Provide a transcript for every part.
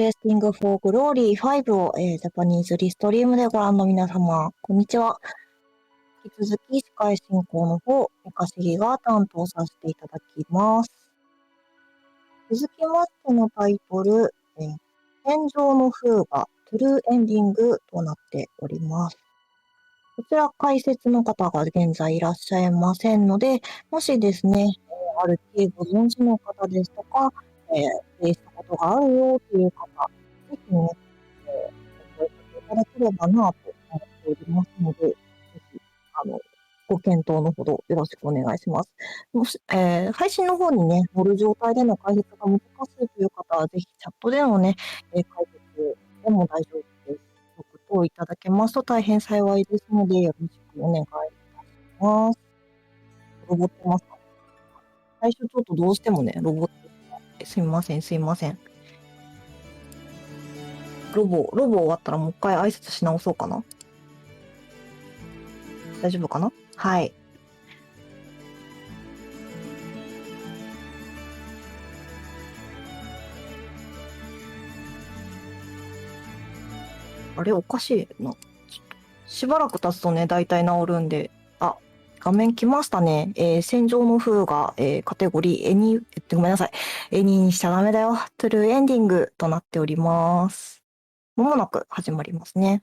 クエスティング・フォー・グローリー5を、ジャパニーズリストリームでご覧の皆様、こんにちは。引き続き司会進行の方、めかしぎが担当させていただきます。続きましてのタイトル、戦場のフーガ、トゥルーエンディングとなっております。こちら解説の方が現在いらっしゃいませんので、もしですね、RTA ご存知の方ですとか、プレイしたことがあるよという方、ぜひね、お声かけいただければなと思っておりますので、ぜひ、ご検討のほどよろしくお願いします。もし、配信の方にね、乗る状態での解説が難しいという方は、ぜひチャットでのね、解説でも大丈夫です。ご答いただけますと大変幸いですので、よろしくお願いいたします。ロボってますか？最初ちょっとどうしてもね、ロボってすみません、すいません。ロボ終わったらもう一回挨拶し直そうかな。大丈夫かな？はい。あれおかしいな。しばらく経つとね、大体治るんで。あ、画面来ましたね。戦場のフーガ、カテゴリー、ごめんなさい。エニにしちゃダメだよ。トゥルーエンディングとなっております。まもなく始まりますね。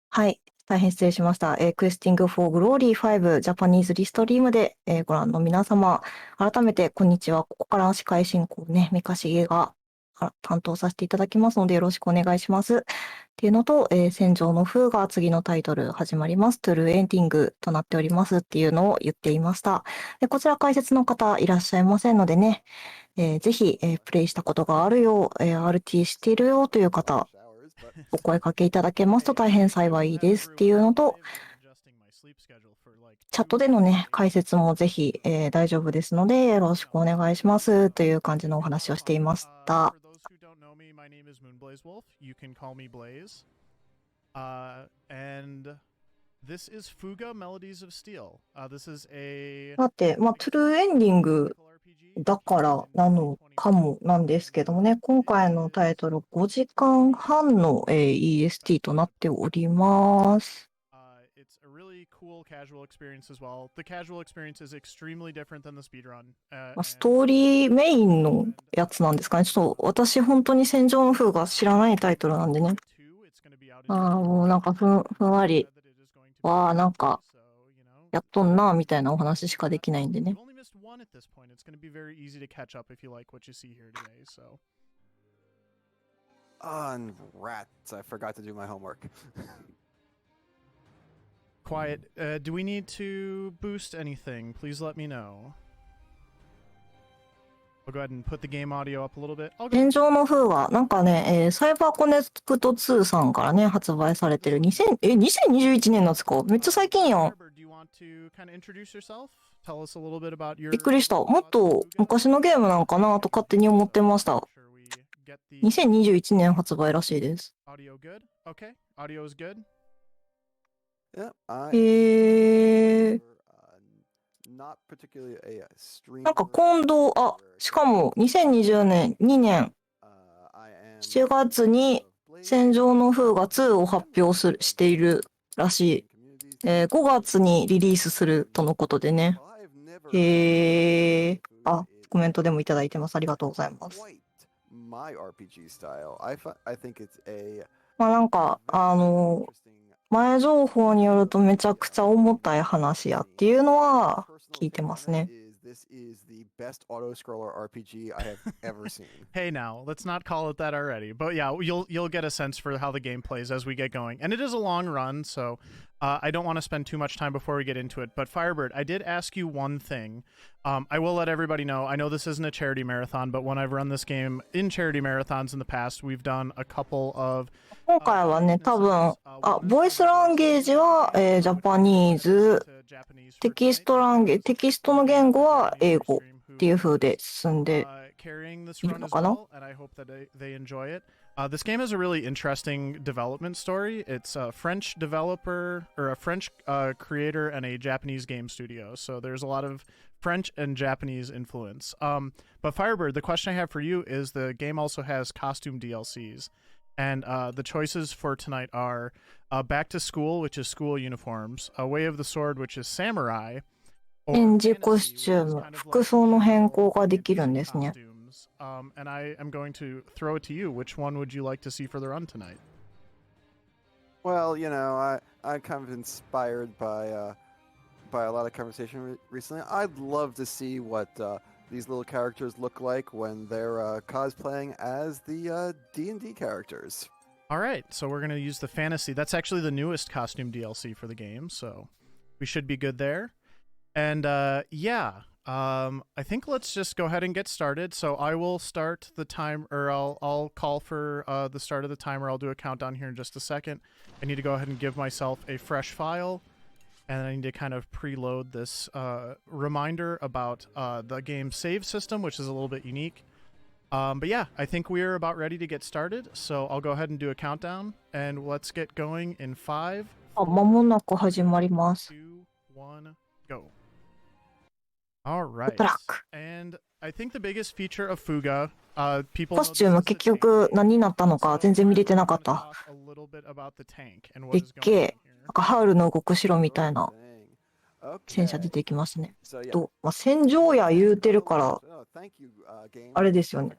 はい。大変失礼しました。クエスティングフォーグローリー5ジャパニーズリストリームで、ご覧の皆様、改めてこんにちは。ここから司会進行ね、めかしげが担当させていただきますのでよろしくお願いします。っていうのと、戦場の風が次のタイトル始まります。トゥルーエンディングとなっておりますっていうのを言っていました。でこちら解説の方いらっしゃいませんのでね、ぜひ、プレイしたことがあるよ、RT しているよという方、お声掛けいただけますと大変幸いですっていうのと、チャットでのね、解説もぜひ、大丈夫ですので、よろしくお願いしますという感じのお話をしていました。さて、トゥルーエンディングだからなのかもなんですけどもね、今回のタイトル5時間半の、EST となっております。ストーリーメインのやつなんですかね。ちょっと私本当に戦場の風が知らないタイトルなんでね。もうなんかふんわり、なんかやっとんなみたいなお話しかできないんでね。And rats, I forgot to do my homework. Quiet. Do we need to boost anything? Please let me know. I'll go ahead and put the game audio up a little bit. 戦場の風は、なんかね、サイバーコネクト2さんからね、発売されてる2021年なんですか？めっちゃ最近やん。びっくりした。もっと昔のゲームなんかなと勝手に思ってました。2021年発売らしいです。なんか今度、しかも2020年、2年、7月に戦場の風が2を発表しているらしい。5月にリリースするとのことでね。コメントでもいただいてます。ありがとうございます。なんか、前情報によるとめちゃくちゃ重たい話やっていうのは聞いてますね。This is the best auto-scroller RPG I have ever seen. Hey now, let's not call it that already. But yeah, you'll get a sense for how the game plays as we get going. And it is a long run, so I don't want to spend too much time before we get into it. But Firebird, I did ask you one thing. I will let everybody know. I know this isn't a charity marathon, but when I've run this game in charity marathons in the past, we've done a couple of 今回はね、多分、ボイスランゲージは、ジャパニーズ、テキストの言語は英語っていう風で進んでいるのかな。This game has a really interesting development story. It's a French developer or a French creator and a Japanese game studio. So there's a lot of French and Japanese influence. But Firebird, the question I have for you is the game also has costume DLCs. And the choices for tonight are Back to School, which is school uniforms, A Way of the Sword, which is samurai, 展示コスチューム、服装の変更ができるんですね。And I am going to throw it to you. Which one would you like to see for the run tonight? Well, I'm kind of inspired by a lot of conversation recently. I'd love to see what these little characters look like when they're cosplaying as the D&D characters. All right, so we're going to use the fantasy. That's actually the newest costume DLC for the game, so we should be good there. And I think let's just go ahead and get started. So I will start the time, or I'll call for the start of the timer. I'll do a countdown here in just a second. I need to go ahead and give myself a fresh file, and I need to kind of preload this reminder about the game save system, which is a little bit unique. But yeah, I think we're about ready to get started. So I'll go ahead and do a countdown, and let's get going in 5, 間もなく始まります。 2, 1, go. All right. Good luck. And I think the biggest feature of Fuga, people コスチューム結局何になったのか全然見れてなかった。でっけえ、なんかハウルの動く城みたいな戦車出てきますね。戦場や言うてるから、あれですよね。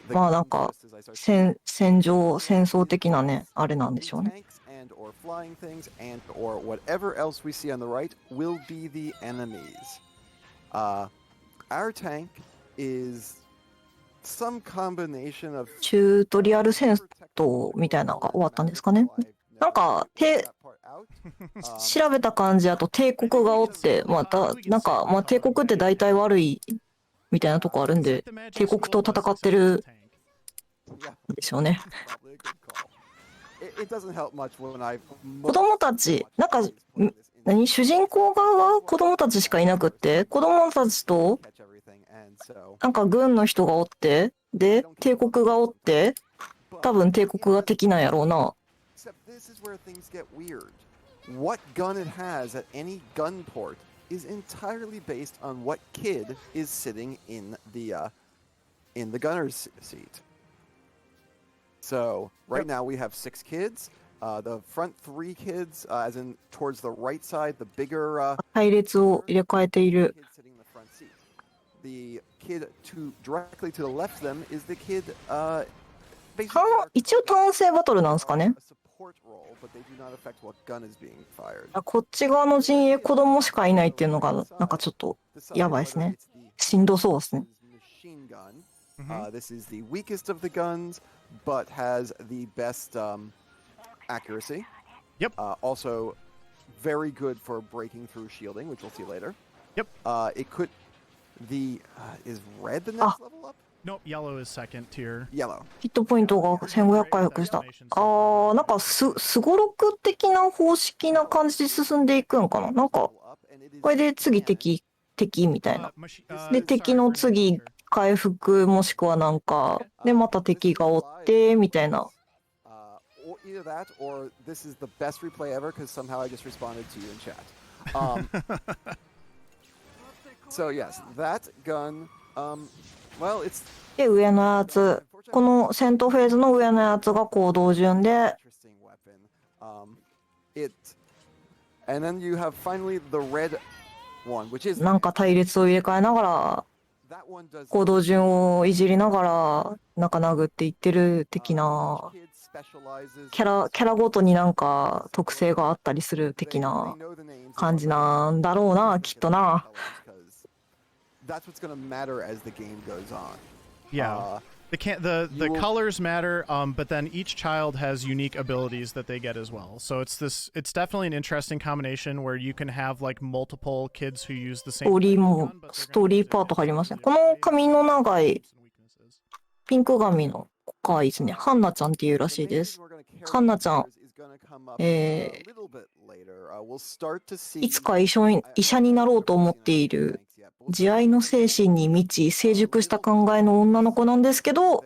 まあなんか戦争的なね、あれなんでしょうね。or flying things or whatever else we see on the right will be the enemies. Our tank is some combination of チュートリアル戦闘みたいなのが終わったんですかね。なんか調べた感じだと帝国がおって、帝国って大体悪いみたいなとこあるんで、帝国と戦ってるんでしょうね。子供たち、主人公側は子供たちしかいなくって、子供たちと軍の人がおって、で帝国がおって、多分帝国が敵なんやろうな。What gun it has at any gun port is entirely based on what kid is sitting in the gunner's seat. So right now we have 6 kids. The front 3 kids, as in towards the right side, the bigger 配列を入れ替えている。 kid sitting in the front seat. The kid directly to the left of them is the kid. 一応単性バトルなんですかね。 Support role, but they do not affect what gun is being fired. こっち側の陣営子供しかいないっていうのがちょっとやばいですね。しんどそうですね。Machine gun. This is the weakest of the guns, but has the best accuracy. Yep. Also, very good for breaking through shielding, which we'll see later. Yep. It could. Is red the next level up? Nope, yellow is second tier. Yellow. ヒットポイントが1500回復した。すごろく的な方式な感じで進んでいくんかな。これで次敵みたいな。で敵の次回復もしくはでまた敵がおってみたいな。Either that or this is the best replay ever because somehow I just responded to you in chat. So yes, that gun. Well, it's で上のやつ、この戦闘フェーズの上のやつが行動順で。And then you have finally the red one, which is 隊列を入れ替えながら。行動順をいじりながら殴っていってる的なキャラごとに特性があったりする的な感じなんだろうな、きっとな。Yeah. The colors matter, but then each child has unique abilities that they get as well. So it's definitely an interesting combination where you can have multiple kids who use the same. ストーリーパート入りますね。この髪の長いピンク髪の子かわいいですね。ハンナちゃんっていうらしいです。ハンナちゃん、いつか医者になろうと思っている。慈愛の精神に満ち成熟した考えの女の子なんですけど、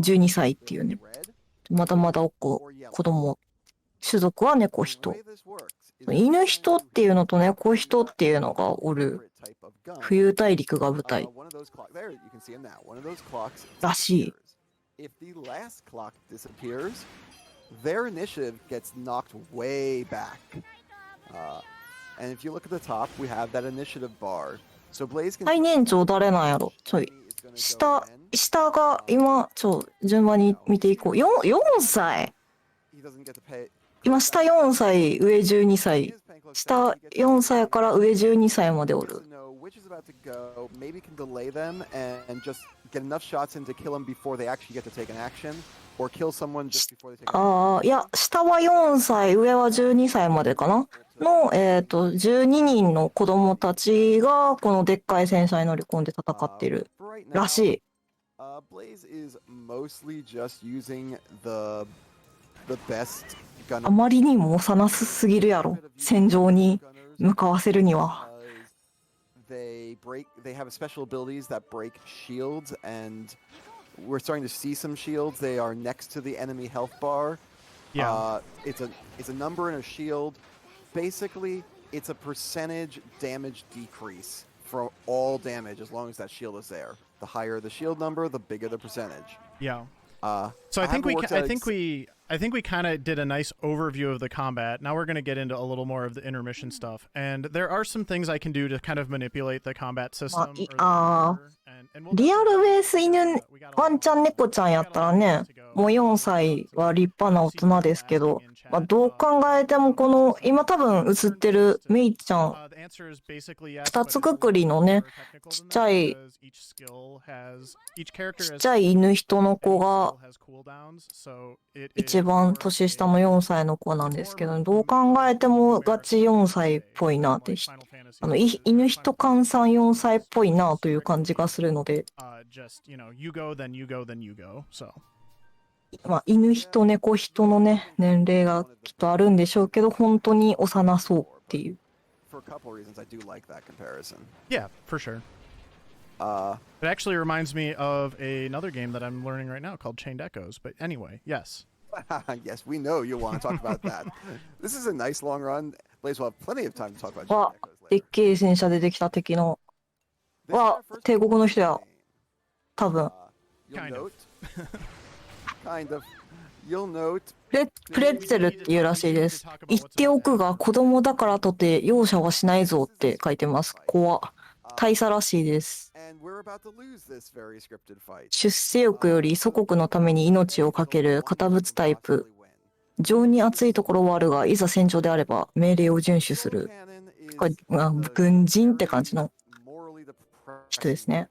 12歳っていうね。まだまだ子供。種族は猫人。犬人っていうのと猫人っていうのがおる。冬大陸が舞台。らしい。If the last clock disappears, their initiative gets knocked way back. And if you look at the top, we have that initiative bar. So Blaze can. 最年長誰なんやろ。下が今、順番に見ていこう。4歳。今、下4歳、上12歳。下4歳から上12歳までおる。ああ、いや、下は4歳、上は12歳までかなの、12人の子供たちが、このでっかい戦車に乗り込んで戦ってるらしい。あまりにも幼すぎるやろ。戦場に向かわせるには。They have special abilities that break shields, and we're starting to see some shields. They are next to the enemy health bar. Yeah. It's a number in a shield. Basically, it's a percentage damage decrease for all damage as long as that shield is there. The higher the shield number, the bigger the percentage. Yeah. So I think we kind of did a nice overview of the combat. Now we're going to get into a little more of the intermission stuff. And there are some things I can do to kind of manipulate the combat system. リアルベース犬、ワンちゃん猫ちゃんやったらね、もう4歳は立派な大人ですけど、どう考えてもこの、今多分映ってるメイちゃん、2つくくりのね、ちっちゃい犬人の子が、一番年下の4歳の子なんですけど、どう考えてもガチ4歳っぽいなって、犬人換算4歳っぽいなという感じがするので、犬人猫人のね、年齢がきっとあるんでしょうけど、本当に幼そうっていう。Yeah, for sure. It actually reminds me of another game that I'm learning right now called Chained Echoes. But anyway, yes. Yes, we know you want to talk about that. This is a nice long run. Blaze will have plenty of time to talk about Chained Echoes later. でっけえ戦車でできた敵の。帝国の人や。多分。プレッツェルっていうらしいです。言っておくが、子供だからとて容赦はしないぞって書いてます。怖っ。大佐らしいです。出世欲より祖国のために命を懸ける堅物タイプ。情に熱いところはあるが、いざ戦場であれば命令を遵守する。これ、軍人って感じの人ですね。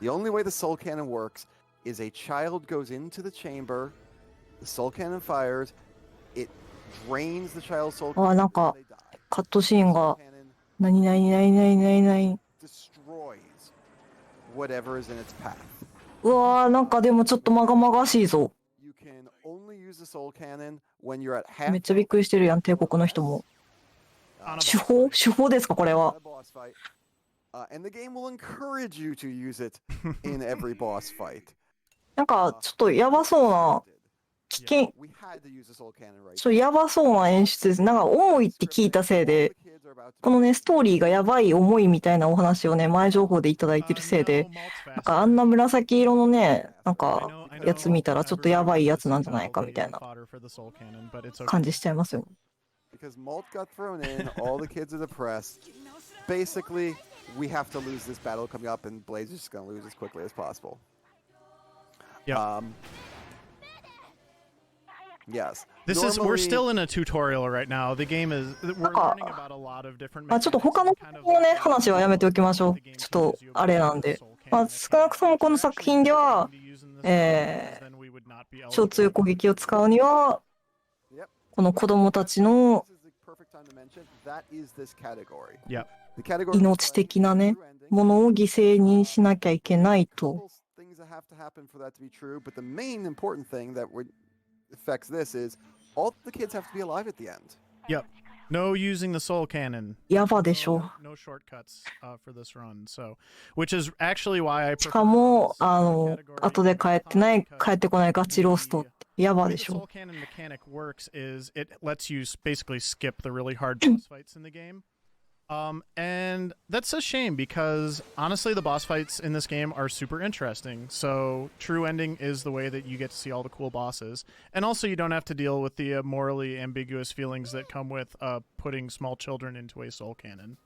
The only way the soul cannon works is a child goes into the chamber, the soul cannon fires, it drains the child's soul cannon. なんかカットシーンが何 destroys whatever is in its path. うわーなんかでもちょっとまがまがしいぞ。You can only use the soul cannon when you're at half. めっちゃびっくりしてるやん帝国の人も。手法ですかこれは。And the game will encourage you to use it in every boss fight. なんかちょっとやばそうな危険、ちょっとやばそうな演出です。なんか重いって聞いたせいで、このねストーリーがやばい重いみたいなお話をね前情報でいただいてるせいで、なんかあんな紫色のねなんかやつ見たらちょっとやばいやつなんじゃないかみたいな感じしちゃいますよ。Because Malt got thrown in, all the kids are depressed. Basically, we have to lose this battle coming up, and Blaze is just going to lose as quickly as possible. Yeah. Yes. We're still in a tutorial right now. The game is, we're learning about a lot of different. ちょっと他のね話はやめておきましょう。ちょっとあれなんで。少なくともこの作品では、超強い攻撃を使うには、この子供たちの命的なね、ものを犠牲にしなきゃいけないと。affects this is all the kids have to be alive at the end. Yep. No using the soul cannon. やばでしょ。 No shortcuts for this run. So, which is actually why I しかも、後で帰ってこないガチローストってやば The way で the しょ。 soul cannon mechanic works is it lets you basically skip the really hard boss fights in the game. And that's a shame because honestly, the boss fights in this game are super interesting. So, true ending is the way that you get to see all the cool bosses. And also, you don't have to deal with the morally ambiguous feelings that come with putting small children into a soul cannon.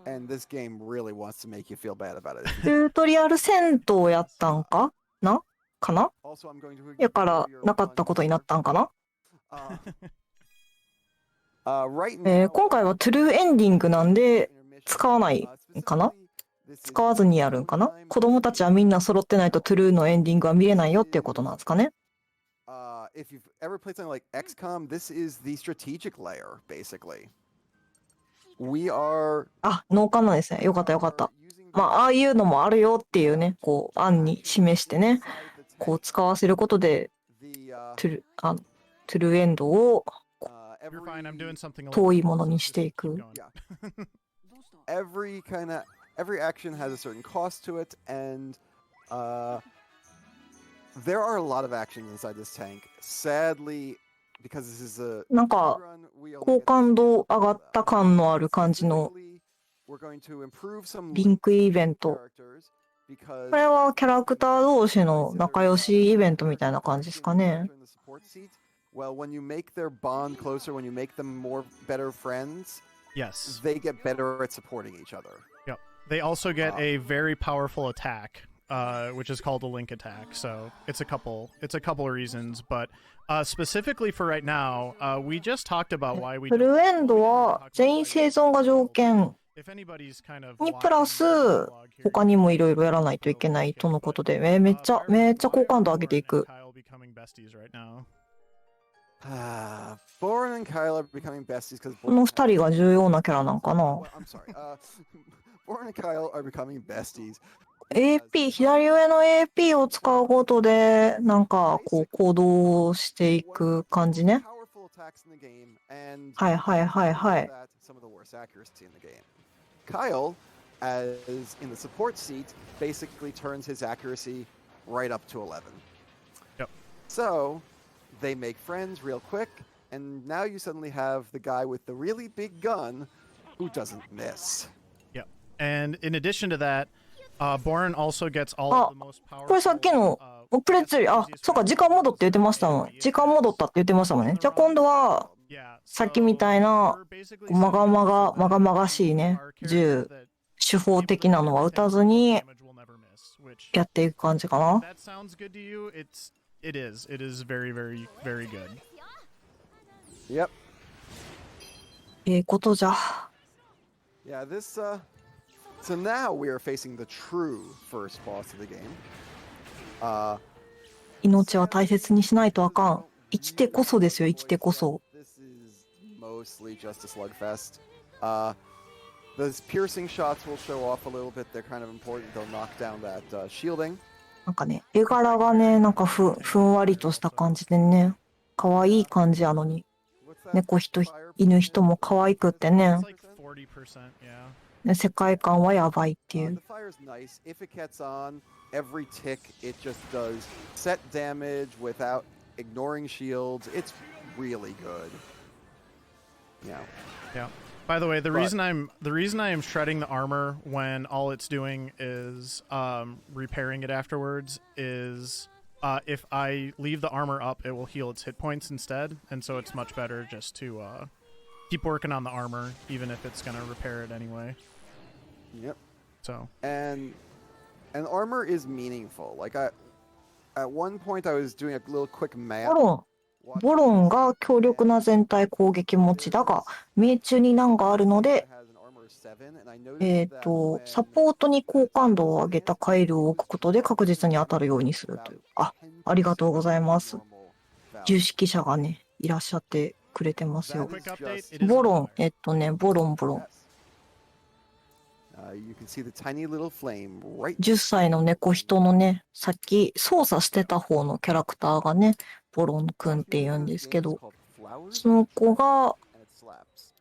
And this game really wants to make you feel bad about it. チュートリアル戦闘やったんかなAlso, I'm going to やからなかったことになったんかな。right now, 今回はトゥルーエンディングなんで使わないんかな。使わずにやるんかな。子供たちはみんな揃ってないとトゥルーのエンディングは見れないよっていうことなんですかね。If you've ever played something like XCOM, this is the strategic layer, basically. We are あ、農家なんですね。よかったよかった。まあ、ああいうのもあるよっていうね、こう、案に示してね、こう、使わせることで、トゥルーエンドを You're fine. I'm doing something a 遠 little いものにしてい Keep く。 going. every action has a certain cost to it, and there are a lot of actions inside this tank. Sadly, because this is a なんか、 run, we only 好 get 感度上がった感のある感じの Specifically, we're going to improve some リンクイベント。 characters because これはキャラクター同士の仲良しイベントみたいな感じですかね。 Well, when you make their bond closer, when you make them more better friends, Yes. they get better at supporting each other. Yep. They also get a very powerful attack, which is called a link attack. So it's a couple of reasons, but specifically for right now, we just talked about why we トゥルーエンドは全員生存が条件 if anybody's kind of にプラス watching the dialogue here, 他にもいろいろやらないといけないとのことで、めっちゃ好感度上げていく。 Kyle becoming besties right now. Boren and Kyle are becoming besties because この二人が重要なキャラなんかな。 I'm sorry. Boren and Kyle are becoming besties. AP、左上の AP を使うことで、なんかこう行動していく感じね。 Powerful attacks in the game, and はいはいはいはい。 that some of the worst accuracy in the game. Kyle, as in the support seat, basically turns his accuracy right up to 11. Yep. So they make friends real quick, and now you suddenly have the guy with the really big gun who doesn't miss. Yep. And in addition to that, Boren also gets all of the most powerful. これさっきのプレッツェリー、あ、そうか、時間戻って言ってましたもん。時間戻ったって言ってましたもんね。じゃあ今度は、さっきみたいな、まがまがしいね、銃、手法的なのは打たずに、やっていく感じかな。 That sounds good to you? It is. It is very, very, very good. Yep. ことじゃ。 Yeah, this, so now we are facing the true first boss of the game. 命は大切にしないとあかん。生きてこそですよ、生きてこそ。 This is mostly just a slugfest. Those piercing shots will show off a little bit. They're kind of important. They'll knock down that shielding. なんかね、絵柄がね、なんかふんわりとした感じでね、可愛い感じやのに、 What's that? 猫人、犬人も可愛くってね、 It's like 40%, yeah. ね世界観はやばいってい The う。 fire's nice. If it gets on, every tick it just does set damage without ignoring shields. It's really good. Yeah. Yeah. By the way, the But- reason I am shredding the armor when all it's doing is repairing it afterwards is if I leave the armor up, it will heal its hit points instead, and so it's much better just to keep working on the armor, even if it's gonna repair it anyway. Yep. So And armor is meaningful. Like at one point I was doing a little quick ボ math. ロン、ボロンが強力な全体攻撃持ちだが、命中に難があるので、サポートに好感度を上げたカイルを置くことで確実に当たるようにするという。あ、ありがとうございます。有識者がね、いらっしゃってくれてますよ。 quick update. It is ボロン、 another. ボロン。 You can see the tiny little flame right. 10歳の猫人のね、さっき操作してた方のキャラクターがね、ボロンくんって言うんですけど、その子が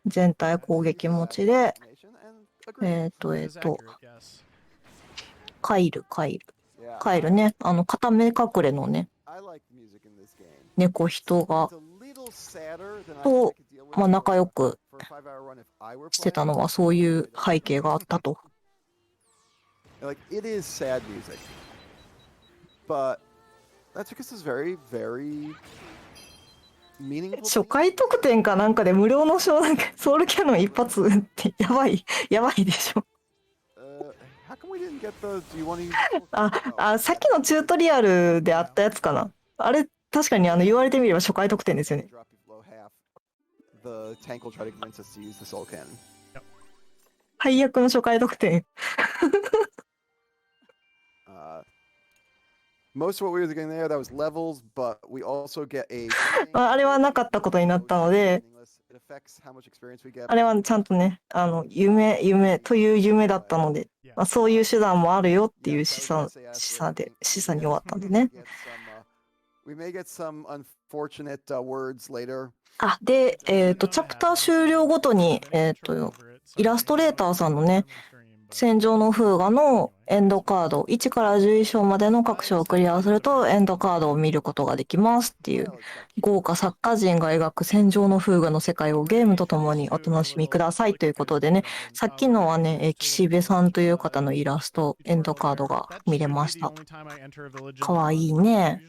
全体攻撃持ちで、カイルね、片目隠れのね、猫人が、と、まあ、仲良くしてたのはそういう背景があったと。Like, it is sad music, but that's because it's very, very meaningful. 初回特典かなんかで無料のソウルキャノン一発ってやばいでしょ。How come we didn't get the? Do you want to use? さっきのチュートリアルであったやつかな。あれ確かに言われてみれば初回特典ですよね。The tank will try to convince us to use the soul cannon. 最悪の初回特典。Most of what we were getting there, that was levels, but we also get a. あれはなかったことになったので、あれはちゃんとね、夢という夢だったので、まあ、そういう手段もあるよっていう示唆に終わったんでね。We may get some unfortunate words later. で、チャプター終了ごとに、イラストレーターさんのね、戦場のフーガのエンドカード、1から11章までの各章をクリアするとエンドカードを見ることができますっていう、豪華作家陣が描く戦場のフーガの世界をゲームとともにお楽しみくださいということでね、さっきのはね、岸辺さんという方のイラスト、エンドカードが見れました。かわいいね。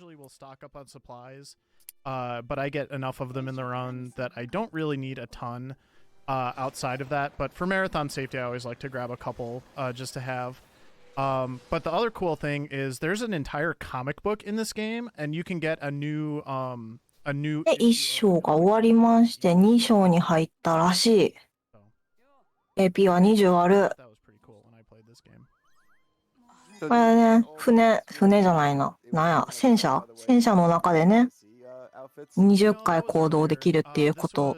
But I get enough of them in the run that I don't really need a ton outside of that. But for marathon safety, I always like to grab a couple just to have. But the other cool thing is there's an entire comic book in this game, and you can get a new 1章が終わりまして、2章に入ったらしい。AP は20ある。これね、船じゃないな。なんや、戦車の中でね、20回行動できるっていうこと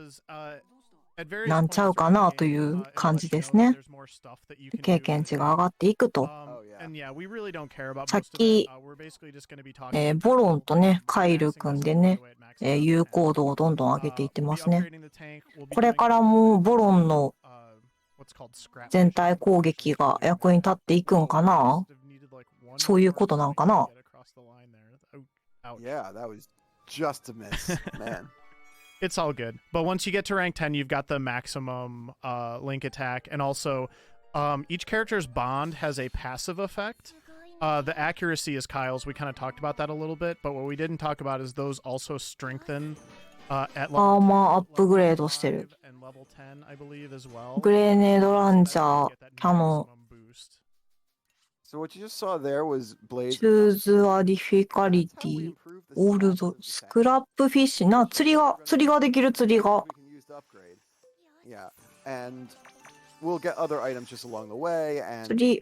なんちゃうかなという感じですね。経験値が上がっていくと。さっき、ボロンとね、カイル組んでね、有効度をどんどん上げていってますね。これからもボロンの全体攻撃が役に立っていくんかな？そういうことなんかな？Yeah, that was just a miss, man. It's all good. But once you get to rank 10, you've got the maximum link attack. And also, each character's bond has a passive effect. The accuracy is Kyle's. We kind of talked about that a little bit. But what we didn't talk about is those also strengthen at level アップグレードしてる。and level 10, I believe, as well. グレネードランチャー、キャノン。So what you just saw there was Blaze. Choose a difficulty. オールド。スクラップフィッシュな。釣りができる釣りが。Yeah, and we'll get other items just along the way and 釣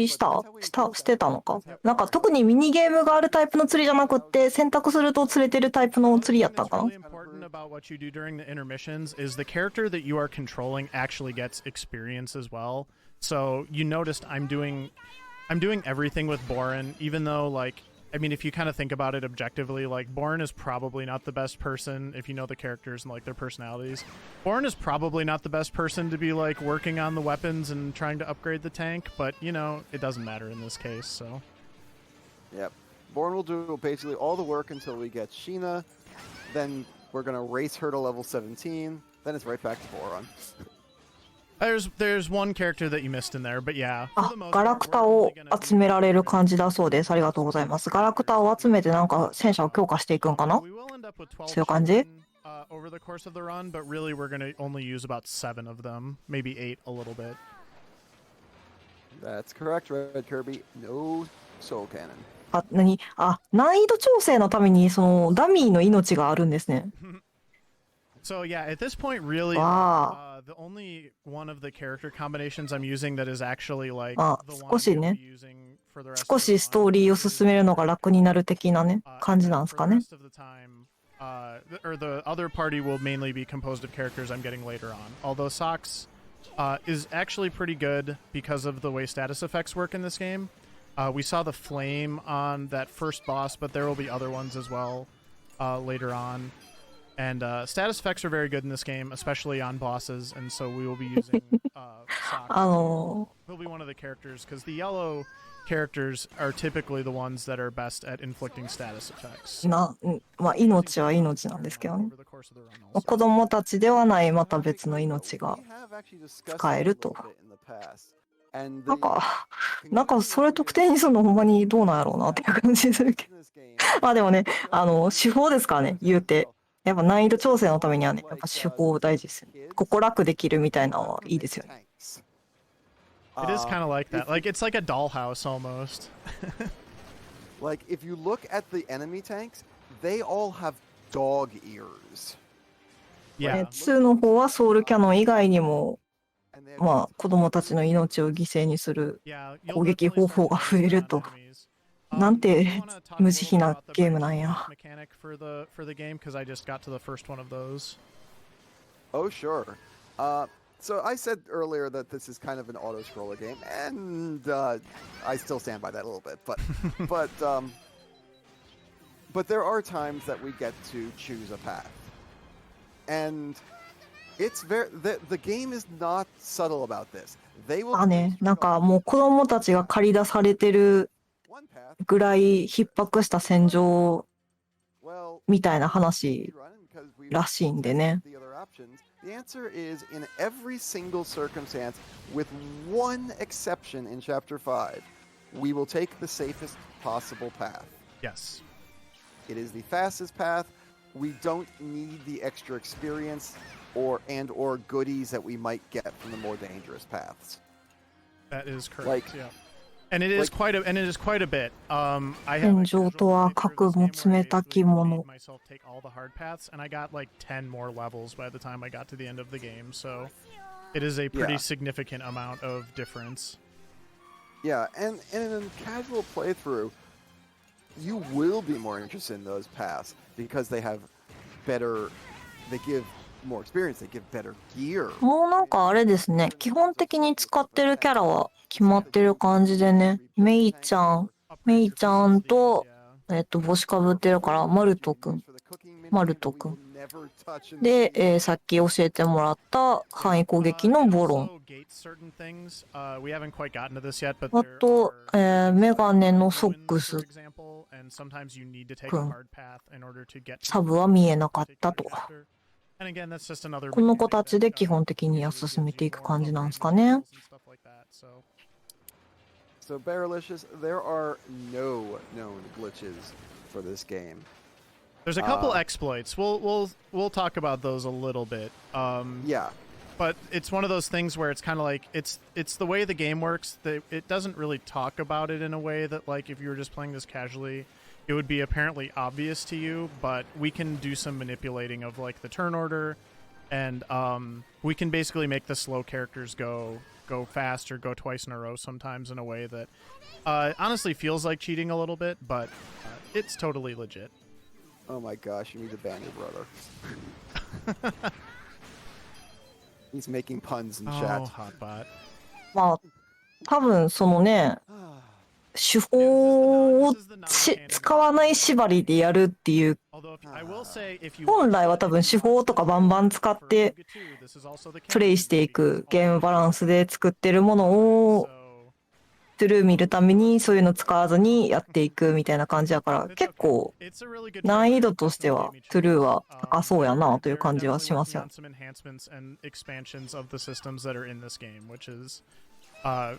りしてたのか。なんか特にミニゲームがあるタイプの釣りじゃなくって選択すると釣れてるタイプの釣りやったんかな。What's really important about what you do during the intermissions is the character that you are controlling actually gets experience as well. So you noticed I'm doing everything with Boren, even though, like, I mean, if you kind of think about it objectively, like, Boren is probably not the best person if you know the characters and like their personalities. Boren is probably not the best person to be like working on the weapons and trying to upgrade the tank, but you know, it doesn't matter in this case, so. Yep. Boren will do basically all the work until we get Sheena. Then we're gonna race her to level 17. Then it's right back to Boren. There's one character that you missed in there, but yeah. ガラクタを集められる感じだそうです。ありがとうございます。ガラクタを集めてなんか戦車を強化していくんかな？そういう感じ？Over the course of the run, but really we're going to only use about 7 of them, maybe 8 a little bit. That's correct, Red Kirby. No soul cannon. 難易度調整のためにそのダミーの命があるんですね。So yeah, at this point, really, the only one of the character combinations I'm using that is actually like the one I'm using for the rest of the 少しストーリーを進めるのが楽になる的なね感じなんですかね。Or the other party will mainly be composed of characters I'm getting later on. Although Sox is actually pretty good because of the way status effects work in this game. We saw the flame on that first boss, but there will be other ones as well later on. And status effects are very good in this game, especially on bosses, and so we will be using Socks. あの He'll be one of the characters, because the yellow characters are typically the ones that are best at inflicting status effects. まあ命は命なんですけどね。 Over the course of the run also. 子供たちではないまた別の命が 使えると。なんかそれ特定にするのほんまにどうなんやろうなっていう感じするけど。まあでもね、手法ですからね、言うて。やっぱ難易度調整のためにはね、やっぱ手法大事ですよね。ここ楽できるみたいなのはいいですよね。It is kind of like that. Like, it's like a dollhouse almost. Like, if you look at the enemy tanks, they all have dog ears. Yeah. 2の方はソウルキャノン以外にも、まあ子供たちの命を犠牲にする Yeah, 攻撃方法が増えると。なんて無慈悲なゲームなんや。Mechanic for the game, because I just got to the first one of those. Oh, sure. So I said earlier that this is kind of an auto-scroller game, and I still stand by that a little bit. But there are times that we get to choose a path, and it's the game is not subtle about this. They will. ね、なんかもう子供たちが駆り出されてるぐらい逼迫した戦場みたいな話らしいんでね。The answer is in every single circumstance, with one exception in Chapter 5, we will take the safest possible path. Yes. It is the fastest path. We don't need the extra experience or goodies that we might get from the more dangerous paths. That is correct. Yeah. And it is quite a bit. I have 戦場とは覚悟冷たきもの。 myself take all the hard paths, and I got like 10 more levels by the time I got to the end of the game. So it is a pretty significant amount of difference. Yeah, and in a casual playthrough, you will be more interested in those paths because they give more experience, they give better gear. もうなんかあれですね、基本的に使ってるキャラは決まってる感じでね、メイちゃんと、帽子かぶってるからマルトくんで、さっき教えてもらった範囲攻撃のボロン、あと、メガネのソックスくん、サブは見えなかったと。この子たちで基本的に進めていく感じなんですかね。So Barrelicious, there are no known glitches for this game. There's a couple exploits. We'll talk about those a little bit. Yeah. But it's one of those things where it's kind of like it's the way the game works that it doesn't really talk about it in a way that, like, if you were just playing this casually, it would be apparently obvious to you, but we can do some manipulating of like the turn order, and we can basically make the slow characters go fast or go twice in a row sometimes in a way that honestly feels like cheating a little bit, but it's totally legit. Oh my gosh, you need to ban your brother. He's making puns in chat. Oh, Hotbot. まあ多分そのね、手法を使わない縛りでやるっていう、本来は多分手法とかバンバン使ってプレイしていくゲームバランスで作ってるものをトゥルー見るためにそういうの使わずにやっていくみたいな感じだから、結構難易度としてはトゥルーは高そうやなという感じはしますよね。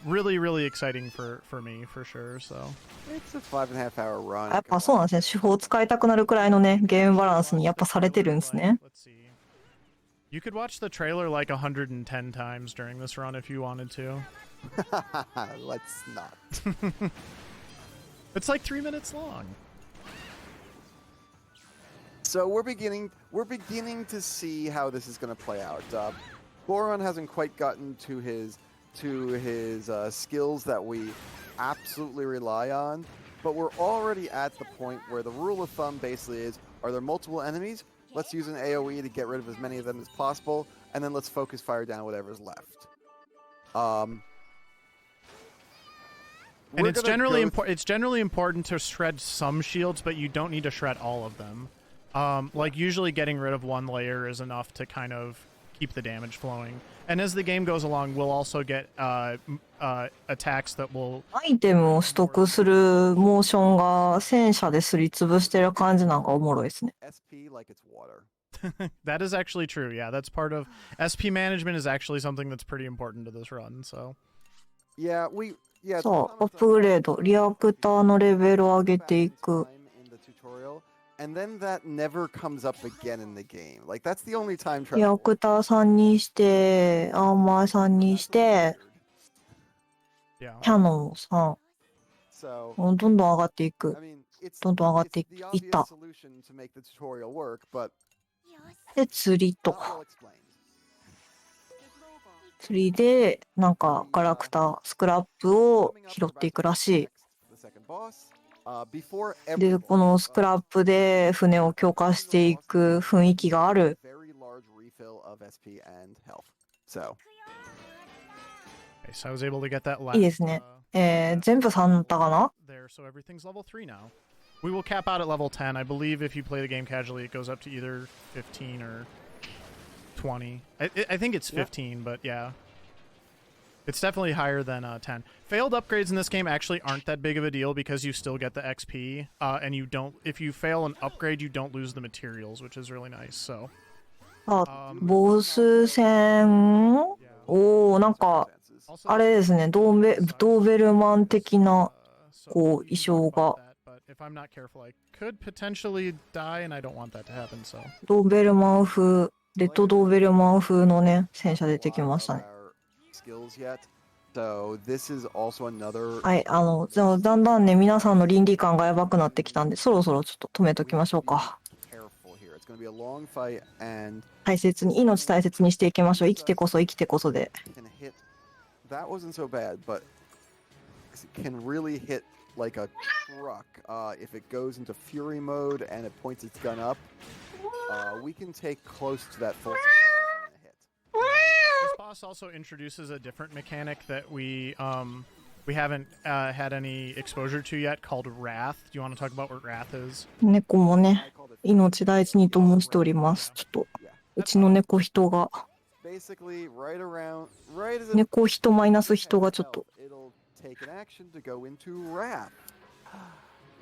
Really, really exciting for me, for sure. So It's a 5.5 hour run. やっぱそうなんですね。手法を使いたくなるくらいのね、ゲームバランスにやっぱされてるんですね。You could watch the trailer like 110 times during this run if you wanted to. Let's not. It's like 3 minutes long. So we're beginning to see how this is going to play out. Boron hasn't quite gotten to his skills that we absolutely rely on, but we're already at the point where the rule of thumb basically is: are there multiple enemies? Let's use an AoE to get rid of as many of them as possible, and then let's focus fire down whatever's left. And it's generally important to shred some shields, but you don't need to shred all of them. Like usually getting rid of one layer is enough to kind of keep the damage flowing. And as the game goes along, we'll also get attacks that will. アイテムを取得するモーションが戦車ですりつぶしてる感じなんかおもろいですね。 SP like it's water. That is actually true. Yeah, that's part of SP management is actually something that's pretty important to this run. So Yeah, そう、アップグレード、リアクターのレベルを上げていく。 in the tutorial, and then that never comes up again in the game. Like that's the only time リア travel. クター3にして、アーマー3にして、 yeah. キャノン3。 So どんどん上がっていく。 I mean, it's どんどん上がっ it's て the いっ obvious た。 solution to make the tutorial work, but で、釣りと not。well explained. 釣りで、なんか、ガラクター、スクラップを Coming up, 拾 we're ってい about く to ら face し the second boss. Before い。で、 every この boss, スクラップで船を強化していく雰囲気がある。 very large refill of SP and health. So Okay, so I was able to get that last. いいですね。全部3だったかな？ There, so everything's level 3 now. We will cap out at level 10. I believe if you play the game casually, it goes up to either 15 or 20. I think it's 15, but yeah. It's definitely higher than 10. Failed upgrades in this game actually aren't that big of a deal because you still get the XP, and you don't. If you fail an upgrade, you don't lose the materials, which is really nice. So. あ、ボス戦。おー、なんか、あれですね、ドーベルマン的な、こう、衣装が。 If I'm not careful, I could potentially die, and I don't want that to happen. So. ドーベルマン風、レッドドーベルマン風のね、戦車出てきましたね。 skills yet. So this is also another はい、じゃあだんだんね、皆さんの倫理観がやばくなってきたんで、そろそろちょっと止めときましょうか。 careful here. It's going to be a long fight and 大切に、命大切にしていきましょう。生きてこそ生きてこそで。 can hit. That wasn't so bad, but it can really hit like a truck. If it goes into fury mode and it points its gun up, we can take close to that full 6,000 in a hit. This boss also introduces a different mechanic that we haven't had any exposure to yet, called Wrath. Do you want to talk about what Wrath is? 猫もね、命大事にと申しております。ちょっと、うちの猫人が、 Basically, right as 猫人マイナス人がちょっと、 it'll take an action to go into Wrath.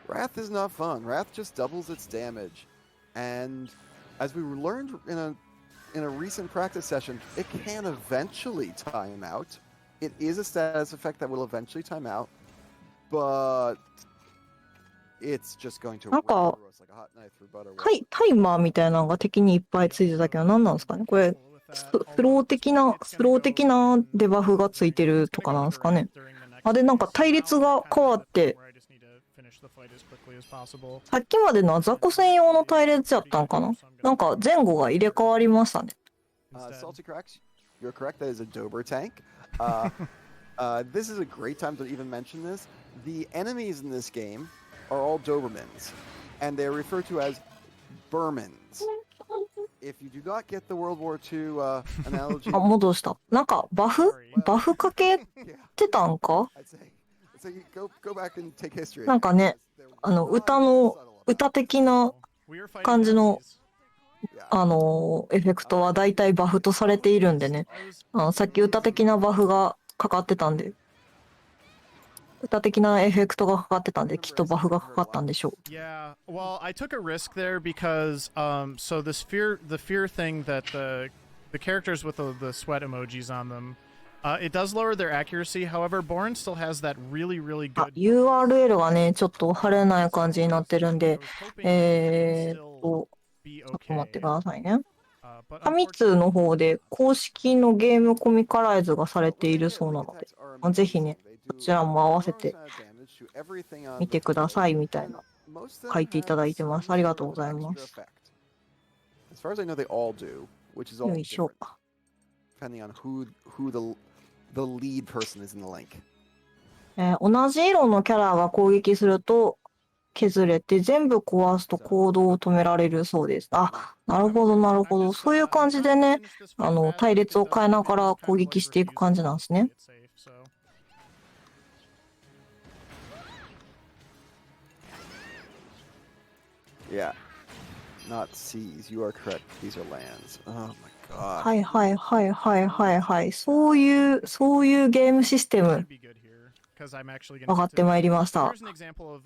Wrath is not fun. Wrath just doubles its damage. And as we learned in a recent practice session, it can eventually time out. It is a status effect that will eventually time out, but it's just going to なんか、 roast like a hot knife through butter. タイマーみたいなのが敵にいっぱいついてたけど、何なんですかねこれ、スロー的なデバフがついてるとかなんですかね。あ、で、なんか対立が変わって、さっきまでのは雑魚専用の対立やったんかな。なんか前後が入れ替わりましたね。Salty Cracks, you're correct. That is a Dober tank. This is a great time to even mention this. The enemies in this game are all Dobermans, and they're referred to as Burmans. If you do not get the World War II analogy, あ、戻した。なんかバフかけてたんか I'd say you go back and take history. なんかね、歌的な感じの、エフェクトはだいたいバフとされているんでね。さっき歌的なバフがかかってたんで、歌的なエフェクトがかかってたんで、きっとバフがかかったんでしょう。Yeah, well, I took a risk there because so the fear thing that the characters with the sweat emojis on them, it does lower their accuracy. However, Bourne still has that really good. URL がね、ちょっと貼れない感じになってるんで、ちょっと待ってくださいね。ファミ通の方で公式のゲームコミカライズがされているそうなので、ぜひね、こちらも合わせて見てくださいみたいな書いていただいてます。ありがとうございます。As far as I know, they all do, which is all よいしょ。 depending on who the lead person is in the link. 同じ色のキャラが攻撃すると削れて全部壊すと行動を止められるそうです。あ、なるほどなるほど。そういう感じでね、隊列を変えながら攻撃していく感じなんですね。Yeah. not seas. You are correct. These are lands. Oh my god. はいはいはいはいはいはい。そういうゲームシステム Should be good here because I'm actually going 分かってまいりまし So た。 here's an example of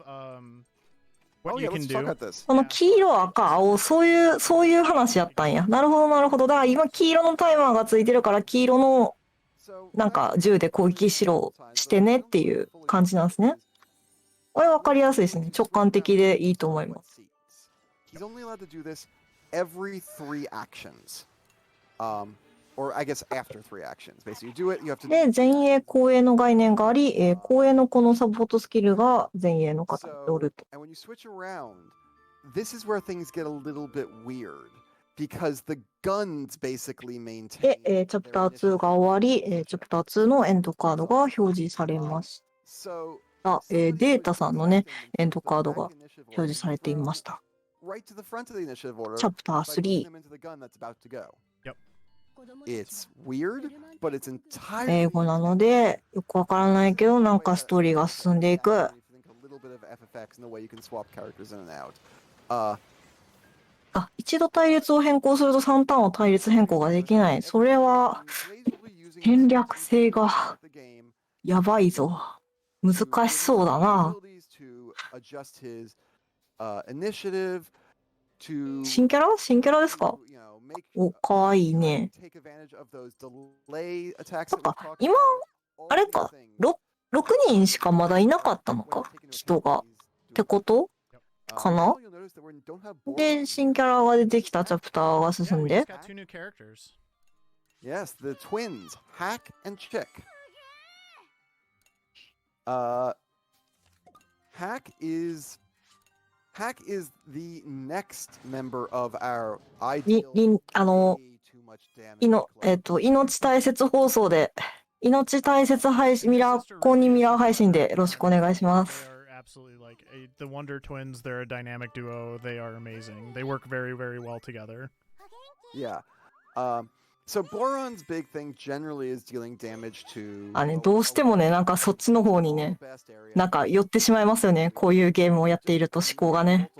Oh what yeah, you can let's talk do. about this. この黄色赤青そういう話やったんや。なるほどなるほど。だから今黄色のタイマーがついてるから黄色の So なんか銃で攻撃してねっていう感じなんですね。これ分かりやすいですね。直感的でいいと思います。He's only allowed to do this every 3 actions. Or I guess after 3 actions. Basically, you do it, you have to. で、前衛後衛の概念があり、後衛のこのサポートスキルが前衛の方によると。And when you switch around, this is where things get a little bit weird because the guns basically maintain. で、チャプター2が終わり、チャプター2のエンドカードが表示されました。データさんのね、エンドカードが表示されていました。チャプター3。It's weird, but it's entirely 英語なので、よくわからないけど、なんかストーリーが進んでいく。一度隊列を変更すると3ターンを隊列変更ができない。それは、戦略性がやばいぞ。難しそうだな。新キャラですか？お、かわいいね。なんか、今、あれか、6人しかまだいなかったのか？人が。ってことかな？で、新キャラが出てきたチャプターが進んで。Yes, the twins, Hack and Chick. Hack is the next member of our ideal. 命大切放送で、命大切配信、公認ミラー配信でよろしくお願いします。Absolutely, like the Wonder Twins, they're a dynamic duo. They are amazing. They work very, very well together. Yeah. So Boron's big thing generally is dealing damage to. どうしてもね、なんかそっちの方にね、なんか寄ってしまいますよね。こういうゲームをやっていると思考がね。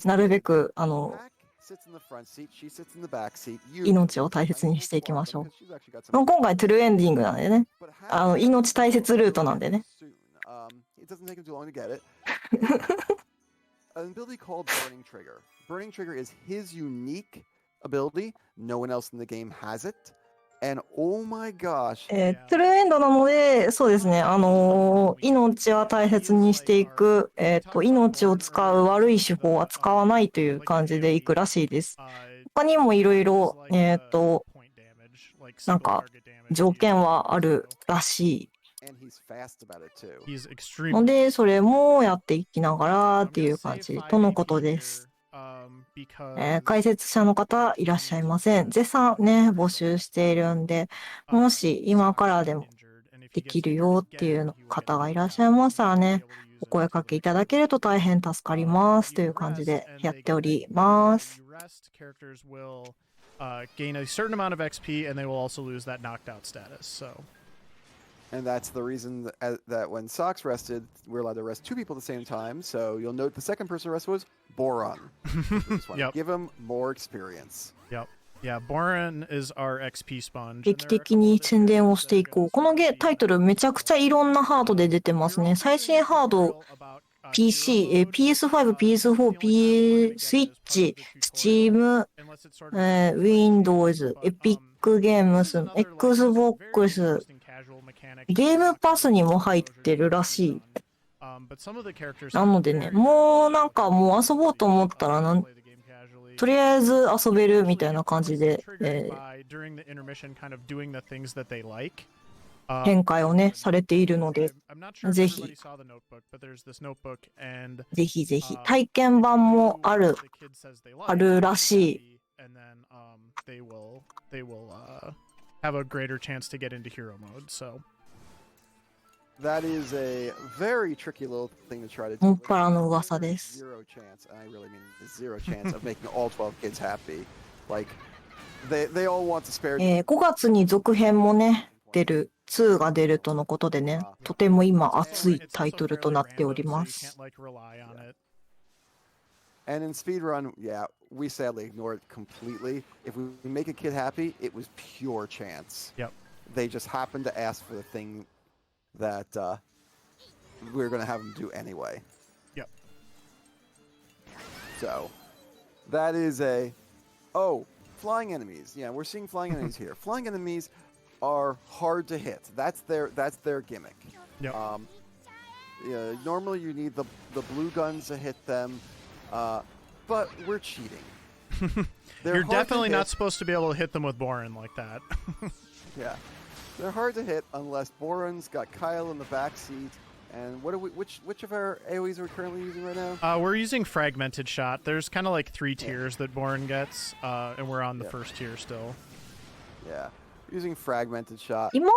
なるべく命を大切にしていきましょう。今回トゥルーエンディングなんでね。命大切ルートなんでね。An ability called Burning Trigger. Burning Trigger is his unique ability. No one else in the game has it. And oh my gosh. トゥルーエンドなので、そうですね。命は大切にしていく。命を使う悪い手法は使わないという感じでいくらしいです。他にもいろいろ、なんか、条件はあるらしい。ので、それもやっていきながらっていう感じとのことです。解説者の方いらっしゃいません。絶賛ね、募集しているんで、もし今からでもできるよっていう方がいらっしゃいましたらね、お声かけいただけると大変助かりますという感じでやっております。Gain a certain amount of XP and they will also lose that knocked out status. So. And that's the reason that when Sox rested, we're allowed to rest 2 people at the same time. So you'll note the second person rested was Boron. Yep. Give him more experience. Yep. Yeah, Boron is our XP sponge. 劇的に宣伝をしていこう。このタイトルめちゃくちゃいろんなハードで出てますね。最新ハード、PC、PS5、PS4、Switch、Steam、Windows、Epic Games、Xbox、ゲームパスにも入ってるらしい。なのでね、もうなんかもう遊ぼうと思ったらとりあえず遊べるみたいな感じで、展開をね、されているので、ぜひ、ぜひぜひ、体験版もあるらしい。Have a greater chance to get into hero mode, so. That is a very tricky little thing to try to do. もっぱらの噂です。 Zero chance, and I really mean zero chance of making all 12 kids happy. Like, they all want to spare. 5月に続編もね、2が出るとのことでね、とても今熱いタイトルとなっております。And in speedrun, yeah, we sadly ignore it completely. If we make a kid happy, it was pure chance. Yep. They just happened to ask for the thing that we were going to have them do anyway. Yep. So that is a... Oh, flying enemies. Yeah, we're seeing flying enemies here. Flying enemies are hard to hit. That's their gimmick. Yep. Yeah, normally you need the blue guns to hit them, but we're cheating. You're definitely not supposed to be able to hit them with Borin like that. Yeah, they're hard to hit unless Borin's got Kyle in the back seat. And what are we? Which of our AoEs are we currently using right now? We're using Fragmented Shot. There's kind of like 3 tiers that Borin gets, and we're on the first tier still. Yeah, using Fragmented Shot. 今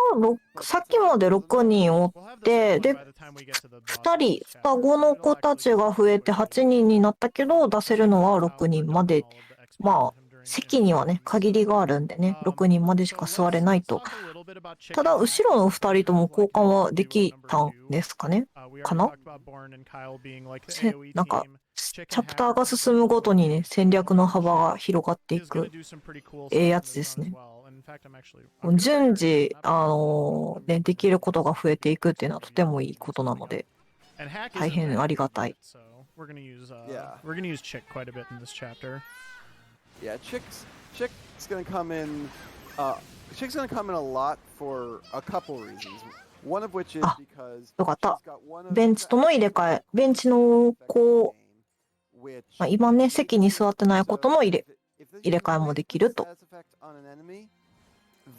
さっきまで6人おって、で、2人、双子の子たちが増えて8人になったけど、出せるのは6人まで。まあ、席にはね、限りがあるんでね、6人までしか座れないと。ただ、後ろの2人とも交換はできたんですかねかななんか、チャプターが進むごとにね、戦略の幅が広がっていく、やつですね。順次、ね、できることが増えていくっていうのはとてもいいことなので、大変ありがたい。We're gonna use Chick quite a bit in this chapter. Yeah, Chick's gonna come in. Chick's gonna come in a lot for a couple reasons. One of which is because よかった。ベンチとの入れ替え。ベンチの子、まあ、今ね、席に座ってないことの入れ替えもできると。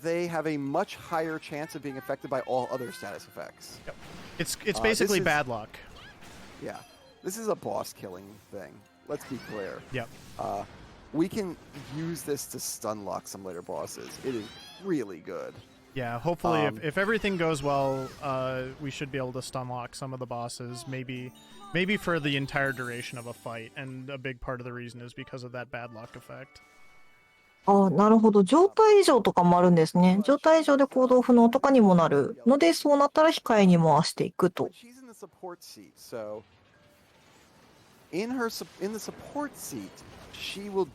They have a much higher chance of being affected by all other status effects. Yep. It's basically bad luck. Yeah, this is a boss killing thing. Let's be clear. Yep. We can use this to stun lock some later bosses. It is really good. Yeah, hopefully if everything goes well, we should be able to stun lock some of the bosses, maybe for the entire duration of a fight, and a big part of the reason is because of that bad luck effect. あ、なるほど。状態異常とかもあるんですね。状態異常で行動不能とかにもなるので、そうなったら控えに回していくと。い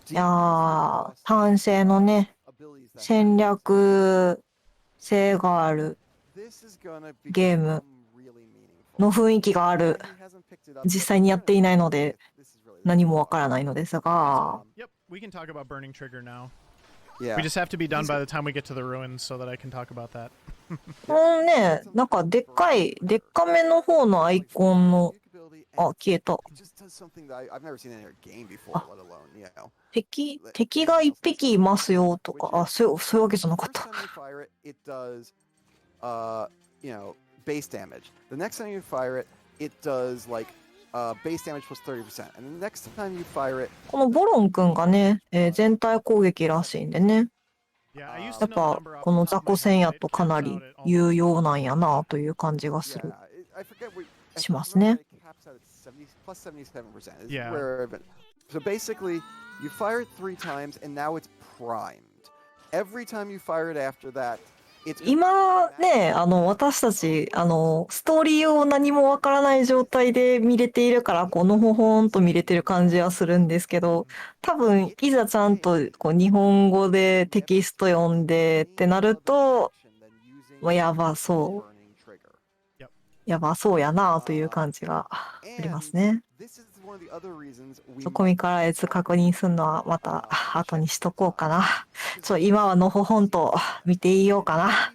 やー、単性のね、戦略性があるゲームの雰囲気がある。実際にやっていないので何もわからないのですが。Yep, we can talk about Burning Trigger now. Yeah. We just have to be done by the time we get to the ruins so that I can talk about that. ね、なんかでっかめの方のアイコンの、あ、消えた。敵が一匹いますよとか、あ、そういうわけじゃなかった。Base damage. The next time you fire it, it does like base damage plus 30%. And the next time you fire it, このボロン君がね、全体攻撃らしいんでね。やっぱこの雑魚戦やとかなり有用なんやなという感じがする。しますね。Yeah. So basically, you fire it 3 times and now it's primed. Every time you fire it after that, 今ね、私たち、ストーリーを何もわからない状態で見れているから、のほほんと見れてる感じはするんですけど、多分、いざちゃんと日本語でテキスト読んでってなると、やばそうやなという感じがありますね。コミカライズ確認するのはまた後にしとこうかな。今はのほほんと見ていようかな。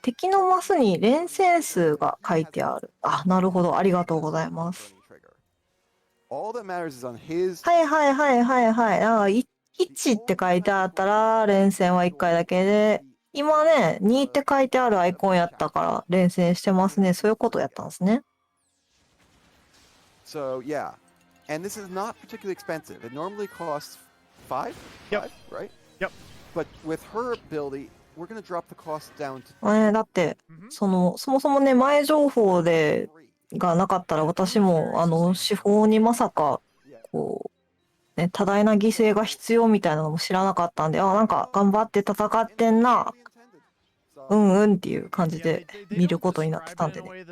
敵のマスに連戦数が書いてある。あ、なるほど。ありがとうございます。はいはいはいはいはい。1って書いてあったら連戦は1回だけで、今ね、2って書いてあるアイコンやったから連戦してますね。そういうことやったんですね。So yeah, and this is not particularly expensive. It normally costs 5, right? Yep. But with her ability, we're going to drop the cost down to. だってそもそもね、前情報がなかったら私も司法にまさかね、多大な犠牲が必要みたいなのも知らなかったんで、なんか頑張って戦ってんな。うんうんっていう感じで見ることになってたんでね。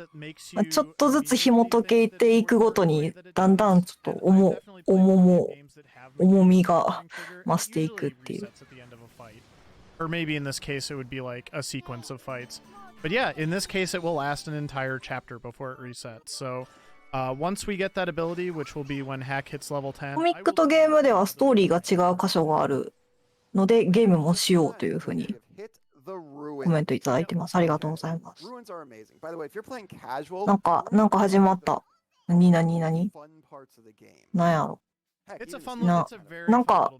ちょっとずつ紐解けていくごとに、だんだんちょっと重みが増していくっていう。Or maybe in this case it would be like a sequence of fights. But yeah, in this case it will last an entire chapter before it resets. So once we get that ability, which will be when Hack hits level 10. コミックとゲームではストーリーが違う箇所があるので、ゲームもしようというふうにコメントいただいてます。ありがとうございます。なんか始まった。何なんやろ。なんか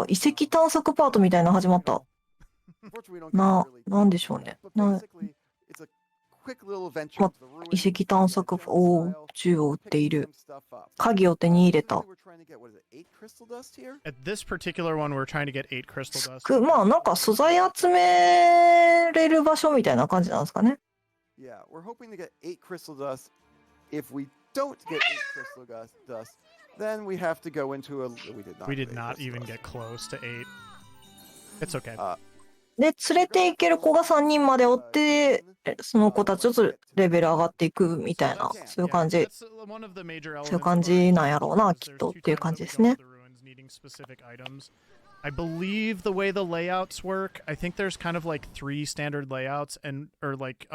遺跡探索パートみたいなの始まった。なんでしょうね。遺跡探索銃を撃っている。鍵を手に入れた。まあなんか素材集めれる場所みたいな感じなんですかね。Then we have to go into a. We did not even get close to 8. It's okay. で、連れて行ける子が3人までおって、その子たちとレベル上がっていくみたいな、そういう感じ。そういう感じなんやろうな、きっとっていう感じですね。I believe the way the layouts work, I think there's kind of like 3 standard layouts or like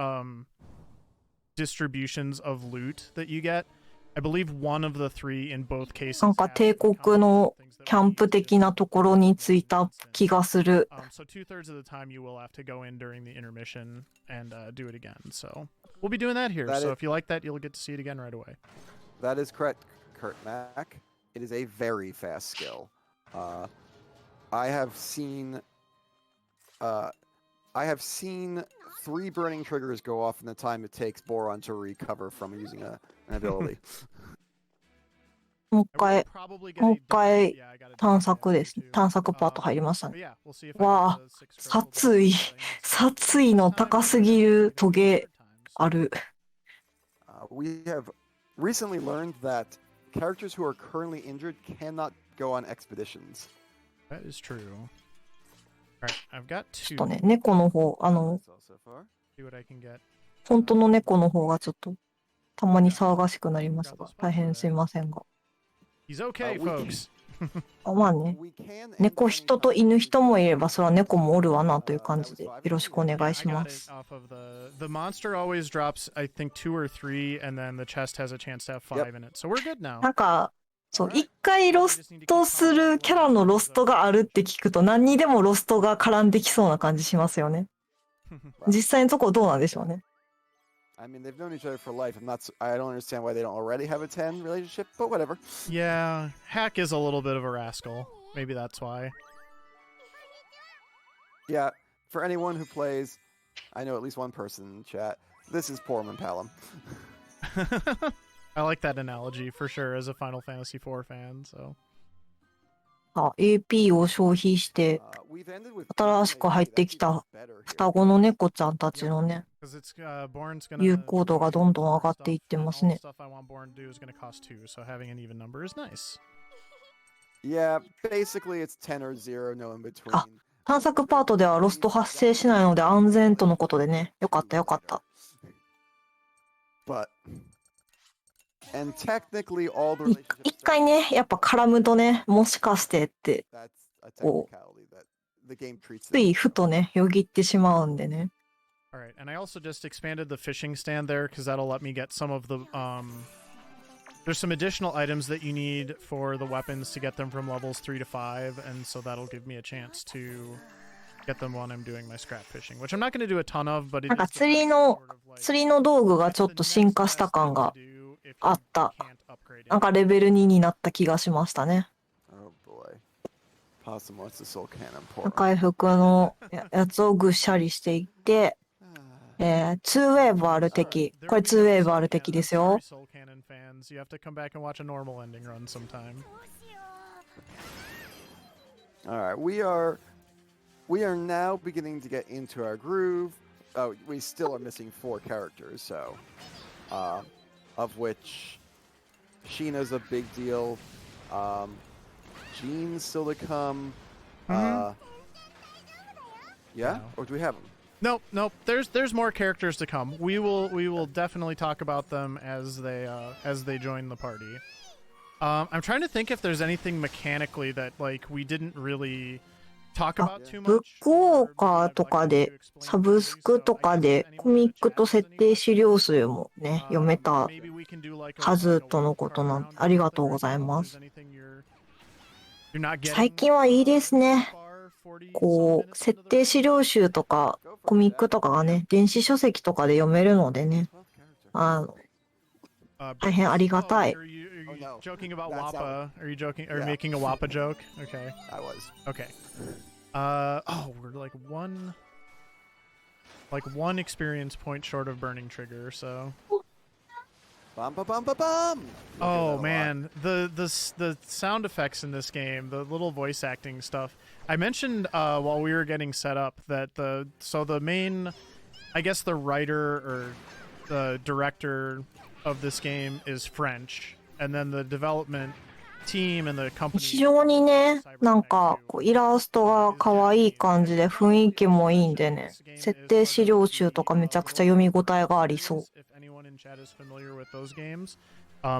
distributions of loot that you get. I believe one of the 3 in both cases. なんか帝国のキャンプ的なところに着いた気がする。So 2/3 of the time you will have to go in during the intermission and do it again. So we'll be doing that here. So if you like that, you'll get to see it again right away. That is correct, Kurt Mac. It is a very fast skill. I have seen 3 burning triggers go off in the time it takes Boron to recover from using an ability. もう一回探索ですね。探索パート入りましたね。わあ、殺意の高すぎるトゲある。We have recently learned that characters who are currently injured cannot go on expeditions. That is true. Alright, I've got 2. ちょっとね、猫の方、See what I can get. 本当の猫の方がちょっとたまに騒がしくなりますが、大変すいませんが。He's okay, folks. まあね、猫人と犬人もいれば、それは猫もおるわなという感じで、よろしくお願いします。The monster always drops, I think, 2 or 3, and then the chest has a chance to have 5 in it. So we're good now. なんか、そう、一回ロストするキャラのロストがあるって聞くと、何にでもロストが絡んできそうな感じしますよね。実際のところどうなんでしょうね。I mean, they've known each other for life. I don't understand why they don't already have a 10 relationship, but whatever. Yeah, Hack is a little bit of a rascal. Maybe that's why. Yeah, for anyone who plays, I know at least one person in chat. This is Porum and Palom. I like that analogy for sure as a Final Fantasy IV fan, so. AP を消費して新しく入ってきた双子の猫ちゃんたちのね、有効度がどんどん上がっていってますね。探索パートではロスト発生しないので安全とのことでね、よかったよかった。一回ね、やっぱ絡むとね、もしかしてって、こう、ついふとね、よぎってしまうんでね。Alright, and I also just expanded the fishing stand there because that'll let me get some of the, there's some additional items that you need for the weapons to get them from levels 3 to 5, and so that'll give me a chance to get them when I'm doing my scrap fishing, which I'm not going to do a ton of, but it is なんか釣りの道具がちょっと進化した感があった。なんかレベル2になった気がしましたね。赤い服のやつをぐしゃりしていって、2ウェーブある敵。これ2ウェーブある敵ですよ。Alright, we are now beginning to get into our groove. We still are missing 4 characters, so of which Sheena's a big deal. Jean's still to come. Yeah? Or do we have him? Nope, nope. There's more characters to come. We will definitely talk about them as they join the party. I'm trying to think if there's anything mechanically that like we didn't really talk あ、 about too ブッ much. クオ or ーカ maybe ー I'd と like か you で to explain サブ fully. スク So と I か guess で if コ anyone in ミッ the ク chat と has 設 any 定資料 questions, 数もね、読めた maybe we can do like a はず like a との walk ことなんで、 around あ or りが something とうご right ざい now. If ま there's す。 anything you're not 最 getting 近はいいです so ね。 far, 40 some こう、 minutes 設 into the 定資 run. 料集とか、 Go コ for it, ミック Jack. とかがね、電子書籍とかで読めるのでね、 12 character. あの、 大 Bridges. 変ありが Oh, たい。 are you Oh, no. joking about That's Wappa? Are you joking or Yeah. making a Wappa joke? Okay. I was. Okay. Oh, we're like one experience point short of burning trigger, so. Bum ba bum ba bum. You'll hear that a Oh lot. man, the sound effects in this game, the little voice acting stuff. I mentioned while we were getting set up that the main, I guess the writer or the director of this game is French, and then the development team and the company. 非常にね、なんか、こうイラストが可愛い感じで雰囲気もいいんでね、設定資料集とかめちゃくちゃ読み応えがありそう。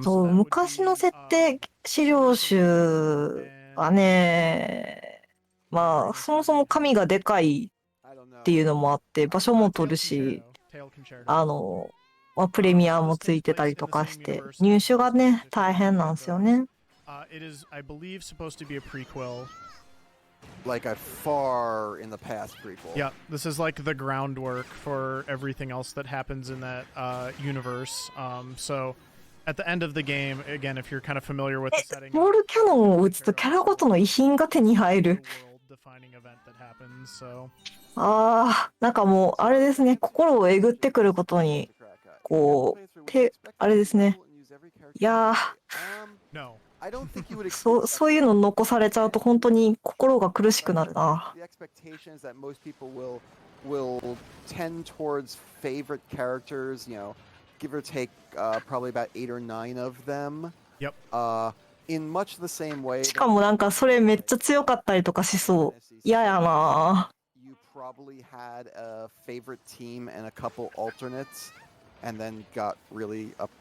そう、昔の設定資料集はね、まあ、そもそも紙がでかい I don't っていう know. のもあって、場所も取るし、まあ、プレミアもついてたりとかして、入手がね、大変なんですよね。It is, I believe, supposed to be a prequel. Like a far in the past prequel. Yeah, this is like the groundwork for everything else that happens in that universe. So, at the end of the game, again, if you're kind of familiar with the setting, ボールキャノンを撃つとキャラごとの遺品が手に入る。world-defining event that happens. So, ああ、なんかもう、あれですね、心をえぐってくることに、こう、あれですね。いやー、 no. I don't think you would そういうの残されちゃうと本当に心が苦しくなるな。 The expectation is that most people will tend towards favorite characters, you know, give or take probably about 8 or 9 of them. Yep. In much the same way. しかもなんかそれめっちゃ強かったりとかしそう。嫌やな。 You probably had a favorite team and a couple alternates, and then got really upset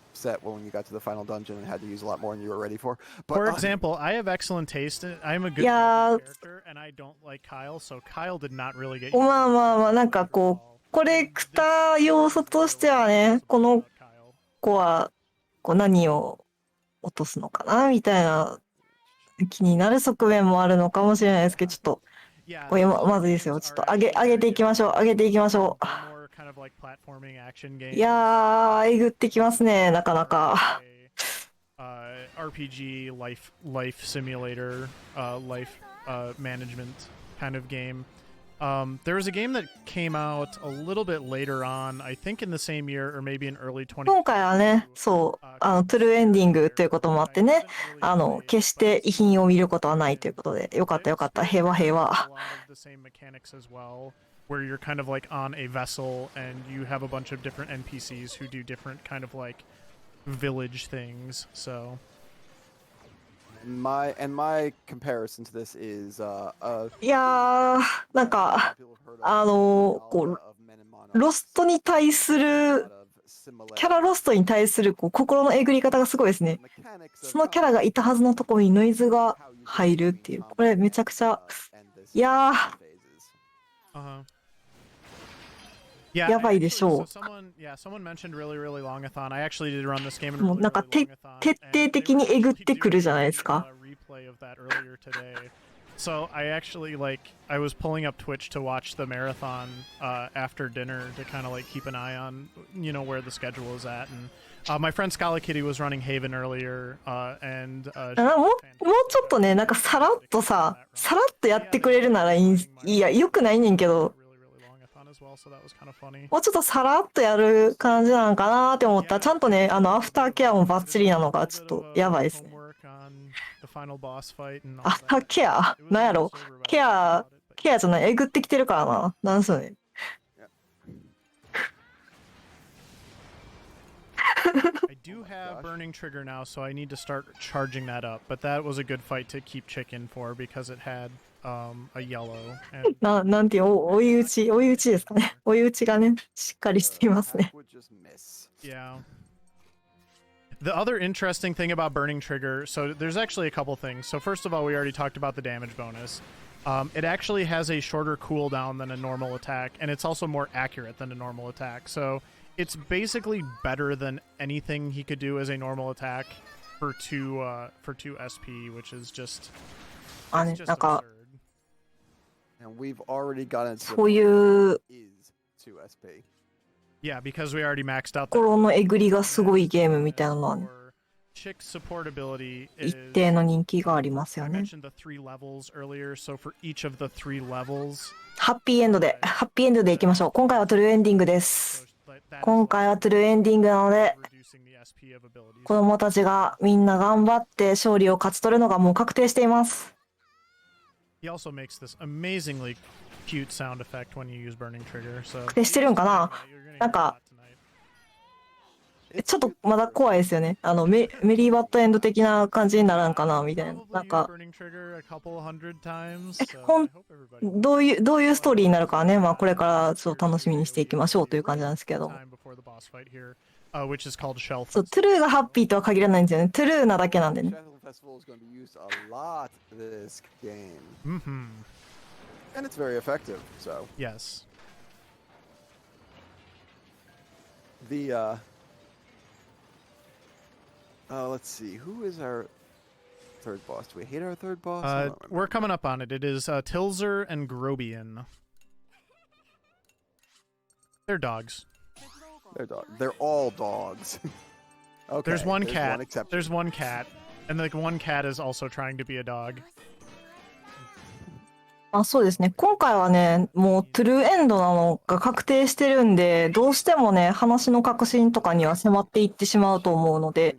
when you got to the final dungeon and had to use a lot more than you were ready for. But, For example, I have excellent taste. I'm a good Yeah. character, and I don't like Kyle, so Kyle did not really get. まあまあまあ、なんかこう、コレクター要素としてはね、この子はこう何を落とすのかなみたいな気になる側面もあるのかもしれないですけど、ちょっと、これまずいですよ。ちょっと上げていきましょう。上げていきましょう。いやー、えぐってきますね、なかなか。RPG life simulator life management kind of game. There was a game that came out a little bit later on, I think in the same year or maybe in early 20. 今回はね、そう、トゥルーエンディングということもあってね、決して遺品を見ることはないということで、よかったよかった、平和平和。Where you're kind of like on a vessel and you have a bunch of different NPCs who do different kind of like village things. So my comparison to this is いやー、なんか、こう、ロストに対する、キャラロストに対するこう心のえぐり方がすごいですね。そのキャラがいたはずのところにノイズが入るっていう、これめちゃくちゃ、いやー、やばいでしょう。もうなんか徹底的にえぐってくるじゃないですか。So I actually I was pulling up Twitch to watch the marathon after dinner to kind of like keep an eye on where the schedule is at, and my friend Scala Kitty was running Haven earlier, and もうちょっとね、なんかさらっとやってくれるならいやよくないねんけど、もうちょっとさらっとやる感じなのかなって思ったら、ちゃんとねアフターケアもバッチリなのがちょっとやばいですね。アフターケアなんやろ、ケアじゃない、えぐってきてるからな。なんすよね。I do have burning trigger now, so I need to start charging that up. But that was a good fight to keep chicken for because it had a yellow. And なんていう、追い打ちですかね。追い打ちがね、しっかりしていますね。 Hack would just miss. yeah. The other interesting thing about Burning Trigger, so there's actually a couple things. So first of all, we already talked about the damage bonus. It actually has a shorter cooldown than a normal attack, and it's also more accurate than a normal attack. So it's basically better than anything he could do as a normal attack for 2 SP, which is just, ね、 just なんか And we've already gotten to そういう is 2 SP. yeah, because we already maxed out 心のえぐりがすごいゲームみたいなのはね、 Chick supportability 一 is 定の人気がありますよ I ね。 mentioned the 3 levels earlier, so for each of the 3 levels ハッピーエンドでいきましょう。今回はトゥルーエンディングです。今回はトゥルーエンディングなので、 reducing the SP of abilities. 子供たちがみんな頑張って勝利を勝ち取るのがもう確定しています。 He also makes this amazingly cute sound effect when you use Burning Trigger. So 確定してるんかな。 you're gonna なん hear か a lot tonight. ちょっとまだ怖いですよね。メリーバッドエンド的な感じにならんかなみたいな。 Probably なん use か Burning Trigger a couple hundred times. So ほん I hope everybody どういうストーリーになるかはね、まあこれからちょっと楽しみにしていきましょうという感じなんですけど。 time before the boss fight here, which is called Shell そう、 Fest. トゥルーがハッピーとは限らないんですよね。トゥルーなだけなんでね。 Shuttle Festival is going to be used a lot this game. Mm-hmm. And it's very effective, so. Yes. The, let's see, who is our third boss? Do we hate our third boss? I don't We're remember. coming up on it. It is Tilzer and Grobian. They're dogs. They're all dogs. Okay, There's one cat. One exception. There's one cat. And like one cat is also trying to be a dog. あ、そうですね。今回はね、もうトゥルーエンドなのが確定してるんで、どうしてもね、話の核心とかには迫っていってしまうと思うので、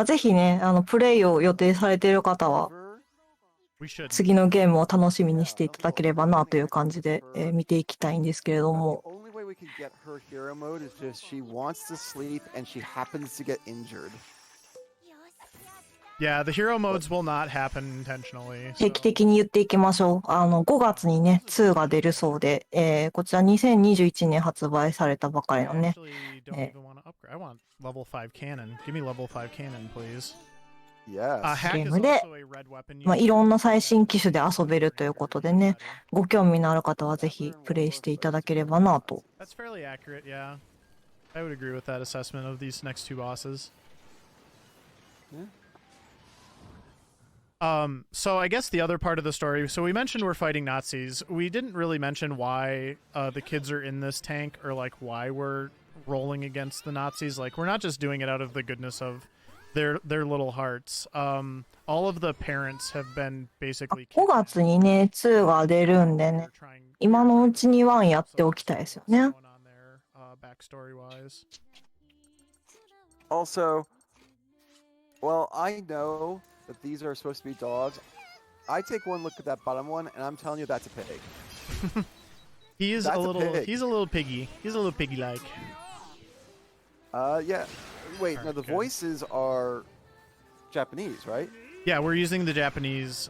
ぜひね、プレイを予定されている方は、 We should. 次のゲームを楽しみにしていただければなという感じで、見ていきたいんですけれども。 The only way we can get her hero mode is just she wants to sleep and she happens to get injured. Yeah, the hero modes will not happen intentionally. 定期的に言っていきましょう。5月にね、2が出るそうで、こちら2021年発売されたばかりの I ね、 actually don't even want to upgrade. I want level 5 cannon. Give me level 5 cannon, please. Yes. Hack is ゲームで、 also a red weapon まあ、 user. いろんな最新機種で遊べるということでね、ご興味のある方はぜひプレイしていただければなと。 That's fairly accurate, yeah. I would agree with that assessment of these next 2 bosses. Yeah. So I guess the other part of the story, so we mentioned we're fighting Nazis. We didn't really mention why the kids are in this tank or like why we're rolling against the Nazis. Like we're not just doing it out of the goodness of their little hearts. All of the parents have been basically 5月にね、2が出るんでね、今のうちに1やっておきたいですよね。 backstory wise. Also, well, I know that these are supposed to be dogs. I take one look at that bottom one, and I'm telling you that's a pig. He's That's a a little pig. he's a little piggy. He's a little piggy like. Yeah. Wait, no, Alright, the good. voices are Japanese, right? Yeah, we're using the Japanese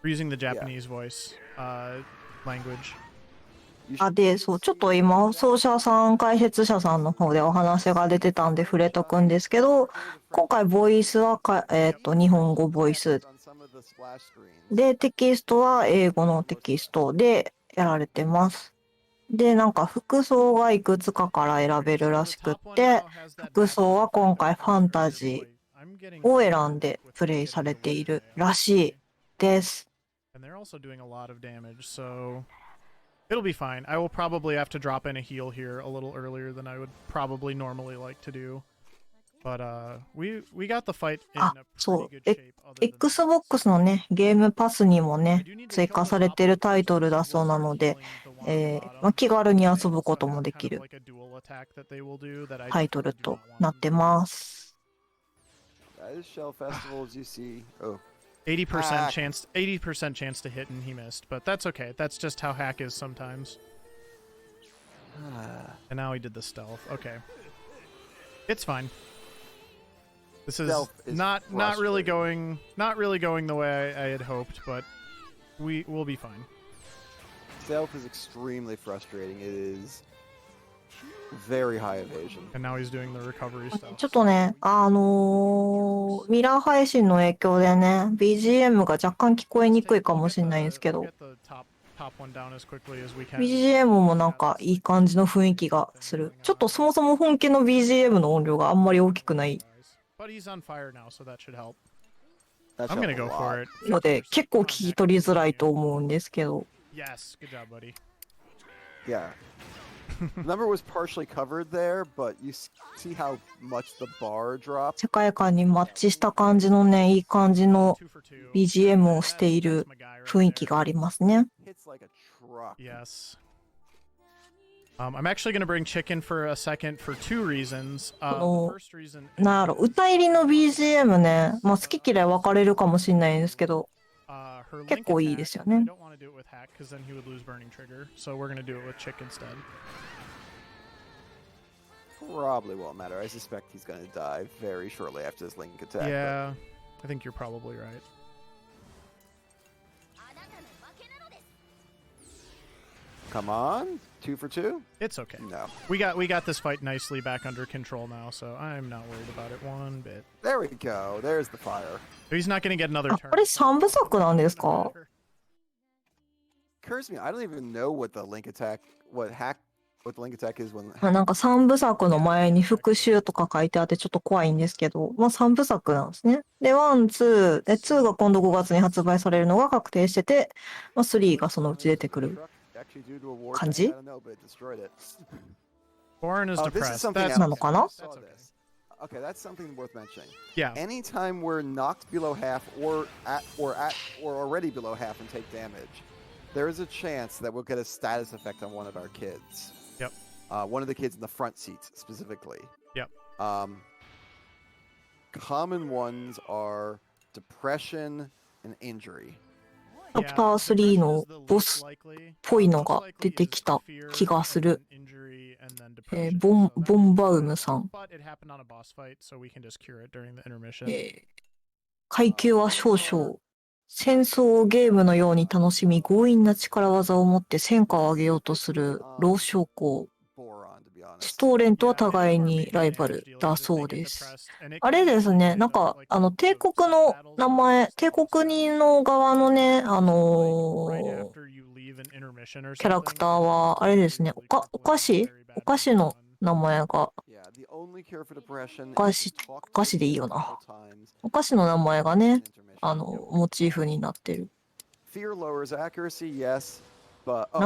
voice language. で、そう、ちょっと今、奏者さん、解説者さんの方でお話が出てたんで触れとくんですけど、今回ボイスは日本語ボイスで、テキストは英語のテキストでやられてます。で、なんか服装がいくつかから選べるらしくって、服装は今回ファンタジーを選んでプレイされているらしいです。 And they're also doing a lot of damage, so it'll be fine. I will probably have to drop in a heal here a little earlier than I would probably normally like to do. But we got the fight in あ、 a そ pretty う。good shape. Other than Xbox のね、ゲームパスにもね、追加されてるタイトルだそうなので、まあ、気軽に遊ぶこともできるタイトルとなってます。 That is Shell Festival, as you see. Oh. 80% chance 80% chance to hit and he missed, but that's okay. That's just how hack is sometimes. And now he did the stealth. Okay. It's fine. This is Stealth is not really going the way I had hoped, but we'll be fine. Stealth is extremely frustrating. It is very high evasion. And now he's doing the recovery stuff. ちょっとね、ミラー配信の影響でね、BGM が若干聞こえにくいかもしれないんですけど、BGM もなんかいい感じの雰囲気がする。ちょっとそもそも本家の BGM の音量があんまり大きくない But he's on fire now, so that should help. That I'm helped gonna a go lot. for it. ので、結構聞き取りづらいと思うんですけど。Yes, good job, buddy. Yeah. The number was partially covered there, but you see how much the bar dropped. 世界観にマッチした感じのね、いい感じの BGM をしている雰囲気がありますね。Hits like a truck. Yes. I'm actually going to bring Chicken for a second for two reasons. The first reason なんやろ、歌入りの BGM ね、まあ好き嫌い分かれるかもしれないんですけど、her 結 link 構いい attack, ですよ I ね。 don't want to do it with Hack because then he would lose Burning Trigger. So we're going to do it with Chick instead. Probably won't matter. I suspect he's going to die very shortly after this link attack. Yeah, I think you're probably right. Come on, 2 for 2? It's okay. No. We got this fight nicely back under control now, so I'm not worried about it one bit. There we go. There's the fire. He's not going to get another あ、 turn. これ3部作なんですか？ Occurs to me, I don't even know what the link attack, what the link attack is when. まあなんか3部作の前に復讐とか書いてあってちょっと怖いんですけど、まあ3部作なんですね。で、1、2、で、2が今度5月に発売されるのが確定してて、まあ3がそのうち出てくる感じ Borin is Oh, this is depressed. something That's, なのかな？ that's okay. Okay, that's something worth mentioning. Yeah. Anytime we're knocked below half or already below half and take damage, there is a chance that we'll get a status effect on one of our kids. Yep. One of the kids in the front seats specifically. Yep. Common ones are depression and injury. チャプター3のボスっぽいのが出てきた気がする。ボンバウムさん。階級は少々。戦争をゲームのように楽しみ、強引な力技を持って戦果を上げようとする老将校。シュトーレンとは互いにライバルだそうです。あれですね、なんか、帝国の名前、帝国の側のね、キャラクターは、あれですね、お菓子の名前が、お菓子でいいよな。お菓子の名前がね、モチーフになってる。名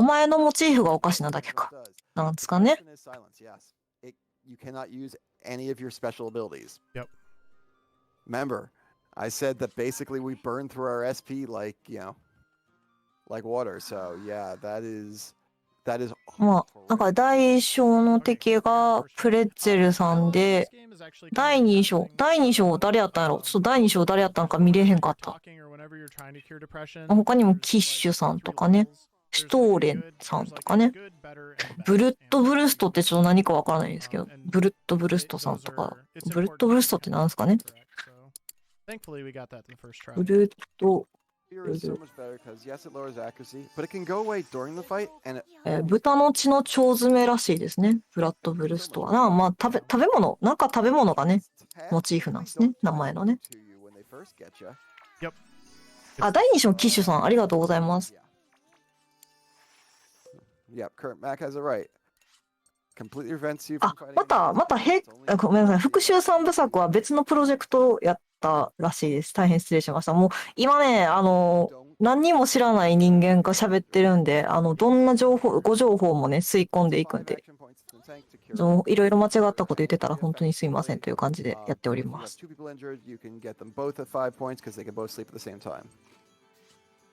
前のモチーフがおかしなだけか。なんですかね。You cannot use any of your special abilities. Yep. Remember, I said that basically we burn through our SP like, like water. So yeah, that is まあ、なんか第1章の敵がプレッツェルさんで、第2章誰やったんやろ？ちょっと第2章誰やったんか見れへんかった。他にもキッシュさんとかね、シュトーレンさんとかね、ブルッドブルストってちょっと何かわからないんですけど、ブルッドブルストさんとか、ブルッドブルストって何ですかね？ブルッド豚の血の腸詰めらしいですね。ブラッドブルストは。まあ食べ物、なんか食べ物がね、モチーフなんですね。名前のね。あ、第2章キッシュさん、ありがとうございます。あ、またごめんなさい。復讐3部作は別のプロジェクトをやったらしいです。大変失礼しました。もう今ね、何にも知らない人間が喋ってるんで、どんなご情報もね、吸い込んでいくんで、いろいろ間違ったこと言ってたら本当にすいませんという感じでやっております。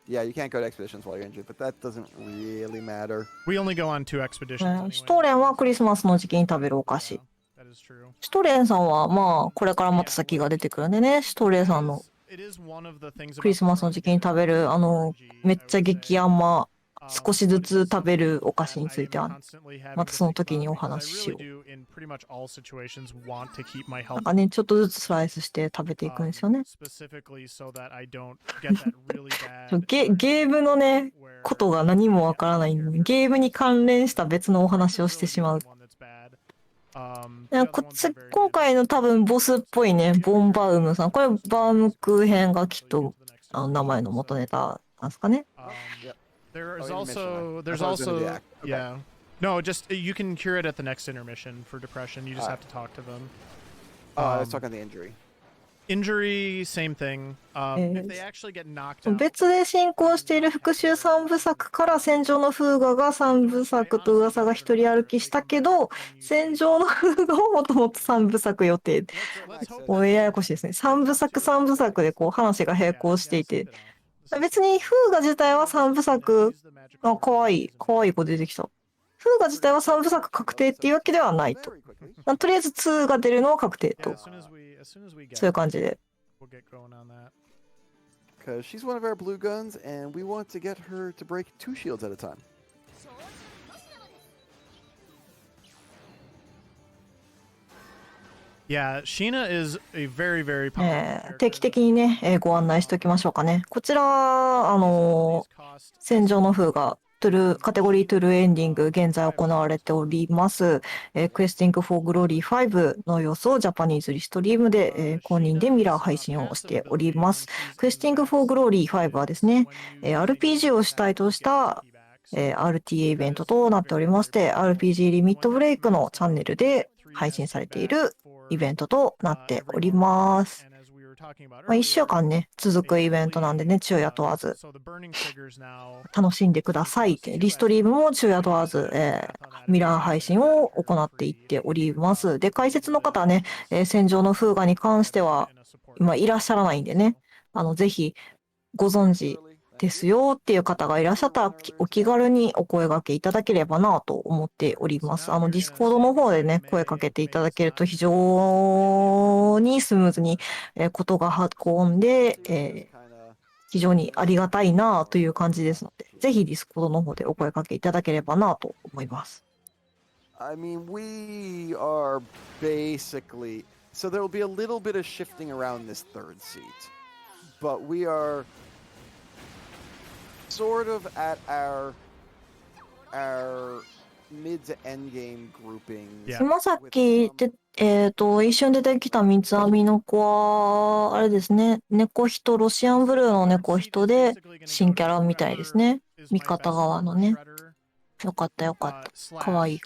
Yeah, you can't go to expeditions while you're injured, but that doesn't really matter. We only go on 2 expeditions. シュトーレンはクリスマスの時期に食べるお菓子。シュトーレンさんはまあこれからまた先が出てくるんでね、シュトーレンさんのクリスマスの時期に食べるめっちゃ激甘少しずつ食べるお菓子については、またその時にお話ししよう。なんかね、ちょっとずつスライスして食べていくんですよね。ゲームのね、ことが何もわからないのに、ゲームに関連した別のお話をしてしまう。今回の多分ボスっぽいね、ボンバウムさん。これバームクーヘンがきっと名前の元ネタなんですかね。There's also, yeah. No, just you can cure it at the next intermission for depression. You just have to talk to them. I was talking the injury. Injury, same thing. If they actually get knocked out. 別で進行している復讐三部作から戦場のフーガが三部作と噂が一人歩きしたけど、戦場のフーガをもともと三部作予定。ややこしいですね。三部作でこう話が並行していて。別にフーガ自体は三部作、かわいい子出てきた。フーガ自体は三部作確定っていうわけではないと。とりあえず2が出るのは確定と。そういう感じで。Because she's one of our blue guns, and we want to get her to break 2 shields at a time. Yeah, Sheena is a very, very powerful 定期的にね、ご案内しておきましょうかね。こちら、戦場のフーガ、カテゴリートゥルーエンディング、現在行われております。Questing for Glory 5の様子をジャパニーズリストリームで、公認でミラー配信をしております。Questing for Glory 5はですね、RPG を主体とした、RTA イベントとなっておりまして、RPG リミットブレイクのチャンネルで配信されているイベントとなっております。1週間ね、続くイベントなんでね、昼夜問わず、楽しんでください。リストリームも昼夜問わず、ミラー配信を行っていっております。で、解説の方はね、戦場のフーガに関しては、今いらっしゃらないんでね、ぜひご存知ですよっていう方がいらっしゃったらお気軽にお声掛けいただければなと思っております。ディスコードの方でね、声かけていただけると非常にスムーズにことが運んで、非常にありがたいなという感じですので、ぜひディスコードの方でお声掛けいただければなと思います。I mean, we are basically... So there will be a little bit of shifting around this third seat. But we are... sort of at our mid to end game grouping. さっき一瞬出てきた三つ編みの子は、あれですね、猫人、ロシアンブルーの猫人で、新キャラみたいですね。味方側のね。よかった。かわいい。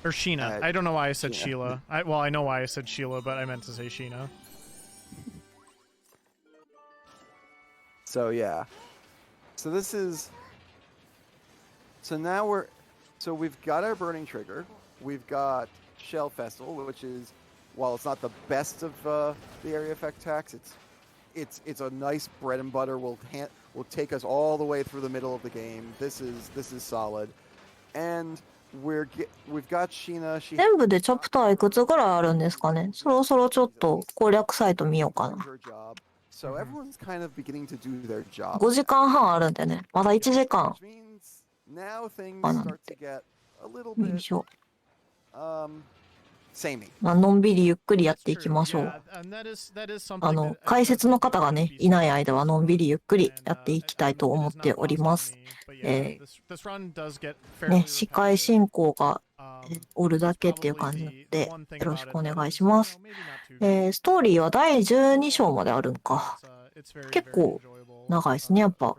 Or Sheena. I don't know why I said Sheila. I know why I said Sheila, but I meant to say Sheena. So yeah. So this is... So now we've got our Burning Trigger. We've got Shell Festival, which is, while it's not the best of the area effect tax, it's a nice bread and butter. Will take us all the way through the middle of the game. This is solid. And we've got Sheena. 全部でチャプターいくつぐらいあるんですかね。そろそろちょっと攻略サイト見ようかな。So everyone's kind of beginning to do their job. 5時間半あるんでね。まだ1時間。Now things start to get a little bit samey. のんびりゆっくりやっていきましょう。解説の方がね、いない間はのんびりゆっくりやっていきたいと思っております。ね、司会進行がおるだけっていう感じなので、よろしくお願いします。ストーリーは第12章まであるんか。結構長いですね、やっぱ。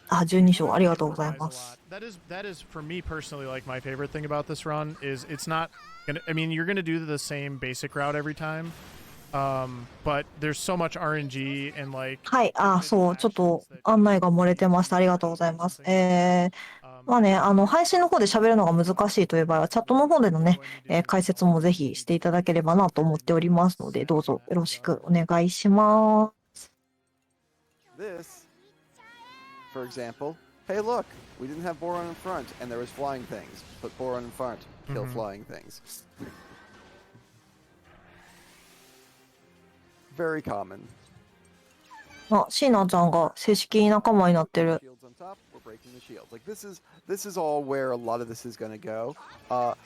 12章ありがとうございます。That is for me personally like my favorite thing about this run is it's not gonna, I mean you're gonna do the same basic route every time. But there's so much RNG and like はい、そう、ちょっと案内が漏れてました。ありがとうございます。まあね、配信の方で喋るのが難しいという場合は、チャットの方でのね、解説もぜひしていただければなと思っておりますので、どうぞよろしくお願いします。This, for example, hey look, we didn't have Boron in front and there was flying things, but Boron in front kill flying things. very common. あ、シーナちゃんが正式に仲間になってる。 Shields on top, we're breaking the shields. Like this is all where a lot of this is going to go.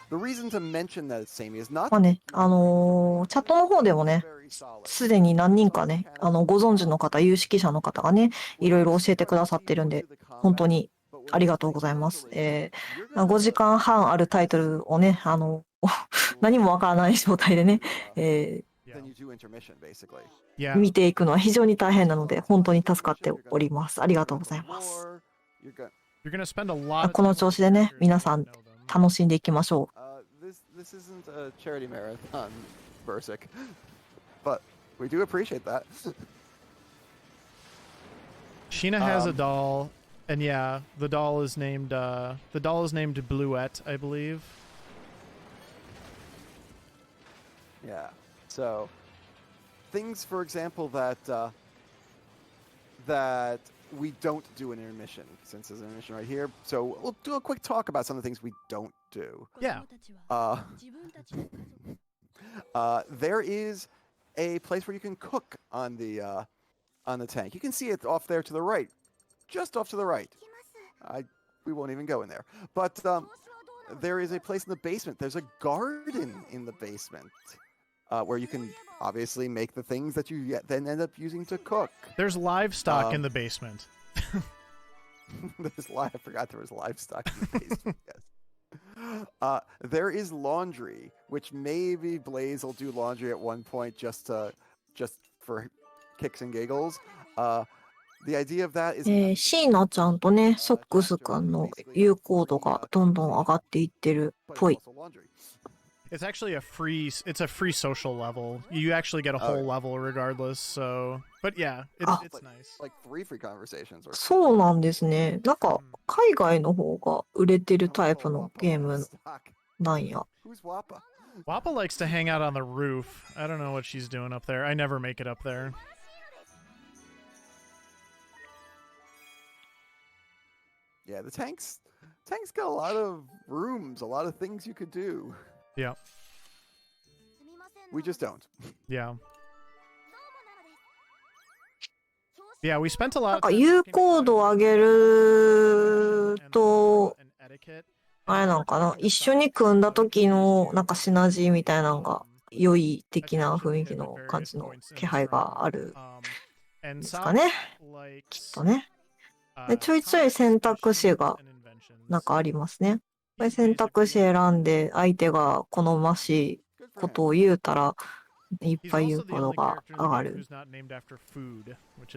The reason to mention that it's samey is not まあね、チャットの方でもね、 very solid. すでに何人かね、ご存知の方、有識者の方がね、いろいろ教えてくださってるんで、本当にありがとうございます。5時間半あるタイトルをね、何もわからない状態でね、Then you do intermission, basically. Yeah. 見ていくのは非常に大変なので、本当に助かっております。ありがとうございます。 You're go- You're gonna spend a lot of この time 調 with 子でね、 characters 皆 that さん don't know them. 楽しんでいきましょう。 this isn't a charity marathon, Bersic, but we do appreciate that. Sheena has a doll, and yeah, the doll is named Bluette, I believe. Yeah. So things, for example, that we don't do an intermission, since there's an intermission right here. So we'll do a quick talk about some of the things we don't do. Yeah. There is a place where you can cook on the tank. You can see it off there to the right, just off to the right. We won't even go in there. But there is a place in the basement. There's a garden in the basement where you can obviously make the things that you then end up using to cook. There's livestock in the basement. I forgot there was livestock in the basement. Yes. There is laundry, which maybe Blaze will do laundry at one point just for kicks and giggles. The idea of that is シーナちゃんとね、ソックスくんの有効度がどんどん上がっていってるっ but ぽ it's い。 also laundry. It's actually a free social level. You actually get a whole level regardless. So, but yeah, it's nice. Like 3 free conversations or そうなんですね。なんか、海外の方が売れてるタイプのゲームなんや。 Who's Wappa? Wappa likes to hang out on the roof. I don't know what she's doing up there. I never make it up there. Yeah, the tank's got a lot of rooms, a lot of things you could do. Yeah. We just don't. Yeah. Yeah, we spent a なん lot か of time 有 talking 効 about 度上げる and と、 and etiquette. あれなんかな、一緒に組んだ時のなんかシナジーみたいなのが良い的な雰囲気の感じの気配がある And んですかね。 likes, きっとね。でちょいちょい選択肢がなんかありますね。これ選択肢選んで相手が好ましいことを言うたらいっぱい言うことが上がる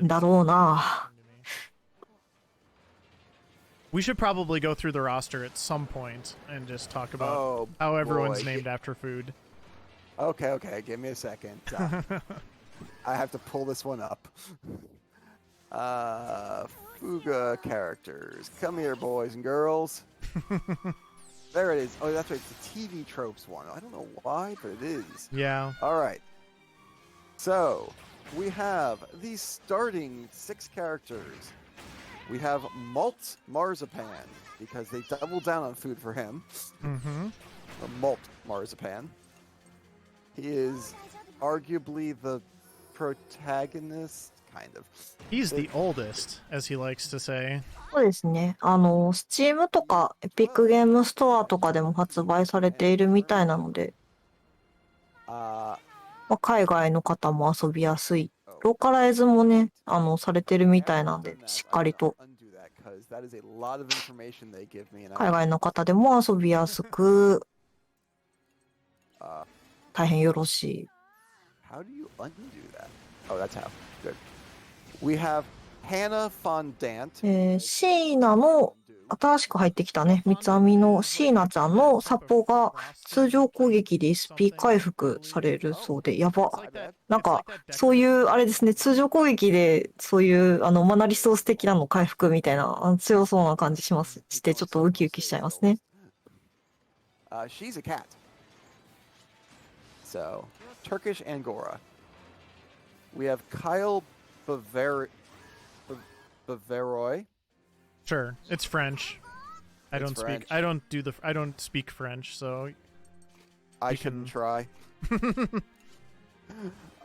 んだろうな。 We should probably go through the roster at some point and just talk about how everyone's named after food. Okay, give me a second. I have to pull this one up. Fuga characters. Come here, boys and girls. There it is. Oh, that's right. It's the TV tropes one. I don't know why, but it is. Yeah. All right. So, we have these starting 6 characters. We have Malt Marzipan, because they doubled down on food for him. Mm-hmm. Malt Marzipan. He is arguably the protagonist, kind of. He's the oldest, as he likes to say. そうですね。Steam とかエピックゲームストアとかでも発売されているみたいなので、まあ、海外の方も遊びやすい。ローカライズもね、されてるみたいなんで、しっかりと海外の方でも遊びやすく、大変よろしい。How do you undo that? Oh, that's how. Good. We have Hannah Fondant. シーナの新しく入ってきたね、三つ編みのシーナちゃんのサポが通常攻撃で SP 回復されるそうで、やば。なんか、そういう、あれですね、通常攻撃で、そういう、マナリソース的なの回復みたいな、強そうな感じします。して、ちょっとウキウキしちゃいますね。She's a cat. So, Turkish Angora. We have Kyle Bavaroy. Sure, it's French. I It's don't French. speak. I don't speak French, so I You shouldn't can- try.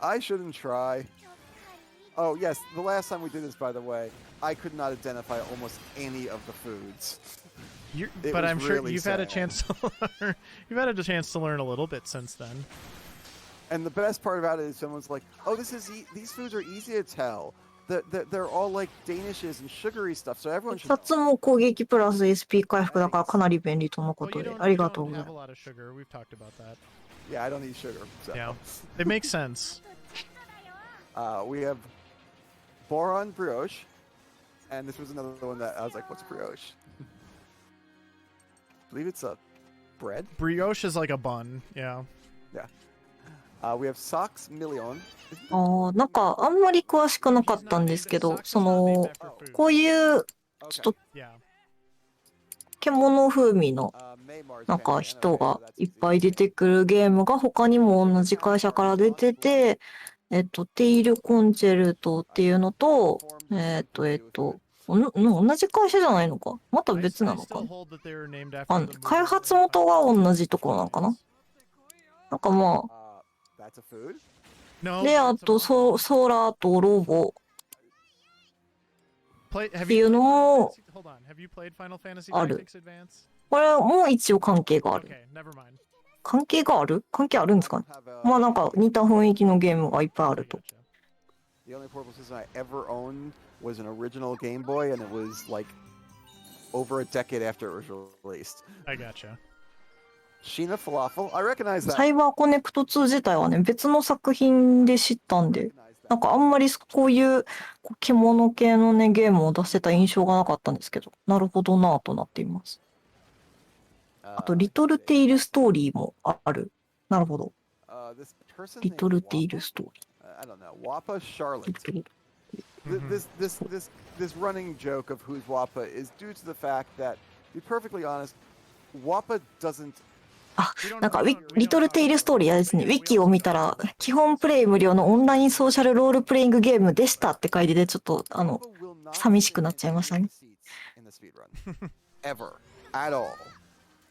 I shouldn't try. Oh, yes, the last time we did this, by the way, I could not identify almost any of the foods. But I'm sure really you've had a chance to learn. You've had a chance to learn a little bit since then. And the best part about it is someone's like, "Oh, these foods are easy to tell. They're all like Danishes and sugary stuff, so everyone should." 2つも攻撃プラス SP 回復だからかなり便利とのこ Well, と you で don't, あり you がとう don't ござい have a ます。 lot of sugar. We've talked about that. Yeah, I don't eat sugar. So. Yeah, it makes sense. We have boron brioche, and this was another one that I was like, "What's brioche?" I believe it's a bread. Brioche is like a bun. Yeah. Yeah. We have socks million. なんかあんまり詳しくなかったんですけど、そのこういうちょっと Yeah. 獣風味のなんか人がいっぱい出てくるゲームが他にも同じ会社から出てて、テイルコンチェルトっていうのと、同じ会社じゃないのか、また別なのかな、開発元が同じところなのかな、なんかまあ、で、あとソーラーとロボっていうのもある。これも一応関係がある。関係がある？関係あるんですかね。まあなんか似た雰囲気のゲームがいっぱいあると。The only portable system I ever owned was an original Game Boy, and it was like over a decade after it was released. I gotcha. Sheena Falafel, I recognize that. サイバーコネクト2自体はね、別の作品で知ったんで、なんかあんまりこういう獣系のね、ゲームを出してた印象がなかったんですけど、なるほどなぁとなっています。あと、リトルテイルストーリーもある。なるほど。リトルテイルストーリー。I don't know. Wappa Charlotte. This running joke of who's Wappa is due to the fact that, to be perfectly honest, Wappa doesn't. あ、なんかリトルテイルストーリーはですね、ウィキを見たら、基本プレイ無料のオンラインソーシャルロールプレイングゲームでしたって書いてて、ちょっと寂しくなっちゃいましたね。Ever. At all.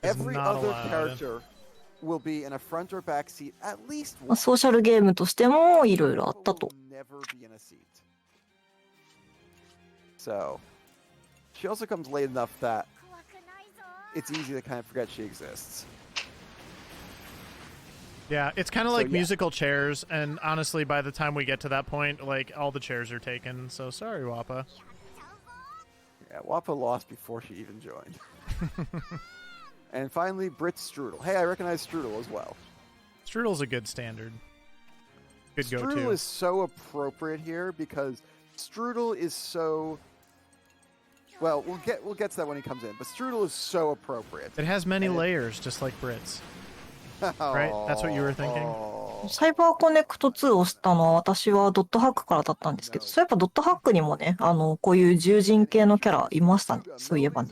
Every other character will be in a front or back seat at least once. ソーシャルゲームとしてもいろいろあったと。So, she also comes late enough that it's easy to kind of forget she exists. Yeah, it's kind of like musical chairs, and honestly, by the time we get to that point, like, all the chairs are taken, so sorry, Wappa. Yeah, Wappa lost before she even joined. And finally, Brit Strudel. Hey, I recognize Strudel as well. Strudel's a good standard. Good go-to. Strudel is so appropriate here because Strudel is so... Well, we'll get to that when he comes in, but Strudel is so appropriate. It has many layers, just like Brits. Right? That's what you were thinking? サイバーコネクト2を知ったのは私はドットハックからだったんですけど、そういえばドットハックにもね、こういう獣人系のキャラいましたね。そういえばね。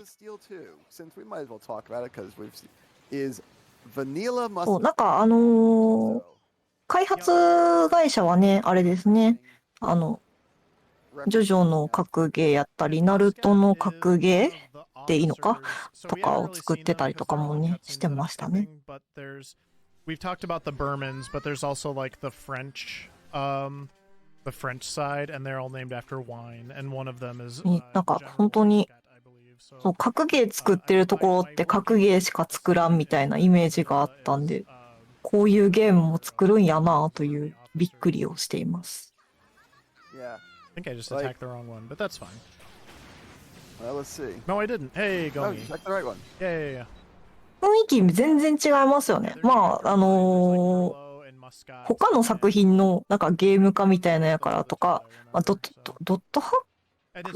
そう、なんか開発会社はね、あれですね、ジョジョの格ゲーやったり、ナルトの格ゲーでいいのかとかを作ってたりとかもね、してましたね。We've talked about the Burmans, but there's also like the French side, and they're all named after wine, and one of them is なんか本当にそう格ゲー作ってるところって格ゲーしか作らんみたいなイメージがあったんで、こういうゲームも作るんやなというびっくりをしています。I think I just attacked the wrong one, but that's fine. Well, let's see. No, I didn't. Hey, go Oh, me. you checked the right one. Yeah. 雰囲気全然違いますよね。まあ他の作品のなんかゲーム化みたいなやからとか、ドットハック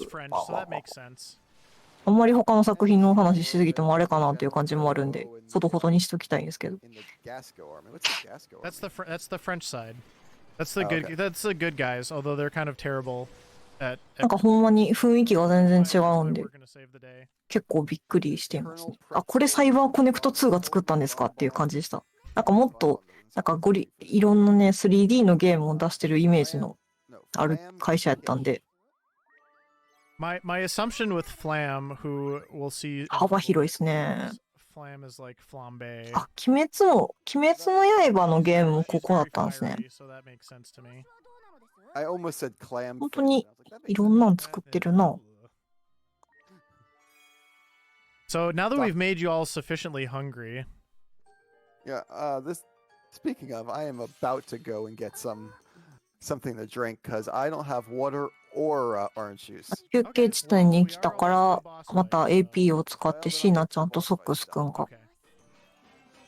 あんまり他の作品の話しすぎてもあれかなっていう感じもあるんで、ほどほどにしときたいんですけど。That's the French side. That's the good guys, although they're kind of terrible at. なんかほんまに雰囲気が全然違うんで、結構びっくりしていますね。あ、これサイバーコネクト2が作ったんですかっていう感じでした。なんかもっとなんかいろんなね 3D のゲームを出してるイメージのある会社やったんで。My assumption with Flam, who we'll see. 幅広いですね。Flam is like flambe. あ、鬼滅の刃のゲームもここだったんですね。 So that makes sense to me. I almost said clam. 本当 fish, に and I was like, that makes いろんなん作ってるな。 So now that we've made you all sufficiently hungry, Yeah, speaking of, I am about to go and get something to drink because I don't have water or orange juice. 休憩地点に来たから、また AP を使って椎名ちゃんとソックスくんが okay.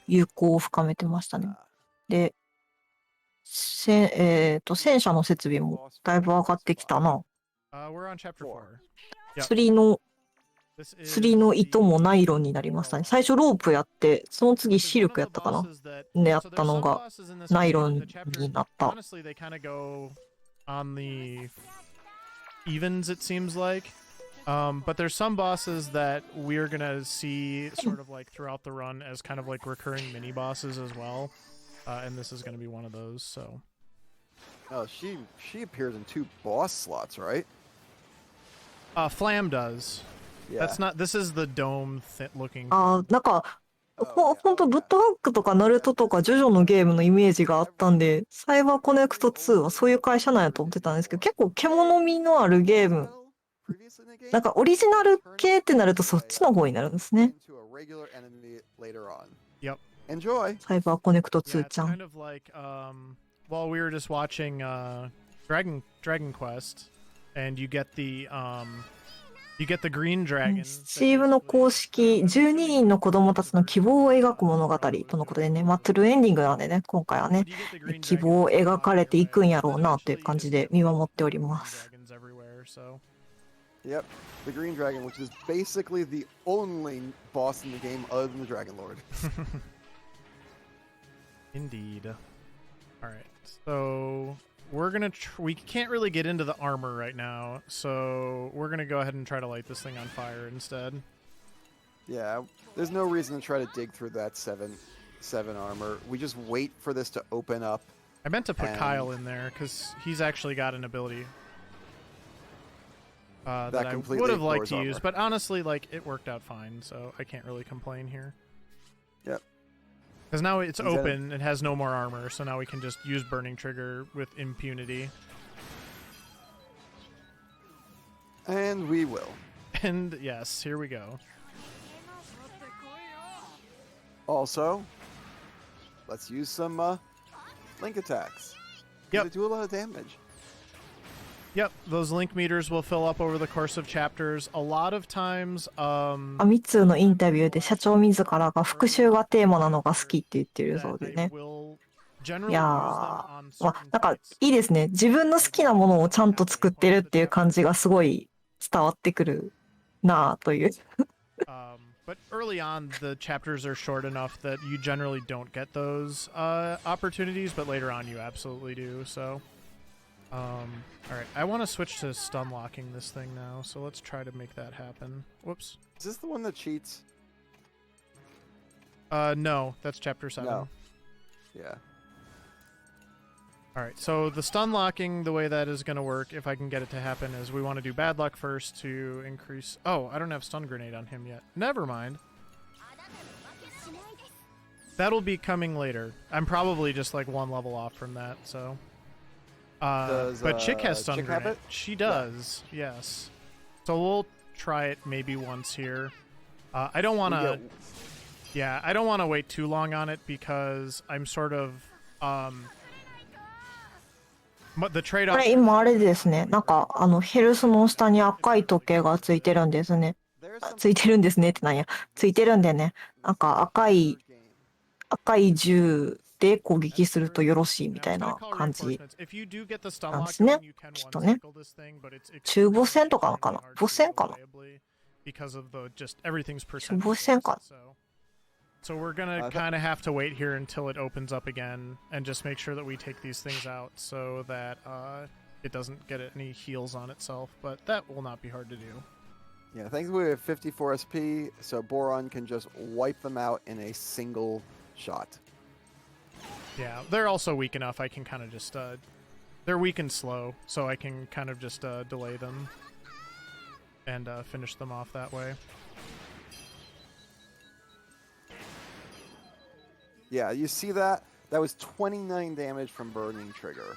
友好を深めてましたね。 Ah, で、戦車の設備もだいぶ上がってきたな。 We're on chapter 4. Yep. 釣りの糸もナイロンになりましたね。最初ロープやって、その次シルクやったかな。でやったのがナイロンになった。 Honestly, they kind of go on the evens, it seems like. But there's some bosses that we're gonna see sort of like throughout the run as kind of like recurring mini bosses as well. And this is gonna be one of those. So. oh, she appears in 2 boss slots, right? Flam does. Yeah. That's not. This is the dome looking. あー、なんか、ほんとブッドハックとかナルトとかジョジョのゲームのイメージがあったんで、サイバーコネクト2はそういう会社なんやと思ってたんですけど、結構獣味のあるゲーム、なんかオリジナル系ってなるとそっちの方になるんですね。 Into a regular enemy later on. Yep. Enjoy. サイバーコネクト Yeah, 2 it's ちゃん。 kind of like while we were just watching Dragon Quest, and you get the green dragon. スチームの公式12人の子供たちの希望を描く物語とのことでね、まあ、トゥルーエンディングなんでね、今回はね、希望を描かれていくんやろうなという感じで見守っております。 Yep, the green dragon, which is basically the only boss in the game other than the Dragon Lord. Indeed. All right, so we're gonna we can't really get into the armor right now, so we're gonna go ahead and try to light this thing on fire instead. Yeah, there's no reason to try to dig through that 7 armor. We just wait for this to open up. I meant to put And- Kyle in there because he's actually got an ability that I completely would have liked ignores to use, armor. but honestly, like it worked out fine, so I can't really complain here. Yep. Because now it's Is that- open, it has no more armor, so now we can just use Burning Trigger with impunity. And we will. And yes, here we go. Also, let's use some link attacks. 'Cause Yep. They do a lot of damage. Yep, those link meters will fill up over the course of chapters. A lot of times, ミツーのインタビューで社長自らが復讐がテーマなのが好きって言ってるそうで I ね。 will い generally や use ー、 them on まあ、 certain なんか fights. いいですね。自分の好きなものをちゃんと作ってるっていう感じがすごい伝わってくるなあという。 But early on, the chapters are short enough that you generally don't get those opportunities, but later on you absolutely do. So, all right, I want to switch to stun locking this thing now, so let's try to make that happen. Whoops. Is this the one that cheats? No, that's chapter 7. No. Yeah. All right, so the stun locking, the way that is going to work, if I can get it to happen, is we want to do bad luck first to increase... Oh, I don't have stun grenade on him yet. Never mind. That'll be coming later. I'm probably just like 1 level off from that, so... but Chick has stun Chick have grenade. it? She does, yes. So we'll try it maybe once here. I don't want to... Yeah, I don't want to wait too long on it because I'm sort of... But the こ trade-off... れ今あれですね。なんかヘルスの下に赤い時計がついてるんですね。ついてるんですねってなんや。ついてるんでね。なんか赤い銃で攻撃するとよろしいみたいな感じなんですね。きっとね。中ボス戦とかかな。ボス戦かな。中ボス戦かな。So we're gonna kind of have to wait here until it opens up again and just make sure that we take these things out so that it doesn't get any heals on itself, but that will not be hard to do. Yeah, thankfully we have 54 SP, so Boron can just wipe them out in a single shot. Yeah, they're also weak enough. I can kind of just they're weak and slow, so I can kind of just delay them and finish them off that way. Yeah, you see that? That was 29 damage from Burning Trigger.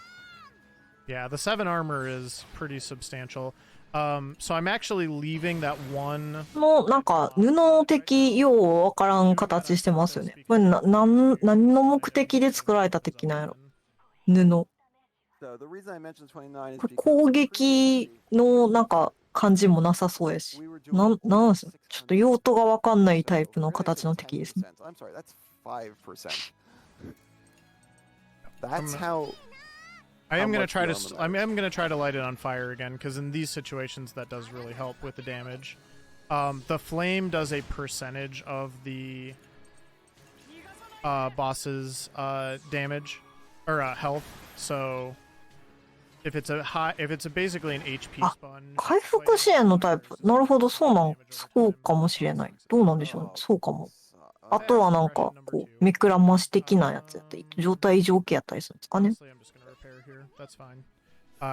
Yeah, the 7 armor is pretty substantial. So I'm actually leaving that one. なんか、布的ようわからん形してますよね。これ何の目的で作られた敵なんやろ。布。So the reason I mentioned 29 is これ because 攻撃のなんか感じもなさそうやし。なんすちょっと用途がわかんないタイプの形の敵ですね。I'm sorry, that's 5%. That's how. I am how gonna much try the to. armor I'm gonna try to light it on fire again because in these situations that does really help with the damage. The flame does a percentage of the boss's damage or health. So if it's basically an HP あ、 sponge. 回復支援のタイプ。なるほど、そうかもしれない。どうなんでしょうね。そうかも。あとはなんか、こう、目くらまし的なやつやったり、状態異常系やったりするんですかね。 Honestly, I'm just gonna repair here. That's fine.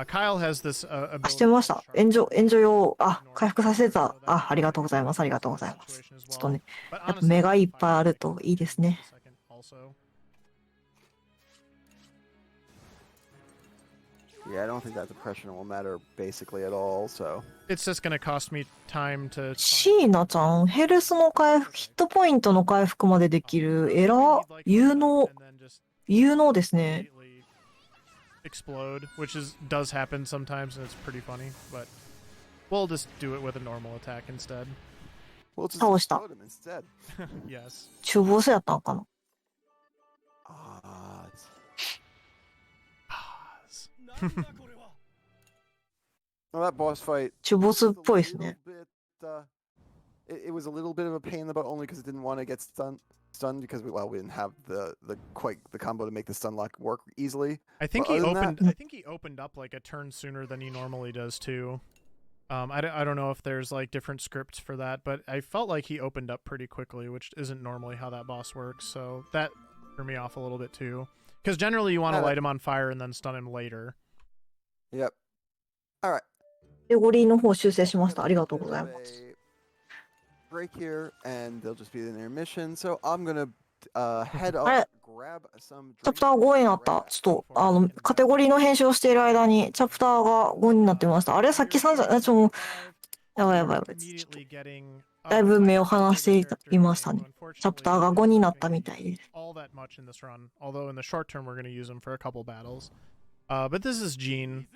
Kyle has this あ、してました。援助用、回復させてた。ありがとうございます。ありがとうございます。ちょっとね、やっぱ目がいっぱいあるといいですね。Yeah, I don't think that depression will matter basically at all, so. It's just gonna cost me time to. シーナちゃん、ヘルスの回復、ヒットポイントの回復までできる有能ですね。Explode, which does happen sometimes, and it's pretty funny. But we'll just do it with a normal attack instead. We'll just 倒した。 explode him instead. Yes. 中ボスやったんかな。Well, that boss fight. 中ボスっぽいですね。It was a little bit of a pain in the butt only because it didn't want to get stunned because we didn't have the combo to make the stun lock work easily. I think he opened up like a turn sooner than he normally does too. I don't know if there's like different scripts for that, but I felt like he opened up pretty quickly, which isn't normally how that boss works. So that threw me off a little bit too. Because generally you want to light him on fire and then stun him later. Yep. All right. カテゴリーの方修正しました。ありがとうございます。Break here, and they'll just be in their mission. So I'm gonna head up, grab some. チャプター5になった。ちょっとカテゴリーの編集をしている間にチャプターが5になってました。あれさっき3じゃやばいやばい。だいぶ目を離していましたね。チャプターが5になったみたいです。All that much in this run, although in the short term we're going to use him for a couple battles. But this is Gene.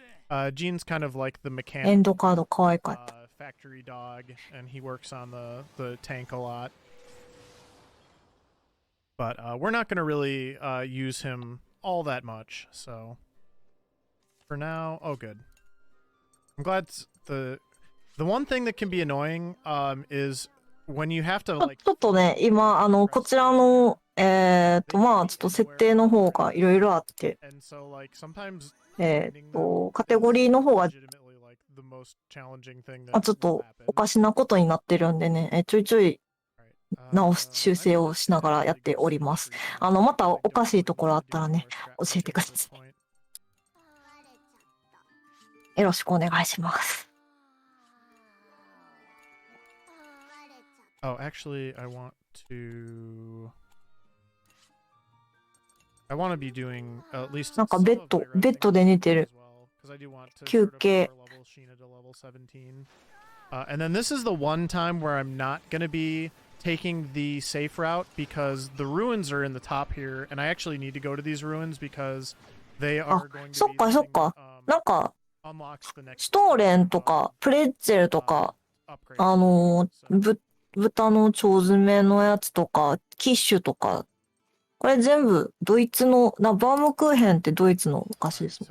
Gene's kind of like the mechanic. エンドカード可愛かった。Factory dog, and he works on the tank a lot. But we're not going to really use him all that much, so for now, oh good. I'm glad the one thing that can be annoying is when you have to like ちょっとね、今こちらのまあちょっと設定の方がいろいろあって、カテゴリーの方がちょっとおかしなことになってるんでね、ちょいちょい修正をしながらやっております。またおかしいところあったらね、教えてください。よろしくお願いします。Oh, actually, I want to be doing at least なんかベッドで寝てる。休憩。And then this is the one time where I'm not going to be taking the safe route because the ruins are in the top here, and I actually need to go to these ruins because they are going to be そっか。なんか、シュトーレンとか、プレッツェルとか、豚の腸詰めのやつとか、キッシュとか、これ全部ドイツの、バームクーヘンってドイツのお菓子ですね。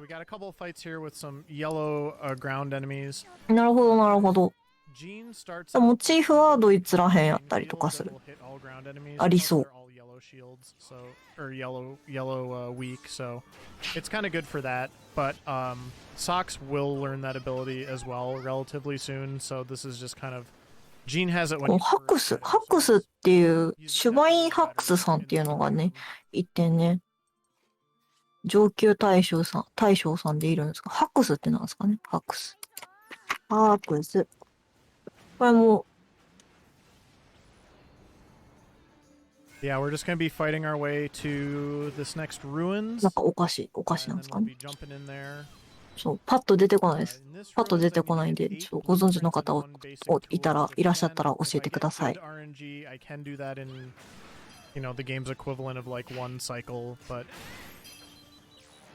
なるほど。モチーフはドイツらへんやったりとかする。ありそう。Yellow weak, so it's kind of good for that. But Socks will learn that ability as well relatively soon, so this is just kind of Gene has it when ハックスっていう、シュバインハックスさんっていうのがね、いてね、上級大将さんでいるんですか。ハックスってなんですかね。ハックス。これも、Yeah, we're just gonna be fighting our way to this next ruins. なんかお菓子なん And です then か we'll ね。 be jumping in there. そう、パッと出てこないで Uh, す。 in this パッと ruins, 出 I てこ need ないん to で、 get ちょっ 8 とご存知の blueprints 方 and を one basic いた tool. ら、 But い if ら I っしゃったら can, 教 if え I てくだ get さい。 good RNG, I can do that in, you know, the game's equivalent of like one cycle. But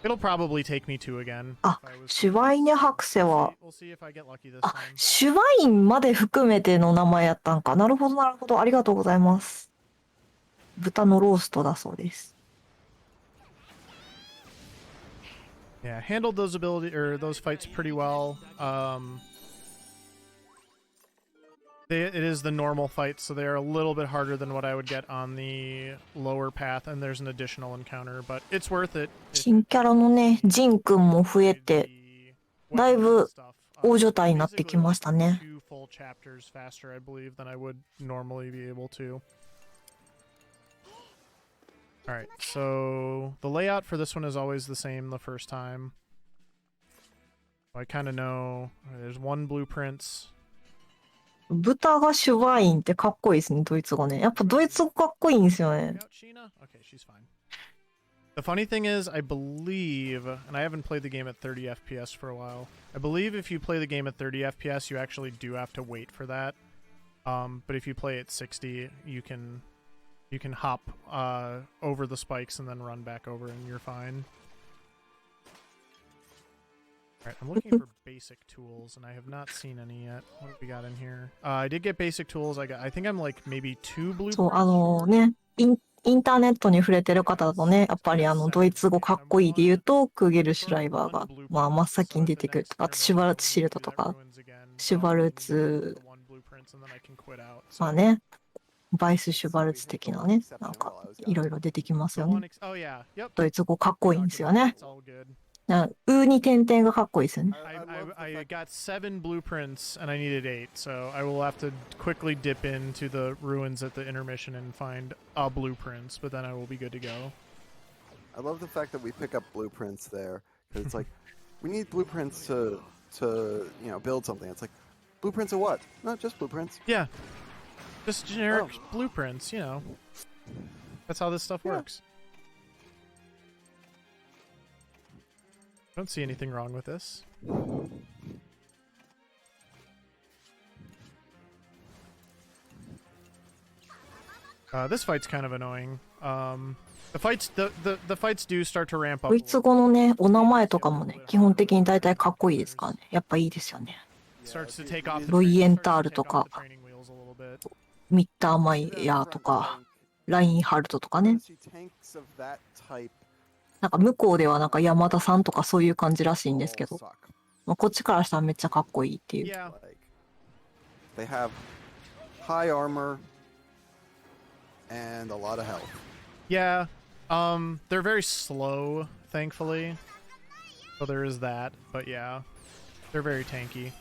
it'll probably take me 2 again. あ if I was シュ to- バイネ博士 We'll は see, we'll see if I get lucky this あ time. シュバインまで含めての名前やったんか。なるほどなるほど、ありがとうございます。豚のローストだそうです。 Yeah, handled those those fights pretty well. It is the normal fight, so they are a little bit harder than what I would get on the lower path, and there's an additional encounter, but it's worth it. 新キャラのね、ジンくんも増えて、だいぶ大所帯になってきましたね。 2 full chapters faster, I believe, than I would normally be able to. Alright, so the layout for this one is always the same the first time. I kind of know there's 1 blueprints. 豚がシュバインってかっこいいですね、ドイツ語ね。やっぱドイツ語かっこいいんですよね。 Okay, she's fine. The funny thing is, I believe, and I haven't played the game at 30 FPS for a while, I believe if you play the game at 30 FPS, you actually do have to wait for that. But if you play at 60, you can hop over the spikes and then run back over and you're fine. Alright, I'm looking for basic tools, and I have not seen any yet. What have we got in here? I did get basic tools. I think I'm like maybe 2 blueprints. そう、ね、インターネットに触れてる方だとね、やっぱりドイツ語かっこいいで言うと、クーゲルシュライバーが、まあ、真っ先に出てくるとか、あとシュバルツシールドとか、シュバルツ、まあね、バイスシュバルツ的なね、なんか、いろいろ出てきますよね。ドイツ語かっこいいんですよね。うに点々がかっこいいですよね。I got 7 blueprints and I needed 8, so I will have to quickly dip into the ruins at the intermission and find a blueprints, but then I will be good to go. I love the fact that we pick up blueprints there, because it's like, we need blueprints to build something. It's like, blueprints of what? Not just blueprints. Yeah, just generic blueprints, you know. That's how this stuff works. I don't see anything wrong with this. This fight's kind of annoying. The fights do start to ramp up. ドイツ語のね、お名前とかもね、基本的に大体かっこいいですからね。やっぱいいですよね。ロイエンタールとか、ミッターマイヤーとか、ラインハルトとかね。なんか向こうではなんか山田さんとかそういう感じらしいんですけど、まあ、こっちからしたらめっちゃかっこいいっていう。They have high armor and a lot of health. Yeah, they're very slow, thankfully. So there is that, but yeah, they're very tanky.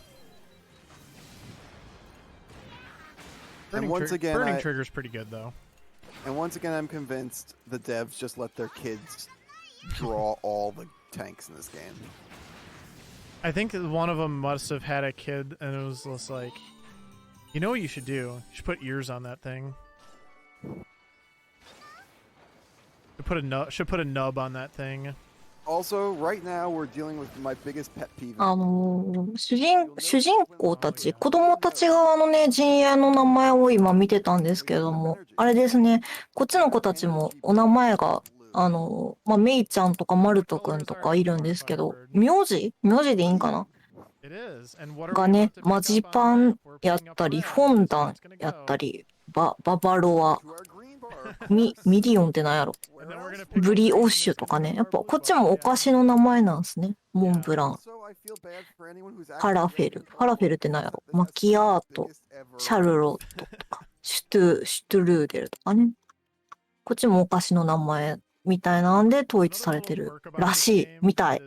And once again, Burning Trigger's pretty good though. And once again, I'm convinced the devs just let their kids draw all the tanks in this game. I think one of them must have had a kid, and it was just like, you know what you should do? You should put ears on that thing. Should put a nub on that thing. Also, right now we're dealing with my biggest pet peeve. 主人公たち、子供たち側のね、陣営の名前を今見てたんですけれども、あれですね、こっちの子たちもお名前が、まあ、メイちゃんとかマルトくんとかいるんですけど、名字でいいんかながね、マジパンやったり、フォンダンやったり、ババロア、ミディオンってなんやろ、ブリオッシュとかね、やっぱこっちもお菓子の名前なんですね。モンブラン、ファラフェルってなんやろ、マキアート、シャルロットとか、シュトゥルーデルとかね。こっちもお菓子の名前みたいなんで統一されてるらしいみたい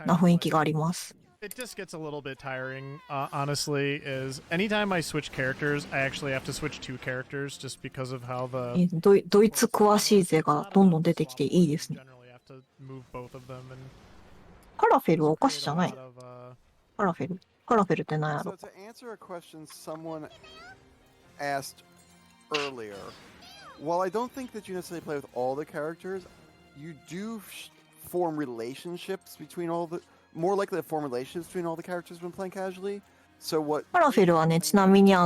な雰囲気があります。It just gets a little bit tiring, honestly, is anytime I switch characters, I actually have to switch 2 characters just because of how the... ドイツ詳しい勢がどんどん出てきていいですね。ファラフェルはお菓子じゃない。ファラフェルって何やろ。So to answer a question someone asked earlier, while I don't think that you necessarily play with all the characters, you do form relationships between all the more likely to form relationships between all the characters when playing casually. So what パラフィルはね、ちなみにis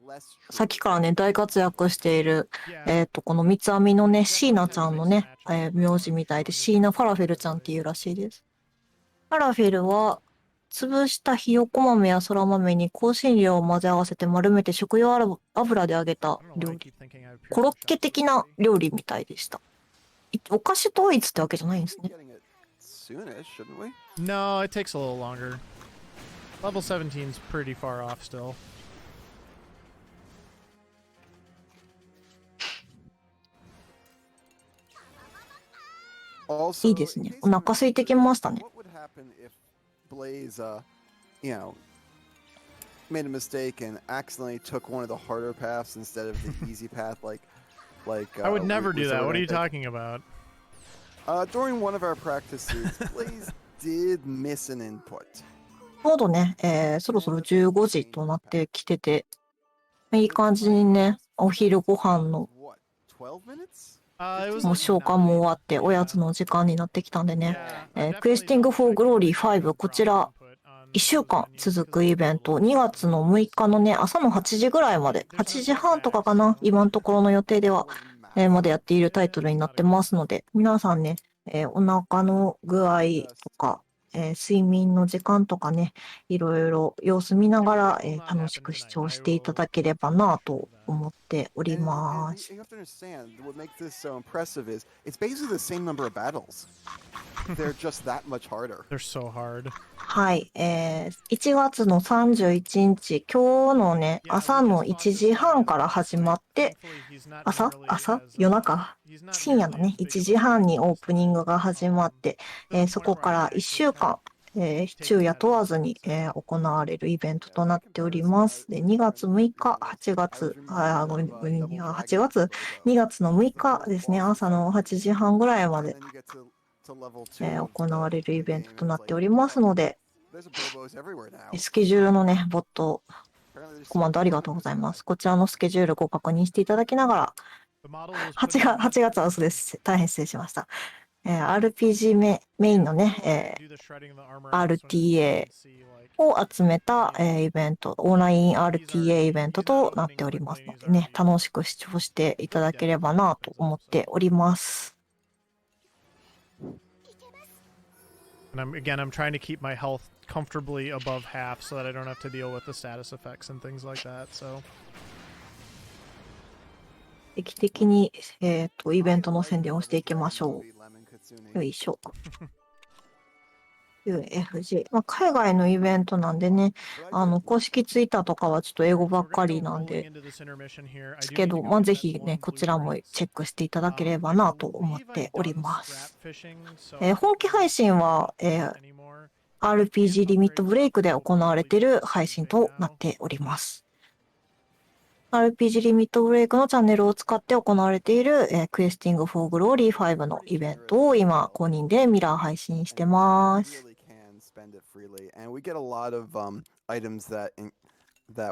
less さっ true. きからね、大活躍している、 Yeah. この三つ編みのね、シー Definitely ナちゃんのね、 takes matches. 名字みたいで、シーナ・ファラフィルちゃんっていうらしいです。ファラフィルは、潰したひよこ豆やそら豆に香辛料を混ぜ合わせて丸めて食用油で揚げた I don't know 料 why I 理。 keep thinking I have コロッ pure ケ的な料理みたいでした。お菓子統一ってわけじゃないんです We'll ね。 be getting it soonish, shouldn't we? No, it takes a little longer. Level 17's pretty far off still. Also, いいですね。 in case お腹空いてきましたね。 what would happen if Blaze, you know, made a mistake and accidentally took one of the harder paths instead of the easy path, like I would never we do saw that. What are in you that- talking about? During one of our practices, Blaze did miss an input. ちょうどね、そろそろ15時となってきてて、いい感じにね、お昼ご飯の What, 12 minutes? It was もう like 消化も終わっ 9. て、おやつの時間になってきたんでね。 Yeah, クエスティング・フォー・グローリー5、こちら、1週間続くイベント、2月の6日のね、朝の8時ぐらいまで、8時半とかかな、今のところの予定では、までやっているタイトルになってますので、皆さんね、お腹の具合とか、睡眠の時間とかね、いろいろ様子見ながら、楽しく視聴していただければなと思っており And ま you す。 have to understand, what makes this so impressive is it's basically the same number of battles. They're just that much harder. They're so hard. はい、1月の31日、今日のね、朝の1時半から始まって、夜中、深夜のね、1時半にオープニングが始まって、そこから1週間、昼夜問わずに、行われるイベントとなっております。で、2月6日、8月、ごめん8月、2月の6日ですね、朝の8時半ぐらいまで、 And then you get to level 2of 行わ the れるイベント game, と and な it's ってお like, りますので、 there's bobos everywhere now. スケジュールのね、ボット、 Apparently there's コマンドありがとうございます。こちらのスケジュールご確認していただきながら、 The model was 8月は嘘です。大変失礼しました。RPG メインのね、RTA を集めた、イベント、オンライン RTA イベントとなっておりますのでね、楽しく視聴していただければなと思っております。 And I'm trying to keep my health comfortably above half so that I don't have to deal with the status effects and things like that. So 定期的に、イベントの宣伝をしていきましょう。よいしょ。UFG。海外のイベントなんでね、公式ツイッターとかはちょっと英語ばっかりなんですけど、ぜひね、こちらもチェックしていただければなと思っております。本気配信は、RPG リミットブレイクで行われている配信となっております。RPG リミットブレイクのチャンネルを使って行われている、クエスティング・フォー・グローリー5のイベントを今、公認でミラー配信してます。 And we get a lot of items that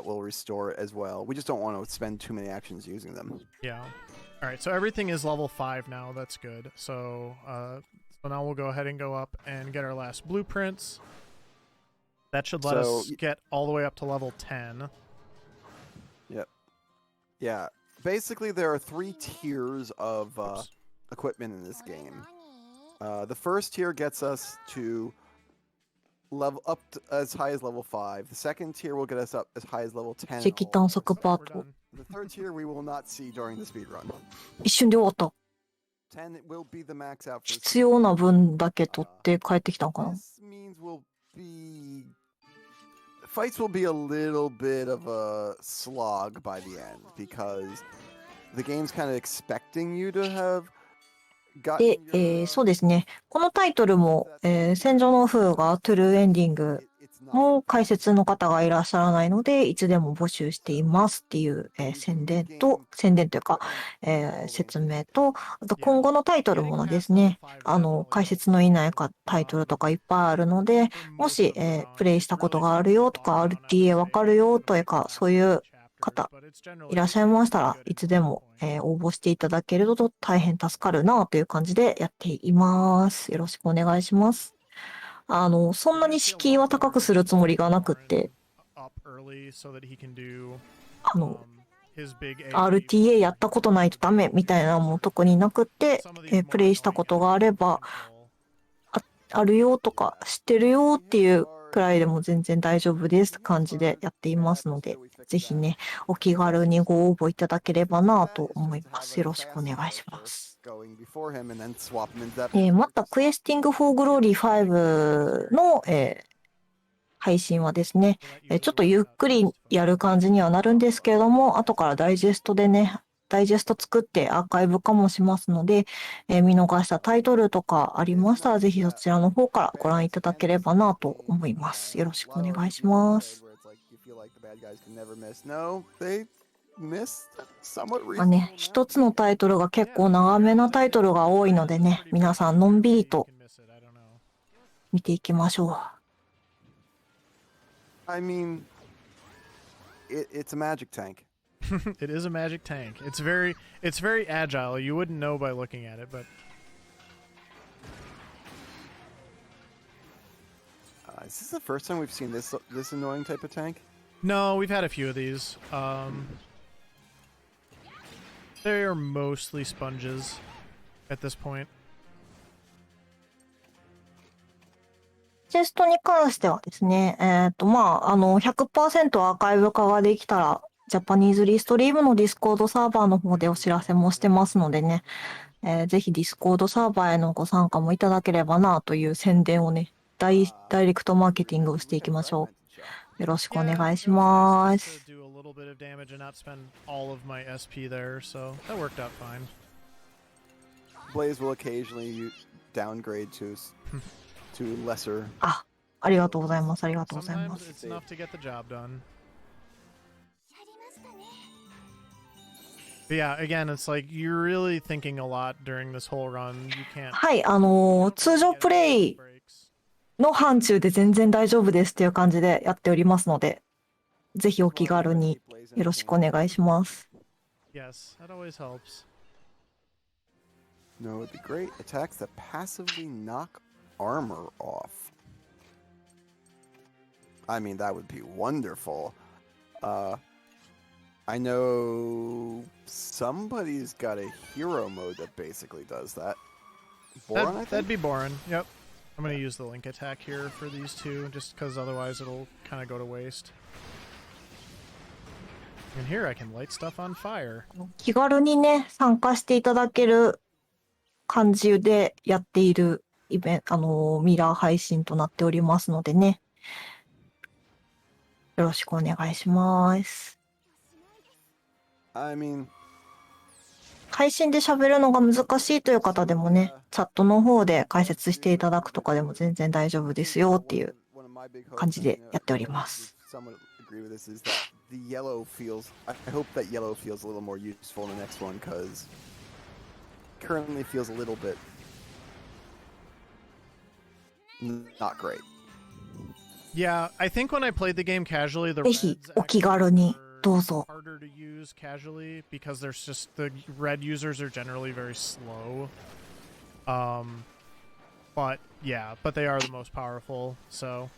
will restore it as well. We just don't want to spend too many actions using them. yeah. All right, so everything is level 5 now. That's good. So now we'll go ahead and go up and get our last blueprints. That should let us get all the way up to level 10. Yep. Yeah. Basically, there are 3 tiers of equipment in this game. The first tier gets us to level up to as high as level 5. The second tier will get us up as high as level 10. 石炭速パー We're ト。 done. The third tier we will not see during the speed run. 一瞬で終わった。 10 will be the max out for 必要な分だけ取って帰ってきたんかな。 This means fights will be a little bit of a slog by the end because the game's kind of expecting you to have で、そうですね。このタイトルも、戦場のフーガトゥルーエンディングの解説の方がいらっしゃらないので、いつでも募集していますっていう、宣伝というか、説明と、あと今後のタイトルもですね、解説のいないタイトルとかいっぱいあるので、もし、プレイしたことがあるよとか、RTA わかるよというか、そういう方いらっしゃいましたらいつでも、応募していただけると大変助かるなという感じでやっています。よろしくお願いします。そんなに敷居は高くするつもりがなくって、RTA やったことないとダメみたいなのも特になくって、プレイしたことがあれば、あるよとか知ってるよっていうくらいでも全然大丈夫です感じでやっていますので、ぜひね、お気軽にご応募いただければなと思います。よろしくお願いします。また、クエスティング・フォー・グローリー5の、配信はですね、ちょっとゆっくりやる感じにはなるんですけれども、後からダイジェストでね、ダイジェスト作ってアーカイブ化もしますので、見逃したタイトルとかありましたら、ぜひそちらの方からご覧いただければなと思います。よろしくお願いします。まあね、一つのタイトルが結構長めなタイトルが多いのでね、皆さんのんびりと見ていきましょう。I mean, it's a magic tank. It is a magic tank. It's very agile. You wouldn't know by looking at it, but is this the first time we've seen this annoying type of tank? no, we've had a few of these. They are mostly sponges at this point. チェストに関してはですね、100% アーカイブ化ができたら、ジャパニーズリストリームのディスコードサーバーの方でお知らせもしてますのでね、ぜひディスコードサーバーへのご参加もいただければなという宣伝をね、ダイレクトマーケティングをしていきましょう。よろしくお願いします。Blaze will occasionally downgrade to lesser. ありがとうございます。ありがとうございます。Sometimes it's enough to get the job done. But yeah, again, it's like you're really thinking a lot during this whole run. You can't. はい、通常プレイの範疇で全然大丈夫ですっていう感じでやっておりますので、ぜひお気軽によろしくお願いします。Yes, that always helps. No, it'd be great. Attacks that passively knock armor off. I mean, that would be wonderful. I know somebody's got a hero mode that basically does that. Boron, I think? That'd be Boron. Yep. I'm going to use the link attack here for these two, just because otherwise it'll kind of go to waste. And here I can light stuff on fire. 気軽にね、参加していただける感じでやっているミラー配信となっておりますのでね。よろしくお願いします。I mean, 配信で喋るのが難しいという方でもね、チャットの方で解説していただくとかでも全然大丈夫ですよっていう感じでやっております。I hope that yellow feels a little more useful in the next one, because currently feels a little bit not great. Yeah, I think when I played the game casually, the ぜひお気軽にどうぞ。 harder to use casually because there's just the red users are generally very slow. But yeah, but they are the most powerful, so.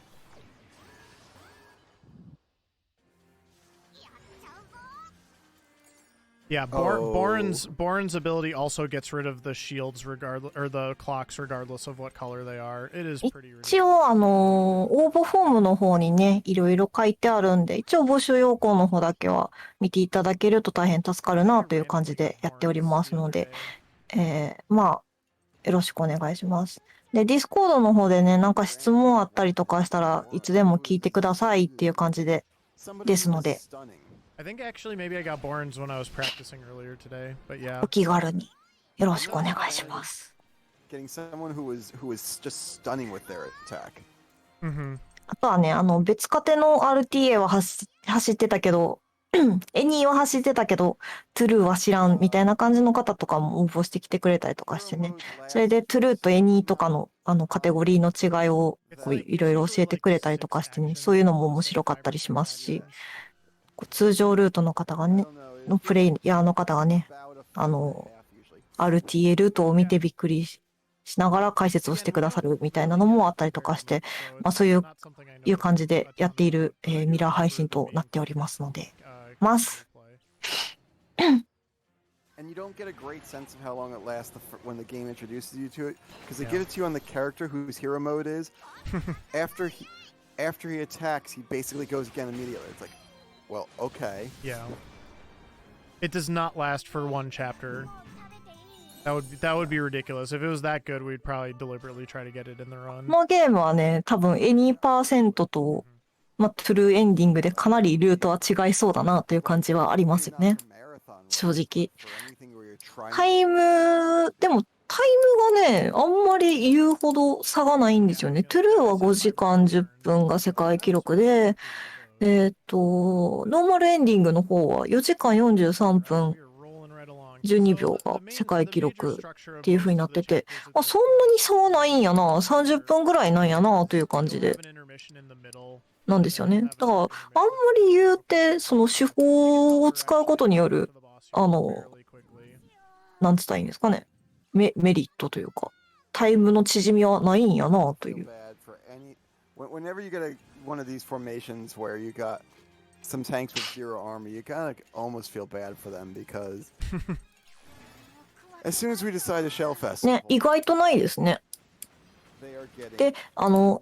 Yeah, Boron's ability also gets rid of the shields regardless, or the clocks regardless of what color they are. It is pretty ridiculous. 一応応募フォームの方にね、いろいろ書いてあるんで、一応募集要項の方だけは見ていただけると大変助かるなという感じでやっておりますので、よろしくお願いします。で、ディスコードの方でね、なんか質問あったりとかしたらいつでも聞いてくださいっていう感じですので。I think actually maybe I got Bourne's when I was practicing earlier today, but yeah. お気軽によろしくお願いします。Getting someone who was just stunning with their attack. あとはね、別家庭の RTA は走ってたけど、エニーは走ってたけど、トゥルーは知らんみたいな感じの方とかも応募してきてくれたりとかしてね。それでトゥルーとエニーとかのカテゴリーの違いをいろいろ教えてくれたりとかしてね、そういうのも面白かったりしますし。通常ルートの方がね、のプレイヤーの方がね、RTA ルートを見てびっくりしながら解説をしてくださるみたいなのもあったりとかして、まあそういう感じでやっている、ミラー配信となっておりますので、ます。And you don't get a great sense of how long it lasts when the game introduces you to it, because they give it to you on the character whose hero mode is. after he attacks, he basically goes again immediately. It's like, well, okay. Yeah. It does not last for one chapter. That would be ridiculous. If it was that good, we'd probably deliberately try to get it in the run. このゲームはね、多分エニーパーセントと、まあ、トゥルーエンディングでかなりルートは違いそうだなという感じはありますよね。正直。でもタイムがね、あんまり言うほど差がないんですよね。トゥルーは5時間10分が世界記録で、ノーマルエンディングの方は4時間43分12秒が世界記録っていう風になってて、まあ、そんなに差はないんやな、30分ぐらいなんやなという感じで。なんですよね。だから、あんまり言うて、その手法を使うことによる、なんつったらいいんですかね。メリットというか、タイムの縮みはないんやなという。Whenever you get one of these formations where you got some tanks with zero armor, you kind of almost feel bad for them because as soon as we decide to shell fest ね、意外とないですね。で、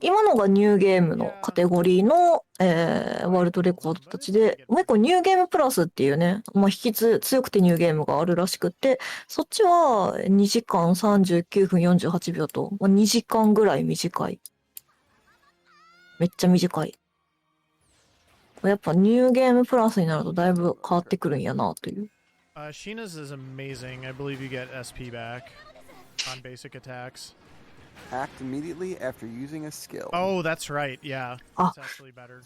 今のがニューゲームのカテゴリーの、ワールドレコードたちで、もう一個ニューゲームプラスっていうね、まあ、強くてニューゲームがあるらしくて、そっちは2時間39分48秒と、まあ、2時間ぐらい短い。めっちゃ短い。やっぱニューゲームプラスになるとだいぶ変わってくるんやなという。Sheena's is amazing. I believe you get SP back on basic attacks. Act immediately after using a skill. Oh, that's right. Yeah. あ、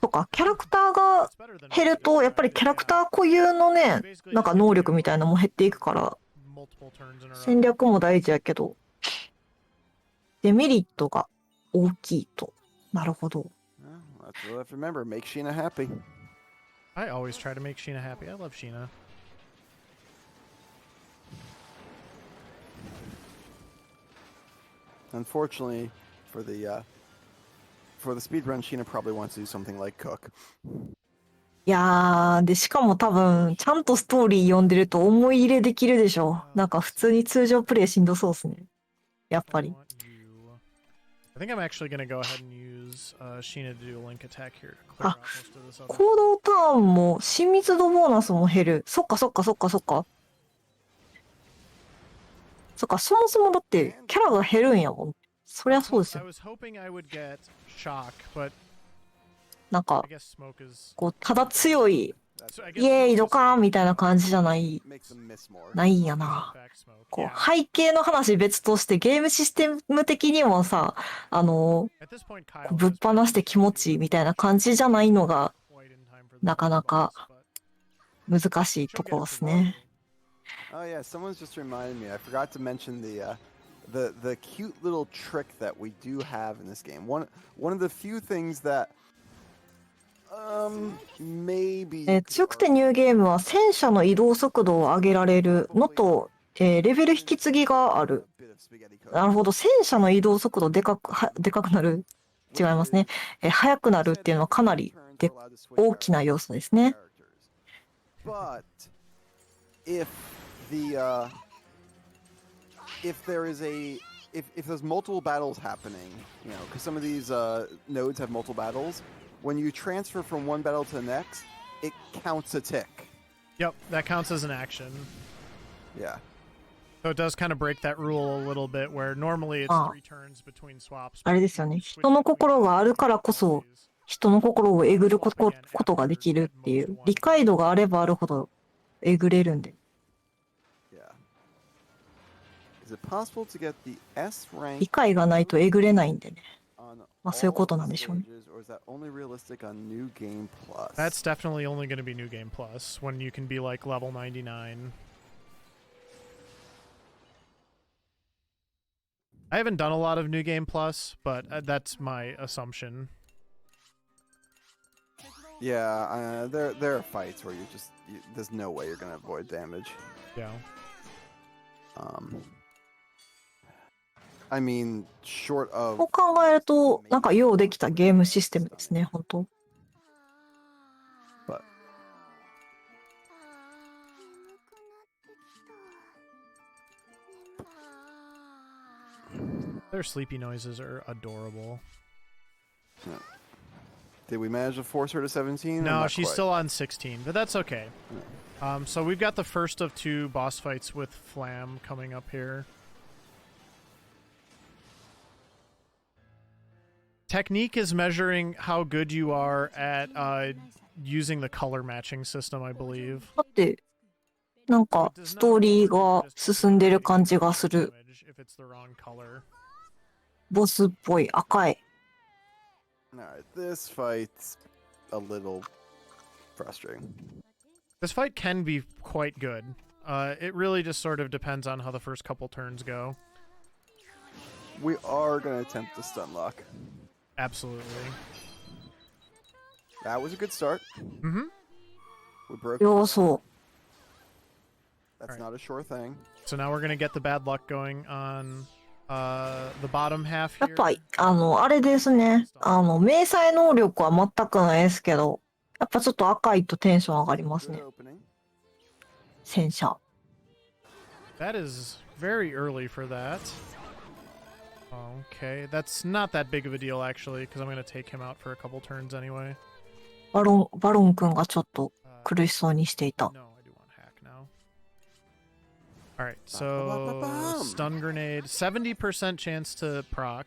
そっか。キャラクターが減ると、やっぱりキャラクター固有のね、なんか能力みたいなのも減っていくから、戦略も大事やけど、デメリットが大きいと。なるほど。That's what I have to remember. Make Sheena happy. I always try to make Sheena happy. I love Sheena. Unfortunately, for the speedrun, Sheena probably wants to do something like cook. いやー、で、しかも多分、ちゃんとストーリー読んでると思い入れできるでしょ。なんか普通に通常プレイしんどそうっすね。やっぱり。I think I'm actually going to go ahead and use Sheena to do a link attack here. あ、行動ターンも親密度ボーナスも減る。そっかそっかそっかそっか。そっか、そもそもだってキャラが減るんやもん。そりゃそうですよ。なんか、こう、ただ強い、イエーイドカーンみたいな感じじゃないんやな。こう、背景の話別としてゲームシステム的にもさ、ぶっ放して気持ちいいみたいな感じじゃないのが、なかなか難しいところですね。Oh yeah, someone's just reminded me. I forgot to mention the cute little trick that we do have in this game. One of the few things that maybe 強くてニューゲームは戦車の移動速度を上げられるのと、レベル引き継ぎがある。なるほど、戦車の移動速度でかくなる。違いますね。速くなるっていうのはかなり大きな要素ですね。But if there's multiple battles happening, you know, because some of these nodes have multiple battles, when you transfer from one battle to the next, it counts a tick. Yep, that counts as an action. Yeah. So it does kind of break that rule a little bit, where normally it's 3 turns between swaps. あれですよね。人の心があるからこそ、人の心をえぐることができるっていう、理解度があればあるほどえぐれるんで。理解がないとえぐれないんでね。まあそういうことなんでしょうね。That's definitely only going to be New Game Plus, when you can be like level 99. I haven't done a lot of New Game Plus, but that's my assumption. Yeah, there are fights where there's no way you're gonna avoid damage. Yeah. I mean, short こう of 考えると、なんかようできたゲームシステムですね、本当。but Their sleepy noises are adorable. did we manage to force her to 17? No, Not she's quite. still on 16, but that's okay. So we've got the first of 2 boss fights with Flam coming up here. Technique is measuring how good you are at using the color matching system, I believe. だって、なんかストーリーが進んでる感じがする。If it's the wrong color. ボスっぽい赤い。Alright, this fight's a little frustrating. This fight can be quite good. It really just sort of depends on how the first couple turns go. We are gonna attempt the stun lock. Absolutely. That was a good start. Mm-hmm. We broke. 要素。That's Alright. not a sure thing. So now we're gonna get the bad luck going on the bottom half やっ here. ぱ、あれですね。迷彩能力は全くないですけど、やっぱちょっと赤いとテンション上がりますね。 Good opening. 戦車。That is very early for that. Okay, that's not that big of a deal actually, because I'm gonna take him out for a couple turns anyway. バロン君がちょっと苦しそうにしていた。 No, I do want hack now. Alright, so stun grenade, 70% chance to proc.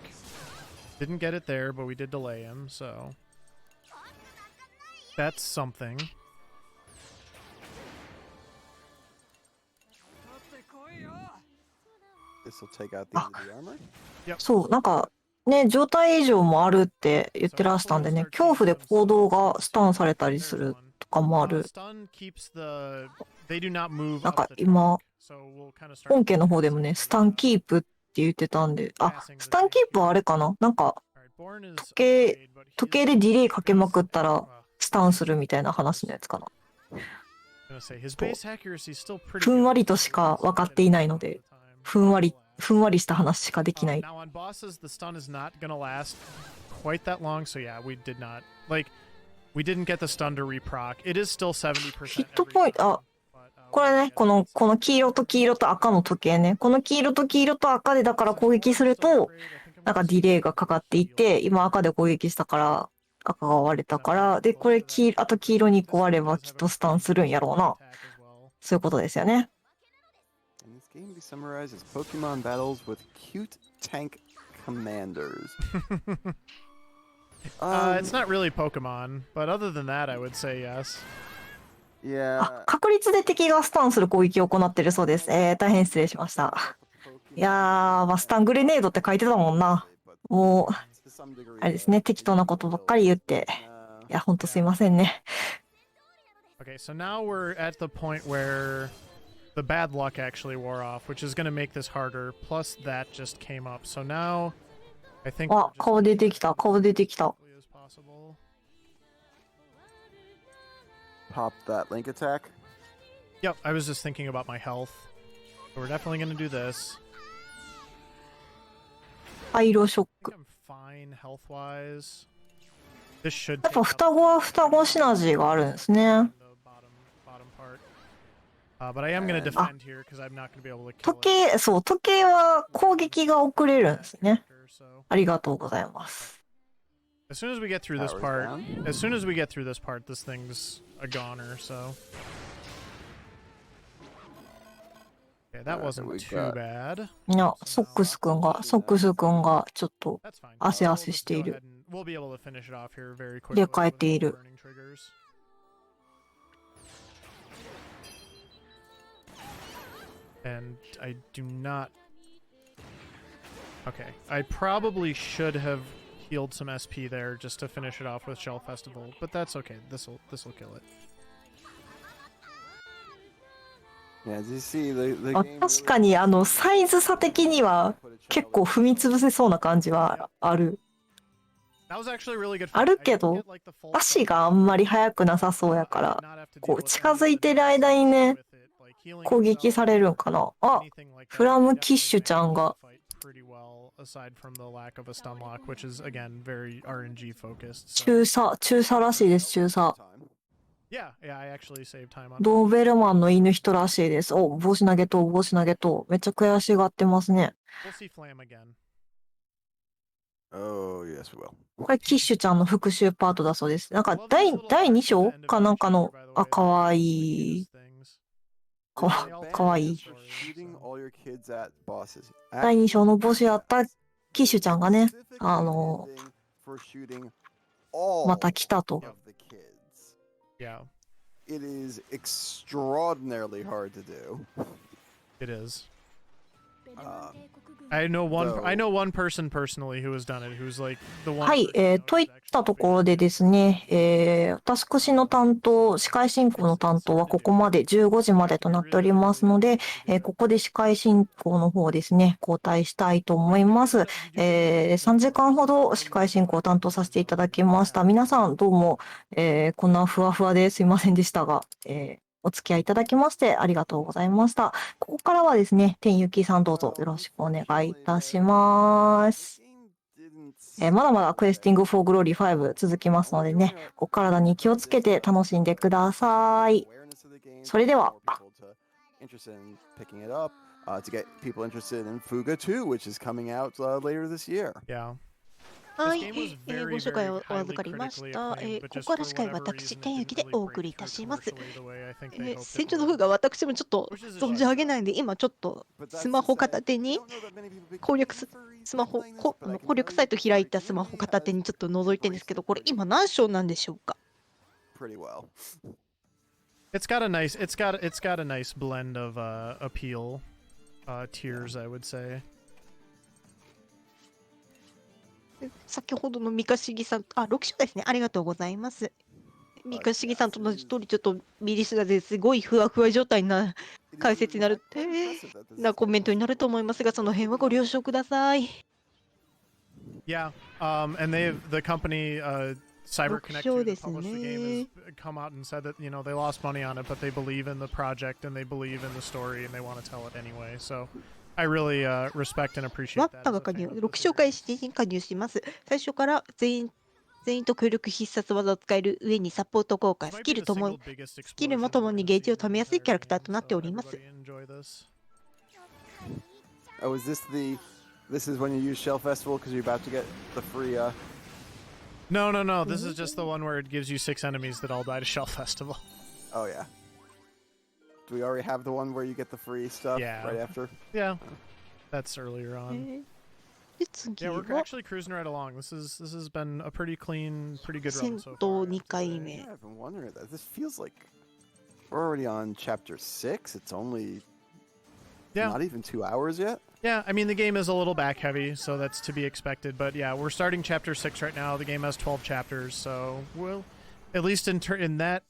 Didn't get it there, but we did delay him, so that's something. This will take out the end of the armor. そう、なんか、ね、状態異常もあるって言ってらしたんでね、恐怖で行動がスタンされたりするとかもある。なんか今、本家の方でもね、スタンキープって言ってたんで、あ、スタンキープはあれかな、なんか、時計でディレイかけまくったら、スタンするみたいな話のやつかな。ふんわりとしか分かっていないので、ふんわりした話しかできない。 Now on bosses, the stun is not gonna last quite that long, so yeah, we didn't get the stun to reproc. It is still 70%. ヒットポイント、これね、この黄色と黄色と赤の時計ね。この黄色と黄色と赤でだから攻撃すると、なんかディレイがかかっていて、今赤で攻撃したから赤が割れたから、で、これあと黄色に壊ればきっとスタンするんやろうな。そういうことですよね。And this game can be summarized as Pokemon battles with cute tank commanders. It's not really Pokemon, but other than that, I would say yes. あ、 Yeah. 確率で敵がスタンする攻撃を行っているそうです。大変失礼しました。いやー、まあ、スタングレネードって書いてたもんな。もう、あれですね、適当なことばっかり言って。いや、ほんとすいませんね。Okay, so now we're at the point where the bad luck actually wore off, which is going to make this harder. Plus, that just came up. So now, I think. あ、顔出てきた、顔出てきた。 as possible. Pop that link attack. Yep, I was just thinking about my health. So we're definitely going to do this. 灰色ショッ I ク。 think I'm fine health-wise. This should やっぱ take 双子は双子シナジーがあるんですね。 the bottom part. But I am going to defend here because I'm not going to be able to kill 時計、そう、時計は攻撃が遅れるんですね。 it. So ありがとうございます。 as soon as we get through this Powers part, down. as soon as we get through this part, this thing's a goner. So okay, that wasn't we've too got- bad. いや、ソックスくんがちょっと That's fine. 汗 We'll 汗 just して go いる。 ahead and we'll be able to finish it off here very quickly. で、変えてい with る。 burning triggers. And I do not. Okay, I probably should have healed some SP there just to finish it off with Shell Festival, but that's okay. This'll kill it. Yeah, as you see, the あ、 game 確かにサイズ差的には結構踏み潰せそうな感じはある。That was actually a really good あ fight. る I け didn't ど get like the full 足 fight. があんまり速くなさそうや I か did ら、 not have to こ deal う with 近 any づ of い the てる間に downside ね、 with it, like healing 攻撃 yourself されるん or かな。あ、 anything like フ that. ラ I ムキッ definitely シュちゃん managed が the fight pretty well, aside from the lack of a stun lock, which is again very RNG focused. So 中佐らしいです、中佐。 yeah, I actually saved time on. ドーベルマンの犬人らしいです。お、帽子投げとう、帽子投げとう。めっちゃ悔しがってますね。 We'll see Flam again. Oh, yes, we will. これ、キッシュちゃんの復習パートだそうです。なんか Love 第 these little 2 arcs at the 章 end of かなん every かの、 chapter, by the あ、 way. かわ The いい。 cutest things. かわ They all かわいい。 Banned for shooting all your kids at bosses. 第2章のボスやったキッシュちゃんがね、 Specifically あ banned の、for shooting all また来たと。 of the kids. Yeah, It is extraordinarily hard to do. it is. Uh, I know No. one person personally who has done it, who's like the one. はい、 person who knows とい is った actually ところでですね、私の担当、司会進行の担当はここまで15時までとなっておりますので、ここで司会進行の方をですね、交代したいと思います。3時間ほど司会進行を担当させていただきました。皆さんどうも、こんなふわふわですいませんでしたが、お付き合いいただきましてありがとうございました。ここからはですね、天雪さんどうぞよろしくお願いいたします。まだまだクエスティングフォーグローリー5続きますのでね、お体に気をつけて楽しんでください。それでは。 To get people interested in Fuga 2, which is coming out later this year. Yeah. は This い、 game was very, ご紹介 very をお highly 預かりまし critically た。 acclaimed, but こ just こから for 司会 whatever 私、 reason, it 天 didn't 雪で really お送 break りいた through します。 commercially the way I think they hoped it 戦場の would. 風が私もちょっと存じ上げないんで、今ちょっと But ス that's マ to ホ say, 片手 I に don't know that many people 攻略 became スマホ furries こ playing this, but I can 攻 tell 略 you サイト開い Fuga たスマホ片手 has にちょっと覗いてるんですけど、これ embraced it 今何章なんでしょうか？ pretty well. It's got a nice blend of appeal tiers, I would say. 先ほどの三ヶ重さん、あ、6章ですね。ありがとうございます。三ヶ重さんと同じ通り、ちょっとミリスがですごいふわふわ状態な It 解 is 説になる quite impressive that this な is コメント scheduled になると思いますが、その辺はご了承ください。 Yeah, and the company Cyber Connect, who です published the ね。 game, has come out and said that they lost money on it, but they believe in the project and they believe in the story and they want to tell it anyway. So I really respect and ワ appreciate ッ that. パ as が a 加 fan 入、 of 6 the 紹介 series. して加入します。最初から全員と協力必殺技を使える上にサポート効果、 This ス might キ be ル the とも single biggest スキルも explosion と we're もに gonna ゲー see ジを in the 貯めやすい entire キャラクター game, となって so おります。 everybody enjoy this. Oh, is this is when you use Shell Festival because you're about to get the free No, this is just the one where it gives you 6 enemies that all die to Shell Festival. Oh yeah. Do we already have the one where you get the free stuff Yeah. right after? Yeah, that's earlier on. で次 Yeah, we're は actually cruising right along. This has been a pretty clean, pretty good 戦 run so 闘 far. 2回 Yeah, 目。 I've been wondering that. This feels like we're already on chapter 6. It's only Yeah. not even 2 hours yet. Yeah, I mean the game is a little back heavy, so that's to be expected. But yeah, we're starting chapter 6 right now. The game has 12 chapters, so we'll, at least in that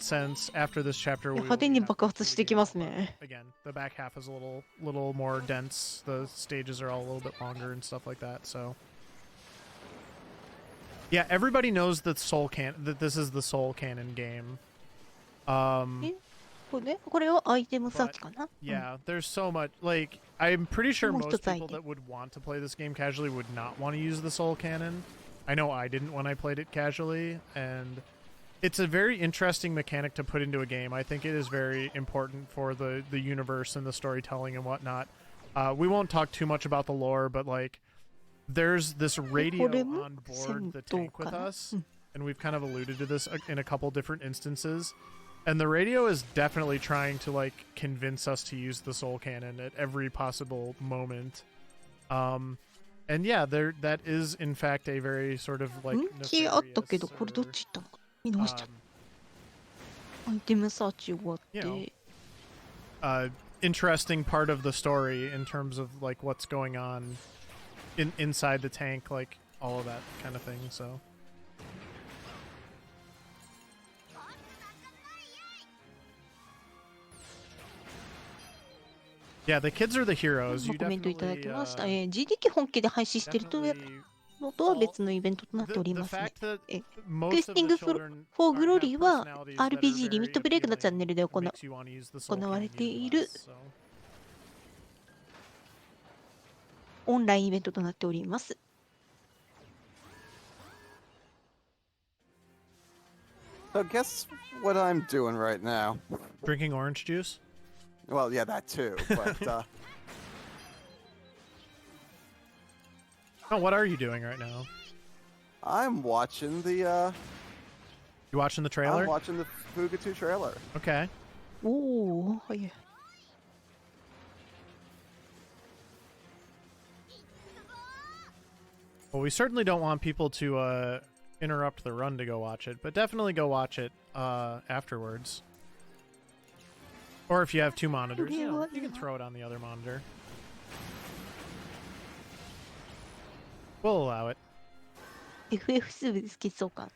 sense, after this chapter, we will 派手 be に halfway 爆発 through し the てき game, ます but ね。 again, the back half is a little more dense. The stages are all a little bit longer and stuff like that. So yeah, everybody knows that that this is the Soul Canon game. これをアイテムサーチかな。 Yeah, there's so much. Like, I'm pretty sure Almost most a people titan. that would want to play this game casually would not want to use the Soul Cannon. I know I didn't when I played it casually, and it's a very interesting mechanic to put into a game. I think it is very important for the universe and the storytelling and whatnot. We won't talk too much about the lore, but like, there's this radio on board the tank with us, and we've kind of alluded to this in a couple different instances. And the radio is definitely trying to like convince us to use the Soul Cannon at every possible moment. And yeah, that is in fact a very sort of like 人気あったけ nefarious ど、これどっ or, ち行ったのか見直しちゃっ um, た。アイテムサーチ終わっ you know, て。 interesting part of the story in terms of like what's going on inside the tank, like all of that kind of thing. So yeah, the kids are the heroes. You コメントいただ definitely きました。GDK 本家で配信してると definitely のとは別のイベントとなっており the ますね。 fact that え most of the Questing children for have Glory は personalities that are RPG リミッ very トブレイクのチャンネルで appealing makes you want to use the soul 行われ cane て even いる less, so. オンラインイベントとなっております。 So guess what I'm doing right now? Drinking orange juice? Well, yeah, that too. But Oh, what are you doing right now? I'm watching the You watching the trailer? I'm watching the Fuga 2 trailer. Okay. おお、はい。 Well, we certainly don't want people to interrupt the run to go watch it, but definitely go watch it afterwards. Or if you have two monitors, you can throw it on the other monitor. We'll allow it. FF 数好きそうか。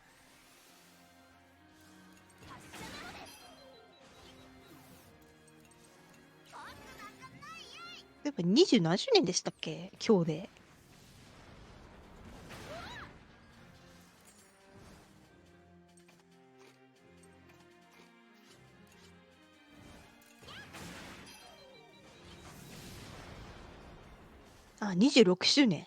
やっぱ20何周年でしたっけ今日で。あ、26周年。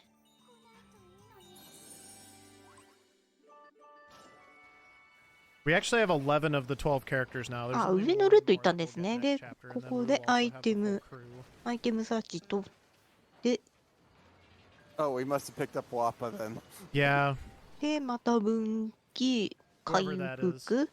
We actually have 11 of the 12 characters now. There's あ、 only 上の one ルート more 行ったん that で we'll す get ね。 next で、 chapter, and こ then こ we'll で also アイ have the テ full ム、 crew. アイテムサーチと、で、 Oh, we must have picked up Wappa then. Yeah. で、また分岐、回 Whoever that is. 復。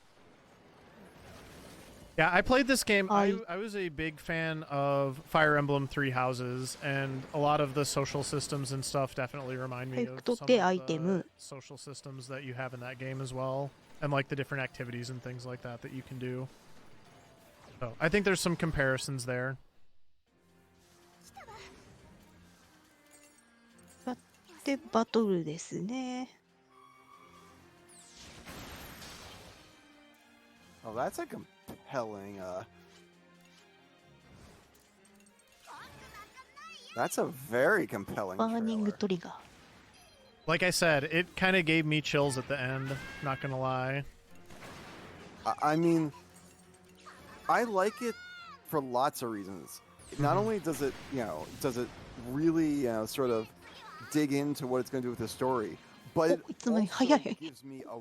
Yeah, I played this game. I I- was a big fan of Fire Emblem Three Houses, and a lot of the social systems and stuff definitely remind me of some of the social systems that you have in that game as well, and like the different activities and things like that that you can do. So I think there's some comparisons there. で、バトルですね。 Oh, that's a compelling That's a very compelling バーニング trailer. トリガー。 Like I said, it kind of gave me chills at the end. Not gonna lie. I mean, I like it for lots of reasons. Not only does it, does it really, sort of dig into what it's going to do with the story, but it いつも also 早い。 gives me a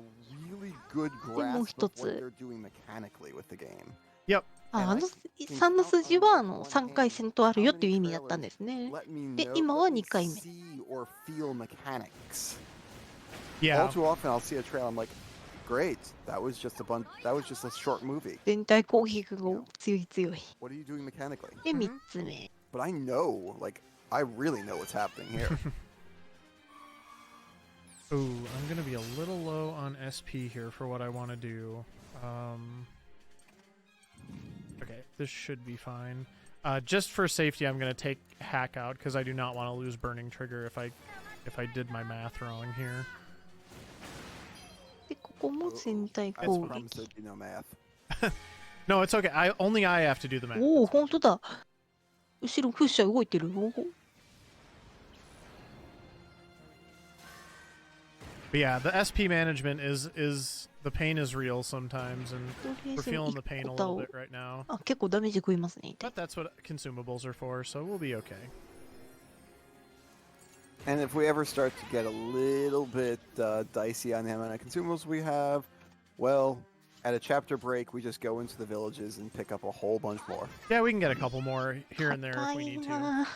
really good grasp of what they're doing mechanically with the game. Yep. あの3の数字は3回戦闘あるよっていう意味だったんですね。 Let me で、 know, 今は let me 2回目。 see or feel mechanics. Yeah. All too often, I'll see a trailer. I'm like, great. That was just a short movie. 全体攻撃が強い強い。 What are you doing mechanically? で、3つ目。 But I know, like, I really know what's happening here. Ooh, I'm gonna be a little low on SP here for what I want to do. Okay, this should be fine. Just for safety, I'm gonna take hack out because I do not want to lose burning trigger if I did my math wrong here. で、ここも全体 I 攻 promise 撃。 there'd be no math. No, it's okay. Only I have to do the math. おお、 It's fine. 本当だ。後ろフッシャー動いてる。おお But yeah, the SP management is the pain is real sometimes, and とりあえ we're ず feeling 1 the pain a 個倒 little bit right now. あ、結構ダメージ食いますね。 But that's what consumables are for, so we'll be okay. And if we ever start to get a little bit dicey on the amount of consumables we have, well, at a chapter break, we just go into the villages and pick up a whole bunch more. Yeah, we can get a couple more here and there if 硬 we い need to. な。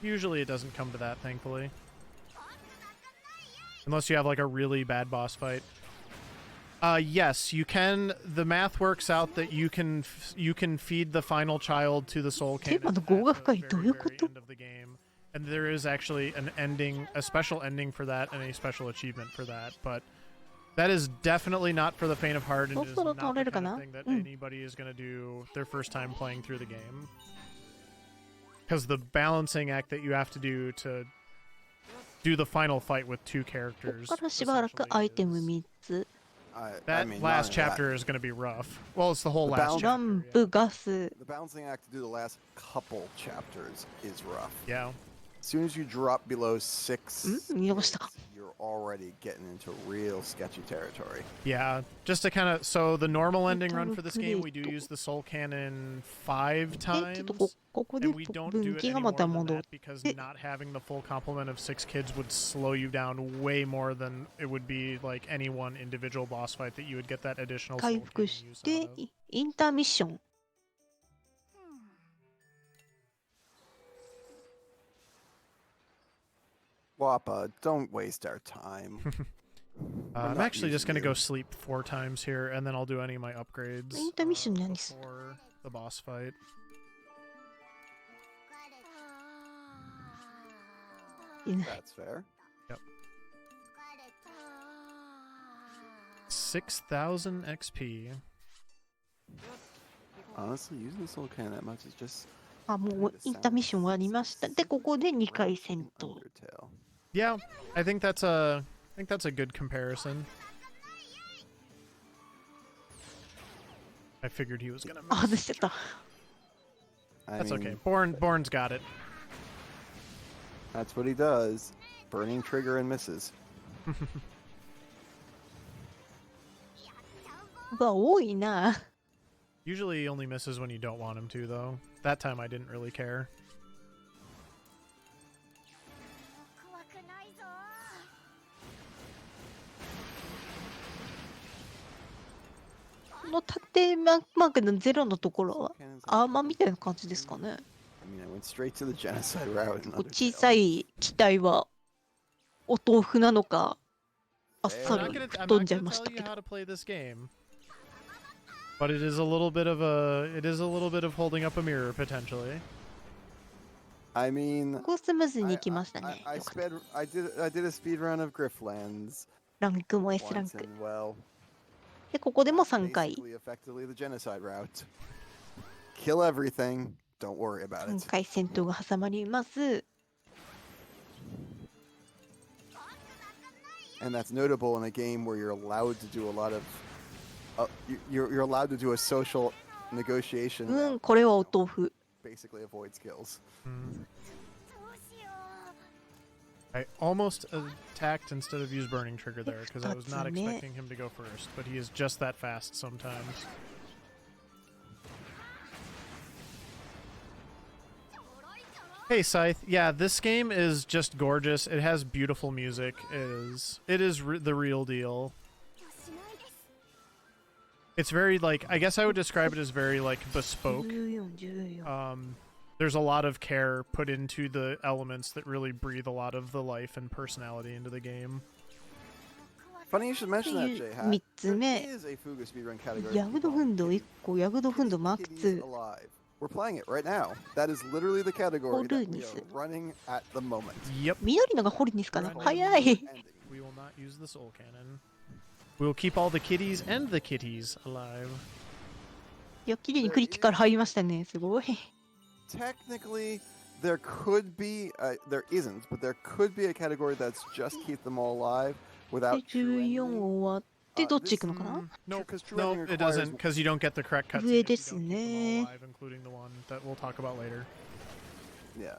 Usually it doesn't come to that, thankfully. Unless you have like a really bad boss fight. Yes, you can. The math works out that you can feed the final child to the soul cannon テーマ at の the 語が深い。 very, どういう very こと end of the game. And there is actually an ending, a special ending for that, and a special achievement for that. But that is definitely not for the faint of heart, and it is そろ not そろ倒れ the るか kind な of thing that うん。 anybody is going to do their first time playing through the game. Because the balancing act that you have to do to do the final fight with two こ characters. こからしばらくアイテム essentially is- 3つ。 I That mean, last not only that, chapter is going to be rough. Well, it's the whole The last balance- ラ chapter. ンプ、ガス。 the balancing act to do the last couple chapters is rough. Yeah. soon as you drop below 6, 見ました。 you're already getting into real sketchy territory. Yeah, just to kind of so the normal ending run for this game, we do use the soul cannon 5で、ちょっと times, ここで and we don't do 分 it 岐 any がま more た than 戻っ that because て、 not having the full complement of 6 kids would slow you down way more than it would be like any one individual boss fight that you would get that additional 回 soul 復 cannon し use て out of. インターミッション。 Wappa, don't waste our time. I'm not actually just using gonna go you. sleep 4 times here, and then I'll do any of my upgrades インターミッション何すんの？ before the boss fight. That's fair. 6,000 XP. Honestly, using the soul cannon that much is just あ、もうインターミッション終わりました。で、ここで2回戦闘。 Undertale. Yeah, I think that's a good comparison. I figured he was gonna あ、 miss. 外してた。 I That's mean, okay. Born's got it. that's what he does. Burning trigger and misses. うわ、多いな。 Usually he only misses when you don't want him to, though. That time I didn't really care. この縦マークのゼロのところは Cannons アーマーみたいな感じですかね。 I mean, I went straight to the genocide route in こう小 Undertale. さい機体はお豆腐なのか、あっさ I'm り not 吹っ gonna 飛んじゃいまし tell た you けど。 how to play this game, but it is a little bit of holding up a mirror potentially. I mean, ここスムーズに行きましたね。 I よかった。 I did a speed run of Grifflands ランクも S ラン once, ク。 and well, で、ここでも that's 3回。 basically effectively the genocide route. Kill everything. Don't worry about 3 it. 回戦闘が挟まります。 And that's notable in a game where you're allowed to do a lot of, you're allowed to do a social negotiation. うん、 that これはお豆腐。 basically avoids kills. I almost attacked instead of used burning trigger there because I was not 二つね。 expecting him to go first, but he is just that fast sometimes. Hey Scythe, yeah, this game is just gorgeous. It has beautiful music. It is the real deal. It's very like I guess I would describe it as very like bespoke. 14、14。 There's a lot of care put into the elements that really breathe a lot of the life and personality into the game. Funny you should mention that, Jay. 3つ目。 There is a Fuga speedrun category. ヤグドフンド1個、ヤグドフンドマーク Kitties 2。 alive. We're playing it right now. That is literally the category that we Horunis. are running at the moment. Yep. 緑のがホルニスかな。 Right. 早い。 Ending. We will not use the soul cannon. We will keep all the kitties and the kitties alive. いや、綺麗にクリティカル入りましたね。すごい。 Technically, there could be, there isn't, but there could be a category that's just keep them all alive で、 without true 14 ending. 終わってどっち行くのかな？ No, Because true no, ending it requires- doesn't, because you don't get the correct cutscene. 上 if で you す don't keep them all ね。 alive, including the one that we'll talk about later. Yeah.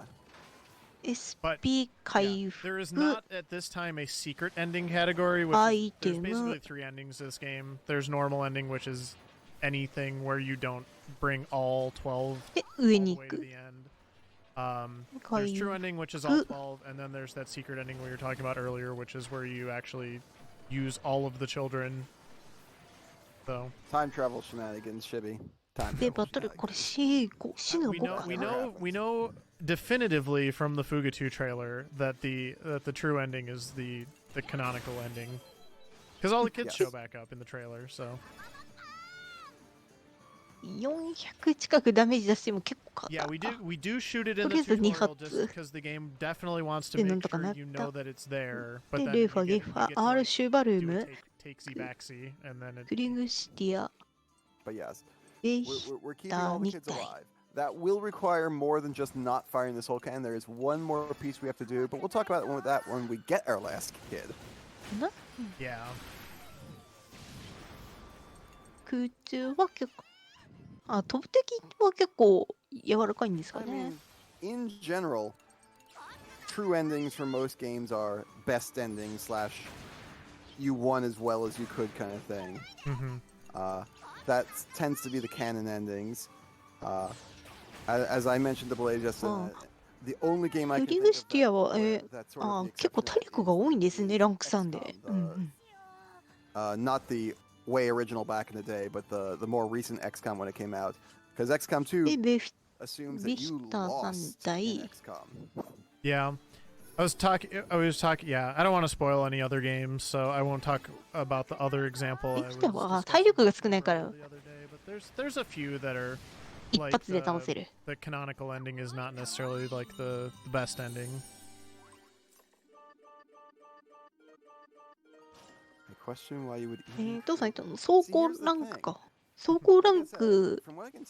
SP 回 Yeah, there is 復。 not at this time a secret ending category. Which is, there's Item. basically 3 endings to this game. There's normal ending, which is anything where you don't bring all 12で、 all 上 the に way 行 to く。 the end. There's 回 true 復。 ending, which is all 12, and then there's that secret ending we were talking about earlier, which is where you actually use all of the children. So Time travel shenanigans, Shibby. Time で、 travel バトル、これ shenanigans. C の we 5 know か we な。 know we know definitively from the Fuga 2 trailer that the true ending is the canonical ending. Because all the kids Yes. show back up in the trailer, so 400近くダメージ出しても結構か yeah, か we do shoot it in the とりあえず2 tutorial just 発 because the game definitely wants to でなん make とか sure なっ you た know that it's there, but で then レ you ーファゲ get, フ you ァ get to R like シュバル do ー a ム takesy backsy, and then it クリグシティア But yes, で we're keeping all the kids alive. That will require more than just not firing this whole can. There is one more piece we have to do, but we'll talk about that when we get our last kid. な yeah. 空中は結構飛ぶ敵は結構柔らかいんですか I ね mean, in general, true endings for most games are best ending slash you won as well as you could kind of thing. That tends to be the canon endings. As I mentioned to Blade just the only game I ユ can リ think グ of スティア that, は、 that sort of the 結構 exception 体力が多いんですね、ランク3で。 not the way original back in the day, but the more recent XCOM when it came out. Because XCOM 2で、assumes ビ that you ヒターさん lost 対 in XCOM. Yeah. I was talking. Yeah, I don't want to spoil any other games, so I won't talk about the other example. I was ビヒターは discussing 体力が少ないから the other day, but there's a few that are 一 like 発で倒せる。 the canonical ending is not necessarily like the best ending. I question why you would 父さん言ったの走行ランクか。走行ランク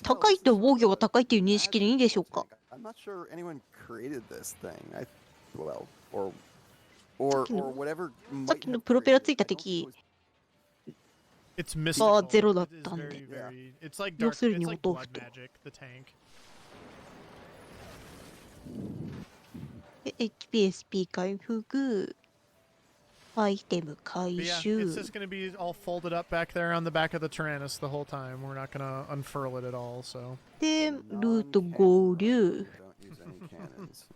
高いと防御が高いっていう認識でいいんでしょうか。 I'm not sure anyone created this thing. Well, or whatever. さっきのプロペラついた敵 It's mystical. ゼロだっ It is たん very, で。 very. It's like 要 dark. する It's に like お blood 豆腐と。 magic. The tank. HPSP 回復、アイテム But 回 yeah, 収 it's。just gonna be all folded up back there on the back of the Tyrannus the whole time. We're not gonna unfurl it at all. So. で、ルート合流。 Don't use any cannons.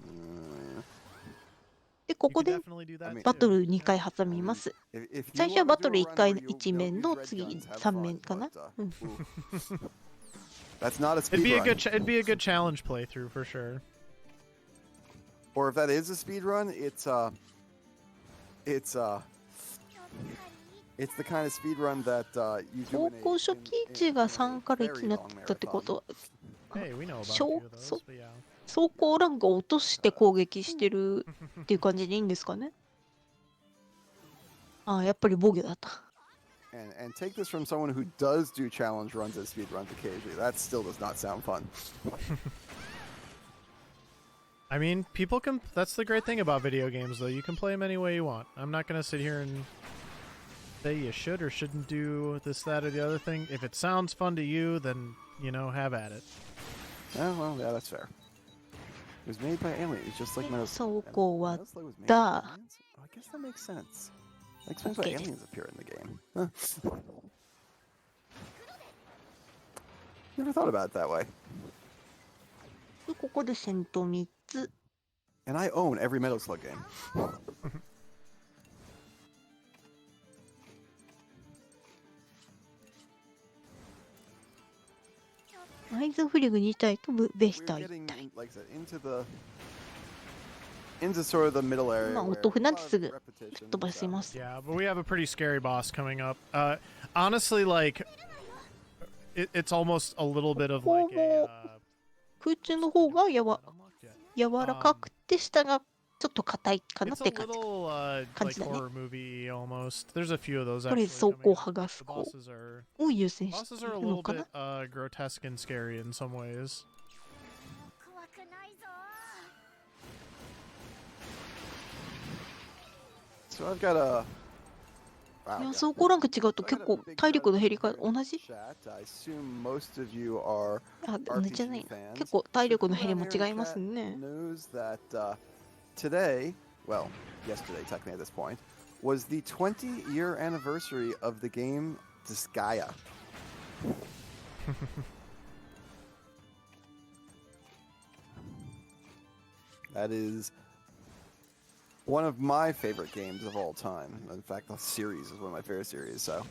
で、こ You こ could で definitely do that バト too. ル2回挟みます。 If 最 you 初は want バ to ト do ル a 1 run 回 where you'll 1面 use の red 次 guns, have 3 fun, 面かな but,。うん That's not a It'd be a speed good. run. It'd be a good challenge playthrough for sure. Or if that is a speed run, it's the kind of speed run that you do 走 in a, 行初期値が3から1になったってことは、 Hey, we know about a 小 few of those, but yeah. 走行ランクを落として攻撃してるっていう感じでいいんですかね。ああ、やっぱり防御だった。 and take this from someone who does do challenge runs and speed runs occasionally. That still does not sound fun. I mean, people can. That's the great thing about video games, though. You can play them any way you want. I'm not gonna sit here and say you should or shouldn't do this, that, or the other thing. If it sounds fun to you, then have at it. Oh, well, yeah, that's fair. It was made by aliens, just like Metal 走行は Metal Slug was made da. by aliens? Oh, I guess that makes sense. That explains why Okay. aliens appear in the game. Huh. Never thought about it that way. でここで戦闘3つ。 And I own every Metal Slug game. アイズフリグ2体とベス We're ター getting, 1体。 like I said, into sort of the middle area. まあ、お where 豆腐なん a て lot すぐ of repetition 飛ばせ and ま stuff. す。 Yeah, but we have a pretty scary boss coming up. Honestly, like, it's almost a little bit of like a. 空中の方が Not unlocked yet. 柔らかくて下がちょっと硬いかな It's っ a て感じ。 little like 感じだね。 horror movie almost. There's a few of those これ actually 走 coming 行 up. 剥がす The 子 bosses are を優先し bosses て are い a るの little かな bit grotesque and scary in some ways. So I've got a. い Wow, や yeah. 走行ランク違うと結構体力の減り方同じ Chat. I assume most of you are あ、同じじゃない RPG な。 fans. 結構体力の減り Everyone も here in 違います chat ね。 knows that today, well, yesterday technically at this point, was the 20-year anniversary of the game Disgaea. That is one of my favorite games of all time. In fact, the series is one of my favorite series. So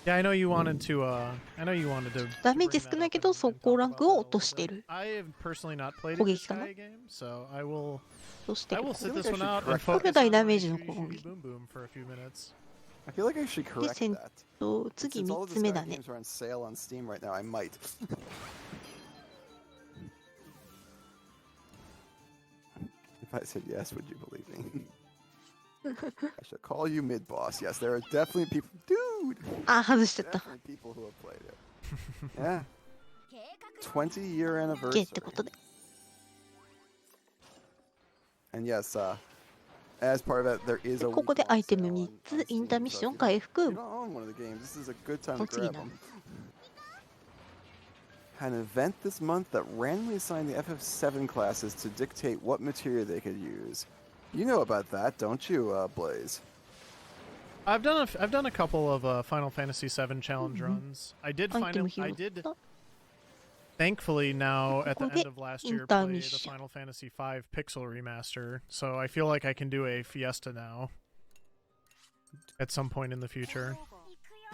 Yeah, I know you wanted to. I know you wanted to. ダメージ少ないけど走行ランクを落としてる。 I have personally not played a 攻撃かな Disgaea game, so I will. そして I こ will こ sit I this feel one like I out should and correct focus これ大 on ダ my メージの shooty 攻撃 shooty boom boom for a few minutes. I feel like I should correct Listen. that. と次 Since all 3 of つ目 Disgaea だね。 games are on sale on Steam right now, I might. If I said yes, would you believe me? I should call you mid boss. Yes, there are definitely people. Dude! あ、外しちゃった。 Definitely people who have played it. Yeah. 20-year ゲー anniversary. ってことで。 And yes, as part of that, there is で a ここで week-long アイテム sale 3 on つ、インター Steam, ミッシ so ョン if 回 you 復 don't own one of the games, this is a good time to Oh, sige grab na. them. had an event this month that randomly assigned the FF7 classes to dictate what material they could use. You know about that, don't you, Blaze? I've done a couple of Final Fantasy VII challenge runs. I did アイテム finally 拾 I っ did た。 thankfully now at the Okay, end of last year Inter play the mission. Final Fantasy V Pixel remaster. So I feel like I can do a Fiesta now at some point in the future.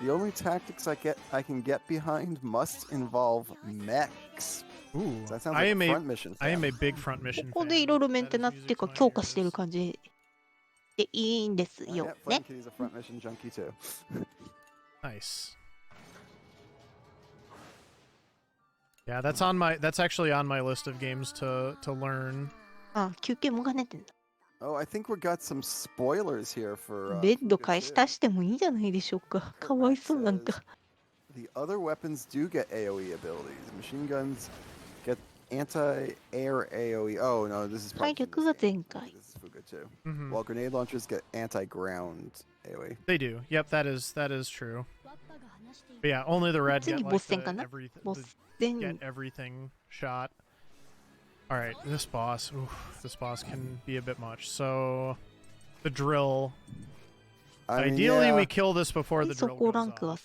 The only tactics I can get behind must involve mechs. Ooh, So that sounds I like am a a front mission. I am fan. a big front mission ここ fan. でいろいろメン That テ is ナっていう music か to my 強化してる ears. 感じでいいんですよ Yeah, ね。 Flame Kitty's a front mission junkie too. Nice. Yeah, that's actually on my list of games to learn. あ、休憩もがねてんだ。 Oh, I think we got some spoilers here for. ベッド Fuga 返し too. 足してもいいんじゃないでしょうか。かわいそうなんか。 The other weapons do get AoE abilities. Machine guns get anti-air AoE. Oh no, this is 体 probably from 力 this が game. 全開。 This is Fuga too. Mhm. While grenade launchers get anti-ground AoE. They do. Yep, that is true. But yeah, only the red 次 get ボ like ス戦 the かな every ボ the ス戦 get everything shot. All right, this boss. Oof, this boss can be a bit much. So, the drill. I mean, Ideally, yeah, we kill this before the そ drill こ goes ランクは off.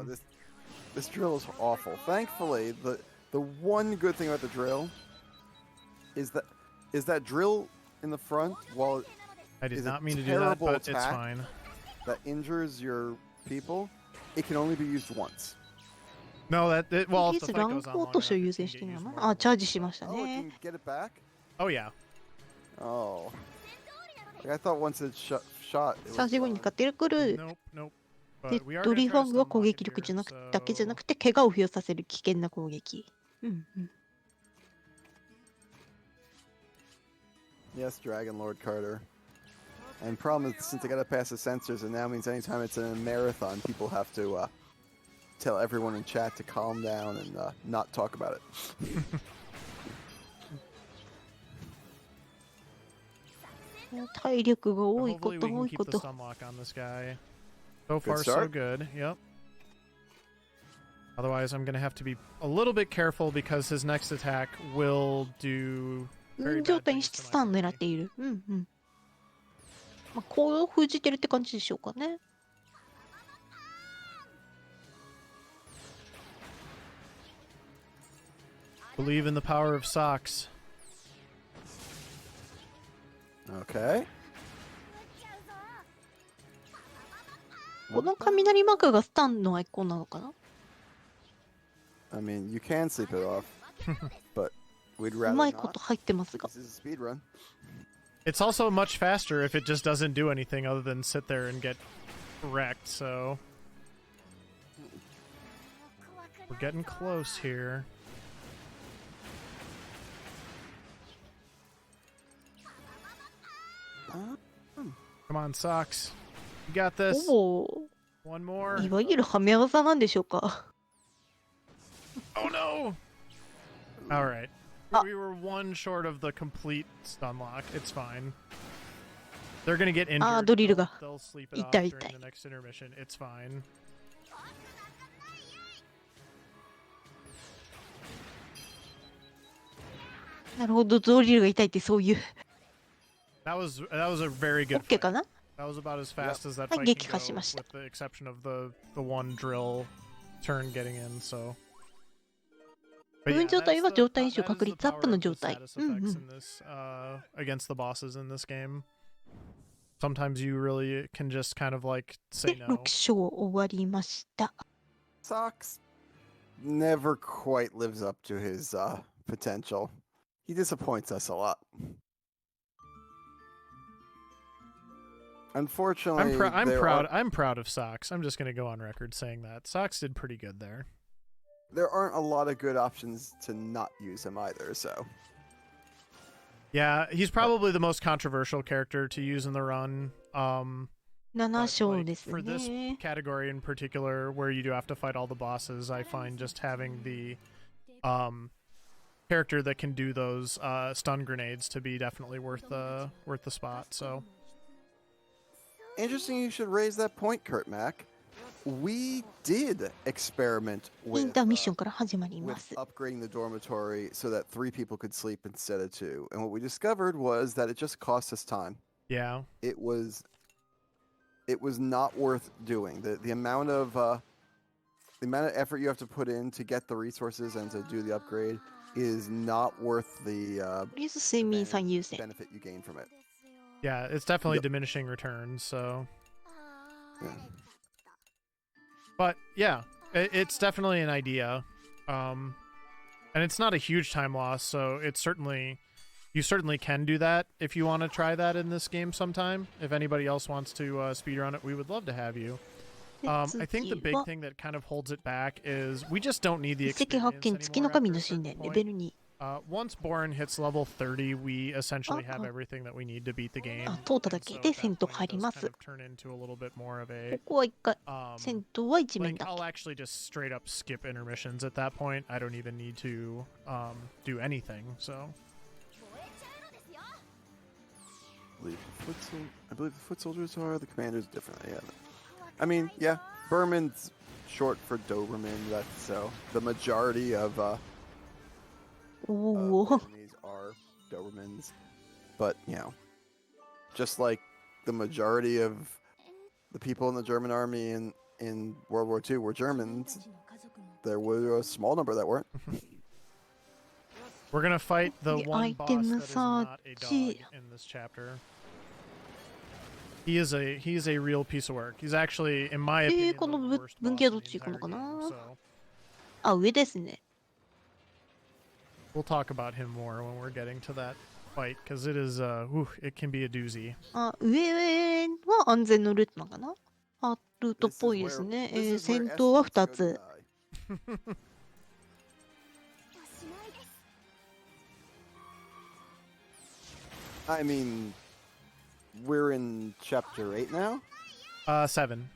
3。 this drill is awful. Thankfully, the one good thing about the drill is that drill in the front, while I did is a not mean to do that, terrible but it's attack. fine. that injures your people, it can only be used once. No, well, ケ if ー the ス fight ラ goes ン on ク long 落としを enough, 優 it 先 can し get てる used の more かな。あ、 than チャージしました Oh, it ね。 can get it back? Oh yeah. Oh. Like, I thought once it's shot, it チャー was ジ後に gone. 買ってくる Nope, nope. で But we are ド gonna リ try ファ to ングは stun 攻 lock 撃 it 力 here, じゃなくだけじゃな so くて怪我を付与させる危険な攻撃。うんうん。 Yes, Dragon Lord Carter. And problem is, since I gotta pass the sensors, it now means anytime it's in a marathon, people have to tell everyone in chat to calm down and not talk about it. 体力が So 多いこ hopefully と we 多 can いこ keep the と。 stun lock on this guy. So Good far, so start. good. Yep. Otherwise, I'm gonna have to be a little bit careful because his next attack will do う very ん状 bad 態に things ス to タ my ン狙っ party. ている。うんうん。まあ、こう封じてるって感じでしょうかね。 Believe in the power of socks. Okay. この雷マークがスタンのアイコンなのかな。 I mean, you can sleep it off, but we'd う rather まいこ not. と入ってますが。 This is a speed run. It's also much faster if it just doesn't do anything other than sit there and get wrecked. So we're getting close here. Come on, socks. You got ほ this. ぼ One more. いわゆるはめ技なんでしょうか。 Oh no! All right. Ah. We were one short of the complete stun lock. It's fine. They're gonna get injured. あードリルが They'll sleep it off 痛い during 痛い。 the next intermission. It's fine. なるほど、ドリルが痛いってそういう。 That was a very good OK fight. かな。 That was about as fast as that はい、 fight 撃 can 破 go, しました。 with the exception of the one drill turn getting in. So. 不 But 運 yeah, 状態 that's は the- 状態以 that 上 is 確 the 率アップ power の of the 状態。 status うんう effects ん。 in this against the bosses in this game. Sometimes you really can just kind of like で say、no. 6章終わりました。 Socks never quite lives up to his potential. He disappoints us a lot. Unfortunately, I'm there proud. aren't- I'm proud of Socks. I'm just gonna go on record saying that Socks did pretty good there. There aren't a lot of good options to not use him either. So Yeah, he's probably the most controversial character to use in the run. 7 But, 章 like, です for this ね。 category in particular, where you do have to fight all the bosses, I find just having the character that can do those stun grenades to be definitely worth the spot. So interesting. You should raise that point, Kurt Mac. we did experiment イン with ターミッションから始まり with ます。 upgrading the dormitory so that 3 people could sleep instead of 2. And what we discovered was that it just cost us time. Yeah. It was not worth doing. The amount of effort you have to put in to get the resources and to do the upgrade is not worth the とりあえず睡眠最優先。 benefit you gain from it. Yeah, it's definitely Yep. diminishing returns, so. Yeah. But yeah, it's definitely an idea. And it's not a huge time loss, so it's certainly you certainly can do that if you want to try that in this game sometime. If anybody else wants to speedrun it, we would love to have you. で I think the 次 big は thing that kind of holds it back is we just don't need the 遺跡発 experience 見月の anymore 神 after の a 信 certain 念レ point. ベル2。 Once Bourne hits level 30, we essentially have Uh-oh. everything that we need to beat the game. あ、通っただ And け so で at 戦 that 闘 point, 入 it り does ま kind す。 of turn into a little bit more of こ a こは一回、 um, 戦闘は一面 like だ I'll け。 actually just straight up skip intermissions at that point. I don't even need to do anything. So I believe the foot soldiers are the commanders different. Yeah. I mean, yeah, Berman's short for Doberman. That's so. The majority of おお、 enemies are Dobermans, but you know, just like the majority of the people in the German army in World War II were Germans, there were a small number that weren't. we're gonna fight the The one boss item that is not a dog search. in this chapter. He is a real piece of work. He's actually, in my opinion, この the 分 worst 分 boss 岐は in どっ the ち行く entire のか game. な。 So あ、上ですね。 we'll talk about him more when we're getting to that fight because it is it can be a doozy. あ、上は安全のルートなのかな。あ、ルートっ This ぽ is いです where, ね。 this is 戦 where 闘は estimates 2 go to つ。 die. I mean, we're in chapter 8 now? 7.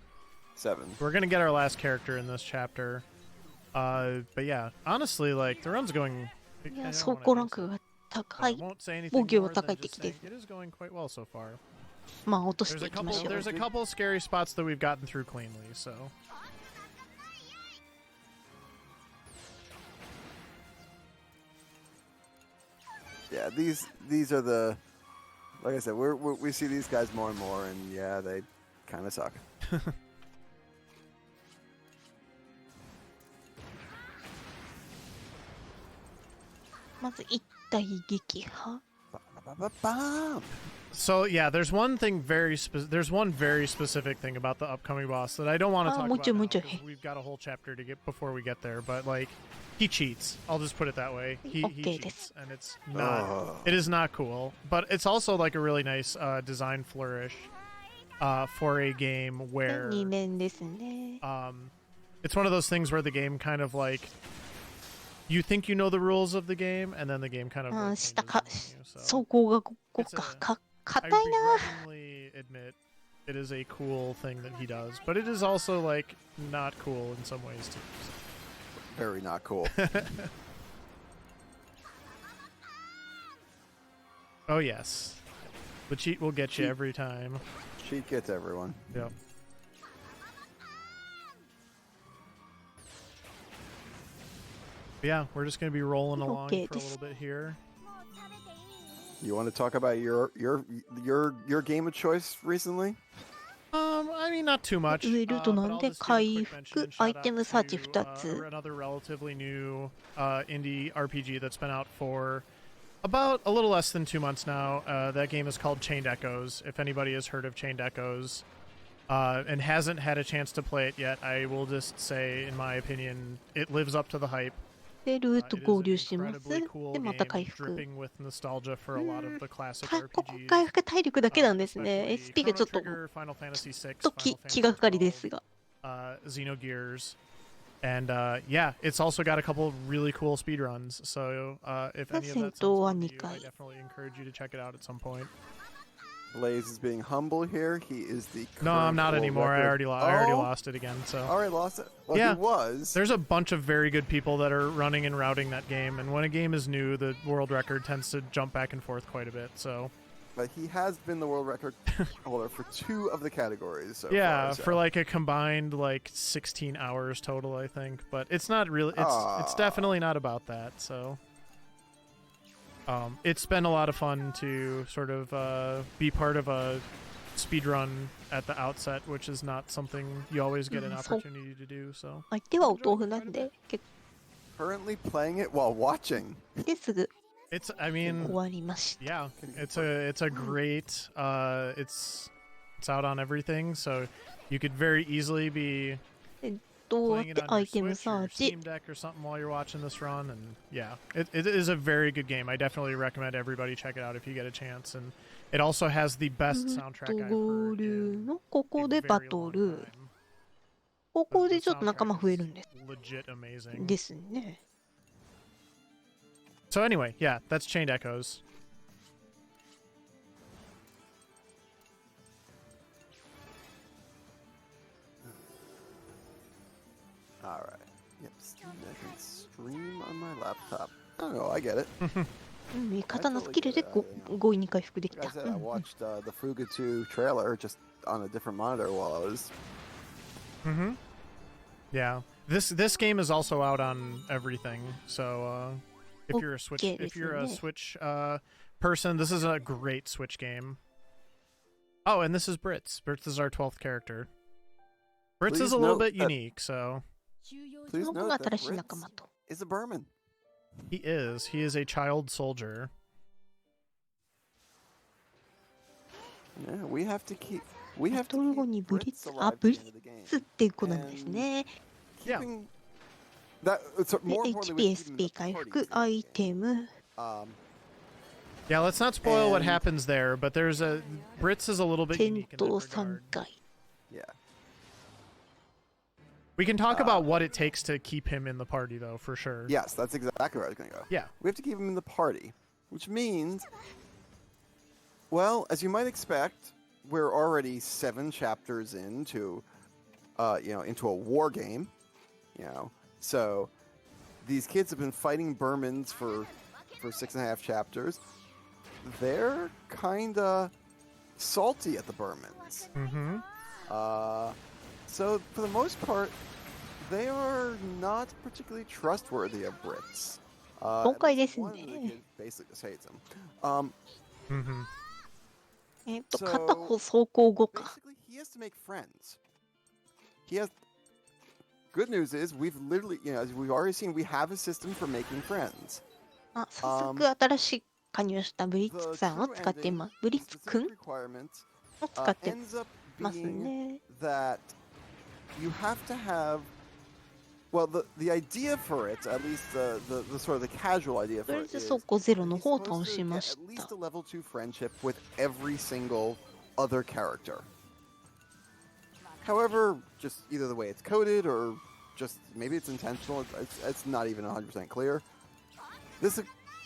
7. We're gonna get our last character in this chapter. But yeah, honestly, like the run's going. い I や、 don't 走 wanna 行 jinx ランク it, が but 高 I い。 won't say anything 防御が more 高い than 敵 just で saying す。 it is going quite well so far. まあ、落とし There's て a いきましょう。 there's a couple scary spots that we've gotten through cleanly, so. Yeah, these are the, like I said, we see these guys more and more, and yeah, they kind of suck. まず一体撃破。 Ba-ba-ba-bam! So yeah, there's one very specific thing about the upcoming boss that I don't want to talk about now, もうちょい。 'cause we've got a whole chapter to get before we get there. But like, he cheats. I'll just put it that way. He Okay, cheats, and it's not. Oh. It is not cool. But it's also like a really nice design flourish for a game で where 2面ですね。 it's one of those things where the game kind of like you think you know the rules of the game, and then the game kind of あ、 like, 下 changes か them on you, so. 走行がここ It's か a- か I 硬いな。 begrudgingly admit it is a cool thing that he does, but it is also like not cool in some ways too. Very not cool. Oh yes, the cheat will get you every time. Cheat gets everyone. Yep. Yeah, we're just gonna be rolling along Okay, for a this- little bit here. You want to talk about your game of choice recently? I mean, not too much. 上ルート but なん I'll で just give a quick 回 mention 復 and アイ shout テム out サーチ to, 2つ。 another relatively new indie RPG that's been out for about a little less than 2 months now. That game is called Chained Echoes. If anybody has heard of Chained Echoes and hasn't had a chance to play it yet, I will just say, in my opinion, it lives up to the hype. で、ルー It ト is 合 an 流します。 incredibly cool で、また game, 回復。 dripping with nostalgia for a lot of the classic ここ RPGs. 回復体力だけなんですね。 especially SP がちょっ Chrono と、 Trigger, Final Fantasy VI, と Final 気がかかり Fantasy ですが。 Xenogears, and yeah, it's also got a couple of really cool speedruns. So if any of that sounds 戦闘は fun to 2 you, I 回。 definitely encourage you to check it out at some point. Blaze is being humble here. He is the No, I'm current not world anymore. I record- already Oh, lost it again. So Already lost it. Well, Yeah. he was. there's a bunch of very good people that are running and routing that game, and when a game is new, the world record tends to jump back and forth quite a bit. So but he has been the world record holder for 2 of the categories so Yeah, far. So. for like a combined like 16 hours total, I think. But it's not really. It's definitely not about that. So, it's been a lot of fun to sort of be part of a speedrun at the outset, which is not something you always get an opportunity to do. So. 相手はお豆腐なんで、結 Currently playing it while watching. 構ですぐ It's. I mean. 終わりました。 Yeah, it's a great. It's out on everything, so you could very easily be どうやっ playing it て on ア your イテム Switch サ or ー your チ Steam Deck or something while you're watching this run, and yeah, it is a very good game. I definitely recommend everybody check it out if you get a chance. And it also has the best soundtrack I've 合 heard 流 in のこ a こで very バ long トル。 time. こ The- こ the でちょっと仲間 soundtrack 増え is るんです。 legit amazing. ですね。 So anyway, yeah, that's Chained Echoes. All right. Yep. Steam Deck and stream on my laptop. I don't know. I get it. 味方のスキルで5位に回復でき Like た。 I said, I watched the Fuga 2 trailer just on a different monitor while I was. Mm-hmm. Yeah. This game is also out on everything. So if you're a Switch Switch person, this is a great Switch game. Oh, and this is Brits. Brits is our 12th character. Brits Please is a little note bit that- unique, so Please この子 note が that 新しい仲間 Brits と。 is a Burman. he is a child soldier. Yeah, we have to keep. We バ have トル to 後に keep ブリッ Brits ツ、 alive あ、 at ブ the リ end of the game. ッツっていう子なんですね。 Keeping that it's で more importantly, we have to keep him in HPSP the 回 party 復、 at the ア end イ of the テム。 game. Yeah, let's not spoil what And- happens there, but there's a Brits is a little bit 戦 unique in that 闘3 regard. 回。 Yeah. We can talk about what it takes to keep him in the party, though, for sure. Yes, that's exactly where I was going to go. Yeah. We have to keep him in the party, which means, well, as you might expect, we're already 7 chapters into, into a war game, So these kids have been fighting Burmans for 6.5 chapters. They're kinda salty at the Burmans. Mm-hmm. So for the most part, they are not particularly trustworthy of Brits. 今回ですね。 One of the kids basically just hates him. Mm-hmm. 片方走行後か。 Basically, he has to make friends. He has. Good news is we've literally, as we've already seen, we have a system for making friends. あ、早速新しい加入したブリッツさんを使ってます。ブリッツくん requirement を使って ends up ます being ね。 that you have to have. Well, the idea for it, at least the sort of the casual idea と for りあえ it ず is 走行ゼロの he's 方を supposed 倒し to ま get し at た least。a level 2 friendship with every single other character. However, just either the way it's coded or just maybe it's intentional, it's not even 100% clear. This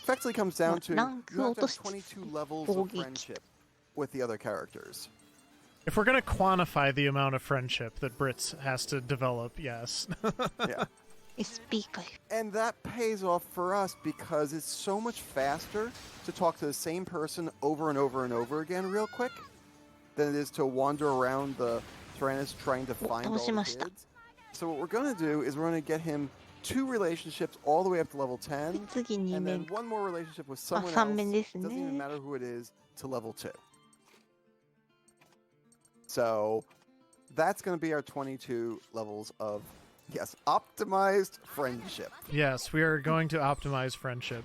effectively comes down to you have to have 22 levels of friendship with the other characters. If we're gonna quantify the amount of friendship that Brits has to develop, yes. Yeah. SP 回復。 And that pays off for us because it's so much faster to talk to the same person over and over and over again real quick than it is to wander around the Tyrannus trying to find all the 倒しました。 kids. So what we're going to do is we're going to get him 2 relationships all the way up to level 10, 次2 and 面 then 1 more relationship with someone 3 else. 面です Doesn't even ね。 matter who it is to level 2. So that's going to be our 22 levels of, yes, optimized friendship. Yes, we are going to optimize friendship.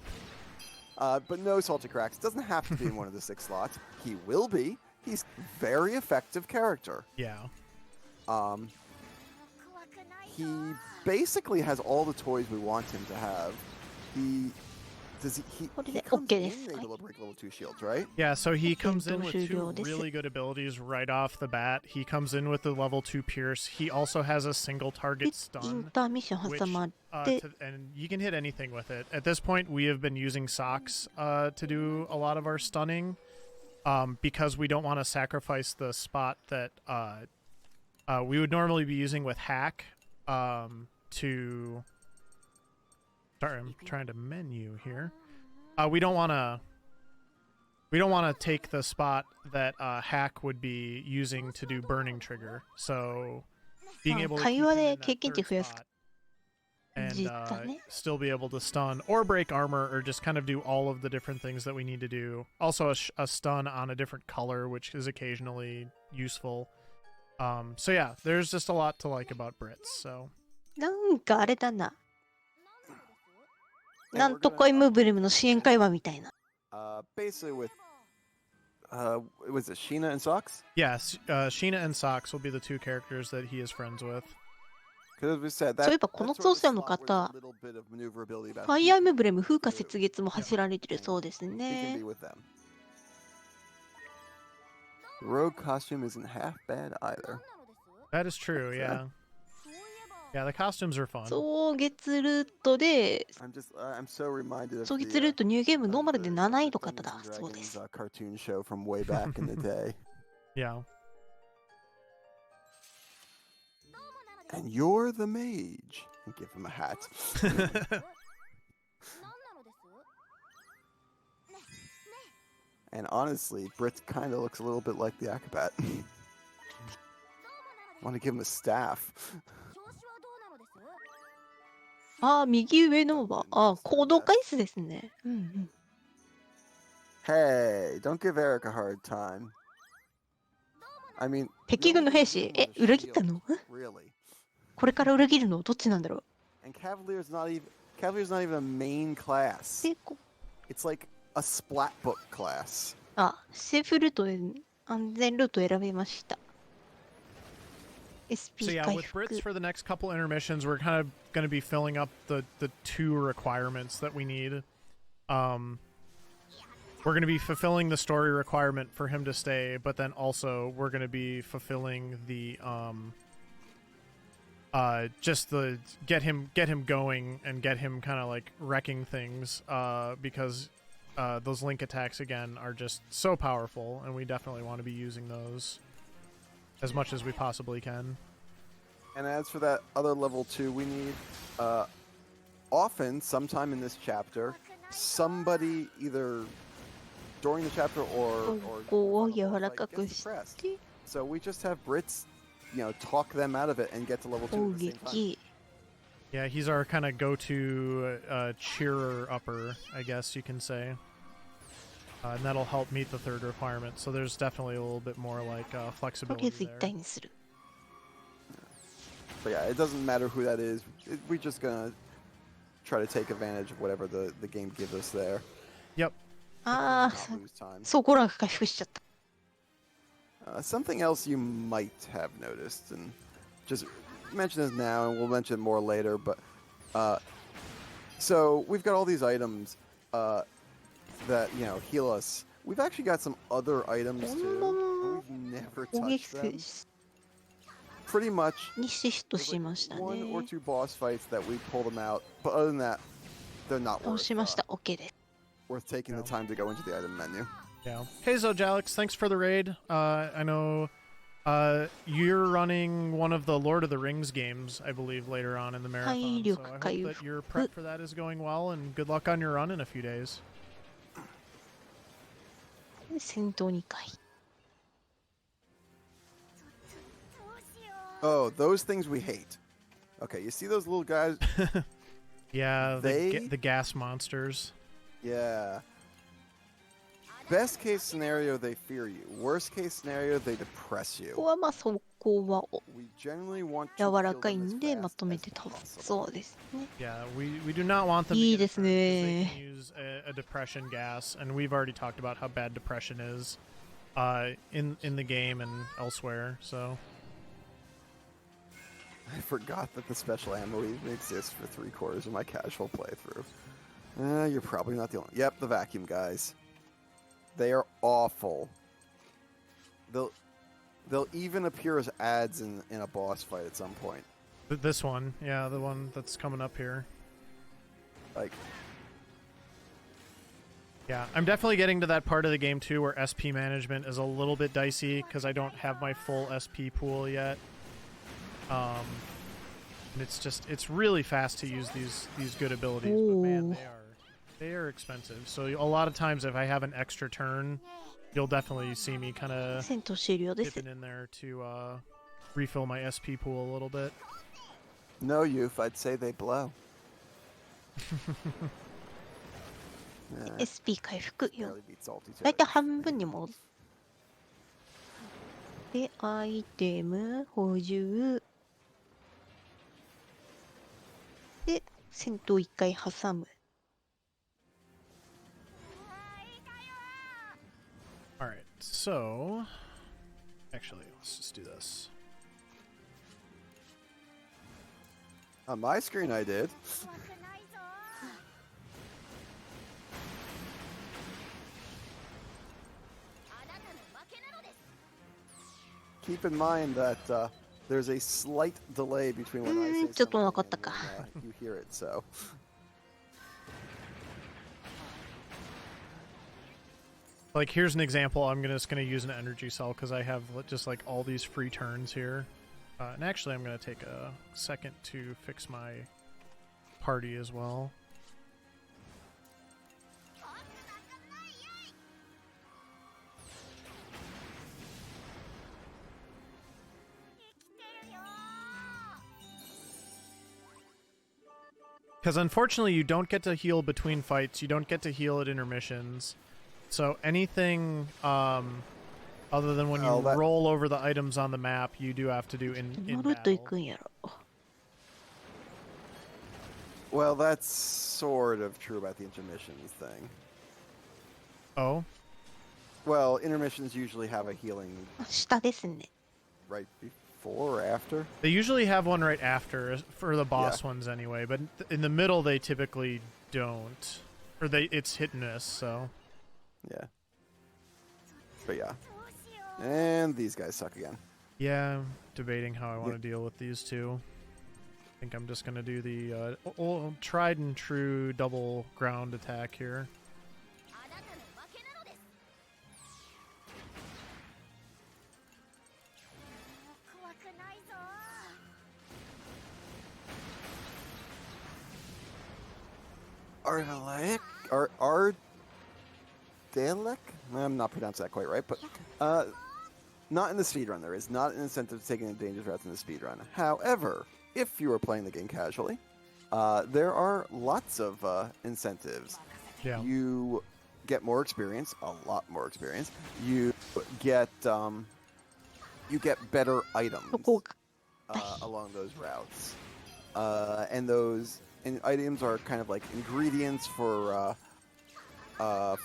But no salty cracks. Doesn't have to be in one of the 6 slots. He will be. He's very effective character. Yeah. He basically has all the toys we want him to have. Heこれで comes OK in です。 able to break level 2 shields, right? Yeah, so he comes in with 2 終了です。 really good abilities right off the bat. He comes in with the level 2 Pierce. He also has a single で target イン stun, ターミッション which, 挟まって、 and you can hit anything with it. At this point, we have been using socks to do a lot of our stunning because we don't want to sacrifice the spot that we would normally be using with hack to... Sorry, I'm trying to menu here. We don't want to we don't want to take the spot that Hack would be using to do burning trigger. So being able to keep him in that third spot and still be able to stun or break armor or just kind of do all of the different things that we need to do. Also a stun on a different color, which is occasionally useful. So yeah, there's just a lot to like about Brits. So なんかあれだな。なんとかエムブレムの支援会話みたいな。Basically with was it Sheena and Socks? yes, Sheena and Socks will be the two characters that he is friends with. Because we said that. そういえばこの奏者の方、ファイアーエムブレム風化雪月も走られてるそうですね。 Rogue costume isn't half bad either. That is true, yeah. Yeah, the costumes are fun. 草月ルートで、 I'm so reminded of 草月ルートニューゲームノーマルで7位の方だそうです。 cartoon show from way back in the day. Yeah. And you're the mage. And give him a hat. And honestly, Brit kind of looks a little bit like the acrobat. Want to give him a staff. ああ、右上のは、ああ、行動回数ですね。うんうん。 Hey, don't give Eric a hard time. I mean, 敵軍の兵士、裏切ったの？ really. これから裏切るのどっちなんだろう？ And Cavalier's not even a main class. It's like a splat book class. あ、セーフルートで安全ルートを選びました。So SP yeah, 回 with 復。 Brits for the next couple intermissions, we're kind of going to be filling up the two requirements that we need. We're going to be fulfilling the story requirement for him to stay, but then also we're going to be fulfilling the just the get him going and get him kind of like wrecking things because those link attacks again are just so powerful, and we definitely want to be using those as much as we possibly can. And as for that other level 2, we need often, sometime in this chapter, somebody either during the chapter or ここを柔らかくして so we just have Brits, talk them out of it and get to level 2 攻 at the same time. 撃。 Yeah, he's our kind of go-to cheerer upper, I guess you can say. And that'll help meet the third requirement. So there's definitely a little bit more like とりあえ flexibility ず一 there. 体にする。 But yeah, it doesn't matter who that is. We're just gonna try to take advantage of whatever the game gives us there. Yep. あ Not あ、 lose time. そう、ゴラが回復しちゃった。 Something else you might have noticed, and just mention this now, and we'll mention it more later. But so we've got all these items that heal us. We've actually got some other items too. And we've never 攻 touched 撃 them. Pretty much にシフト there's しま like した one or ね。 two boss fights that we pull them out, but other than that, they're not 倒しました。OK です。 worth taking the time to go into the item menu. Yeah. Hey, Zojalix, thanks for the raid. I know you're running one of the Lord of the Rings games, I believe, later on in the marathon. So I hope that your prep for that is going well, and good luck on your run in a few days. 戦闘2回。 Oh, those things we hate. Okay, you see those little guys? Yeah, They- the gas monsters. Yeah. Best case scenario, they fear you. Worst case scenario, they depress こ you. こはまあ走行は We generally want 柔 to ら kill かい them ん as でま fast とめ as て倒す。 possible. そうですね。 Yeah, we do not want them to いい get です hurt, 'cause they ね。 can use a depression gas, and we've already talked about how bad depression is in the game and elsewhere. So I forgot that the special ammo even exists for 3/4 of my casual playthrough. You're probably not the only. Yep, the vacuum guys. They are awful. They'll even appear as ads in a boss fight at some point. this one, yeah, the one that's coming up here. Like, Yeah, I'm definitely getting to that part of the game too where SP management is a little bit dicey because I don't have my full SP pool yet. And it's really fast to use these good abilities, but man, Ooh. They are expensive, so a lot of times if I have an extra turn, you'll definitely see me kind of 戦闘終了です。 dipping in there to refill my SP pool a little bit. No, Youth, I'd say they blow. Nah, SP 回復4。 barely beat salty だいたい territory. 半分に戻す。で、アイテム、補充。で、戦闘1回挟む。 All right, so actually, let's just do this. On my screen, I did. Keep in mind that there's a slight delay between when I say ちょっと something なかった and か。 when, you hear it, so. Like, here's an example. I'm just gonna use an energy cell because I have just like all these free turns here. And actually, I'm gonna take a second to fix my party as well. Because unfortunately, you don't get to heal between fights. You don't get to heal at intermissions. So anything other than when you Oh, that- roll over the items on the map, you do have to do in のルート行 battle. くんやろ。 Well, that's sort of true about the intermissions thing. Oh, Well, intermissions usually have a healing 下ですね。 right before or after. they usually have one right after for the boss Yeah. ones anyway, but in the middle they typically don't, or it's hit and miss. So Yeah. But yeah. And these guys suck again. yeah, I'm debating how I want to deal with these two. I think I'm just gonna do the tried and true double ground attack here. Ardalek? Ardalek? I'm not pronouncing that quite right, but not in the speedrun. There is not an incentive to taking the dangerous routes in the speedrun. However, if you are playing the game casually, there are lots of incentives. Yeah. You get more experience, a lot more experience. You get better items そこが along those routes, and those items are kind of like ingredients for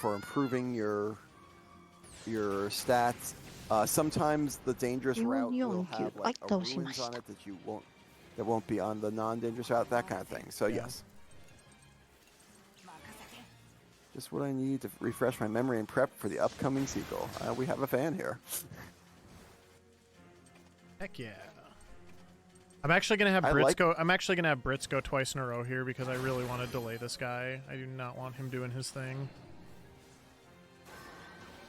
improving your stats. Sometimes the dangerous route will have like a ruins on it that won't be on the non-dangerous route, that kind of thing. So Yeah. yes, just what I need to refresh my memory and prep for the upcoming sequel. We have a fan here. Heck yeah. I'm actually gonna have I Brits like- go. I'm actually gonna have Brits go twice in a row here because I really want to delay this guy. I do not want him doing his thing.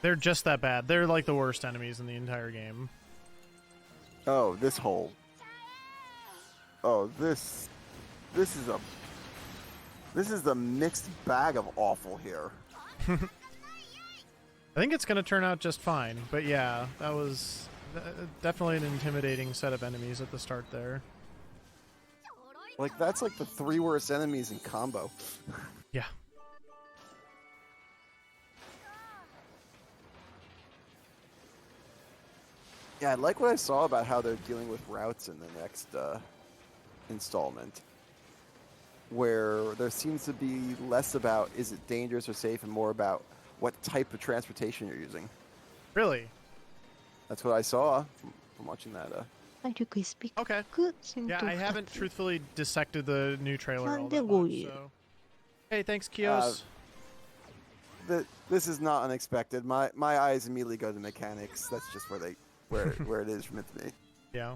They're just that bad. They're like the worst enemies in the entire game. Oh, this hole. Oh, this is a mixed bag of awful here. I think it's gonna turn out just fine. But yeah, that was definitely an intimidating set of enemies at the start there. Like that's like the 3 worst enemies in combo. Yeah. Yeah, I like what I saw about how they're dealing with routes in the next installment, where there seems to be less about is it dangerous or safe and more about what type of transportation you're using. Really? That's what I saw from watching that. 体力 SP Okay. 戦闘 Yeah, I 2 haven't つ truthfully dissected the new trailer all that Kategory. much, so. Hey, thanks, Kios. This is not unexpected. My eyes immediately go to mechanics. That's just where it is meant to be. Yeah.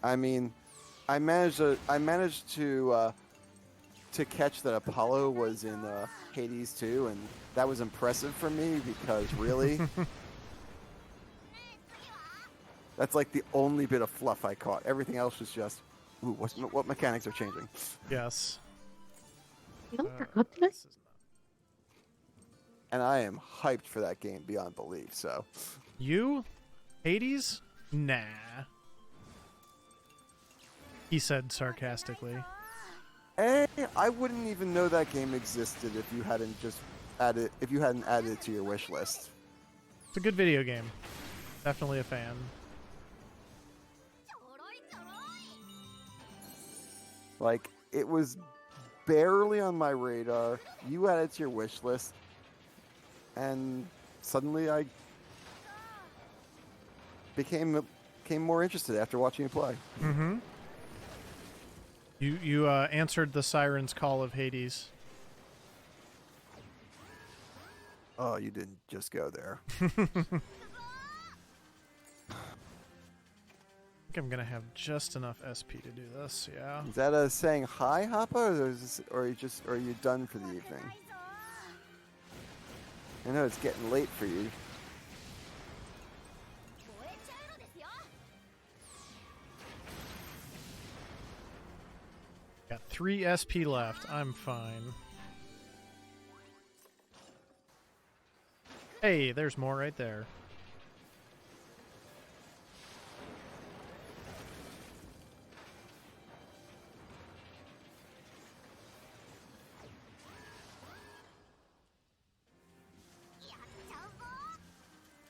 I mean, I managed to catch that Apollo was in Hades too, and that was impressive for me because really, That's like the only bit of fluff I caught. Everything else was just, ooh, what mechanics are changing? Yes. なんか変わってない This is not- And I am hyped for that game beyond belief. So You? Hades? Nah. He said sarcastically. hey, I wouldn't even know that game existed if you hadn't added it to your wish list. It's a good video game. Definitely a fan. Like, it was barely on my radar. You added it to your wish list, and suddenly I became more interested after watching you play. Mm-hmm. You answered the siren's call of Hades. Oh, you didn't just go there. I think I'm gonna have just enough SP to do this. Yeah. Is that a saying hi, Hoppa, or are you done for the evening? I know it's getting late for you. Got 3 SP left. I'm fine. Hey, there's more right there.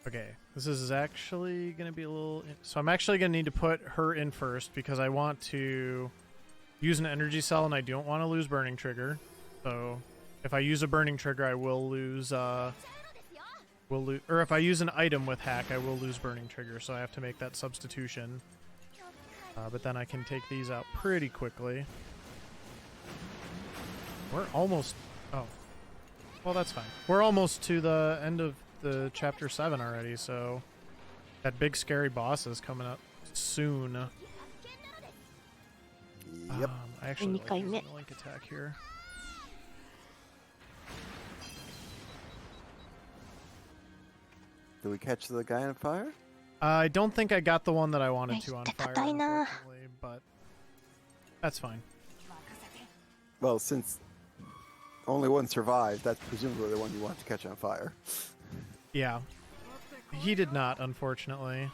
Okay, this is actually going to be a little... So I'm actually going to need to put her in first because I want to use an energy cell and I don't want to lose Burning Trigger. So if I use a Burning Trigger, I will lose... or if I use an item with Hack, I will lose Burning Trigger, so I have to make that substitution. But then I can take these out pretty quickly. We're almost... Oh. Well, that's fine. We're almost to the end of the chapter 7 already, so that big scary boss is coming up soon. Yep. I actually like 2回目 using the link attack here. Did we catch the guy on fire? I don't think I got the one that I wanted to on fire, 硬いな。 unfortunately, but that's fine. Well, since only one survived, that's presumably the one you want to catch on fire. Yeah. He did not, unfortunately.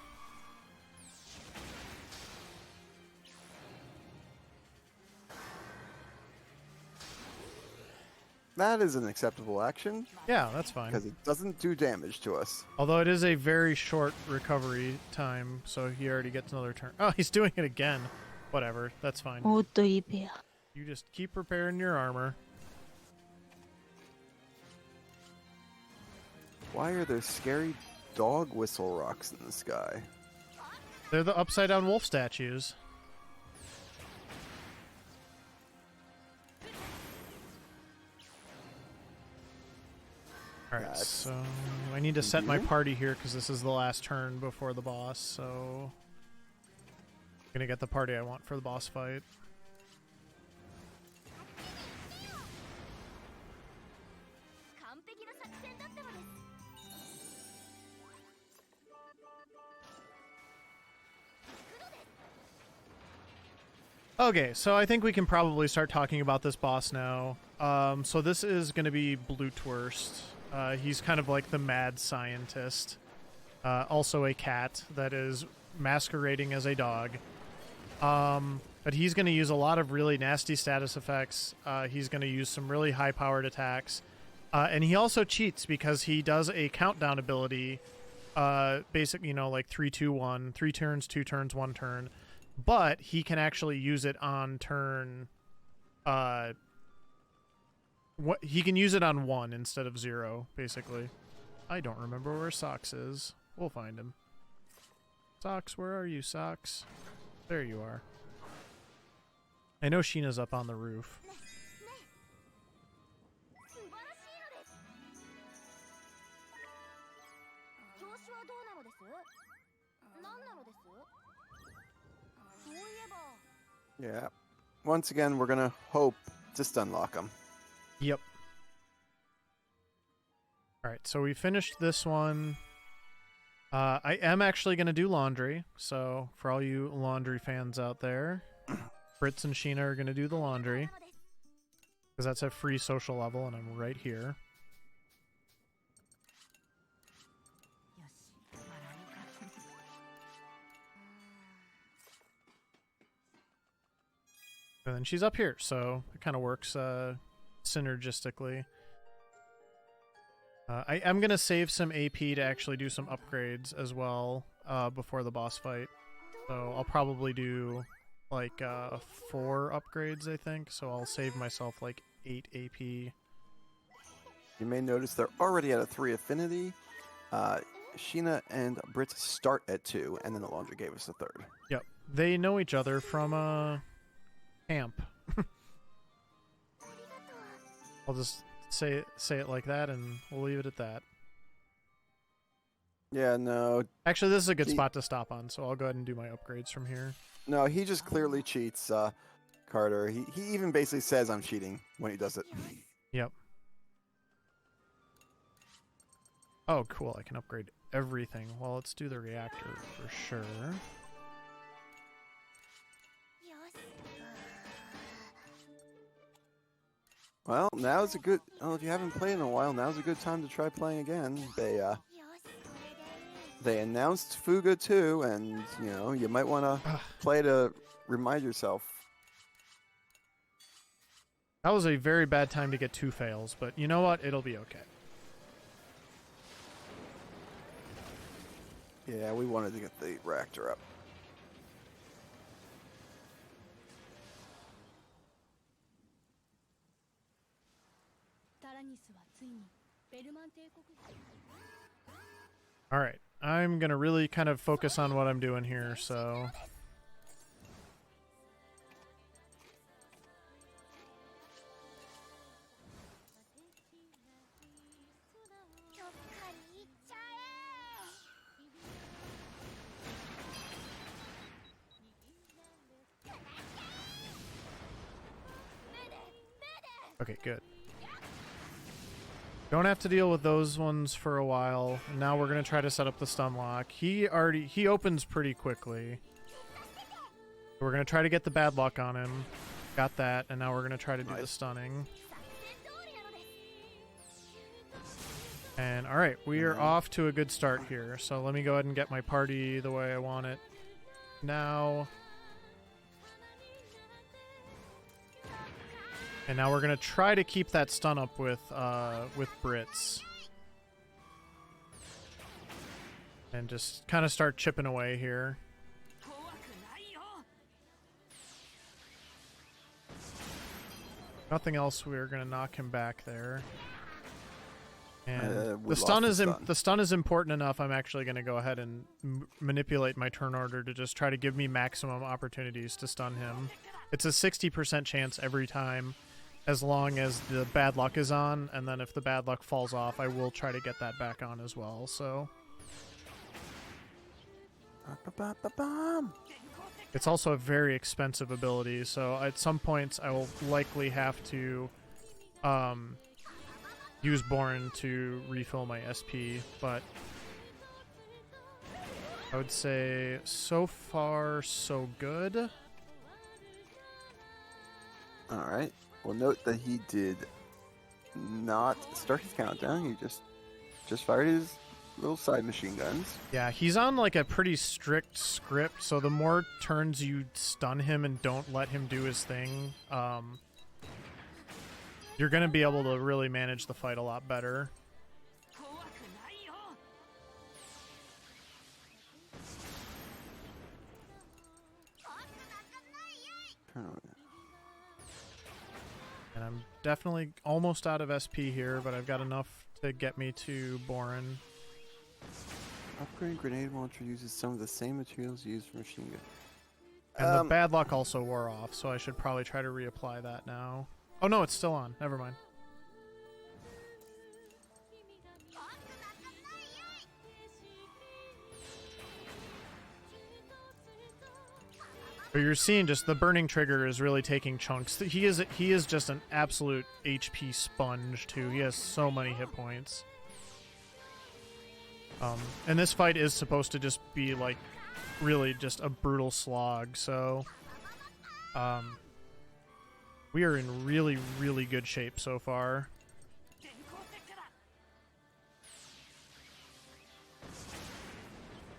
That is an acceptable action Yeah, that's fine. because it doesn't do damage to us. Although it is a very short recovery time, so he already gets another turn. Oh, he's doing it again. Whatever, that's fine. おっといいペア。 You just keep repairing your armor. Why are there scary dog whistle rocks in the sky? They're the upside down wolf statues. Alright, That's so I need to set my confusing. party here because this is the last turn before the boss, so I'm gonna get the party I want for the boss fight. Okay, so I think we can probably start talking about this boss now. So this is going to be Blutwurst. He's kind of like the mad scientist. Also a cat that is masquerading as a dog. But he's going to use a lot of really nasty status effects. He's going to use some really high-powered attacks. And he also cheats because he does a countdown ability. Basic, you know, like 3, 2, 1. 3 turns, 2 turns, 1 turn. But he can actually use it on turn... he can use it on 1 instead of 0, basically. I don't remember where Socks is. We'll find him. Socks, where are you, Socks? There you are. I know Sheena's up on the roof. Yeah. Once again, we're gonna hope to stunlock him. Yep. Alright, so we finished this one. I am actually going to do laundry. So for all you laundry fans out there, Brits and Sheena are going to do the laundry. Because that's a free social level, and I'm right here. And then she's up here, so it kind of works synergistically. I am going to save some AP to actually do some upgrades as well before the boss fight. So I'll probably do like 4 upgrades, I think. So I'll save myself like 8 AP. You may notice they're already at a 3 affinity. Sheena and Brit start at 2, and then the laundry gave us a 3rd. Yep. They know each other from camp. I'll just say it like that, and we'll leave it at that. Yeah, no. Actually, this is a good spot to stop on, so I'll go ahead and do my upgrades from here. No, he just clearly cheats, Carter. He even basically says I'm cheating when he does it. Yep. Oh, cool. I can upgrade everything. Well, let's do the reactor for sure. Well, now's a good... Oh, if you haven't played in a while, now's a good time to try playing again. They announced Fuga 2, and, you know, you might want to play to remind yourself. That was a very bad time to get 2 fails, but you know what? It'll be okay. Yeah, we wanted to get the reactor up. Alright, I'm gonna really kind of focus on what I'm doing here, so... Okay, good. Don't have to deal with those ones for a while. Now we're gonna try to set up the stun lock. He opens pretty quickly. We're gonna try to get the bad luck on him. Got that, and now we're gonna try to do the stunning. And alright, we are off to a good start here. So let me go ahead and get my party the way I want it now. And now we're gonna try to keep that stun up with Brits. And just kind of start chipping away here. Nothing else, we're gonna knock him back there. And the stun is important enough. I'm actually gonna go ahead and manipulate my turn order to just try to give me maximum opportunities to stun him. It's a 60% chance every time, as long as the bad luck is on, and then if the bad luck falls off, I will try to get that back on as well, so... It's also a very expensive ability, so at some points I will likely have to use Bourne to refill my SP, but I would say so far so good. Alright. Well, note that he did not start his countdown. He just fired his little side machine guns. Yeah, he's on like a pretty strict script, so the more turns you stun him and don't let him do his thing, you're going to be able to really manage the fight a lot better. And I'm definitely almost out of SP here, but I've got enough to get me to Boren. Upgrade grenade launcher uses some of the same materials used for machine gun. And the bad luck also wore off, so I should probably try to reapply that now. Oh no, it's still on. Never mind. But you're seeing just the burning trigger is really taking chunks. He is just an absolute HP sponge too. He has so many hit points. And this fight is supposed to just be like really just a brutal slog, so we are in really, really good shape so far.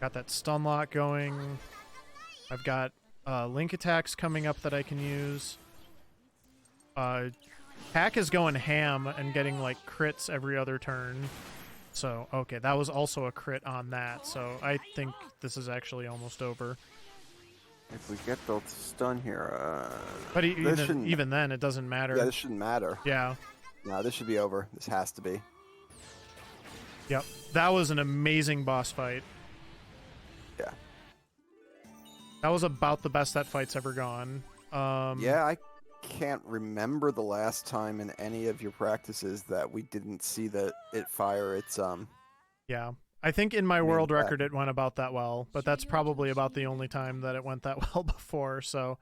Got that stun lock going. I've got link attacks coming up that I can use. Pack is going ham and getting like crits every other turn. So, okay, that was also a crit on that. So I think this is actually almost over. If we get the stun here, But even then, it doesn't matter. Yeah, this shouldn't matter. Yeah. No, this should be over. This has to be. Yep. That was an amazing boss fight. Yeah. That was about the best that fight's ever gone. Yeah, I can't remember the last time in any of your practices that we didn't see it fire its Yeah. I think in my world back. record it went about that well, but that's probably about the only time that it went that well before. So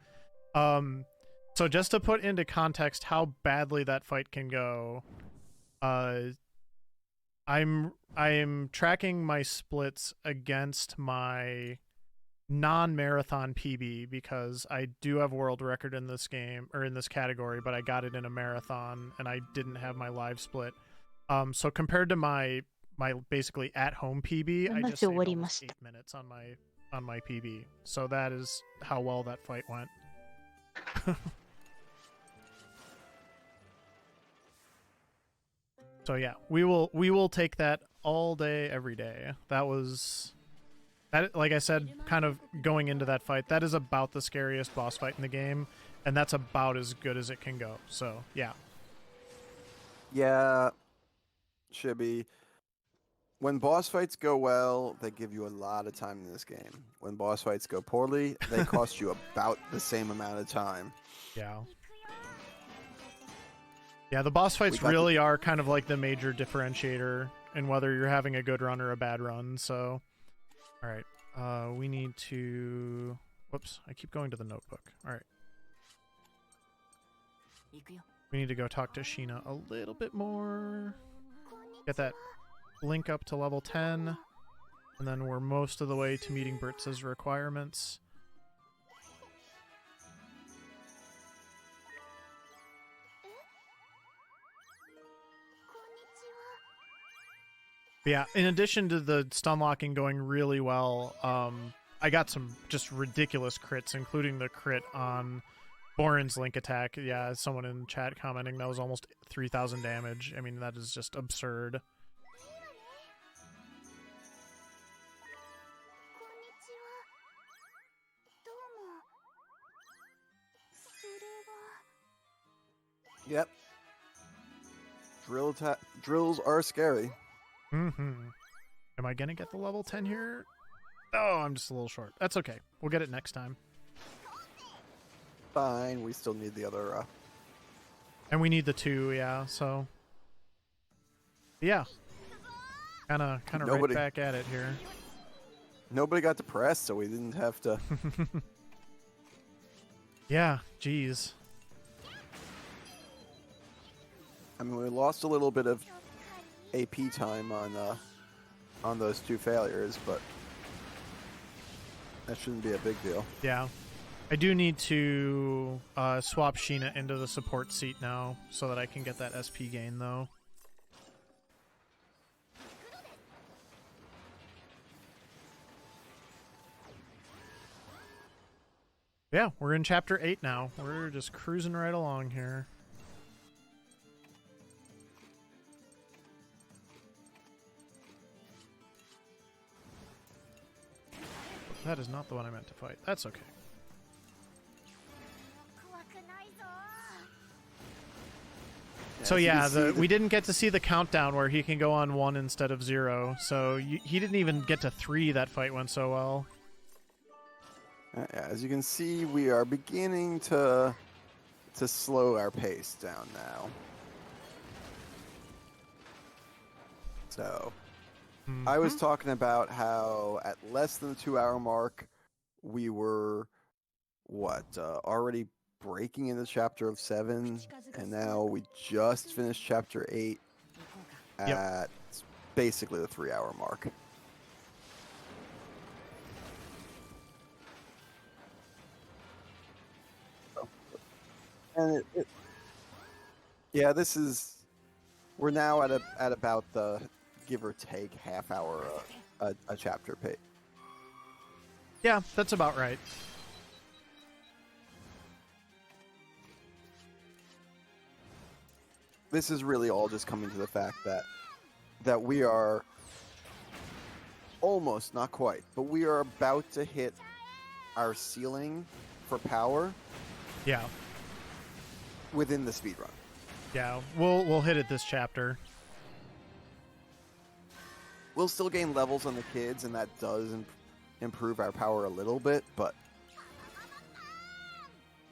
so just to put into context how badly that fight can go, I'm tracking my splits against my non-marathon PB because I do have world record in this game or in this category, but I got it in a marathon and I didn't have my live split. So compared to my basically at-home PB, I just saved almost 8 minutes on my PB. So that is how well that fight went. So yeah, we will take that all day, every day. That was that, like I said, kind of going into that fight. That is about the scariest boss fight in the game, and that's about as good as it can go. So yeah. Yeah, should be. When boss fights go well, they give you a lot of time in this game. When boss fights go poorly, they cost you about the same amount of time. Yeah. Yeah, the boss fights really are kind of like the major differentiator in whether you're having a good run or a bad run. So, all right, we need to. Whoops, I keep going to the notebook. All right. We need to go talk to Sheena a little bit more. Get that link up to level 10. And then we're most of the way to meeting Bertz's requirements. But yeah, in addition to the stun locking going really well, I got some just ridiculous crits, including the crit on Boren's link attack. Yeah, someone in chat commenting that was almost 3,000 damage. I mean, that is just absurd. Yep. Drills are scary. Mm-hmm. Am I gonna get the level 10 here? Oh, I'm just a little short. That's okay. We'll get it next time. Fine. We still need the other. And we need the 2, yeah. So, yeah. Kind of right back at it here. Nobody got depressed, so we didn't have to. Yeah. Jeez. I mean, we lost a little bit of AP time on those 2 failures, but that shouldn't be a big deal. Yeah. I do need to swap Sheena into the support seat now so that I can get that SP gain, though. Yeah, we're in Chapter 8 now. We're just cruising right along here. That is not the one I meant to fight. That's okay. So yeah, we didn't get to see the countdown where he can go on 1 instead of 0. So he didn't even get to 3. That fight went so well. As you can see, we are beginning to slow our pace down now. So, I was talking about how at less than the 2-hour mark, we were already breaking into chapter 7, and now we just finished chapter 8 at basically the 3-hour mark. And yeah, this is we're now at about the give or take half hour a chapter pace. Yeah, that's about right. This is really all just coming to the fact that we are almost, not quite, but we are about to hit our ceiling for power Yeah. within the speedrun. Yeah, we'll hit it this chapter. We'll still gain levels on the kids, and that does improve our power a little bit, but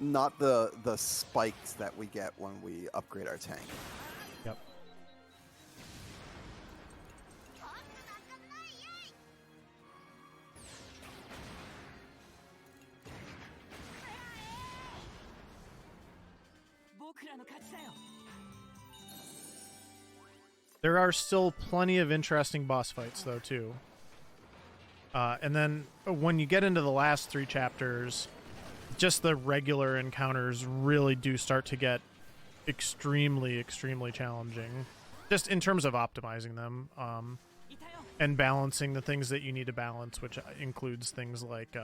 not the spikes that we get when we upgrade our tank. Yep. There are still plenty of interesting boss fights, though, too. And then when you get into the last 3 chapters, just the regular encounters really do start to get extremely, extremely challenging. Just in terms of optimizing them and balancing the things that you need to balance, which includes things like,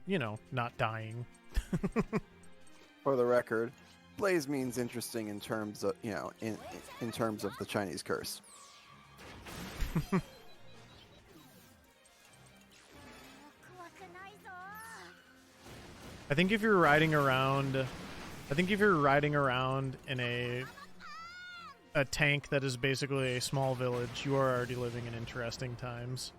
you know, not dying. For the record, Blaze means interesting in terms of, you know, in terms of the Chinese curse. I think if you're riding around in a tank that is basically a small village, you are already living in interesting times.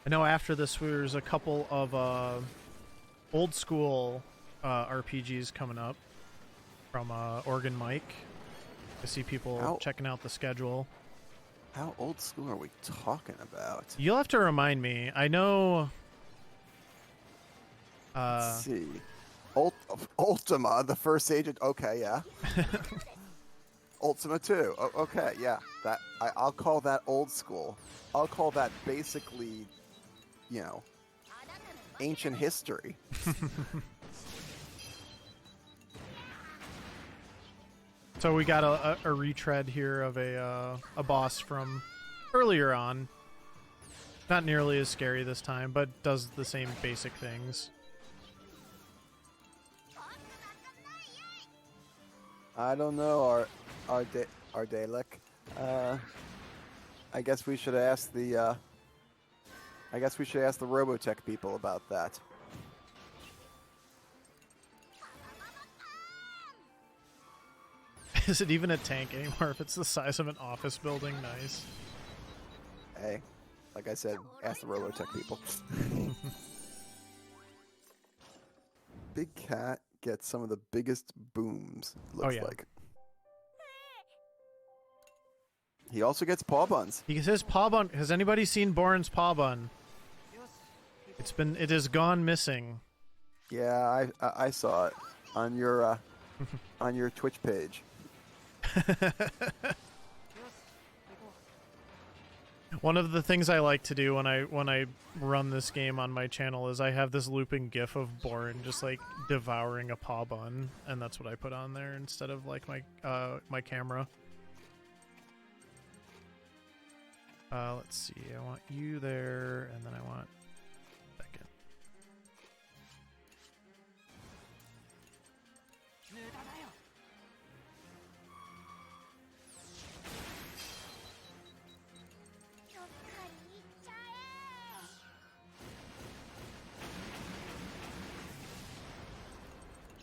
I know after this there's a couple of old school RPGs coming up from Oregon Mike. I see people checking out the schedule. How old school are we talking about? You'll have to remind me. I know. Let's see. Ultima, the first agent. Okay, yeah. Ultima 2. Okay, yeah. That I'll call that old school. I'll call that basically, you know, ancient history. So we got a retread here of a boss from earlier on. Not nearly as scary this time, but does the same basic things. I don't know, our Dalek. I guess we should ask the Robotech people about that. Is it even a tank anymore if it's the size of an office building? Nice. Hey, like I said, ask the Robotech people. Big Cat gets some of the biggest booms, looks like. He also gets paw buns. He says paw bun. Has anybody seen Boren's paw bun? It has gone missing. Yeah, I saw it on your on your Twitch page. One of the things I like to do when I run this game on my channel is I have this looping GIF of Boren just like devouring a paw bun, and that's what I put on there instead of like my camera. Let's see. I want you there, and then I want second.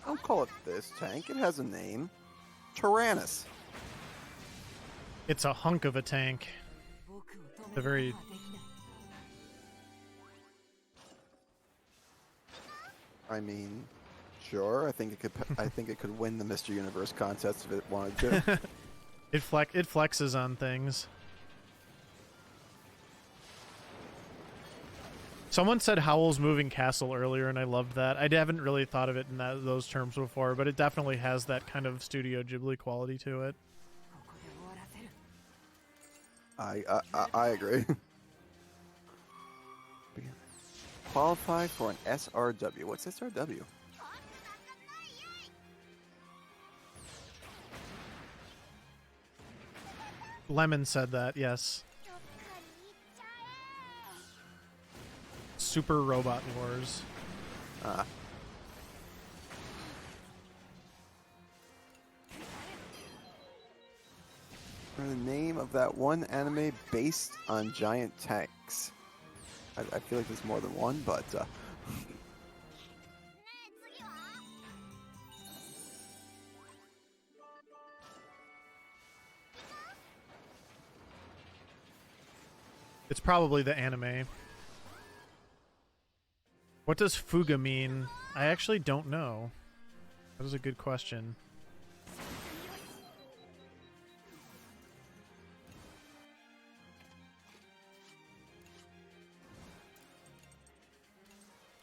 Don't call it this tank. It has a name. Tyrannus. It's a hunk of a tank. The very... I mean, sure. I think it could win the Mr. Universe contest if it wanted to. It flexes on things. Someone said Howl's Moving Castle earlier, and I loved that. I haven't really thought of it in those terms before, but it definitely has that kind of Studio Ghibli quality to it. I agree. Qualify for an SRW. What's SRW? Lemon said that, yes. Super Robot Wars. For the name of that one anime based on giant tanks. I feel like there's more than one, but It's probably the anime. What does fuga mean? I actually don't know. That is a good question.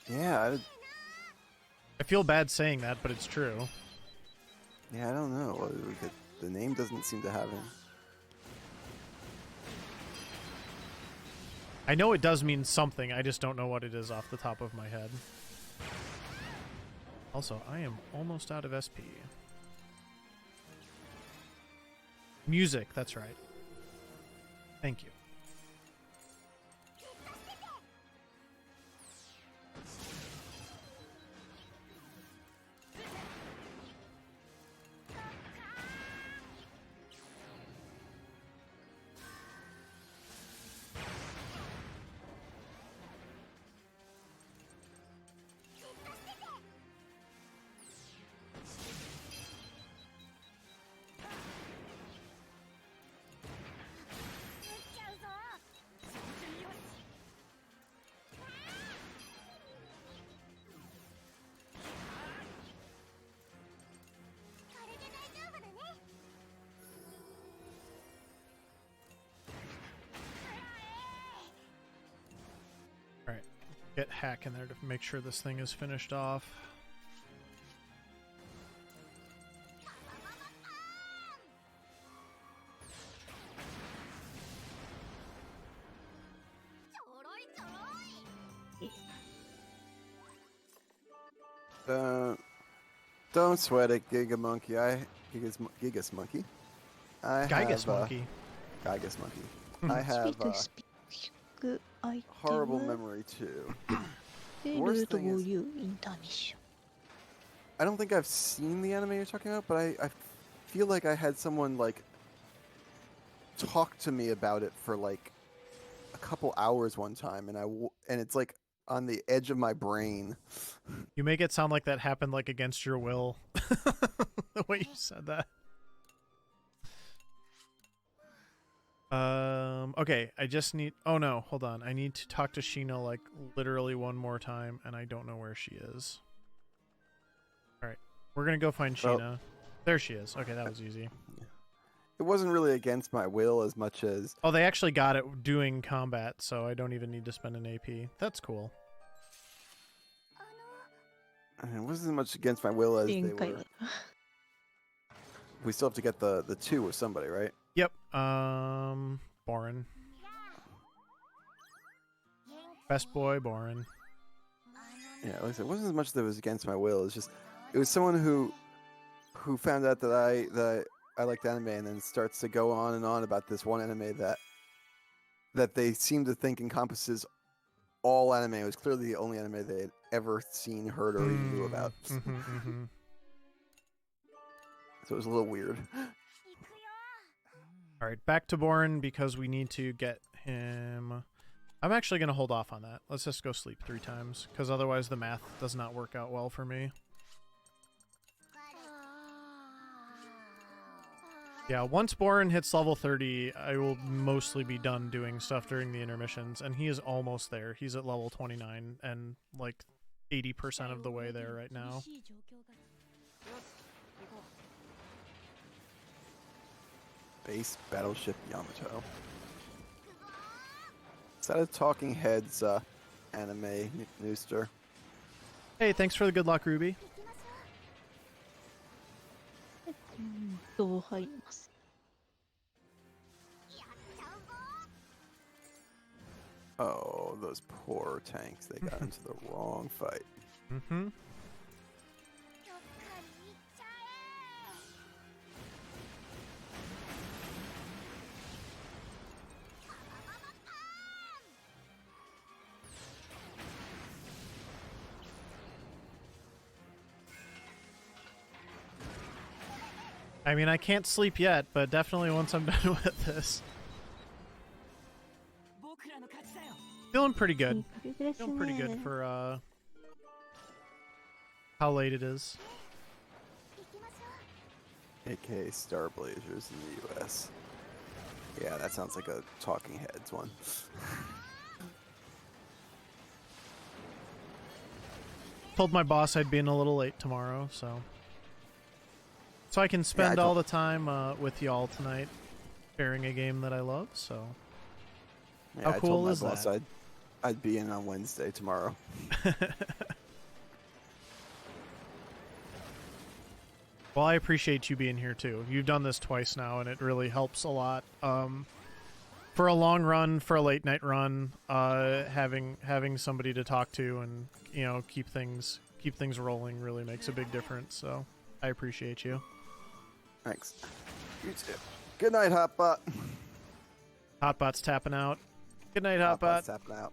yeah, I feel bad saying that, but it's true. I don't know. The name doesn't seem to have him. I know it does mean something, I just don't know what it is off the top of my head. Also, I am almost out of SP. Music, that's right. Thank you. Get Hack in there to make sure this thing is finished off. Don't sweat it, Gigas Monkey. Gigas Monkey. Gigas Monkey. Gigas Monkey. I have horrible memory too. Worst thing is, I don't think I've seen the anime you're talking about, but I feel like I had someone like talk to me about it for like a couple hours one time, and it's like on the edge of my brain. You make it sound like that happened like against your will. The way you said that. Okay, I just need... Oh no, hold on. I need to talk to Sheena like literally one more time, and I don't know where she is. Alright, we're gonna go find Sheena. There she is. Okay, that was easy. It wasn't really against my will as much as... Oh, they actually got it doing combat, so I don't even need to spend an AP. That's cool. It wasn't much against my will as they were... We still have to get the 2 with somebody, right? Yep. Borin. Best boy, Borin. Yeah, like I said, it wasn't as much that was against my will. It's just, it was someone who found out that I liked anime and then starts to go on and on about this one anime that they seem to think encompasses all anime. It was clearly the only anime they had ever seen, heard, or even knew about. So it was a little weird. Alright, back to Borin because we need to get him... I'm actually going to hold off on that. Let's just go sleep 3 times, because otherwise the math does not work out well for me. Yeah, once Borin hits level 30, I will mostly be done doing stuff during the intermissions, and he is almost there. He's at level 29 and like 80% of the way there right now. Base Battleship Yamato. Is that a Talking Heads anime, Nooster? Hey, thanks for the good luck, Ruby. Oh, those poor tanks. They got into the wrong fight. Mm-hmm. I mean, I can't sleep yet, but definitely once I'm done with this. Feeling pretty good. Feeling pretty good for how late it is. AKA Star Blazers in the US. Yeah, that sounds like a Talking Heads one. Told my boss I'd be in a little late tomorrow, so I can spend all the time with y'all tonight, sharing a game that I love. So Yeah, how I cool told my is boss that? I'd be in on Wednesday tomorrow. Well, I appreciate you being here too. You've done this twice now, and it really helps a lot. For a long run, for a late night run, having somebody to talk to and keep things rolling really makes a big difference. So I appreciate you. Thanks. You too. Good night, Hotbot. Hotbot's tapping out. Good night, Hotbot. Hotbot's tapping out.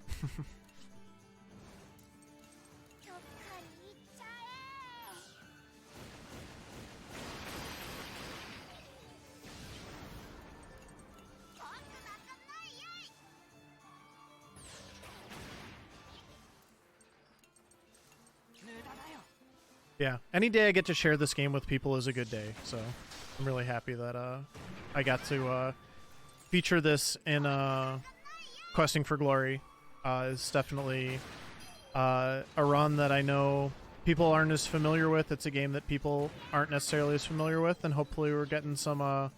Yeah, any day I get to share this game with people is a good day, so I'm really happy that I got to feature this in Questing for Glory. It's definitely a run that I know people aren't as familiar with. It's a game that people aren't necessarily as familiar with, and hopefully we're getting some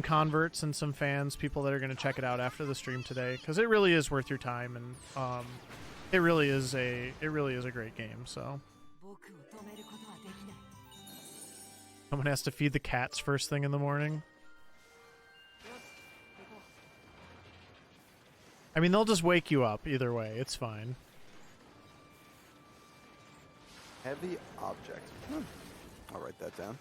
converts and some fans, people that are going to check it out after the stream today, because it really is worth your time, and it really is a great game. So someone has to feed the cats first thing in the morning. I mean, they'll just wake you up either way. It's fine. Heavy object. I'll write that down.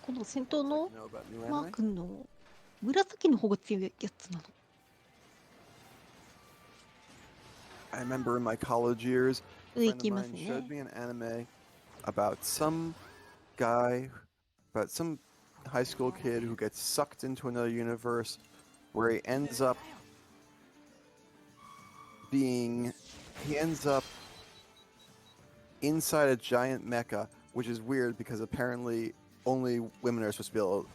この戦闘の Know about new マ anime? ークの紫の方が強いやつなの。I remember in my college years, a 上 friend 行き of ます mine ね showed me an anime about some guy, about some high school kid who gets sucked into another universe where he ends up inside a giant mecha, which is weird because apparently only women are supposed to be able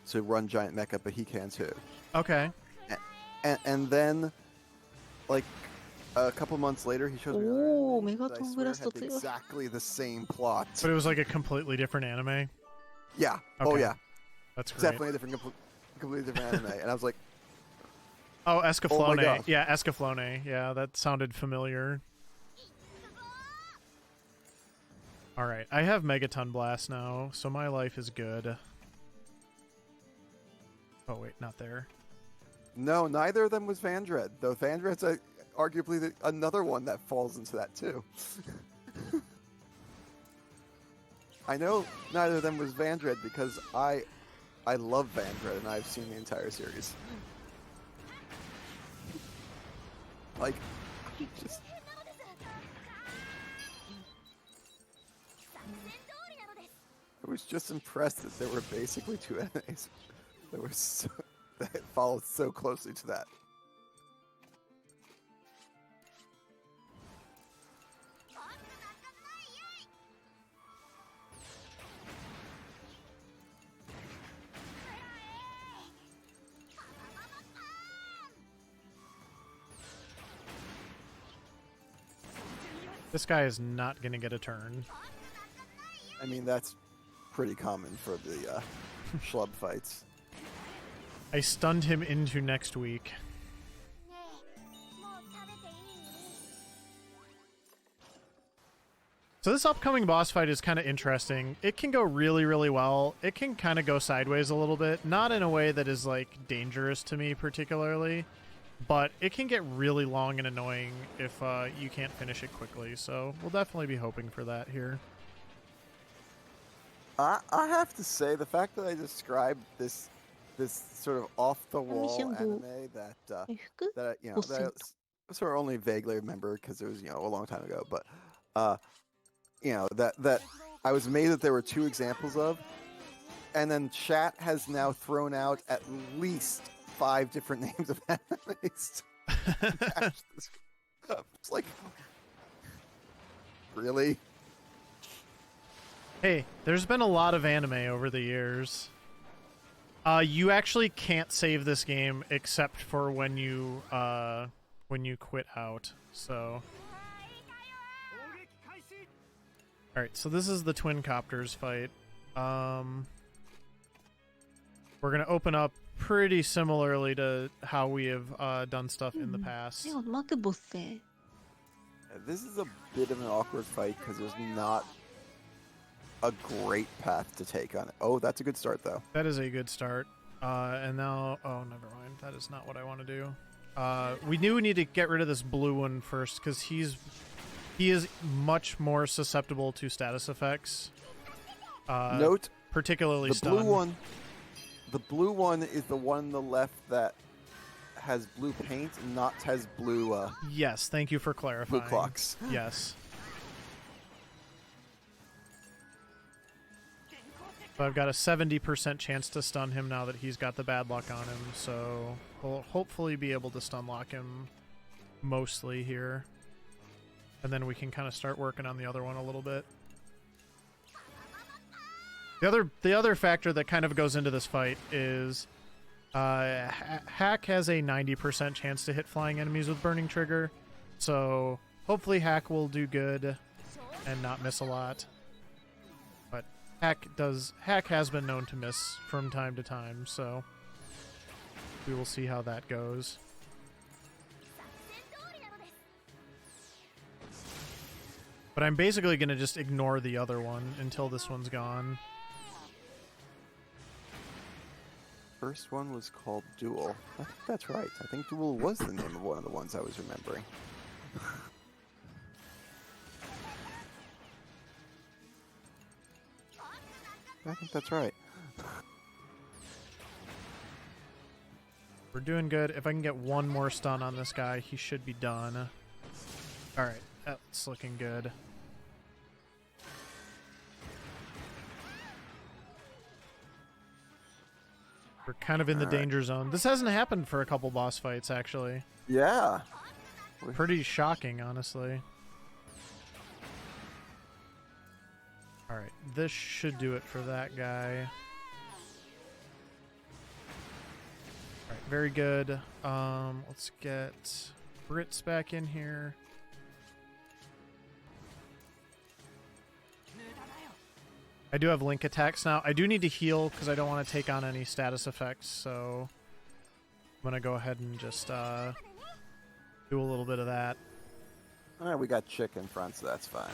to run giant mecha, but he can too. Okay. And then, like, a couple months later, he showed me another Oh, anime that I Megaton swear Blast had too. exactly the same plot. But it was like a completely different anime. Yeah. Oh Okay. yeah. That's great. Definitely a different, completely different anime. And I was like, Oh, Oh my Escaflowne. gosh. Yeah, Escaflowne. Yeah, that sounded familiar. All right, I have Megaton Blast now, so my life is good. Oh wait, not there. no, neither of them was Vandred. Though Vandred's arguably another one that falls into that too. I know neither of them was Vandred because I love Vandred and I've seen the entire series. Like, just I was just impressed that there were basically two enemies that followed so closely to that. This guy is not gonna get a turn. I mean, that's pretty common for the schlub fights. I stunned him into next week. So this upcoming boss fight is kind of interesting. It can go really, really well. It can kind of go sideways a little bit. Not in a way that is, like, dangerous to me particularly. But it can get really long and annoying if you can't finish it quickly. So we'll definitely be hoping for that here. I have to say, the fact that I described this sort of off-the-wall Mission anime that 回復 that that Percent. I sort of only vaguely remember because it was a long time ago, but that I was amazed that there were 2 examples of, and then chat has now thrown out at least 5 different names of animes. It's like, really? Hey, there's been a lot of anime over the years. You actually can't save this game except for when you quit out. So, all right. So this is the Twin Copters fight. We're gonna open up pretty similarly to how we have done stuff in the past. でもマクボスせ This is a bit of an awkward fight because there's not a great path to take on it. Oh, that's a good start though. That is a good start. And now, oh, never mind. That is not what I want to do. We do need to get rid of this blue one first because he is much more susceptible to status effects. Note particularly the stun. blue one. The blue one is the one on the left that has blue paint, not has blue. Yes, thank you for clarifying. Blue clocks. Yes. So I've got a 70% chance to stun him now that he's got the bad luck on him, so we'll hopefully be able to stun lock him mostly here. And then we can kind of start working on the other one a little bit. The other factor that kind of goes into this fight is Hack has a 90% chance to hit flying enemies with Burning Trigger, so hopefully Hack will do good and not miss a lot. But Hack has been known to miss from time to time, so we will see how that goes. But I'm basically going to just ignore the other one until this one's gone. First one was called Duel. I think that's right. I think Duel was the name of one of the ones I was remembering. I think that's right. We're doing good. If I can get one more stun on this guy, he should be done. Alright, that's looking good. We're kind of in the danger zone. This hasn't happened for a couple boss fights, actually. Yeah. Pretty shocking, honestly. Alright, this should do it for that guy. Alright, very good. Let's get Brits back in here. I do have link attacks now. I do need to heal because I don't want to take on any status effects, so I'm going to go ahead and just do a little bit of that. Alright, we got Chick in front, so that's fine.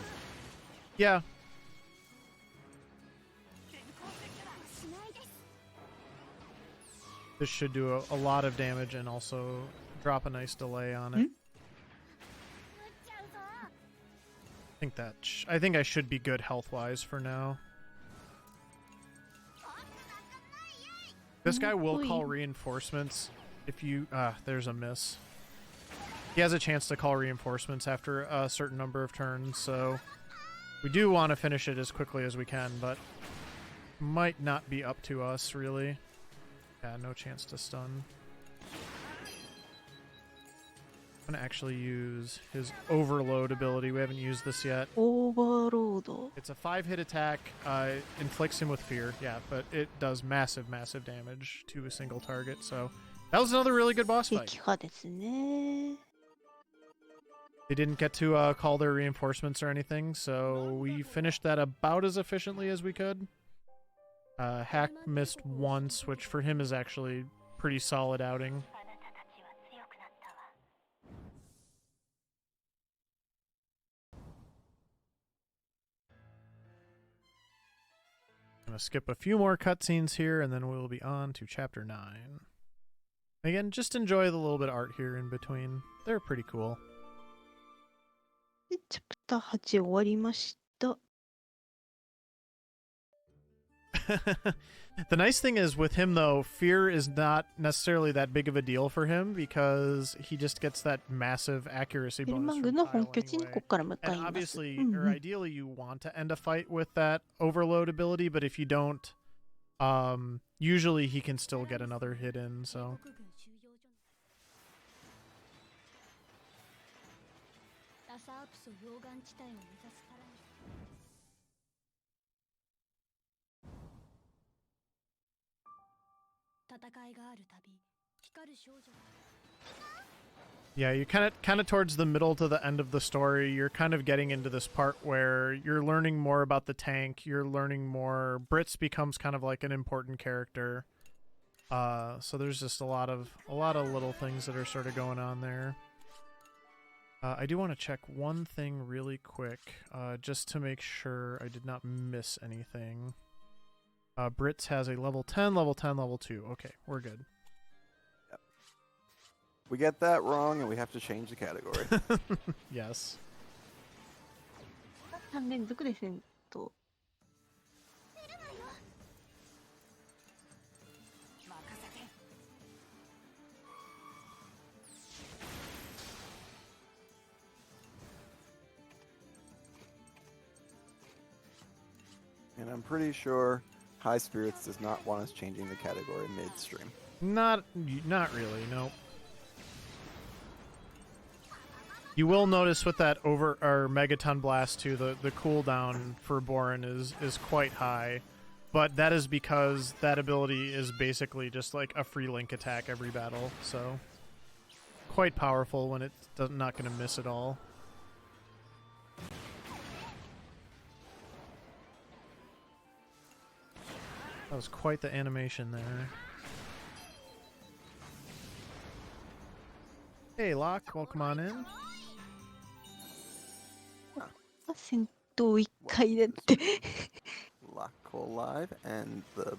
Yeah. This should do a lot of damage and also drop a nice delay on it. I think I should be good health-wise for now. This guy will call reinforcements if you... there's a miss. He has a chance to call reinforcements after a certain number of turns, so we do want to finish it as quickly as we can, but might not be up to us, really. Yeah, no chance to stun. I'm gonna actually use his Overload ability. We haven't used this yet. オーバーロード It's a 5-hit attack, inflicts him with fear, yeah, but it does massive, massive damage to a single target, so that was another really good boss 撃 fight. 破ですね They didn't get to call their reinforcements or anything, so we finished that about as efficiently as we could. Hack missed once, which for him is actually pretty solid outing. gonna skip a few more cutscenes here, and then we'll be on to chapter 9. Again, just enjoy the little bit of art here in between. They're pretty cool. でチャプター8終わりました。The nice thing is with him though, fear is not necessarily that big of a deal for him because he just gets that massive accuracy ベルマ bonus ング from の Kyle 本拠地に anyway. ここから向か And います。 obviously, うん or うん ideally, you want to end a fight with that overload ability, but if you don't, usually he can still get another hit in. So ラサアプソ溶岩地帯を目指すからに。戦いがあるたび、光る少女が。 yeah, you kind of towards the middle to the end of the story, you're kind of getting into this part where you're learning more about the tank. You're learning more. Brits becomes kind of like an important character. So there's just a lot of little things that are sort of going on there. I do want to check one thing really quick, just to make sure I did not miss anything. Brits has a level 10, level 10, level 2. Okay, we're good. We get that wrong, and we have to change the category. Yes. 3連続で戦闘。 And I'm pretty sure High Spirits does not want us changing the category midstream. Not really, no. You will notice with that Megaton Blast too, the cooldown for Borin is quite high, but that is because that ability is basically just like a free link attack every battle, so quite powerful when it's not going to miss at all. That was quite the animation there. Hey, Locke, welcome on in. 戦闘1回だって。 Lock Call Live and the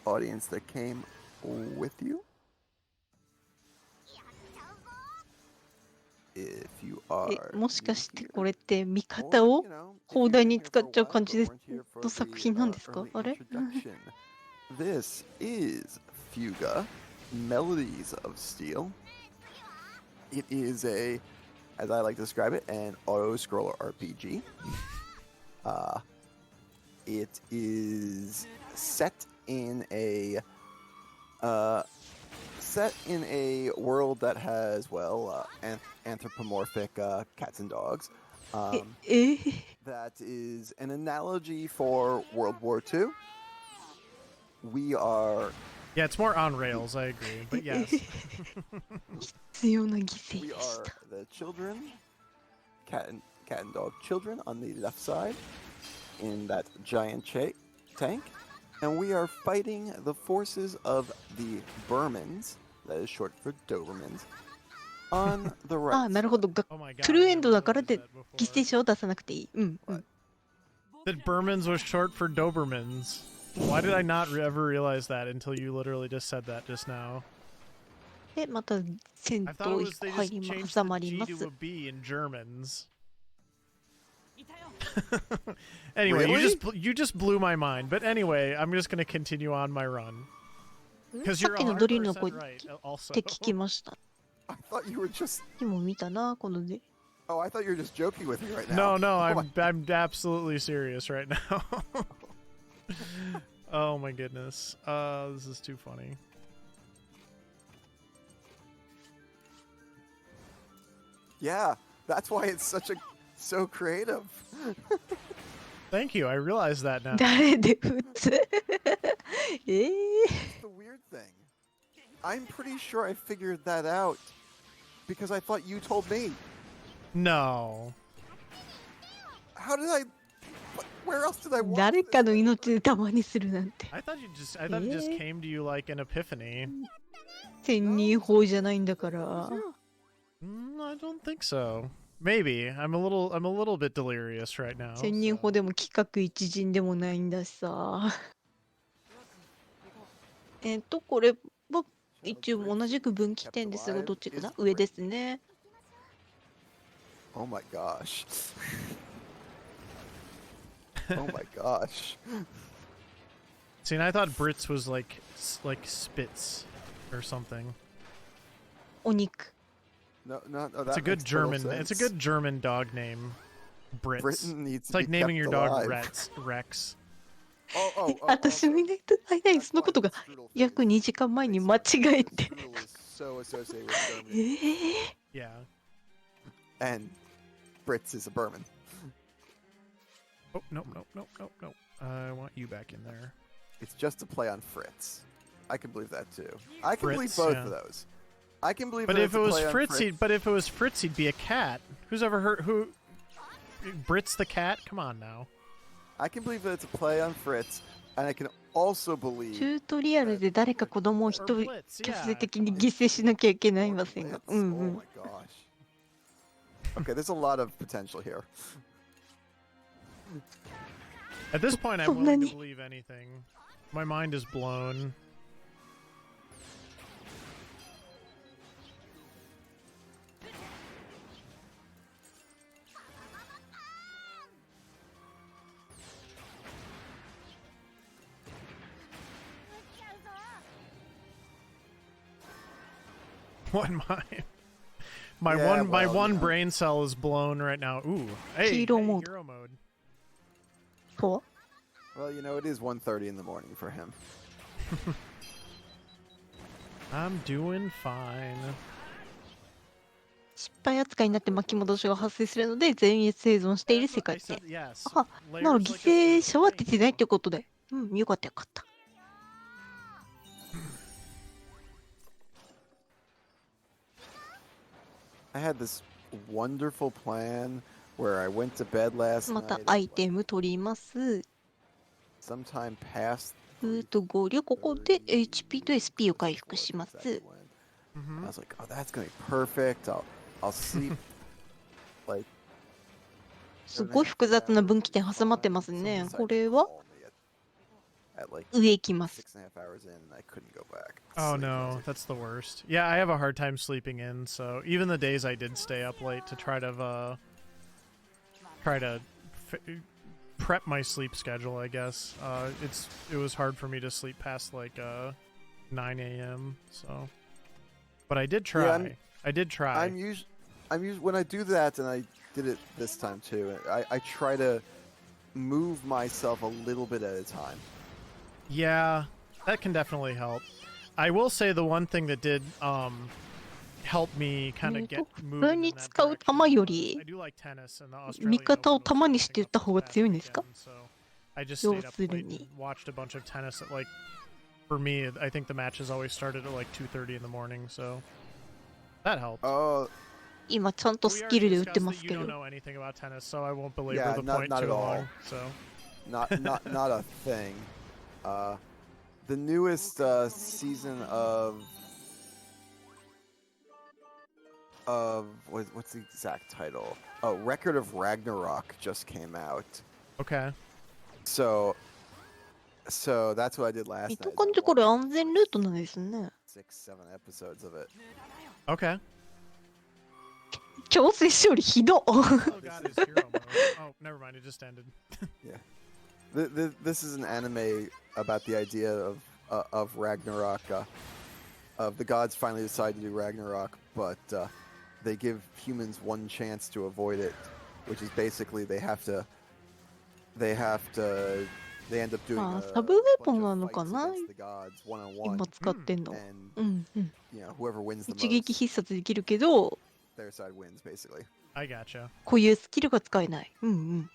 audience that came with you. If you え are もしかして new これって味 here, 方 or, を you know, if 砲 you've 台 been に here 使 for っ a ちゃう while 感じ but で weren't here for の作 the, 品なんですか early あれ introduction, this is Fuga, Melodies of Steel. It is a, as I like to describe it, an auto-scroller RPG. It is set in a world that has, well, anthropomorphic cats and dogs. え That is an analogy for World War II. We are Yeah, it's more on rails, I agree, but yes. 必要な犠牲 we でし are た。 the children, cat and dog children on the left side in that giant tank, and we are fighting the forces of the Burmans, that is short for Dobermans, on the あ right なるほど。 side. Oh my god. トゥルーエンド I だ never からっ noticed て that before. 犠牲者を出さなくていい。うんうん That Burmans was short for Dobermans. Why did I not ever realize that until you literally just said that just now? でまた戦 I thought 闘 it was 1 they 個入 just りま changed 挟 the まり G ま to す a。B in Germans. Anyway, Really? you just blew my mind. But anyway, I'm just gonna continue on my run. 'Cause さ you're っきのドリルの 100% 声っ right, also. て聞きました。 I thought you were just. でも見たな、こので。 Oh, I thought you were just joking with me right now. No, no, Oh my- I'm absolutely serious right now. Oh my goodness. This is too funny. Yeah, that's why it's so creative. Thank you. I realize that now. 誰で撃つえ That's the weird thing. I'm pretty sure I figured that out because I thought you told me. No. How did I? Where else did I watch 誰か this? の命でたまにするなんて。 I thought it just came to you like an epiphany. 千人砲じゃないんだから。 I don't think so. Maybe. I'm a little bit delirious right now. 千人 so- 砲でも企画一陣でもないんだしさ。これは一応同じく分岐点ですが、どっちかな？上ですね。Oh my gosh. Oh my gosh. See, and I thought Brits was like Spitz or something. お肉。No, no, no. It's That a good makes total German. It's a sense. good German dog name. Brits. Britain needs It's to like be naming kept your dog alive. Rex. Oh, 私もいないといないそのことが約2時間前に間違えて。Strudel is so associated with Germany. Yeah. And Brits is a Berman. Oh, no. I want you back in there. It's just a play on Fritz. I can believe that too. I can believe Fritz, both yeah. of those. I can believe But that if it's it a was play on Fritz, Fritz. but if it was Fritz, he'd be a cat. Who's ever heard who? Brits the cat? Come on now. I can believe that it's a play on Fritz, and I can also チ believe ュートリアルで誰か子供を Or 一 Blitz, 強 yeah. 制的に犠牲しなきゃいけないませんが。 Blitz. うん Oh うん。 my gosh. Okay, there's a lot of potential here. At this point, I'm So willing to many. believe anything. My mind is blown. What my Yeah, my well, one yeah. brain cell is blown right now. Ooh, hey, Hero hey, mode. hero mode. とは Well, you know, it is 1:30 in the morning for him. I'm doing fine. 失敗扱いになって巻き戻しが発生するので全員生存している That's 世 what I 界線。 said, yes. あ、なら Layers 犠 like a 牲者は Thank 出てないって you. ことで。うん、よかったよかった。I had this wonderful plan where I went to bed last また night ア at イテム取ります。 sometime past 合流、ここで HP と SP を回復します。 I Mhm. was like, oh, that's gonna be perfect. I'll sleep like すごい複雑な分岐点挟まってますね。これは at like 上行きます。 6.5 hours in, and I couldn't go back. Oh Sleep. no, that's the worst. Yeah, I have a hard time sleeping in, so even the days I did stay up late to try to prep my sleep schedule, I guess. It was hard for me to sleep past like 9 a.m. So, but I did try. Yeah, I did try. I'm usually when I do that, and I did it this time too. I try to move myself a little bit at a time. Yeah, that can definitely help. I will say the one thing that did help me kind of get 普 moving 通 in に that 使う球よ direction. り I do like tennis, and the Australian 味方を Open was 球にして打った方が picking up 強いんですか this past weekend, so I just stayed up 要する late に and watched a bunch of tennis at like, for me, I think the matches always started at like 2:30 in the morning, so that helped. Oh, 今ちゃんと We ス already キルで打って discussed ま that す you け don't ど know anything about tennis, so I won't belabor Yeah, the not- point not too at all. long. So not a thing. The newest season of what's the exact title? Oh, Record of Ragnarok just came out. okay. So that's what I did last 見 night. た感じこれ安全ルートなんですね。 6-7 episodes of it. Okay. 強制勝利ひど Oh, God, is hero mode. Oh, never mind. It just ended. This is an anime about the idea of Ragnarok. Of the gods finally decide to do Ragnarok, but they give humans one chance to avoid it, which is basically they end up doing あ a サブウェ bunch ポンな of のか fights な against the gods one on one, 今使ってんの。 and うんうん。 whoever wins the 一撃 most, 必殺できるけど、 their side wins basically. I gotcha. こういうスキルが使えない。うんうん。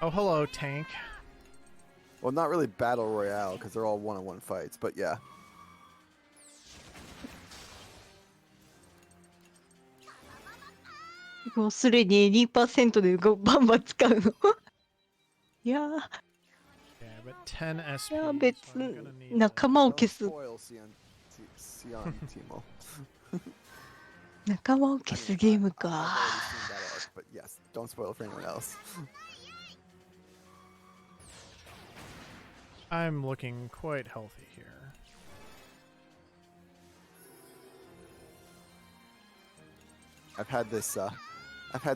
Oh, hello, tank. Well, not really battle royale because they're all one-on-one fights, but yeah. もうすでに 2% でバンバン使うの。いやー、 Yeah, but 10 SP. いや so 別 I'm gonna need 仲間を Don't 消す。 spoil Sion Timo. 仲間を I 消 mean, すゲーム I've か。 already seen that arc, but yes, don't spoil it for anyone else. I'm looking quite healthy here. I've had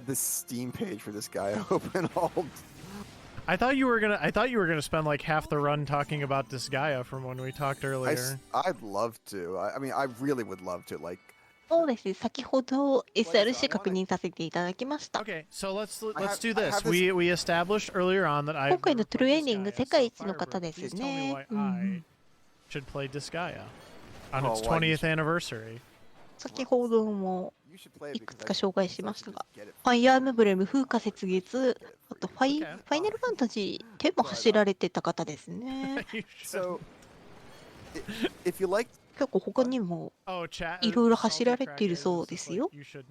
this Steam page for this guy open all. I thought you were gonna spend like half the run talking about Disgaea from when we talked earlier. I'd love to. I mean, I really would love to. Like, そうですね。先ほど SRC 確認させていただきました。 Okay, so let's I have- do I this. have this- We established earlier on that I 今回のトゥルーエンディング Disgaea, 世界 so 一の方 Firebird, です please tell me ね why。 うん I should play Disgaea on Oh, its why you 20th anniversary. 先ほども you should play い it く because つか紹介しましたが、 get it. ファイアームブレム、風化雪月、あとファイ Okay. ナルファンタジー10も走られてた方ですね。 You So, should- if you like, 結構他にも oh, chat. いろいろ走られているそうで This す is よ。 like, you shouldn't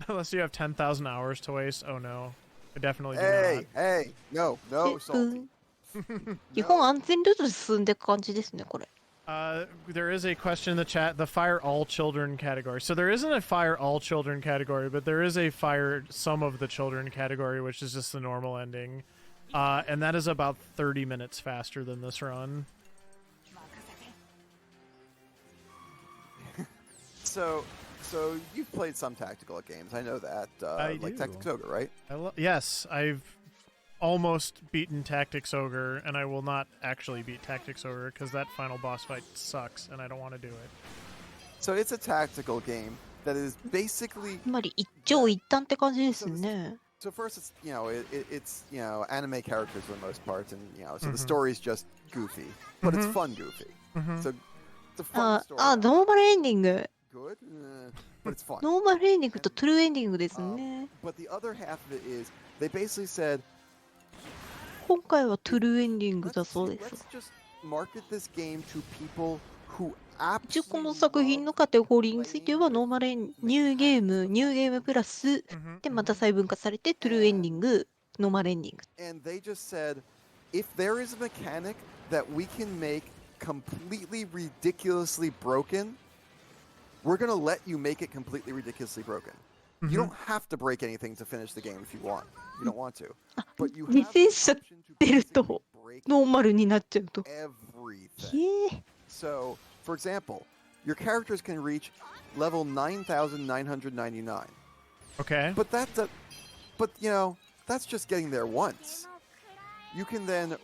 unless you have 10,000 hours to waste. Oh no, I definitely do hey, hey, no, で no, salty. 基本安全ルートで進んでいく感じですね、これ。 not. There is a question in the chat. The fire all children category. So there isn't a fire all children category, but there is a fire some of the children category, which is just the normal ending. And that is about 30 minutes faster than this run. So you've played some tactical games. I know that. I like do. Tactics Ogre, right? Yes, I've almost beaten Tactics Ogre, and I will not actually beat Tactics Ogre because that final boss fight sucks, and I don't want to do it. So it's a tactical game that is basically. つまり一長一短って感じですね。 So first, it's it's anime characters for the most part, and so Mhm. the story's just goofy, but it's Mhm. fun goofy. Mhm. So it's a fun あ story. ノーマルエンディング。 Good, but it's fun. ノーマルエンディングとトゥルーエンディングですね。 But the other half of it is they basically said, 今回はトゥルーエンディングだそうで let's す。 just market this game to people who 一応こ absolutely の作品のカテゴリーについてはノーマルエンニューゲームプラス Mhm, でまた細分化されてトゥルーエンディング、ノーマルエンディング。 and they just said, if there is a mechanic that we can make completely ridiculously broken, we're gonna let you make it completely ridiculously broken. You mhm. don't have to break anything to finish the game if you want. You don't want to. But you 犠 have 牲 the しちゃっ option to てると basically break ノーマルになっちゃうと。 everything. へえ。 So, for example, your characters can reach level 9,999. Okay. But that's just getting there once. You can then ま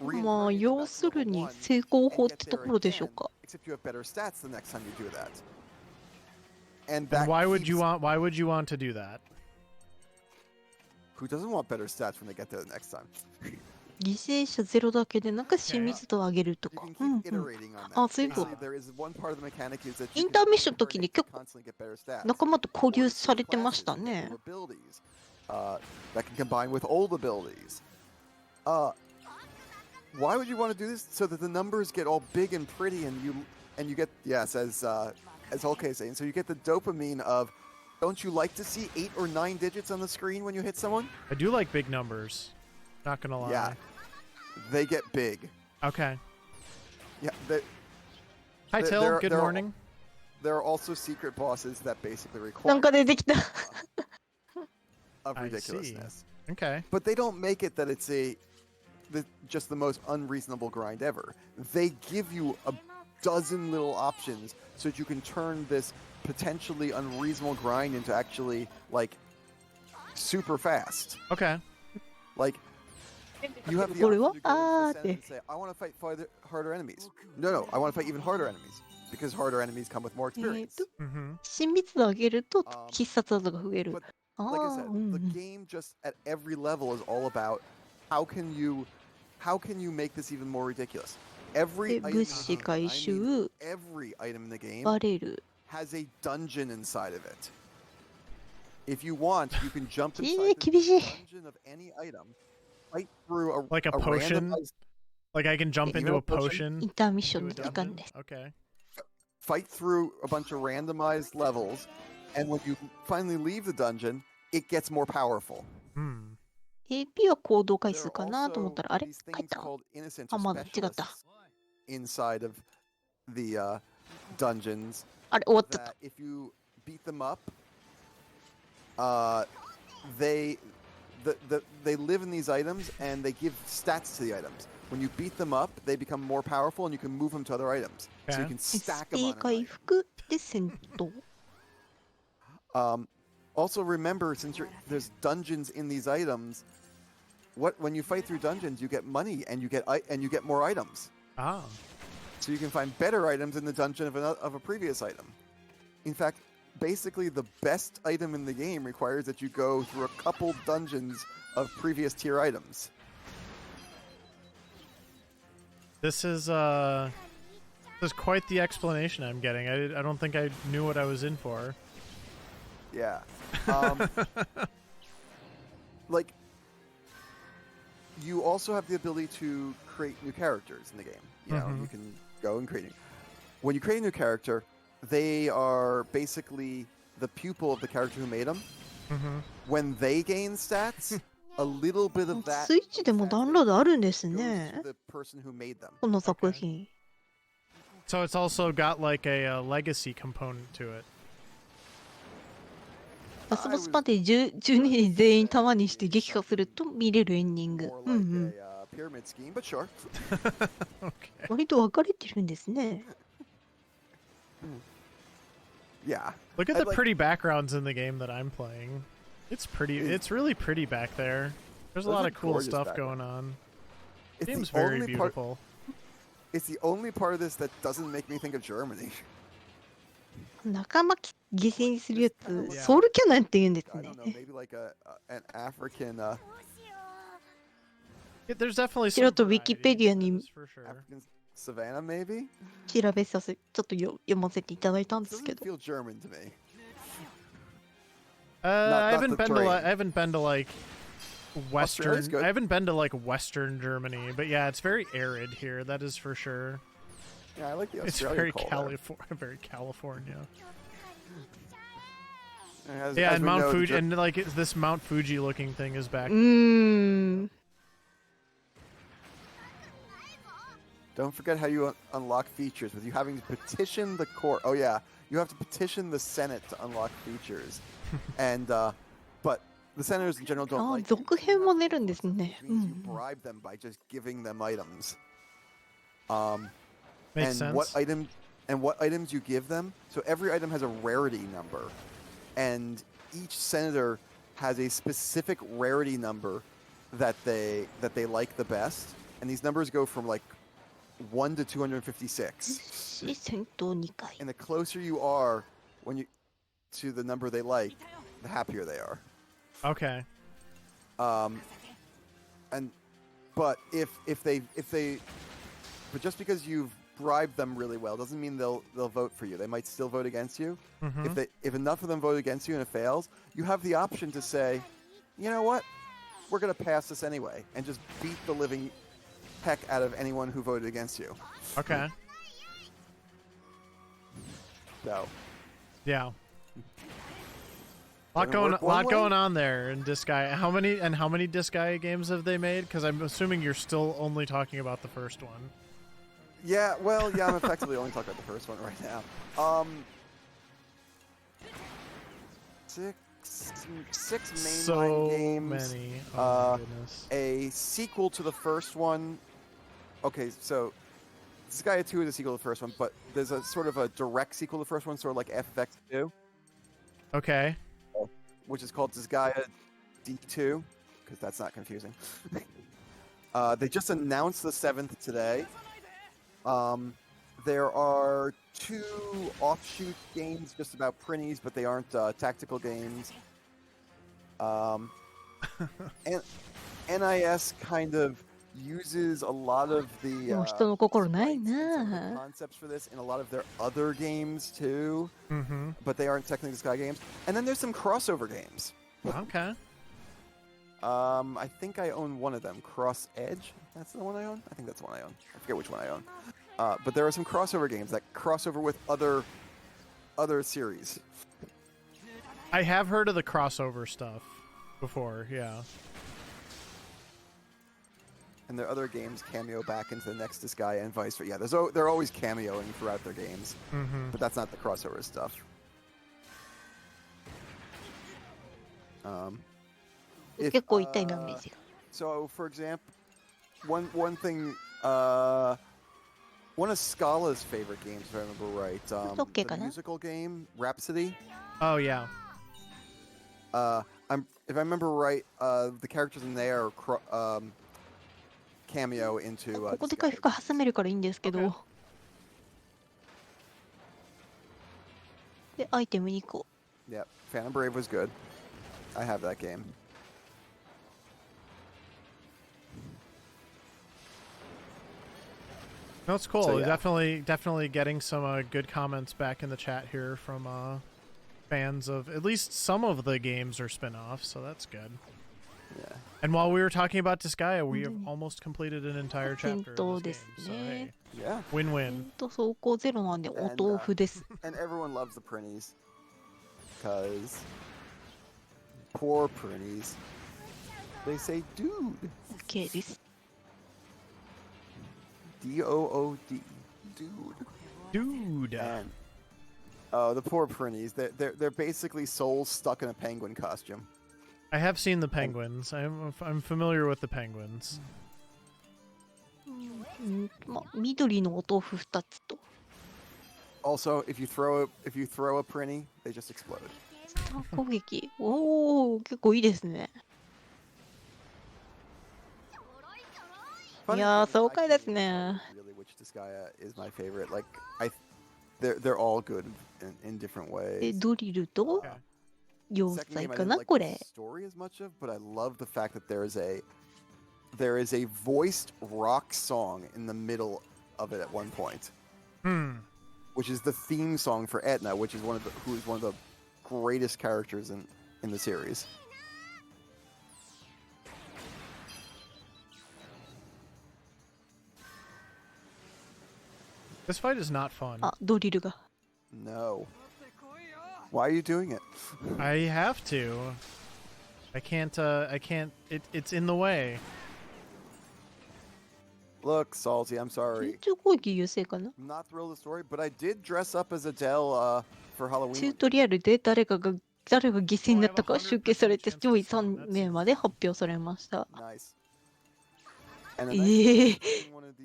あ reincarnate 要 back す to る level に 1成功 and 法っ get てと there ころでしょう again, か。 except you have better stats the next time you do that. And And that why would you keeps- want to do that? Who doesn't want better stats when they get there the next time? 犠牲者ゼロだけでなんか親密度を上げると You か。 can うん keep うん。 iterating on that. あ、そういうこと。 Basically, there is one part of the mechanic is that イ you ンター can ミッションの時に reincarnate 結 to 構 constantly get better stats. 仲間と交流 Or されてま classes した that get ね new。abilities, that can combine with old abilities. Why would you want to do this? So that the numbers get all big and pretty, and you get, yes, as Holke is saying, so you get the dopamine of, don't you like to see 8 or 9 digits on the screen when you hit someone? I do like big numbers. Not gonna lie. Yeah, they get big. Okay. Yeah, they, Hi, There- Till. there- Good there are- morning. there are also secret bosses that basically な require んか出てきた。 of I see. ridiculousness. Okay. But they don't make it that it's just the most unreasonable grind ever. They give you a dozen little options so that you can turn this potentially unreasonable grind into actually like super fast. Okay. Like you have the これは option to go あ into ー this っ end て and。say, I want to fight harder enemies. No, I want to fight even harder enemies because harder enemies come with more experience. Mm-hmm. 親密度を上げると必殺技が増える But。あ Like I あ、 said, うんう the ん。 game just at every level is all about how can you make this even more ridiculous. Every で item, 物資回 I 収 mean, every item in the game バレル has a dungeon inside of it. If you want, you can jump え inside ー、 the 厳しい dungeon of any item, fight through a Like a a potion? randomized- Like I can jump Yeah, you into know a potion. インターミッション into の a 時間 dungeon? です。 Okay. fight through a bunch of randomized levels, and when you finally leave the dungeon, it gets more powerful. Hmm. AP は行動回 There 数 are かなと思った also ら、あれ these 書い things た called innocent あ、まだ違った。 specialists inside of the dungeons あれ終わっちゃった。 that if you beat them up, they they live in these items and they give stats to the items. When you beat them up, they become more powerful and you can move them to other items. So you Okay. can stack them SP on an 回 item. 復で戦闘。 Also remember, since there's dungeons in these items, when you fight through dungeons, you get money and you get more items. Ah. So you can find better items in the dungeon of a previous item. In fact, basically the best item in the game requires that you go through a couple dungeons of previous tier items. This is quite the explanation I'm getting. I don't think I knew what I was in for. Yeah. Like, you also have the ability to create new characters in the game. You know, you can go and create new. When you create a new character, they are basically the pupil of the character who made them. When they gain stats, a little bit of that スイッチでもダウンロードあるんです goes ね to。the person who made them. この作品。 So it's also got like a legacy component to it. ラスボスまで12人全員玉にして撃破すると見れるエンディング。 More うんう like ん。 a pyramid scheme, but sure. Okay. 割と分かれてるんですね。 Yeah. Look at I'd the like- pretty backgrounds in the game that I'm playing. It's pretty. It's really pretty back there. There's a Those lot are of cool gorgeous stuff backgrounds. going on. The It's game's the very only part. beautiful. It's the only part of this that doesn't make me think of Germany. 仲間犠牲にするやつ、 Yeah. ソウルキャノンって言うんです I ね don't。know, maybe like an African Yeah, there's definitely ちらっ some とウィキペディア variety, に that's for sure. African savannah, maybe. 調べさせ、ちょっと読ませていただいたんですけ Doesn't ど。 feel German to me. I not haven't the been to terrain. I haven't been to like Australia's Western. good. I haven't been to like Western Germany, but yeah, it's very arid here. That is for sure. Yeah, I like the It's Australian very cold. Very California. As, Yeah, as and we Mount know, the Fuji, Ger- and like this Mount Fuji looking thing is back. うーん。 Don't forget how you unlock features with you having to petition the court. Oh yeah, you have to petition the Senate to unlock features, and but the senators in general don't あ、 like. 続編も出るんですね。 Which う means ん you bribe them by just giving them items. Makes and sense. what items you give them. So every item has a rarity number, and each senator has a specific rarity number that they like the best, and these numbers go from like 1 to 256. で、戦闘2回。 And the closer you are to the number they like, the happier they are. Okay. But but just because you've bribed them really well doesn't mean they'll vote for you. They might still vote against you. If enough of them vote against you and it fails, you have the option to say, you know what, we're gonna pass this anyway, and just beat the living heck out of anyone who voted against you. Okay. So Yeah. Doesn't work one way? Going on there in Disgaea. How many Disgaea games have they made? Because I'm assuming you're still only talking about the first one. yeah, well, yeah, I'm effectively only talking about the first one right now. Six mainline So games. many. Oh my Uh, goodness. A sequel to the first one. Okay, so Disgaea 2 is a sequel to the first one, but there's a sort of a direct sequel to the first one, sort of like FFX2, Okay. which is called Disgaea D2, because that's not confusing. They just announced the 7th today. There are 2 offshoot games just about printies, but they aren't tactical games. And NIS kind of uses a lot of the もう人の心ない sprites and some of the な。 concepts for this in a lot of their other games too, Mm-hmm. but they aren't technically Sky games. And then there's some crossover games. Okay. I think I own one of them, Cross Edge. That's the one I own. I think that's the one I own. I forget which one I own. But there are some crossover games that cross over with other series. I have heard of the crossover stuff before. Yeah. And their other games cameo back into the next Disgaea and vice versa. Yeah, they're always cameoing throughout their games, Mm-hmm. but that's not the crossover stuff. If, 結構痛いダメージが。 so, for example, one thing, one of Scala's favorite games, if I remember right, okay the かな? musical game Rhapsody. Oh yeah. If I remember right, the characters in there cameo into. ここで回復挟めるからいいんですけど。 Okay. で、アイテム2個。 Yeah, Phantom Brave was good. I have that game. No, it's cool. So, yeah. Definitely getting some good comments back in the chat here from fans of at least some of the games or spin-offs, so that's good. Yeah. And while we were talking about Disgaea, we have almost completed an entire chapter of this game, so hey, Yeah. win-win. 走行ゼロなんでお豆腐です。 And everyone loves the Prinnies. Because. Poor Prinnies. They say dude. OK です。 D-O-O-D. Dude. Dude. And. Oh, the poor Prinnies. They're basically souls stuck in a penguin costume. I have seen the penguins. I'm familiar with the penguins. ま、緑のお豆腐2つと。 Also, if you throw a Prinny, they just explode. 攻撃。おー、結構いいですね。 いやー、爽快ですね。 Really, which Disgaea is my favorite. Like, they're all good in different で、 ways. ドリルと Okay. 要 Second 塞 game, I か didn't な like こ the れ。 story as much of, but I love the fact that there is a voiced rock song in the middle of it at one point, which is the theme song for Etna, which is who is one of the greatest characters in the series. This fight is not fun. あ、ドリルが。 No. Why are you doing it? I have to. I can't. It's in the way. Look, Salty, I'm 集 sorry. 中攻撃優勢かな。 I'm not thrilled with the story, but I did dress up as Adele for チュー Halloween. トリアルで誰が犠牲になったか集計されて上位3名まで発表されました。 Nice. And the え nice え thing one of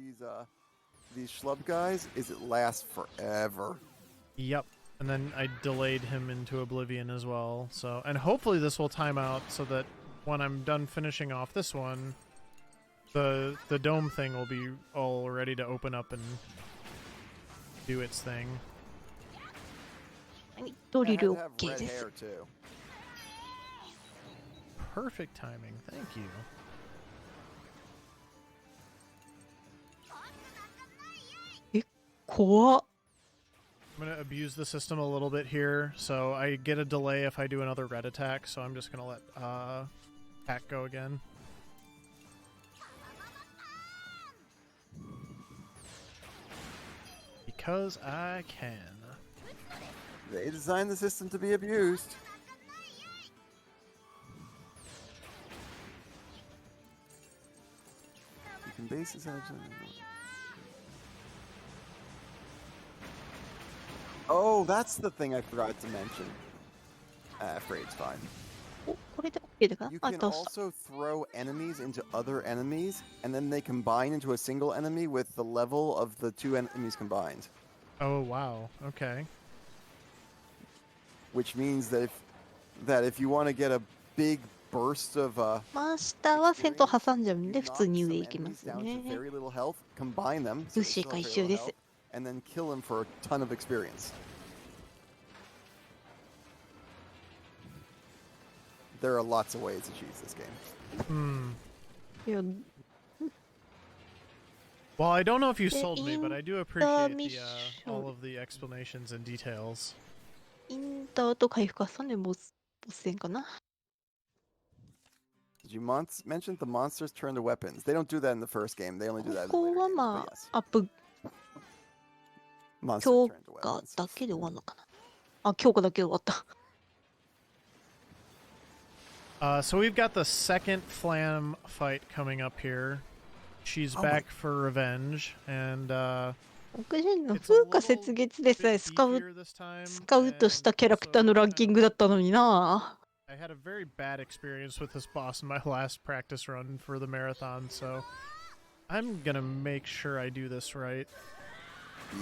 these schlub guys is it lasts forever. Yep. And then I delayed him into oblivion as well. So, and hopefully this will time out so that when I'm done finishing off this one, the dome thing will be all ready to open up and do its thing. ド I リ had ル to have OK red です。 hair too. Perfect timing. Thank you. Eh, 怖っ。 I'm going to abuse the system a little bit here, so I get a delay if I do another red attack, so I'm just going to let attack go again. Because I can. They designed the system to be abused. You can base this on. Oh, that's the thing I forgot to mention. Afraid's fine. お、これで OK だか You なあ、 can 倒した also throw enemies into other enemies, and then they combine into a single enemy with the level of the two enemies combined. Oh, wow. Okay. Which means that if you want to get a big burst of マスターは戦闘挟んじゃうん you で普 knock 通に some 上行きま enemies す down to ね。 very little health, combine them, 物 so they 資 still 回 have 収 very で little す health,。and then kill them for a ton of experience. There are lots of ways to choose this game. いや、 Well, I don't know if you The sold me, but I do appreciate intermission. all of the explanations and details. インターと回復挟んでボス戦かな。 Did you mention the monsters turn to weapons? They don't do that in the first game. They only do that in the ここ later は games, ま but あ yes. アップ Monsters 強 turn to 化 weapons. だけで終わるのかな。あ、強化だけで終わった。 So we've got the second Flam fight coming up here. She's Oh my- back for revenge, and 僕自身の it's a 風化 little 雪月でさえ bit スカウ beefier this time, トしたキャラクターのランキングだったのにな。I had a very bad experience with this boss in my last practice run for the marathon, so I'm gonna make sure I do this right.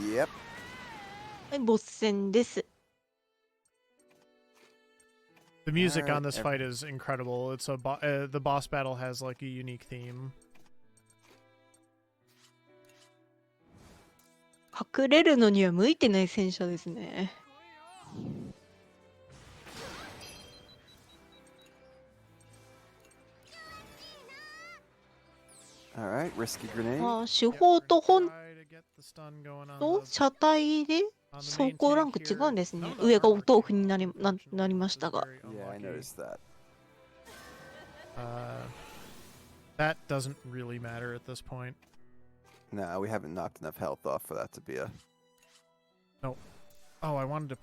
Yep. はい、ボス戦です。 The music Alright, on this fight is incredible. It's the boss battle has like a unique theme. 隠れるのには向いてない戦車ですね。 All right, risky grenade. ああ、手法と本 Try to get the stun going on と the- 車体で on the 走 main 行 tank ランク違 here. うんですね。 None of the 上がお armor 豆腐に came な off, り unfortunately, ま which した is が。 very Yeah, I unlucky. noticed that. That doesn't really matter at this point. No, we haven't knocked enough health off for that to be a. Oh, I wanted to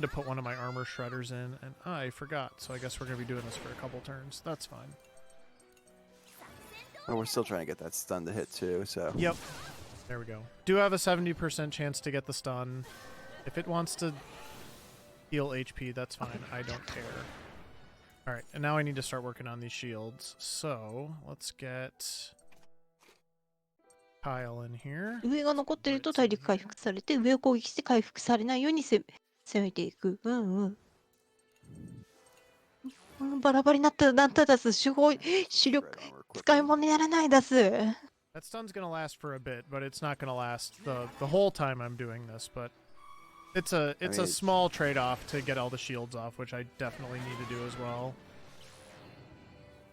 put one of my armor shredders in, and I forgot. So I guess we're gonna be doing this for a couple turns. That's fine. Oh, we're still trying to get that stun to hit too. So. Yep. There we go. Do have a 70% chance to get the stun. If it wants to heal HP, that's fine. I don't care. Alright, and now I need to start working on these shields. So, let's get Kyle in here. 上が残ってると体力回復されて、上を攻撃して回復されないように攻めていく。うんうん。バラバラになっただす。主力 Red armor 使い quickly. 物にならないだす。 That stun's gonna last for a bit, but it's not gonna last the whole time I'm doing this, but it's a mean, small trade-off to get all the shields off, which I definitely need to do as well.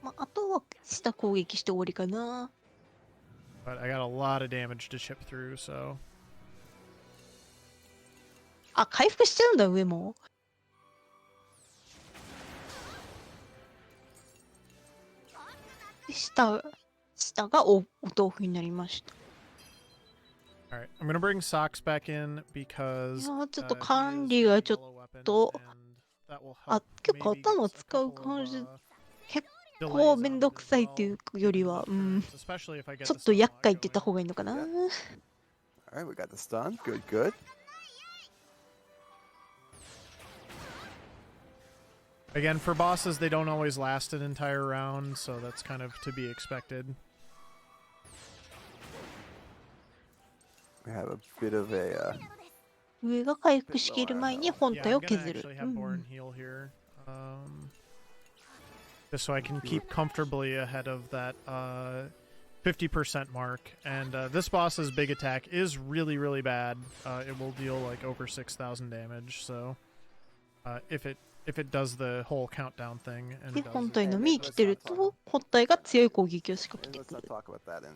まあ、あとは下攻撃して終わりかな。 But I got a lot of damage to chip through, so あ、回復しちゃうんだ、上も。で下がお豆腐になりました。 all right, I'm gonna bring socks back in い because やーちょっと he 管 is 理が a ちょっ yellow weapon, と and that will あ help 結構 maybe get 頭 us a 使う couple of, 感じ uh, 結 delays 構 on めん it ど as くさい well っていうよりは、 in うん those turns, especially if I get ちょっ the と stun 厄 lock 介って言った going. 方がいいのかな。 All right, we got the stun. Good, good. Again, for bosses, they don't always last an entire round, so that's kind of to be expected. We have a bit of a. 上が回復しきる前に本 Yeah, 体 I'm を gonna 削る。 actually う have ん Borin heal here. Just so I can keep comfortably ahead of that 50% mark. And this boss's big attack is really, really bad. It will deal like over 6,000 damage. So if it does the whole countdown thing, and で it does 本 it- 体のみ生きてると本体が強い攻撃を仕掛け Let's てく not る。 talk about that in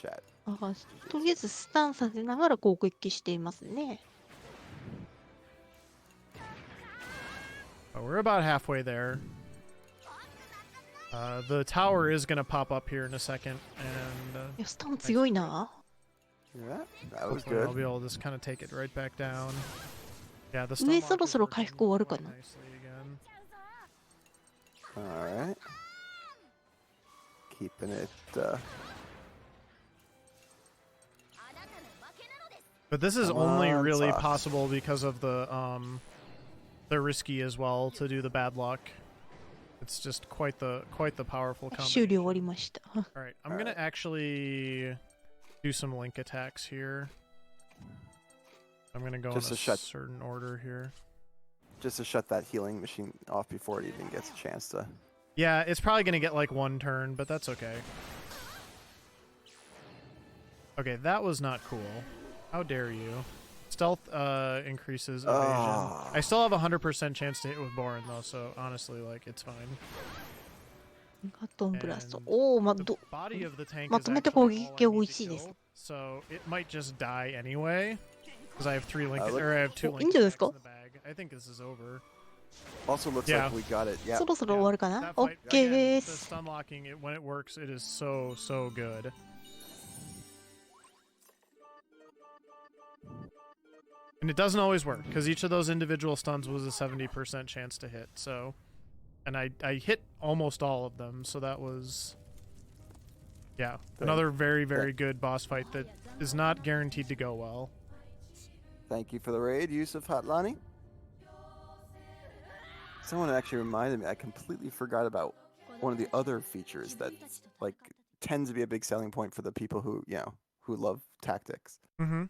chat. あとりあえずスタンさせながら攻撃していますね。 We're about halfway there. The tower is going to pop up here in a second, and いやスタン強いな。 Yeah, that was hopefully I'll good. be able to just kind of take it right back down. Yeah, the 上 stun そろ lock そ is ろ回復 working 終わるか quite な。 nicely again. All right. Keeping it. But this is Come only on, really Fox. possible because of the risky as well to do the bad luck. It's just quite the powerful 終了終わり combination. ました。 All right, I'm gonna actually do some link attacks here. I'm gonna go in Just a to shut- certain order here. Just to shut that healing machine off before it even gets a chance to. Yeah, it's probably gonna get like one turn, but that's okay. Okay, that was not cool. How dare you? Stealth increases evasion. Ah. I still have a 100% chance to hit with Borin though, so honestly, like it's fine. ガトンブラスト。 And おお、The body of the tank ま is とめて actually 攻 all 撃 I が need 美味 to しいです。 kill, so it might just die anyway. Because I have three link look- or I have two お、い link いんじゃないです attacks か？ in the bag. I think this is over. Also looks Yeah. like we got it. Yeah. そろそろ終わるかな That オ fight, ッケー again, で the す。 stun locking, when it works, it is so good. And it doesn't always work, because each of those individual stuns was a 70% chance to hit, so... And I hit almost all of them, so that was... Yeah, another very, very good boss fight that is not guaranteed to go well. Thank you for the raid, Yusuf Hatlani. Someone actually reminded me. I completely forgot about one of the other features that like tends to be a big selling point for the people who who love tactics. Mm-hmm.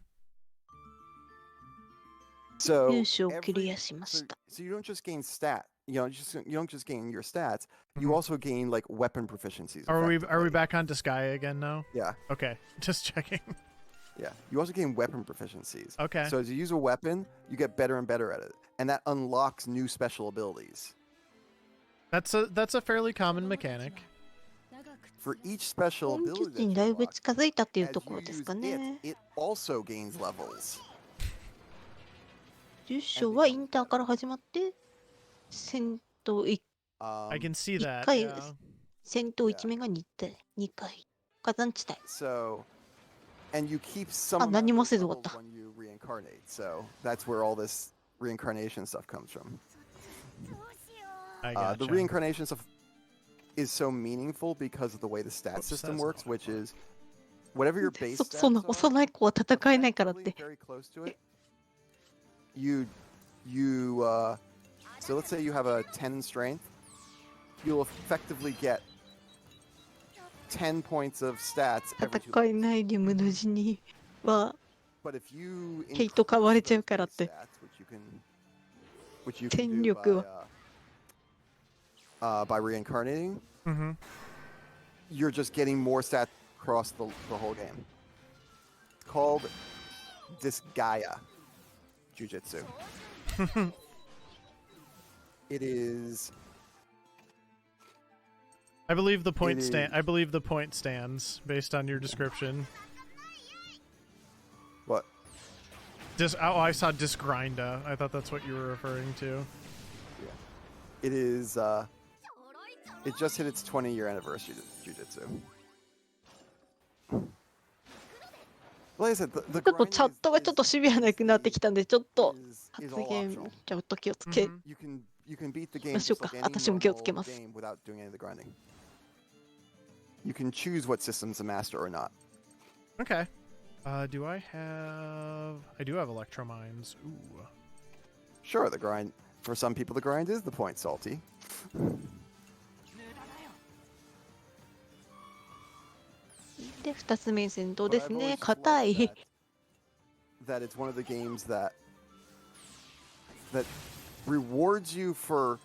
So 優勝をクリアしま so, した so you don't just gain stat. You don't just gain your stats. You Mhm. also gain like weapon proficiencies. Are we effectively. back on Disgaea again now? Yeah, Okay, just checking. yeah. You also gain weapon proficiencies. Okay. So as you use a weapon, you get better and better at it, and that unlocks new special abilities. That's a fairly common mechanic. For each special 本拠 ability 地 that に you だいぶ unlock, 近づいたっていう as とこ you ろです use かね it also gains levels. 優勝はインターから始まって戦闘 I can see 一 that. 回 Yeah. 戦闘1名が2回2回火山地帯 So, and you keep some あ、何 amount も of せず終わ levels った when you reincarnate. So that's where all this reincarnation stuff comes from. I The gotcha. reincarnation stuff is so meaningful because of the way the stat Oops, system that's works, not what I which is whatever your base そんな stats are, 幼い子は戦えないからっ effectively て very close to it. You so let's say you have a 10 strength, you'll effectively get 10 points of stats every 2戦えないリムの字には But if you ヘイト買われちゃう increase からっ those て base stats, which you can 戦 do 力は by reincarnating, Mm-hmm. you're just getting more stats across the whole game. It's called Disgaea Jujutsu. It is. I believe the point It stand. is- I believe the point stands based on your description. What? I saw Disgrinda. I thought that's what you were referring to. It is. It just hit its 20-year anniversary, Jujutsu. Like I said, the ちょっとチャットがちょっとシビアなくなってきたんでちょっと is 発 all 言 optional. ちょっと気をつけ Mhm. You can beat the game ましょ just うか like any 私も気をつ normal けます game without doing any of the grinding. You can choose what systems to master or not. Okay. Do I have? I do have Electromines. Ooh. Sure, the grind for some people the grind is the point salty. で2つ目戦闘 But で I've す always ね just 硬 loved い that it's one of the games that rewards you for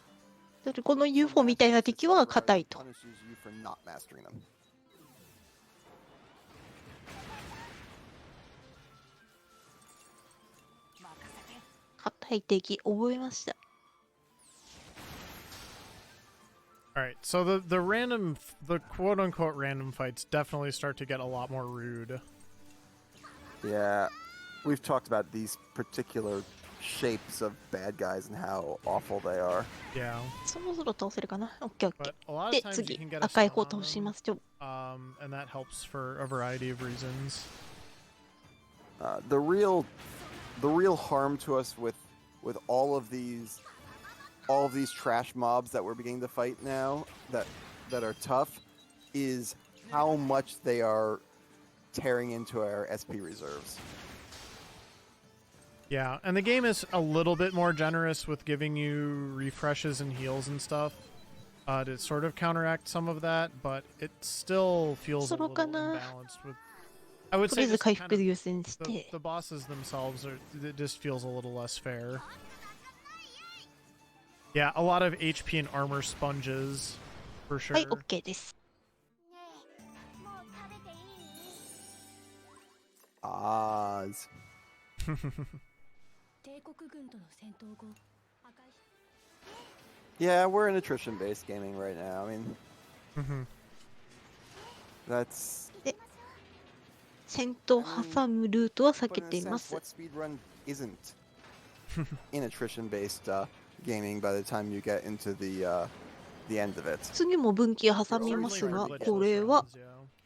この UFO みたいな敵は硬いと punishes you for not mastering them. 硬い敵覚えました All right. So the quote unquote random fights definitely start to get a lot more rude. Yeah, we've talked about these particular shapes of bad guys and how awful they are. Yeah. そろそろ倒せるかな ?OKOK But a lot of で times you 次 can get a 赤い stun 方 on 倒し them, ますよ and that helps for a variety of reasons. The real harm to us with all of these trash mobs that we're beginning to fight now that are tough is how much they are tearing into our SP reserves. Yeah, and the game is a little bit more generous with giving you refreshes and heals and stuff to sort of counteract some of that, but it still feels a ソロ little かな imbalanced with. I would とりあ say えず just 回 kind 復 of 優先し the て bosses themselves it just feels a little less fair. Yeah, a lot of HP and armor sponges, for sure. はい OK です Oz. 帝国軍との戦闘後破壊し Yeah, we're in attrition-based gaming right now. I mean, Mhm. that's 戦闘挟むルートは避 but け in a ていま sense, す what speedrun isn't in attrition-based gaming by the time you get into the end of it. 次も分岐を挟みますが Glitch こ those れは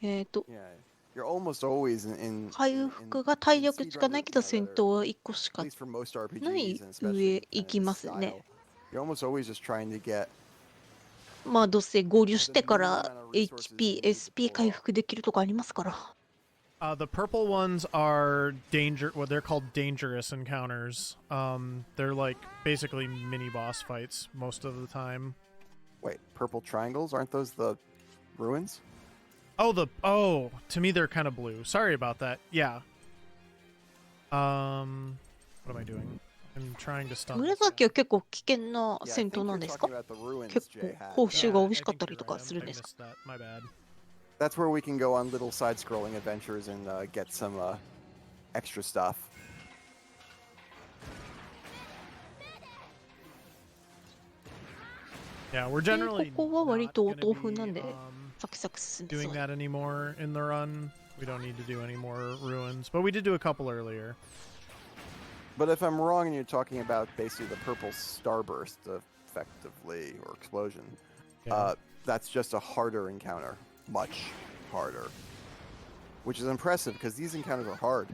runs, yeah. Yeah, you're almost always in 回復が体力しかないけど戦 at 闘は1個しか least for most RPGs ない and 上 especially 行 kind き of ま this すね style, you're almost always just trying to get まあどうせ合流してから the minimum amount of resources HP、you need to SP pull it 回 off. 復できるとかありますから The purple ones are well, they're called dangerous encounters. They're like basically mini boss fights most of the time. Wait, purple triangles? Aren't those the ruins? Oh, to me they're kind of blue. Sorry about that. Yeah. What am I doing? I'm trying to stun. 紫は結構危険な Yeah, I 戦 think 闘な you're んですか talking about the ruins 結 Jay 構 had. 報酬が Yeah, 美味 I しかった think り you're とか right. するんですか I missed that. My bad. That's where we can go on little side-scrolling adventures and get some extra stuff. Yeah, we're generally ここは割 not とお gonna 豆腐なんで be, サクサク進みそ doing う。 that anymore in the run. We don't need to do any more ruins, but we did do a couple earlier. But if I'm wrong and you're talking about basically the purple starburst effectively, or explosion, Yeah. that's just a harder encounter. Much harder. Which is impressive, because these encounters are hard.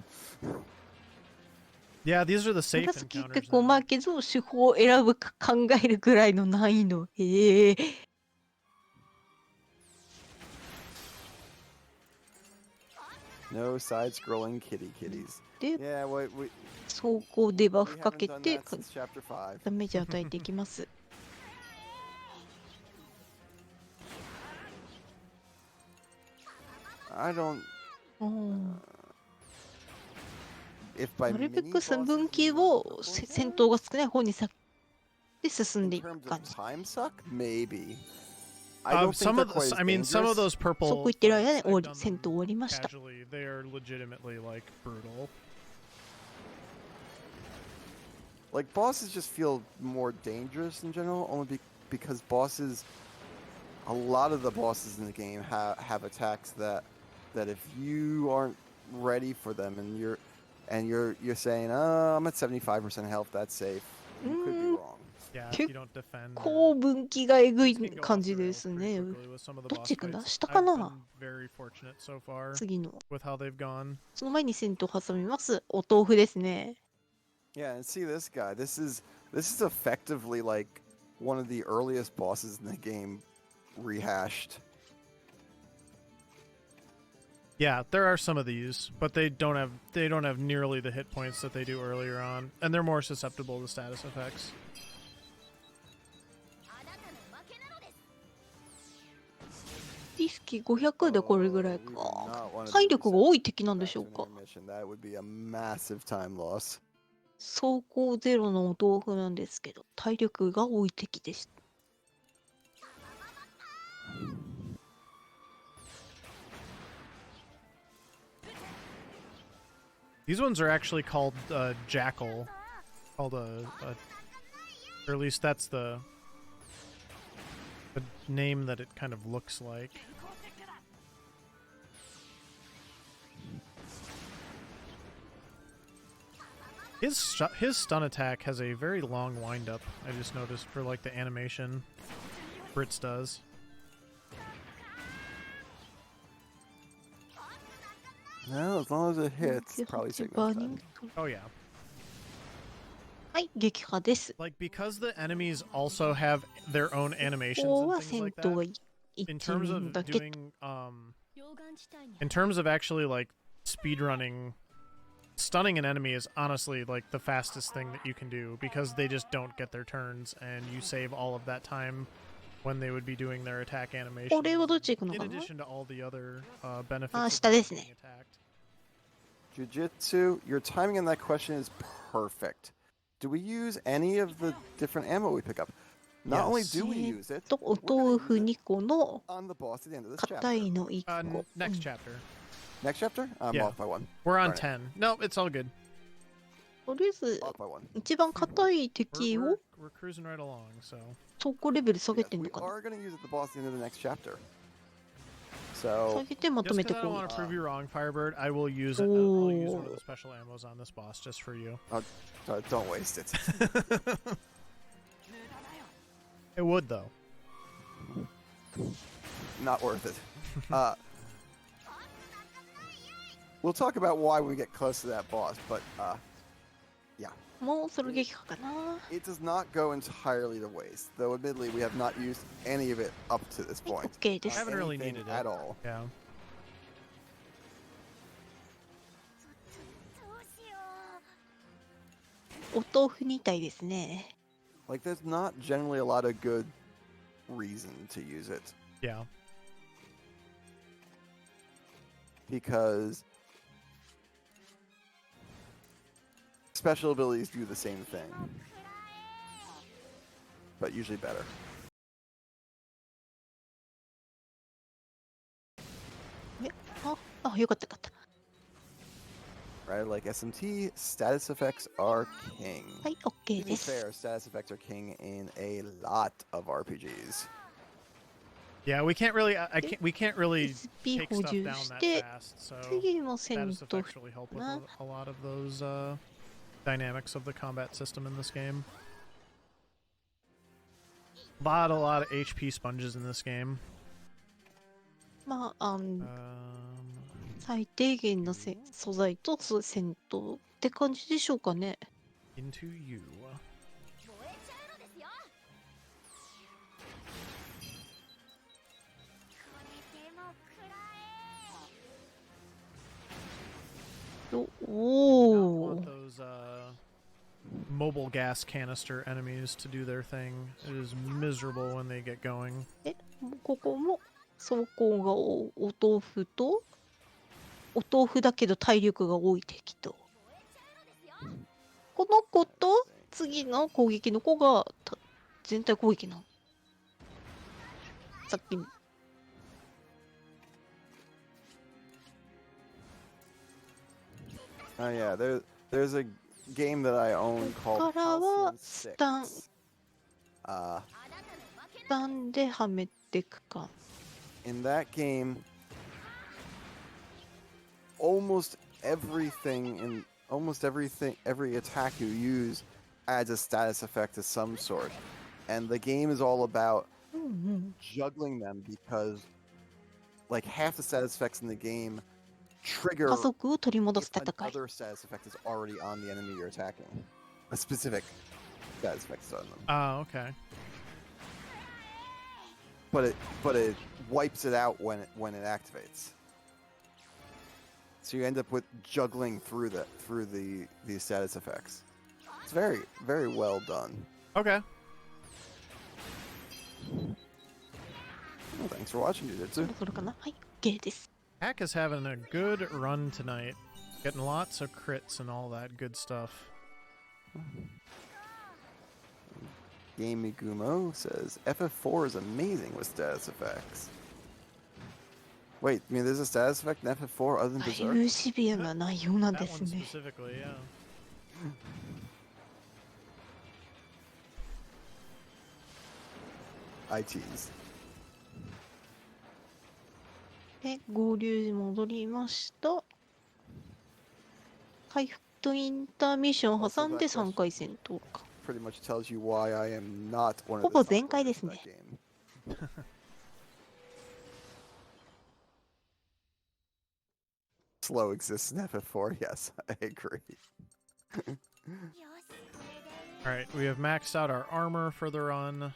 Yeah, these are the safe 紫 encounters 結構 now. まあけど手法を選ぶか考えるぐらいの難易度。へえ。 No side-scrolling kitties. で Yeah, we 走行デバ we フか haven't け done て that since chapter 5. ダメージ与えていきます。 I don't... うん If by なるべ mini く分 bosses 岐 you mean を the purple 戦 encounters? 闘が少ない方にさで進ん In でいく terms 感 of じ。 time suck, maybe. I don't think Some they're of quite as I mean, some of dangerous. those そ purple こ行ってる間 fights, に I've 終わり done 戦闘 them 終わりました。 casually. They are legitimately like brutal. Like, bosses just feel more dangerous in general, only because bosses... A lot of the bosses in the game have attacks that if you aren't ready for them and you're saying, oh, I'm at 75% health, that's safe. You could be wrong. Yeah, if you don't defend. こう分岐がえぐい Things can go 感 off じ the で rails す pretty ね。 quickly with some of the どっ boss ち行くんだ fights. 下か I've な been very fortunate so far 次の。 with how they've gone. その前に戦闘挟みます。お豆腐ですね。 Yeah, and see this guy. This is effectively like one of the earliest bosses in the game rehashed. Yeah, there are some of these, but they don't have nearly the hit points that they do earlier on, and they're more susceptible to status effects. リスキー500でこれぐらい We do か。 not wanna 体 do 力 this が多い敵なんで back しょ to う an か。 intermission. That would be a massive time loss. 走行ゼロのお豆腐なんですけど、体力が多い敵でした。 These ones are actually called Jackal, called or at least that's the name that it kind of looks like. His stun attack has a very long windup. I just noticed for like the animation. Brits does. No, as long as it hits, probably take no バーニン time. グ Oh yeah. はい、撃破です。 Like because the enemies also have their own こ animations こ and は things 戦 like 闘 that. は In 一 terms 人 of だけ。 doing 溶岩地帯に in terms of actually like speedrunning, stunning an enemy is honestly like the fastest thing that you can do because they just don't get their turns and you save all of that time when they would be doing their attack animation. これはどっち行くの In かな addition to all the other benefits. あ、 of 下ですね。 being attacked. Jujitsu, your timing on that question is perfect. Do we use any of the different ammo we pick up? Not only Yes. do we use it, お we're gonna 豆腐 use it 2個の on the boss at the end of this 硬 chapter. いの1 個。 Next chapter. Next chapter? I'm Yeah. off by one. We're on Darn 10. No, it's all good. とりあえず Off by one. 一番硬い敵 We're を cruising right along, so. 走行レベル下げ Yes, てん we のかな。 are going to use it at the boss at the end of the next chapter. 下 So, げてまと Just めて because I don't こ want う。 to prove you wrong, Firebird, I will use it. I'll use one of Oh. the special ammos on this boss just for you. don't waste it. It would though. Not worth it. We'll talk about why when we get close to that boss, but yeah. もうそれ撃破かな。 It does not go entirely to waste, though admittedly we have not used any of it up to this はい、 point. OK で I す。 haven't really Anything needed it. at all. Yeah. お豆腐みたいですね。 Like, there's not generally a lot of good reason to use it Yeah. because special abilities do the same thing, but usually better. あ、よかったよかった。 Right? Like SMT, status effects are king. はい、OK To で be す。 fair, status effects are king in a lot of RPGs. Yeah, we can't really. We can't really SP take 補 stuff 充 down し that て、 fast. So 次も戦 status 闘 effects really help with な。 a lot of those dynamics of the combat system in this game. A lot of HP sponges in this game. まあ、Um, 最低限の素材と戦闘って感じでしょうかね。 into you. お Not お want ー。 those mobile gas canister enemies to do their thing. It is miserable when they get going. ここも走行がお豆腐と、お豆腐だけど体力が多い敵と。この子と次の攻撃の子が全体攻撃なの。さっき Oh yeah, there's a game that I own called からは Halcyon スタン 6. スタンではめてくか。 In that game, almost every attack you use adds a status effect of some sort, and the game is all about うんうん。 juggling them because, like, half the status effects in the game trigger 家族を取り戻 if す戦い。 another status effect is already on the enemy you're attacking. A specific status effect is on them, Oh, okay. but it wipes it out when it activates. So you end up with juggling through these status effects. It's very, very well done. Okay. Well, thanks for watching, そ Jujutsu. ろそろかな。はい、OK です。 Hack is having a good run tonight. Getting lots of crits and all that good stuff. Game Gumo says FF4 is amazing with status effects. Wait, I mean there's a status effect in FF4 other than だい Berserk? ぶシビアな内容なん That です one ね。 specifically, yeah. I tease. で、合流戻りました。回復とインターミッションを挟んで3回戦闘か。 Pretty much tells you why I am not one ほ of ぼ the 全 top 開 players です in ね that。game. Slow exists in FF4, yes, I agree. Alright, we have maxed out our armor for the run.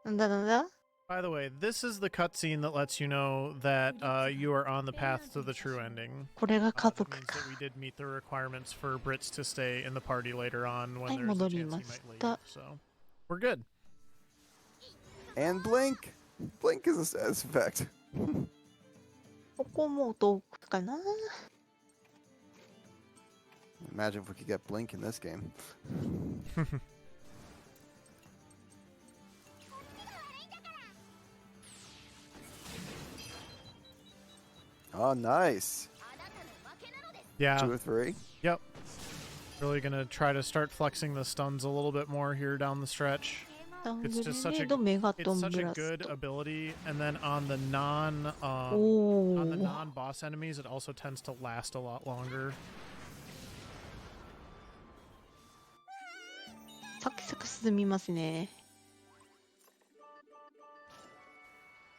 なんだなんだ By the way, this is the cutscene that lets you know that you are on the path to the true ending. これが家 That 族 means か。 that we did meet the requirements for Brits to stay in the party later on when Ay, there's a戻 chance り he ま might し leave. た。 So we're good. And Blink! Blink is a status effect. ここもお豆腐かな。 Imagine if we could get Blink in this game. Oh, nice. Yeah. 2 or 3. Yep. Really gonna try to start flexing the stuns a little bit more here down the stretch. ダング It's レ just such ネ a ードメガト it's ン such ブ a ラス good ト。 ability, and then on the non お on the お。 non-boss enemies, it also tends to last a lot longer. サクサク進みますね。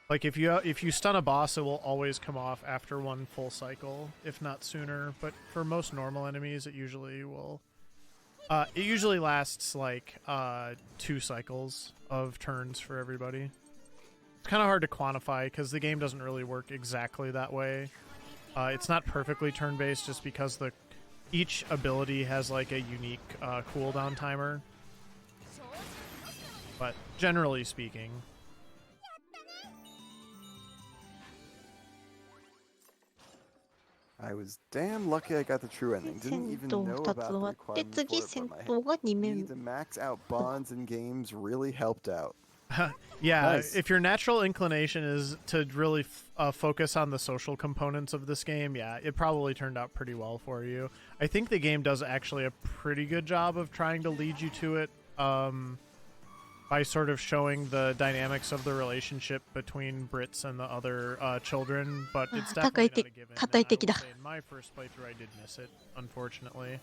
Like if you stun a boss, it will always come off after one full cycle, if not sooner. But for most normal enemies, it usually will. It usually lasts like 2 cycles of turns for everybody. It's kind of hard to quantify because the game doesn't really work exactly that way. It's not perfectly turn-based just because each ability has like a unique cooldown timer. But generally speaking. I was damn lucky I got the true ending. Didn't 戦 even 闘 know 2 つ about 終 the わって requirements 次 for it, 戦 but my 闘が2 need 面 to max out bonds in games really helped out. Yeah, Nice. if your natural inclination is to really focus on the social components of this game, yeah, it probably turned out pretty well for you. I think the game does actually a pretty good job of trying to lead you to it by sort of showing the dynamics of the relationship between Brits and the other children, but it's definitely not a given. And I will say in my first playthrough, I did miss it, unfortunately.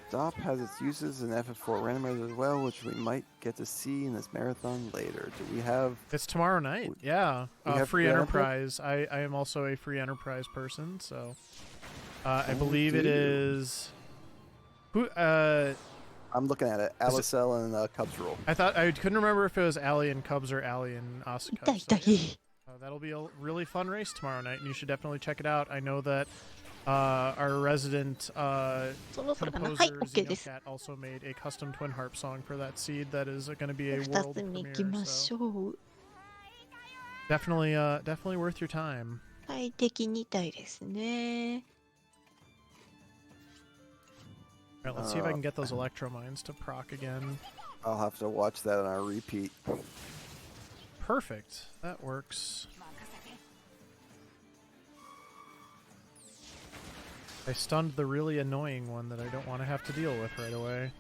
Stop has its uses in FF4 randomizers as well, which we might get to see in this marathon later. Do we have... It's tomorrow night, yeah. We have Free free Enterprise. I am also a Free Enterprise person, so... I believe it dear. is... Who? I'm looking at it. Alicel and Cubs Rule. I couldn't remember if it was Allie and Cubs or Allie and Asuka. 痛い痛い That'll be a really fun race tomorrow night, and you should definitely check it out. I know that our resident そろそろかなはい composer OK です Xenocat also made a custom twin harp song for that seed that is going to be a 2 world つ目行き premiere. まし So ょう definitely worth your time. 快適2体ですね All right, let's see if I can get those electro mines to proc again. I'll have to watch that on our repeat. Perfect. That works. I stunned the really annoying one that I don't want to have to deal with right away.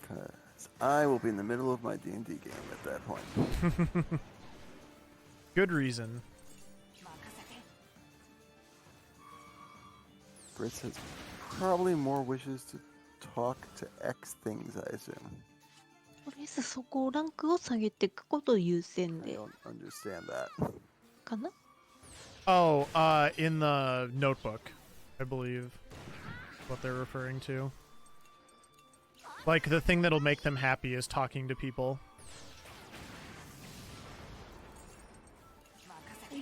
'Cause I will be in the middle of my D&D game at that point. Good reason. Brits has probably more wishes to talk to X things, I assume. とりあえずそこをランクを下げていくことを優先 I で don't understand that. かな Oh, in the notebook, I believe, what they're referring to. Like, the thing that'll make them happy is talking to people.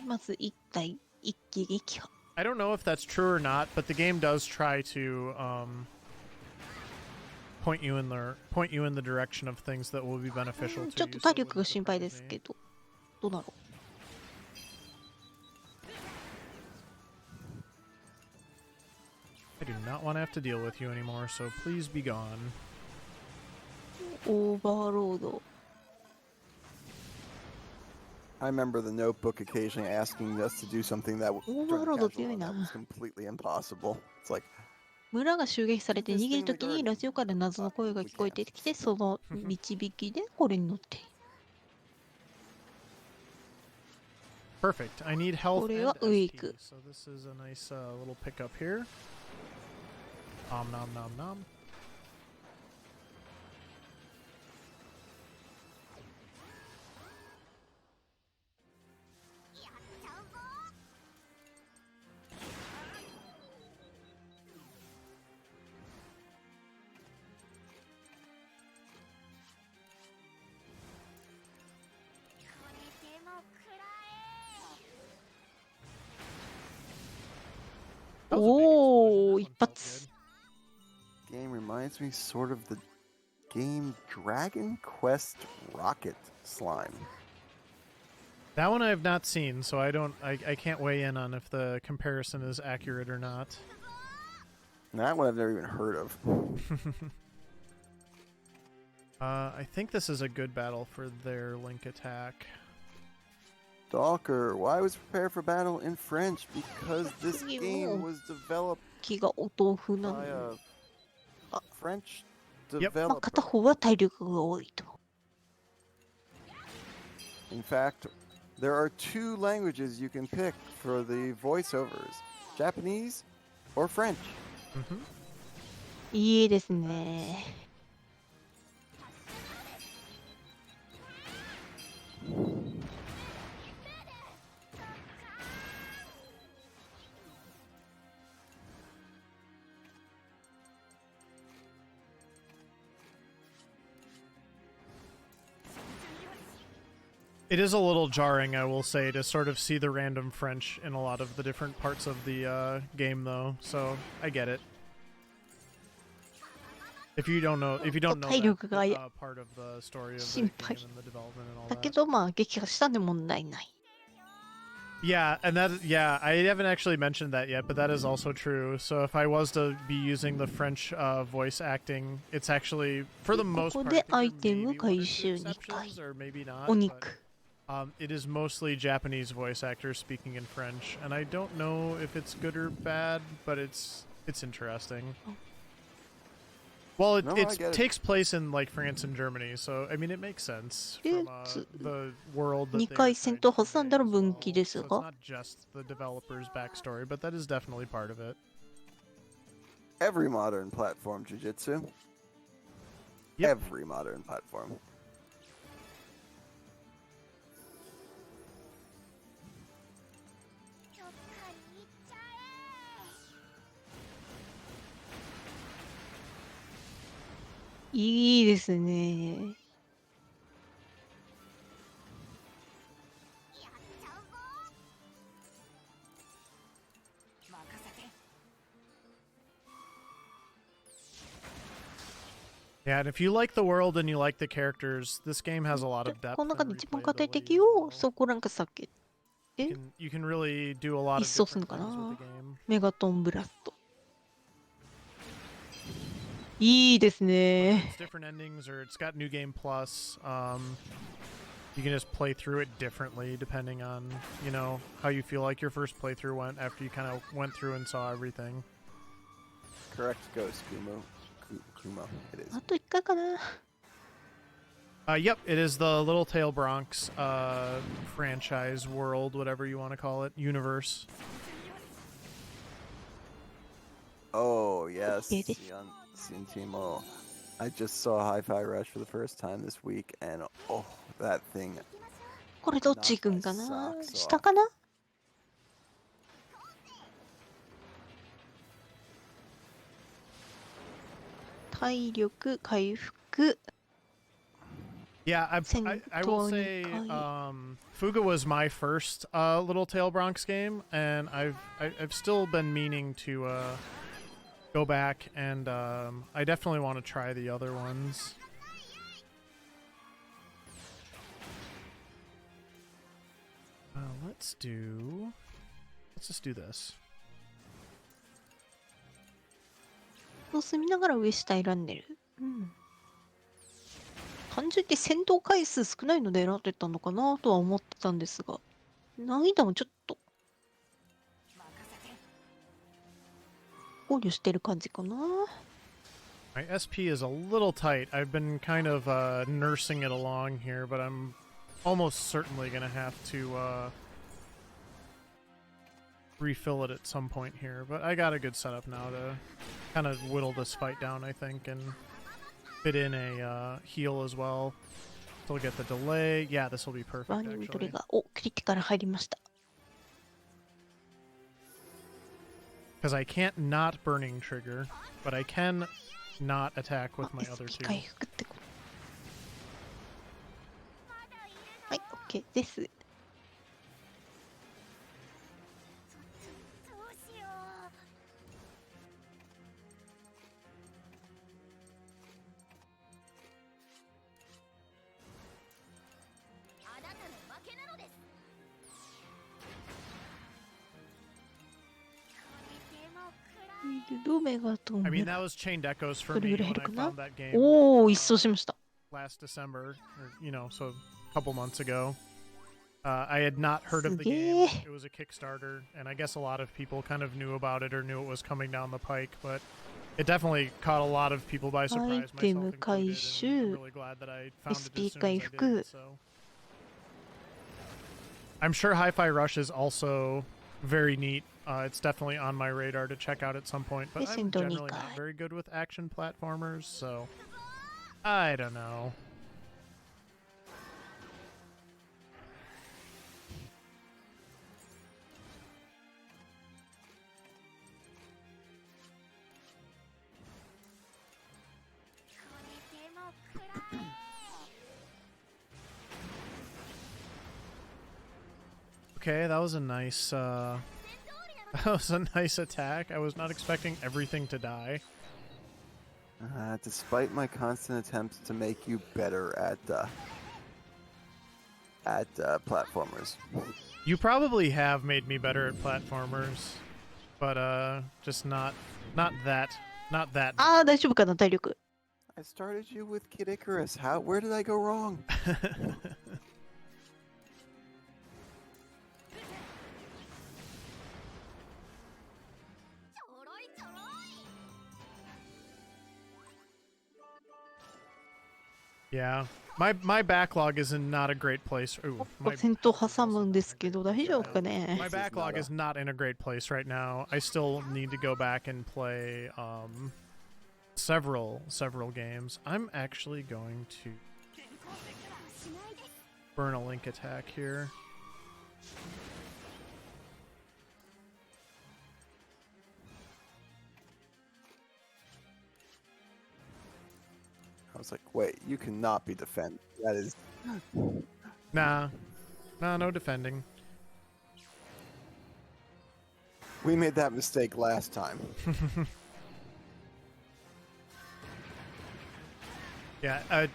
まず1体一気撃破 I don't know if that's true or not, but the game does try to point you in the direction of things that will be beneficial to ちょっ you. と体 so it 力が wouldn't 心配です surprise け me. どどうだろ I do not want to have to deal with you anymore, so please be gone. うオーバーロード I remember the notebook occasionally asking us to do something that during the Overlord casual 強い run, な that was completely impossible. It's like, 村が襲撃されて逃げるときにラジオから謎の声が聞こえてきてその導きでこれに乗っている Perfect. I need health こ and れはウィー SP, ク so this is a nice little pickup here. Nom nom nom nom. That was a big おお explosion. 一 That one felt 発 good. game reminds me sort of the game Dragon Quest Rocket Slime. That one I have not seen, so I can't weigh in on if the comparison is accurate or not. That one I've never even heard of. I think this is a good battle for their link attack. Stalker, why was prepared for battle in French? Because this You game know. was developed 気がお豆腐な by のに a French Yep. まあ developer. 片方は体力が多いと In fact, there are two languages you can pick for the voiceovers: Japanese or French. Mm-hmm. いいですね That It is a little jarring, I will say, to sort of see the random French in a lot of the different parts of the game, though. So I get it. If you don't know that part of the story of the game and the development and all だけ that. どまあ撃破したんで問題ない。 Yeah, and I haven't actually mentioned that yet, but that is also true. So if I was to be using the French voice acting, it's actually, for the most ここ part, で I ア think イ there テ may ム be one or 回 two 収2回 exceptions, or maybe not, お but 肉 it is mostly Japanese voice actors speaking in French, and I don't know if it's good or bad, but it's interesting. Well, it No, I get it. takes place in like France and Germany, so I mean it makes sense from the world that 2 they're 回 trying 戦 to 闘挟んだら convey as 分 well. 岐です So it's が not just the developer's backstory, but that is definitely part of it. Every modern platform jujitsu. Yep. Every modern platform. どっかに行っちゃえ。いいですね。やっちゃうぞ。任せて。 Yeah, and if you like the world and you like the characters, this game has a lot で of depth この中 and で一番家庭 replayability 的 as を well. そこランク避けて You can really do a lot of 一掃する different のか things with な the game. メガトンブラスト。いいですね。 It's different endings, or it's got New Game Plus. You can just play through it differently depending on, you know, how you feel like your first playthrough went after you kind of went through and saw everything. Correct ghost, Kumo. It is. あと1回かな。 Yep, it is the Little Tail Bronx franchise world, whatever you want to call it, universe. Oh, yes. Okay, this- Sintimo. I just saw Hi-Fi Rush for the first time this week, and oh, that thing. これどっち行くんかな。下かな。体力回復。 Yeah, I will say Fuga was my first Little Tail Bronx game, and I've still been meaning to go back, and I definitely want to try the other ones. Let's just do this. そう住みながら上下選んでる。うん。単純に戦闘回数少ないので選んでたのかなとは思ってたんですが、難易度もちょっと考慮してる感じかな。 My SP is a little tight. I've been kind of nursing it along here, but I'm almost certainly going to have to refill it at some point here. But I got a good setup now to kind of whittle this fight down, I think, and fit in a heal as well. Still get the delay. Yeah, this will be ワ perfect, ーニングト actually. リガー。お、クリティカル入りました。 Because I can't not burning trigger, but I can not attack with my other SP two. 回復ってこと。はい、OK です。どうしよう。あなたの負けなのです。これでも暗い。ドメガトン I ブ mean, ラ that was chained echoes for どれ me ぐらい when 減 I るかな。 found that game おお、一掃しました。 last December, or, you know, so a couple months ago. I had not heard of the Suge. game. It was a Kickstarter, and I guess a lot of people kind of knew about it or knew it was coming down the pike, but it definitely caught a lot of people by surprise, myself アイテム included, 回 and 収 I'm really glad that I found it as SP soon as I 回復 did, so. I'm sure Hi-Fi Rush is also very neat. It's definitely on my radar to check out at some point, but I'm generally not very good with action platformers, so I don't know. Okay, that was a nice that was a nice attack. I was not expecting everything to die. Despite my constant attempts to make you better at platformers. You probably have made me better at platformers, but just not that. Ah, ああ、大丈夫かな、体力。I started you with Kid Icarus. Where did I go wrong? Yeah, my backlog is in not a great place. Ooh, 先頭挟むんですけど、大丈夫かね。 my backlog is not in a great place right now. I still need to go back and play several games. I'm actually going to burn a link attack here. I was like, wait, you cannot be defended. That is... Nah, no defending. We made that mistake last time. Yeah,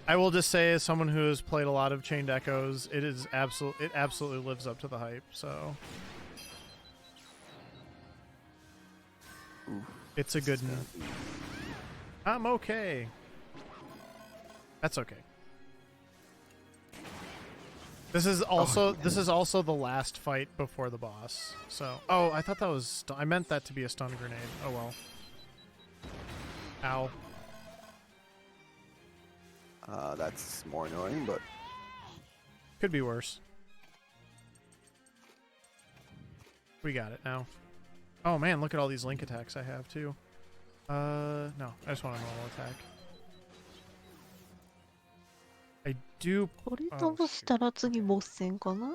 I will just say, as someone who has played a lot of Chained Echoes, it absolutely lives up to the hype. So it's a good one. I'm okay. That's okay. This is also the last fight before the boss. So, oh, I thought that was I meant that to be a stun grenade. Oh well. Ow. That's more annoying, but Could be worse. We got it now. Oh man, look at all these link attacks I have too. No, I just want a normal attack. I do. これ倒したら次ボス戦かな。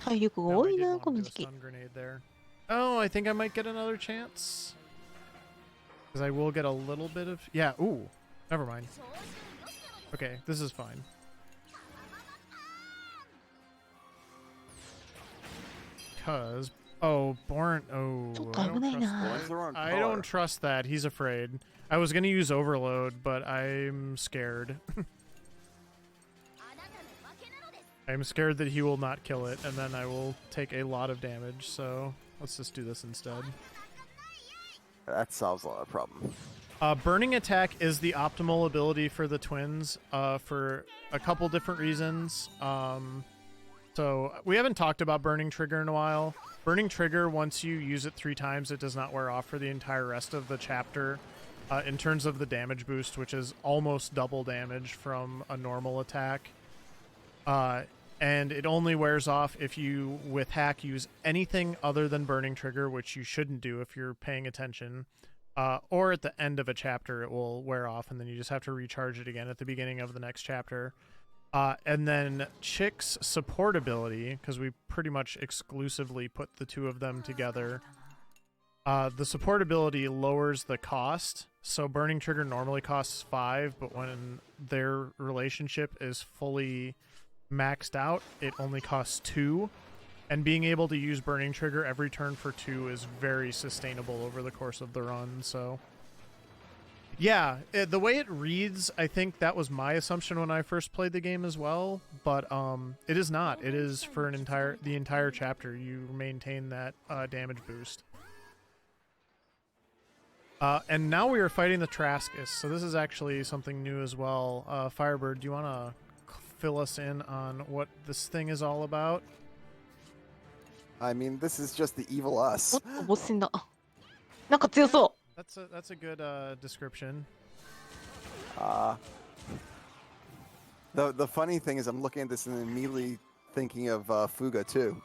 体力が Now 多 I い did な、 want こ to の do a 時期。 stun grenade there. Oh, I think I might get another chance. Because I will get a little bit of... Yeah, ooh. Never mind. Okay, this is fine. Because... Oh, Born... Oh, ちょっと危ないな。 Boys are on I par. don't trust that. He's afraid. I was going to use Overload, but I'm scared. I'm scared that he will not kill it, and then I will take a lot of damage, so let's just do this instead. That solves a lot of problems. Burning Attack is the optimal ability for the twins for a couple different reasons. So we haven't talked about Burning Trigger in a while. Burning Trigger, once you use it 3 times, it does not wear off for the entire rest of the chapter. In terms of the damage boost, which is almost double damage from a normal attack. And it only wears off if you, with hack, use anything other than Burning Trigger, which you shouldn't do if you're paying attention. Or at the end of a chapter, it will wear off, and then you just have to recharge it again at the beginning of the next chapter. And then Chick's support ability, because we pretty much exclusively put the 2 of them together. The support ability lowers the cost. So Burning Trigger normally costs 5, but when their relationship is fully maxed out, it only costs 2. And being able to use Burning Trigger every turn for 2 is very sustainable over the course of the run. So yeah, the way it reads, I think that was my assumption when I first played the game as well, but it is not. It is for the entire chapter. You maintain that damage boost. And now we are fighting the Traskus, so this is actually something new as well. Firebird, do you want to fill us in on what this thing is all about? I mean, this is just the evil us. おっと、ボス戦だ。なんか強そ That's a good description. The funny thing is, I'm looking at this and immediately thinking of Fuga too.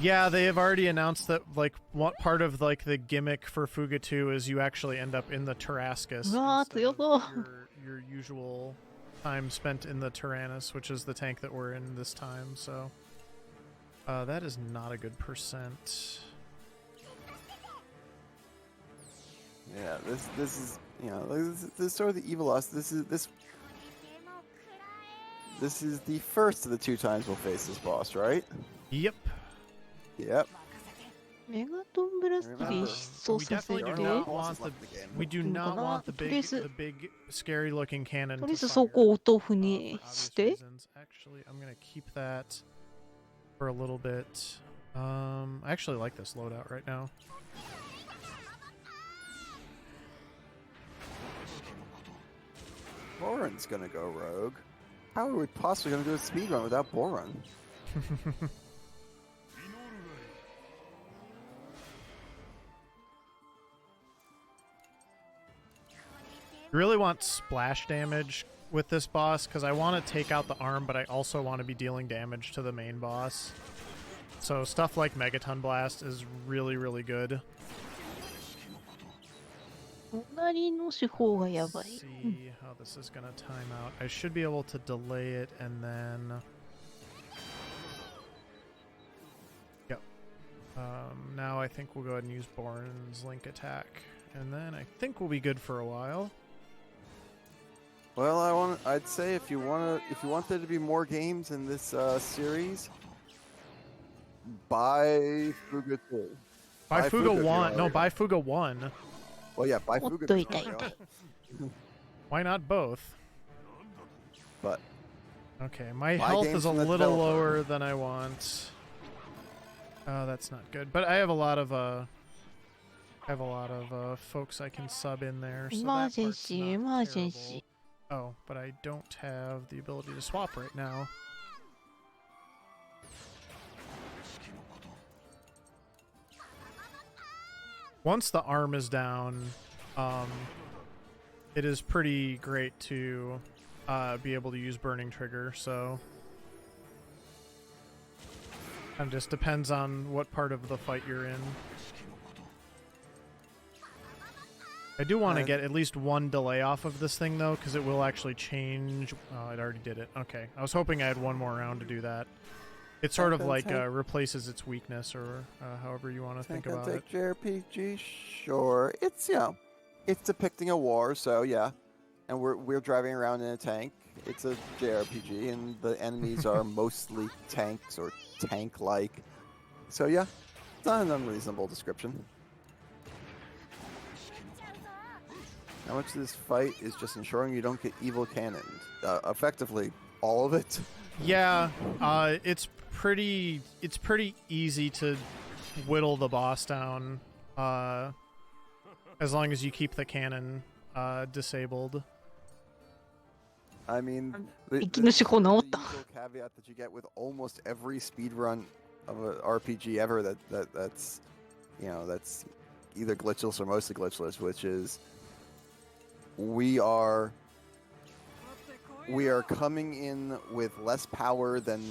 Yeah, they have already announced that, like, what part of, like, the gimmick for Fuga 2 is you actually end up in the Tarascusう。うわー、 instead 強 of そう。 your usual time spent in the Tyrannus, which is the tank that we're in this time, so that is not a good percent. Yeah, this is, you know, this is sort of the evil us. This this is the first of the 2 times we'll face this boss, right? Yep. Yep. メガトンブラストで一掃 We させ definitely て do と not want the. We do いいのか not な want the とりあえ big, ず the big, scary-looking cannon. とりあえ to ず fire, そこをお豆腐 for に obvious して reasons. Actually, I'm gonna keep that for a little bit. I actually like this loadout right now. Boron's gonna go rogue. How are we possibly gonna do a speedrun without Boron? You really want splash damage with this boss because I want to take out the arm, but I also want to be dealing damage to the main boss. So stuff like Megaton Blast is really, really good. 隣の手法がやばい Let's see how this is gonna time out. I should be able to delay it and then. Yep. Now I think we'll go ahead and use Boren's Link attack, and then I think we'll be good for a while. Well, I'd say if you want there to be more games in this series, buy Fuga 2. Buy Fuga Fuga if you're 1. No, already- buy Fuga 1. Well, yeah, buy もっ Fuga と 2. 痛い痛い Why not both? But Okay, my Buy health games is a from the little developer. lower than I want. Oh, that's not good. But I have a lot of folks I can sub in there. So that part's Emergency, not emergency. terrible. Oh, but I don't have the ability to swap right now. Once the arm is down, it is pretty great to be able to use Burning Trigger, so it just depends on what part of the fight you're in. I do want to get at least one delay off of this thing, though, because it will actually change. Oh, it already did it. Okay. I was hoping I had one more round to do that. It sort of like replaces its weakness, or however you want to think about it. JRPG, sure. It's it's depicting a war, so yeah. And we're driving around in a tank. It's a JRPG, and the enemies are mostly tanks or tank-like. So yeah, it's not an unreasonable description. How much of this fight is just ensuring you don't get evil cannoned? Effectively, all of it. Yeah, it's pretty easy to whittle the boss down, as long as you keep the cannon disabled. I mean, 敵の手法治った the usual caveat that you get with almost every speedrun of an RPG ever that's that's either glitchless or mostly glitchless, which is we are coming in with less power than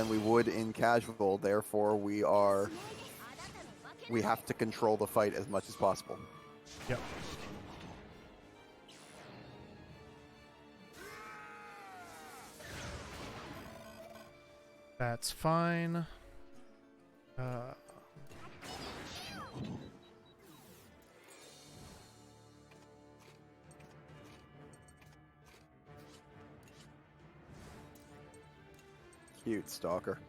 we would in casual. Therefore, we have to control the fight as much as possible. Yep. That's fine. Cute stalker.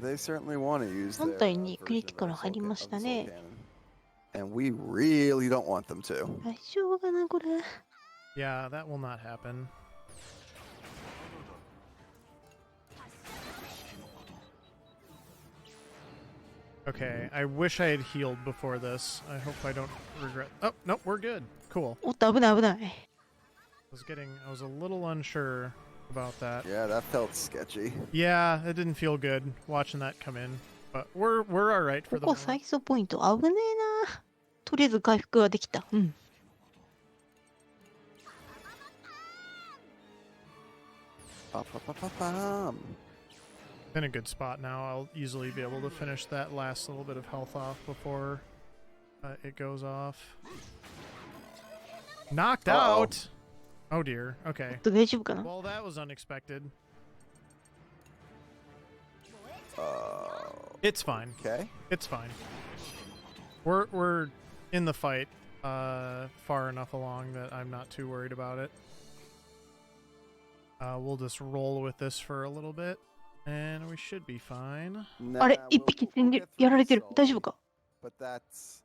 They certainly want to use their 本体に version クリティカル of 入りましたね Soul Cannon. And we really don't want them to. 大丈夫かなこれ Yeah, that will not happen. Okay, I wish I had healed before this. I hope I don't regret. Oh, nope, we're good. Cool. おっと危ない危ない I was a little unsure about that. Yeah, that felt sketchy. Yeah, it didn't feel good watching that come in. But we're all right こ for the こ moment. 最初ポイント危ねえなとりあえず回復はできたうん Ba-ba-ba-ba-bam. In a good spot now. I'll easily be able to finish that last little bit of health off before it goes off. Knocked Uh-oh. out! Oh dear. Okay. 大丈夫かな Well, that was unexpected. It's fine. Okay. It's fine. We're in the fight. far enough along that I'm not too worried about it. We'll just roll with this for a little bit, and we should be fine. あれ Nah, 一 we'll, 匹 we'll get やら through れてる。 this 大丈夫 all. か But that's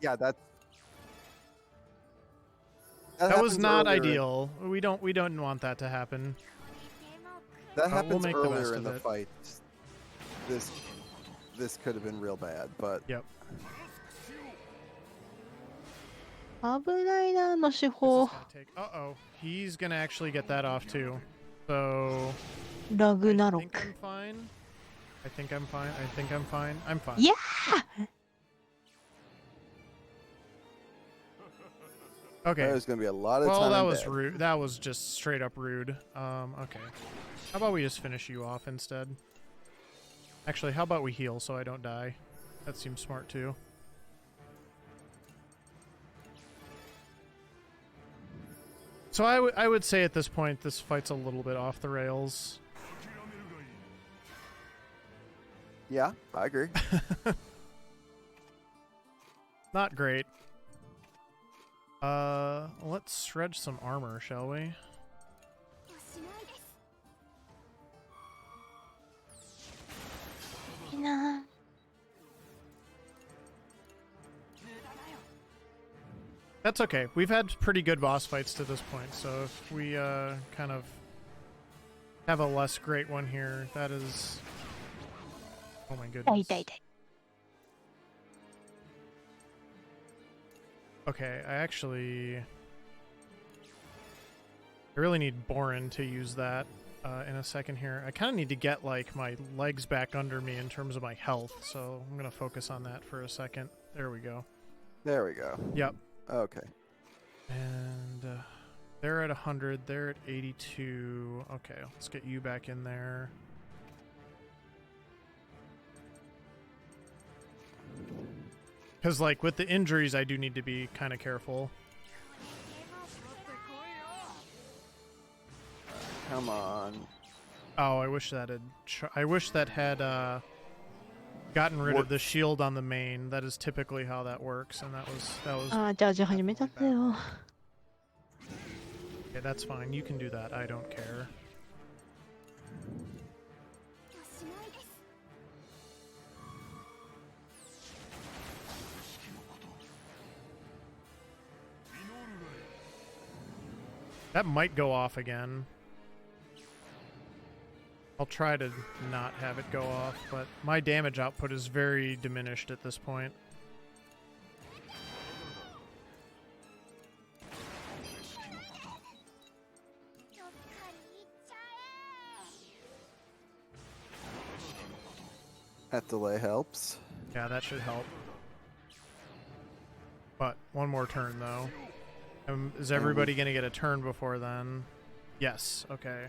yeah, that That was happens not earlier- ideal. We don't want that to happen. That we'll happens make the best earlier in of the it. fight. This could have been real bad, but Yep. 危ないな、あの手 This 法 is。gonna take. Uh-oh. He's gonna actually get that off too. So ラグ I ナロ think ク。 I'm fine. I think I'm fine. I think I'm fine. I'm fine. いや Okay. there's gonna be a lot of Well, time. that in was bed. rude. That was just straight up rude. Okay. How about we just finish you off instead? Actually, how about we heal so I don't die? That seems smart too. So I would say at this point this fight's a little bit off the rails. Yeah, I agree. Not great. Let's shred some armor, shall we? いいな。 That's okay. We've had pretty good boss fights to this point, so if we kind of have a less great one here, that is... Oh my 痛い goodness. 痛い痛い。 Okay, I really need Borin to use that in a second here. I kind of need to get like my legs back under me in terms of my health, so I'm gonna focus on that for a second. There we go. There we go. Yep. Okay. And they're at 100, they're at 82. Okay, let's get you back in there. Because, like, with the injuries, I do need to be kind of careful. Come on. Oh, I wish that had gotten rid of the shield on the main. That is typically how that works, and that was あー、じゃあ始めちゃったよ。 okay. That's fine. You can do that. I don't care. That might go off again. I'll try to not have it go off, but my damage output is very diminished at this point. That delay helps. Yeah, that should help. But one more turn, though. Is everybody going to get a turn before then? Yes. Okay.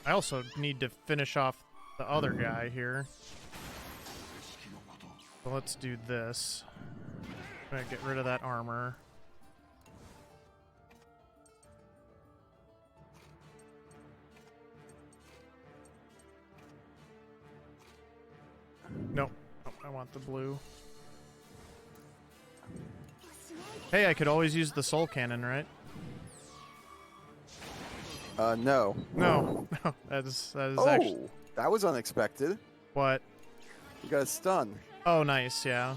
I also need to finish off the other guy here. So let's do this. I'm going to get rid of that armor. Nope. Oh, I want the blue. Hey, I could always use the soul cannon, right? No. No. No. That is Oh, actually that was unexpected. what? You got a stun. Oh, nice. Yeah.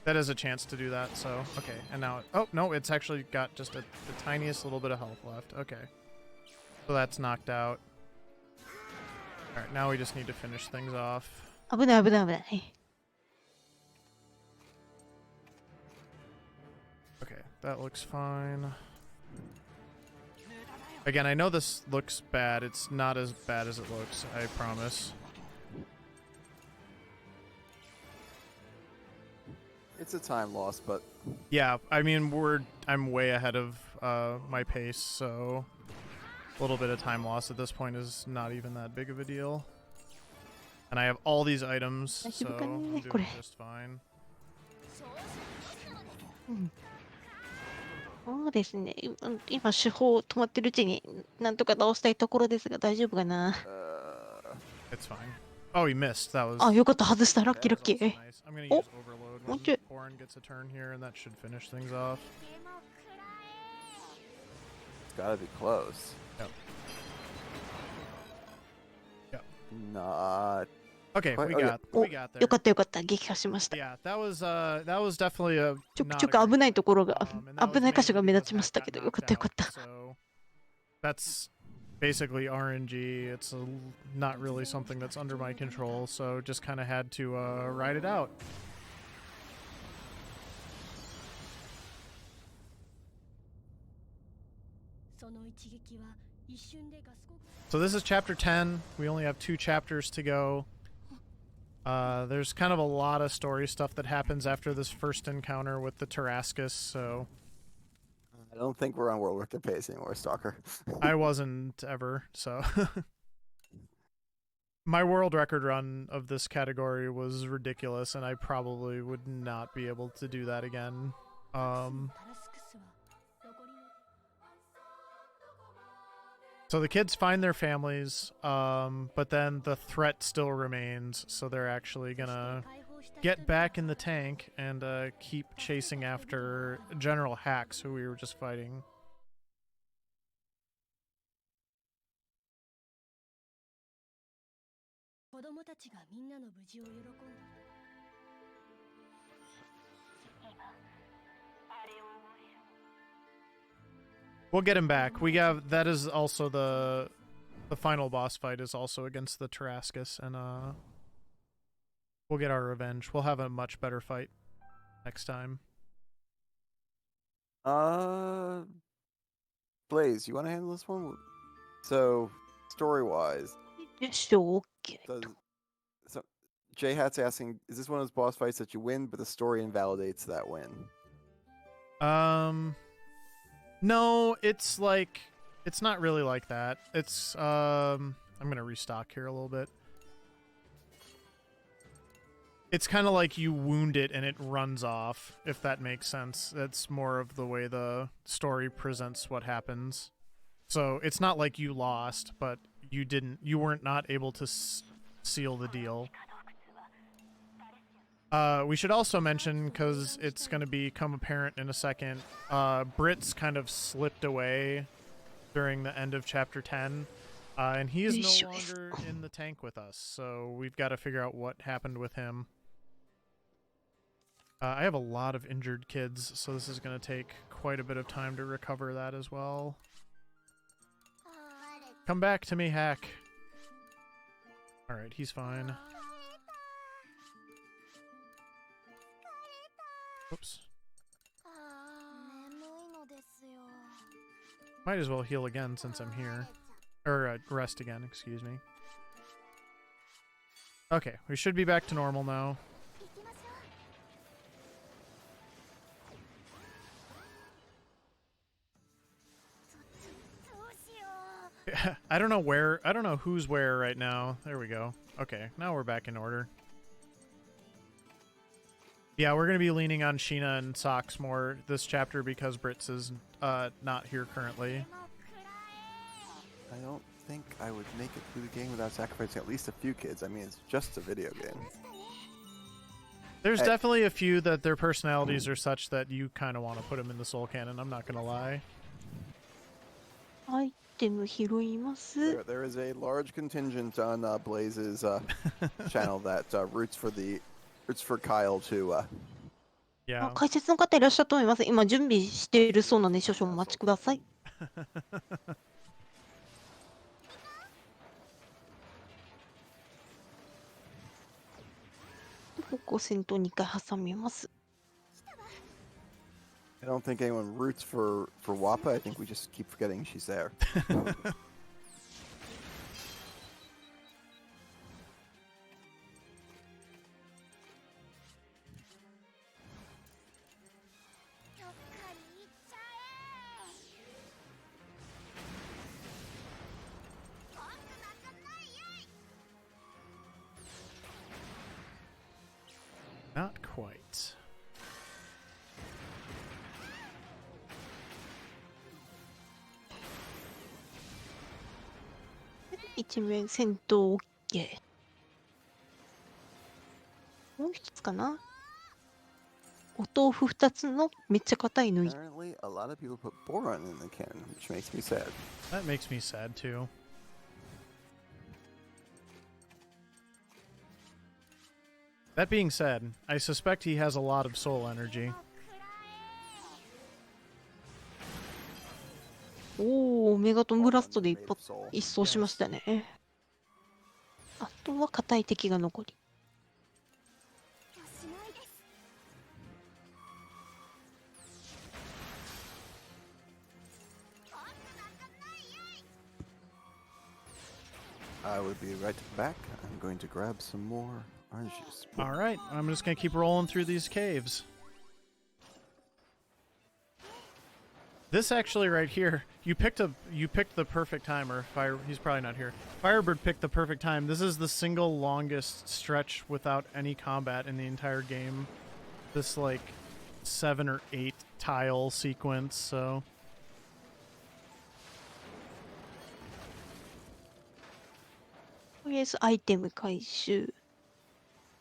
That is a chance to do that. So, okay. And now, oh, no, it's actually got just the tiniest little bit of health left. Okay. So that's knocked out. All right. Now we just need to finish things off. 危ない危ない危ない。 Okay, that looks fine. Again, I know this looks bad. It's not as bad as it looks, I promise. It's a time loss, but Yeah, I mean, I'm way ahead of my pace, so a little bit of time loss at this point is not even that big of a deal. And I have all these items, so I'm doing just fine. そうですね。今、手法止まってるうちになんとか直したいところですが大丈夫かな。 It's fine. Oh, he missed. That was. あ、よかった。外した。ラッキー that ラッ was キ also ー。 nice. I'm gonna Oh, use overload when okay. Bourne gets a turn here, and that should finish things off. It's gotta be close. Yep. Yep. Not. Okay, Quite- we okay. got お、 we got there. よかったよかった。撃破しました。 Yeah, that was definitely a ちょく not ちょ a く great 危ないところ fight. が、 And that 危 was ない箇所 mainly が目立 because ちま Hack したけ got ど、よか knocked ったよかっ out. た。 So that's basically RNG. It's not really something that's under my control, so just kind of had to ride it out. So this is chapter 10. We only have 2 chapters to go. There's kind of a lot of story stuff that happens after this first encounter with the Tarascus, so I don't think we're on world record pace anymore, Stalker. I wasn't ever, so my world record run of this category was ridiculous, and I probably would not be able to do that again. So the kids find their families, but then the threat still remains, so they're actually gonna get back in the tank and keep chasing after General Hacks, who we were just fighting. We'll get him back. We have that is also the final boss fight is also against the Tarascus, and we'll get our revenge. We'll have a much better fight next time. Blaze, you want to handle this one? So, story-wise, よし、OK。 so J Hat's asking, is this one of those boss fights that you win, but the story invalidates that win? No, it's like it's not really like that. It's I'm gonna restock here a little bit. It's kind of like you wound it and it runs off, if that makes sense. That's more of the way the story presents what happens. So it's not like you lost, but you weren't not able to seal the deal. We should also mention, because it's going to become apparent in a second, Brit's kind of slipped away during the end of chapter 10, and he is no longer in the tank with us, so we've got to figure out what happened with him. I have a lot of injured kids, so this is going to take quite a bit of time to recover that as well. Come back to me, Hack. Alright, he's fine. Oops. Might as well heal again since I'm here. Or rest again, excuse me. Okay, we should be back to normal now. I don't know who's where right now. There we go. Okay, now we're back in order. Yeah, we're going to be leaning on Sheena and Socks more this chapter because Brits is not here currently. I don't think I would make it through the game without sacrificing at least a few kids. I mean, it's just a video game. There's definitely a few that their personalities are such that you kind of want to put them in the soul cannon, I'm not going to lie. アイテム拾います。 There is a large contingent on Blaze's channel that roots for Kyle to. Yeah. 解説の方いらっしゃると思います。今準備しているそうなので少々お待ちください。ここ先頭2回挟みます。 I don't think anyone roots for Wappa. I think we just keep forgetting she's there. Not quite. 一面戦闘 OK。もう一つかな。お豆腐2つのめっちゃ硬いの。Apparently, a lot of people put boron in the can, which makes me sad. That makes me sad too. That being said, I suspect he has a lot of soul energy. おお、メガトンブラストで一掃しましたね。あとは硬い敵が残り。I would be right back. I'm going to grab some more orange juice. All right, I'm just gonna keep rolling through these caves. This actually right here, you picked the perfect time, or he's probably not here. Firebird picked the perfect time. This is the single longest stretch without any combat in the entire game. This like 7 or 8 tile sequence, so. Yes, アイテム回収。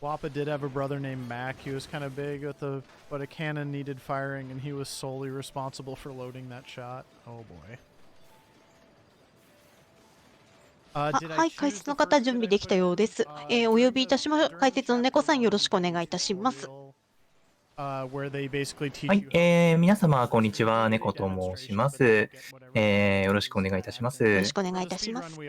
Wappa did have a brother named Mac. He was kind of big but a cannon needed firing, and he was solely responsible for loading that shot. Oh boy. はい、解説の方準備できたようです。お呼びいたします。解説の猫さんよろしくお願いいたします。はい、皆様こんにちは、猫と申します。よろしくお願いいたします。よろしくお願いいたします。最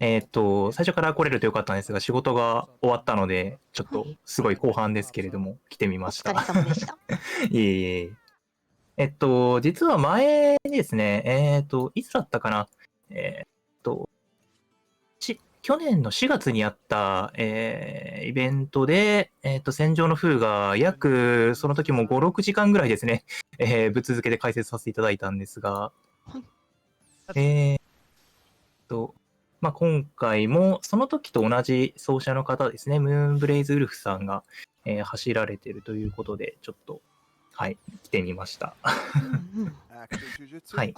初から来れるとよかったんですが、仕事が終わったので、ちょっとすごい後半ですけれども、来てみました。お疲れ様でした。いえいえ。実は前にですね、いつだったかな、去年の4月にあった、イベントで、戦場のフーガ約、その時も5、6時間ぐらいですね、ぶっ続けて解説させていただいたんですが、今回もその時と同じ奏者の方ですね、ムーンブレイズウルフさんが、走られているということで、ちょっと、はい、来てみました。はい。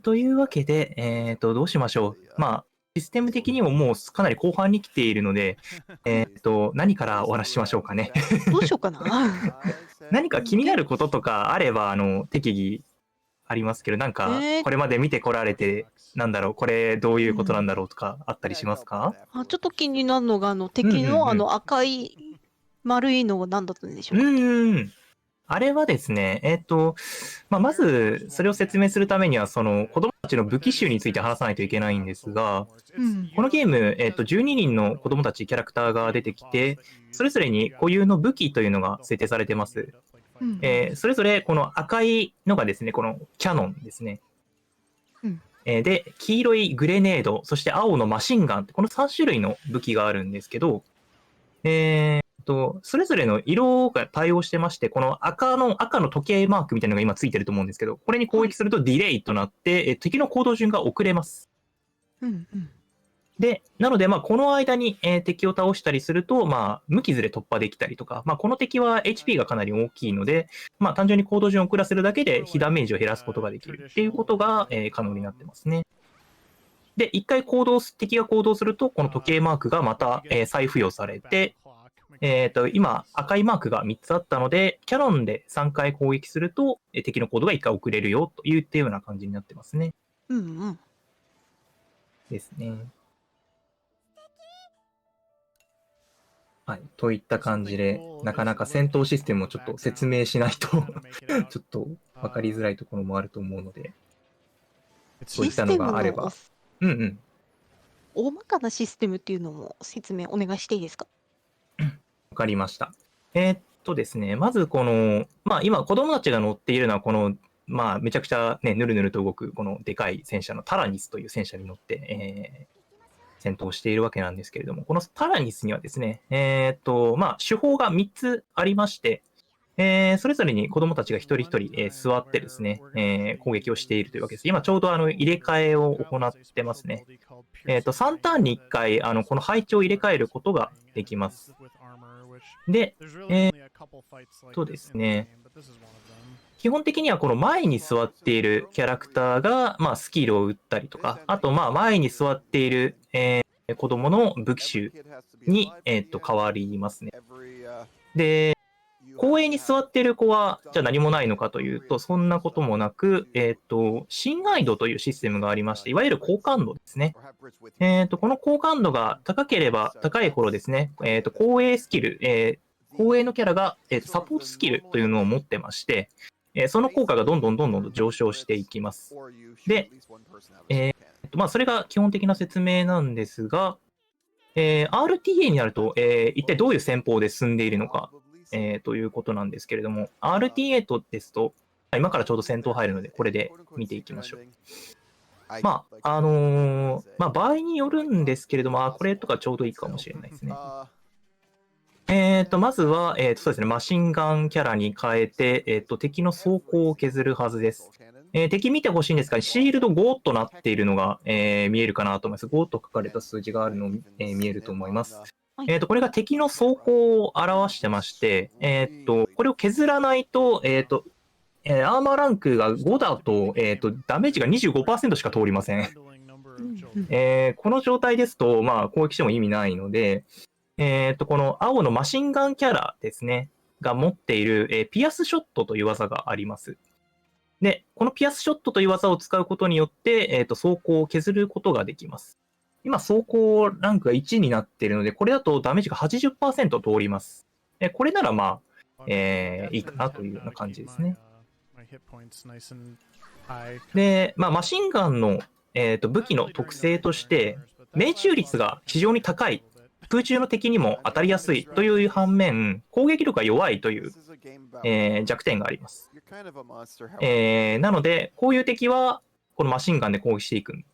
というわけで、どうしましょう。システム的にももうかなり後半に来ているので、何からお話ししましょうかね。どうしようかな。何か気になることとかあれば、適宜ありますけど、なんか、これまで見てこられて、なんだろう、これどういうことなんだろうとかあったりしますか？ちょっと気になるのが、敵の赤い丸いのが何だったんでしょうか？あれはですね、まず、それを説明するためには、子供たちの武器種について話さないといけないんですが、このゲーム、12人の子供たちキャラクターが出てきて、それぞれに固有の武器というのが設定されてます。それぞれ、この赤いのがですね、このキャノンですね。で、黄色いグレネード、そして青のマシンガン、この3種類の武器があるんですけど、それぞれの色が対応してまして、この赤の時計マークみたいなのが今ついてると思うんですけど、これに攻撃するとディレイとなって、敵の行動順が遅れます。で、なので、この間に、敵を倒したりすると、無傷で突破できたりとか、この敵は HP がかなり大きいので、単純に行動順を遅らせるだけで被ダメージを減らすことができるっていうことが、可能になってますね。で、一回敵が行動すると、この時計マークがまた、再付与されて、今、赤いマークが3つあったので、キャノンで3回攻撃すると、敵の行動が1回遅れるよといったような感じになってますね。ですね。はい。といった感じで、なかなか戦闘システムをちょっと説明しないと、ちょっと分かりづらいところもあると思うので、そういったのがあれば。大まかなシステムっていうのも説明お願いしていいですか？わかりました。ですね、まずこの、今子供たちが乗っているのはこの、めちゃくちゃね、ぬるぬると動くこのでかい戦車のタラニスという戦車に乗って、戦闘しているわけなんですけれども、このタラニスにはですね、手法が3つありまして、それぞれに子供たちが一人一人、座ってですね、攻撃をしているというわけです。今ちょうど入れ替えを行ってますね。3ターンに1回、この配置を入れ替えることができます。で、ですね、基本的にはこの前に座っているキャラクターが、スキルを打ったりとか、あと前に座っている、子供の武器種に、変わりますね。で、公園に座っている子は、じゃあ何もないのかというと、そんなこともなく、親愛度というシステムがありまして、いわゆる好感度ですね。この好感度が高ければ高いほどですね、公営スキル、公営のキャラが、サポートスキルというのを持ってまして、その効果がどんどん上昇していきます。で、それが基本的な説明なんですが、RTA になると、一体どういう戦法で進んでいるのか、ということなんですけれども、RTA ですと、今からちょうど戦闘入るので、これで見ていきましょう。場合によるんですけれども、これとかちょうどいいかもしれないですね。まずは、そうですね、マシンガンキャラに変えて、敵の装甲を削るはずです。敵見てほしいんですが、シールド5となっているのが、見えるかなと思います。5と書かれた数字があるのを、見えると思います。これが敵の装甲を表してまして、これを削らないと、アーマーランクが5だと、ダメージが 25% しか通りません。この状態ですと、攻撃しても意味ないので、この青のマシンガンキャラですね、が持っている、ピアスショットという技があります。で、このピアスショットという技を使うことによって、装甲を削ることができます。今、装甲ランクが1になっているので、これだとダメージが 80% 通ります。これならいいかなというような感じですね。で、マシンガンの、武器の特性として、命中率が非常に高い。空中の敵にも当たりやすいという反面、攻撃力が弱いという、弱点があります。なので、こういう敵は、このマシンガンで攻撃していくん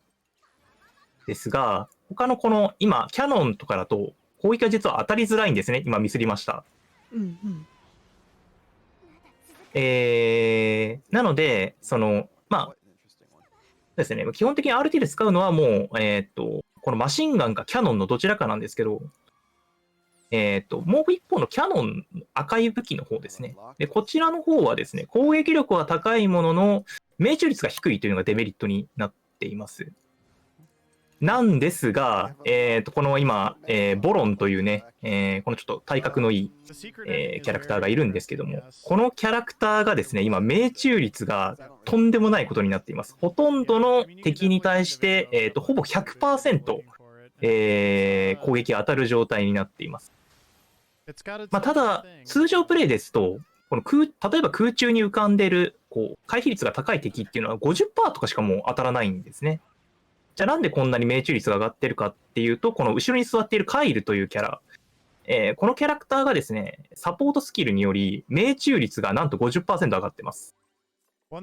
ですが、他のこの、今、キャノンとかだと、攻撃が実は当たりづらいんですね。今ミスりました。なので、ですね、基本的に RT で使うのはもう、このマシンガンかキャノンのどちらかなんですけど、もう一方のキャノン赤い武器の方ですね。で、こちらの方はですね、攻撃力は高いものの、命中率が低いというのがデメリットになっています。なんですが、この今、ボロンというね、このちょっと体格のいい、キャラクターがいるんですけども、このキャラクターがですね、今、命中率がとんでもないことになっています。ほとんどの敵に対して、ほぼ 100%、攻撃が当たる状態になっています。ただ、通常プレイですと、例えば空中に浮かんでいる、回避率が高い敵っていうのは 50% とかしかもう当たらないんですね。じゃあなんでこんなに命中率が上がってるかっていうと、この後ろに座っているカイルというキャラ、このキャラクターがですね、サポートスキルにより命中率がなんと 50% 上がってます。こ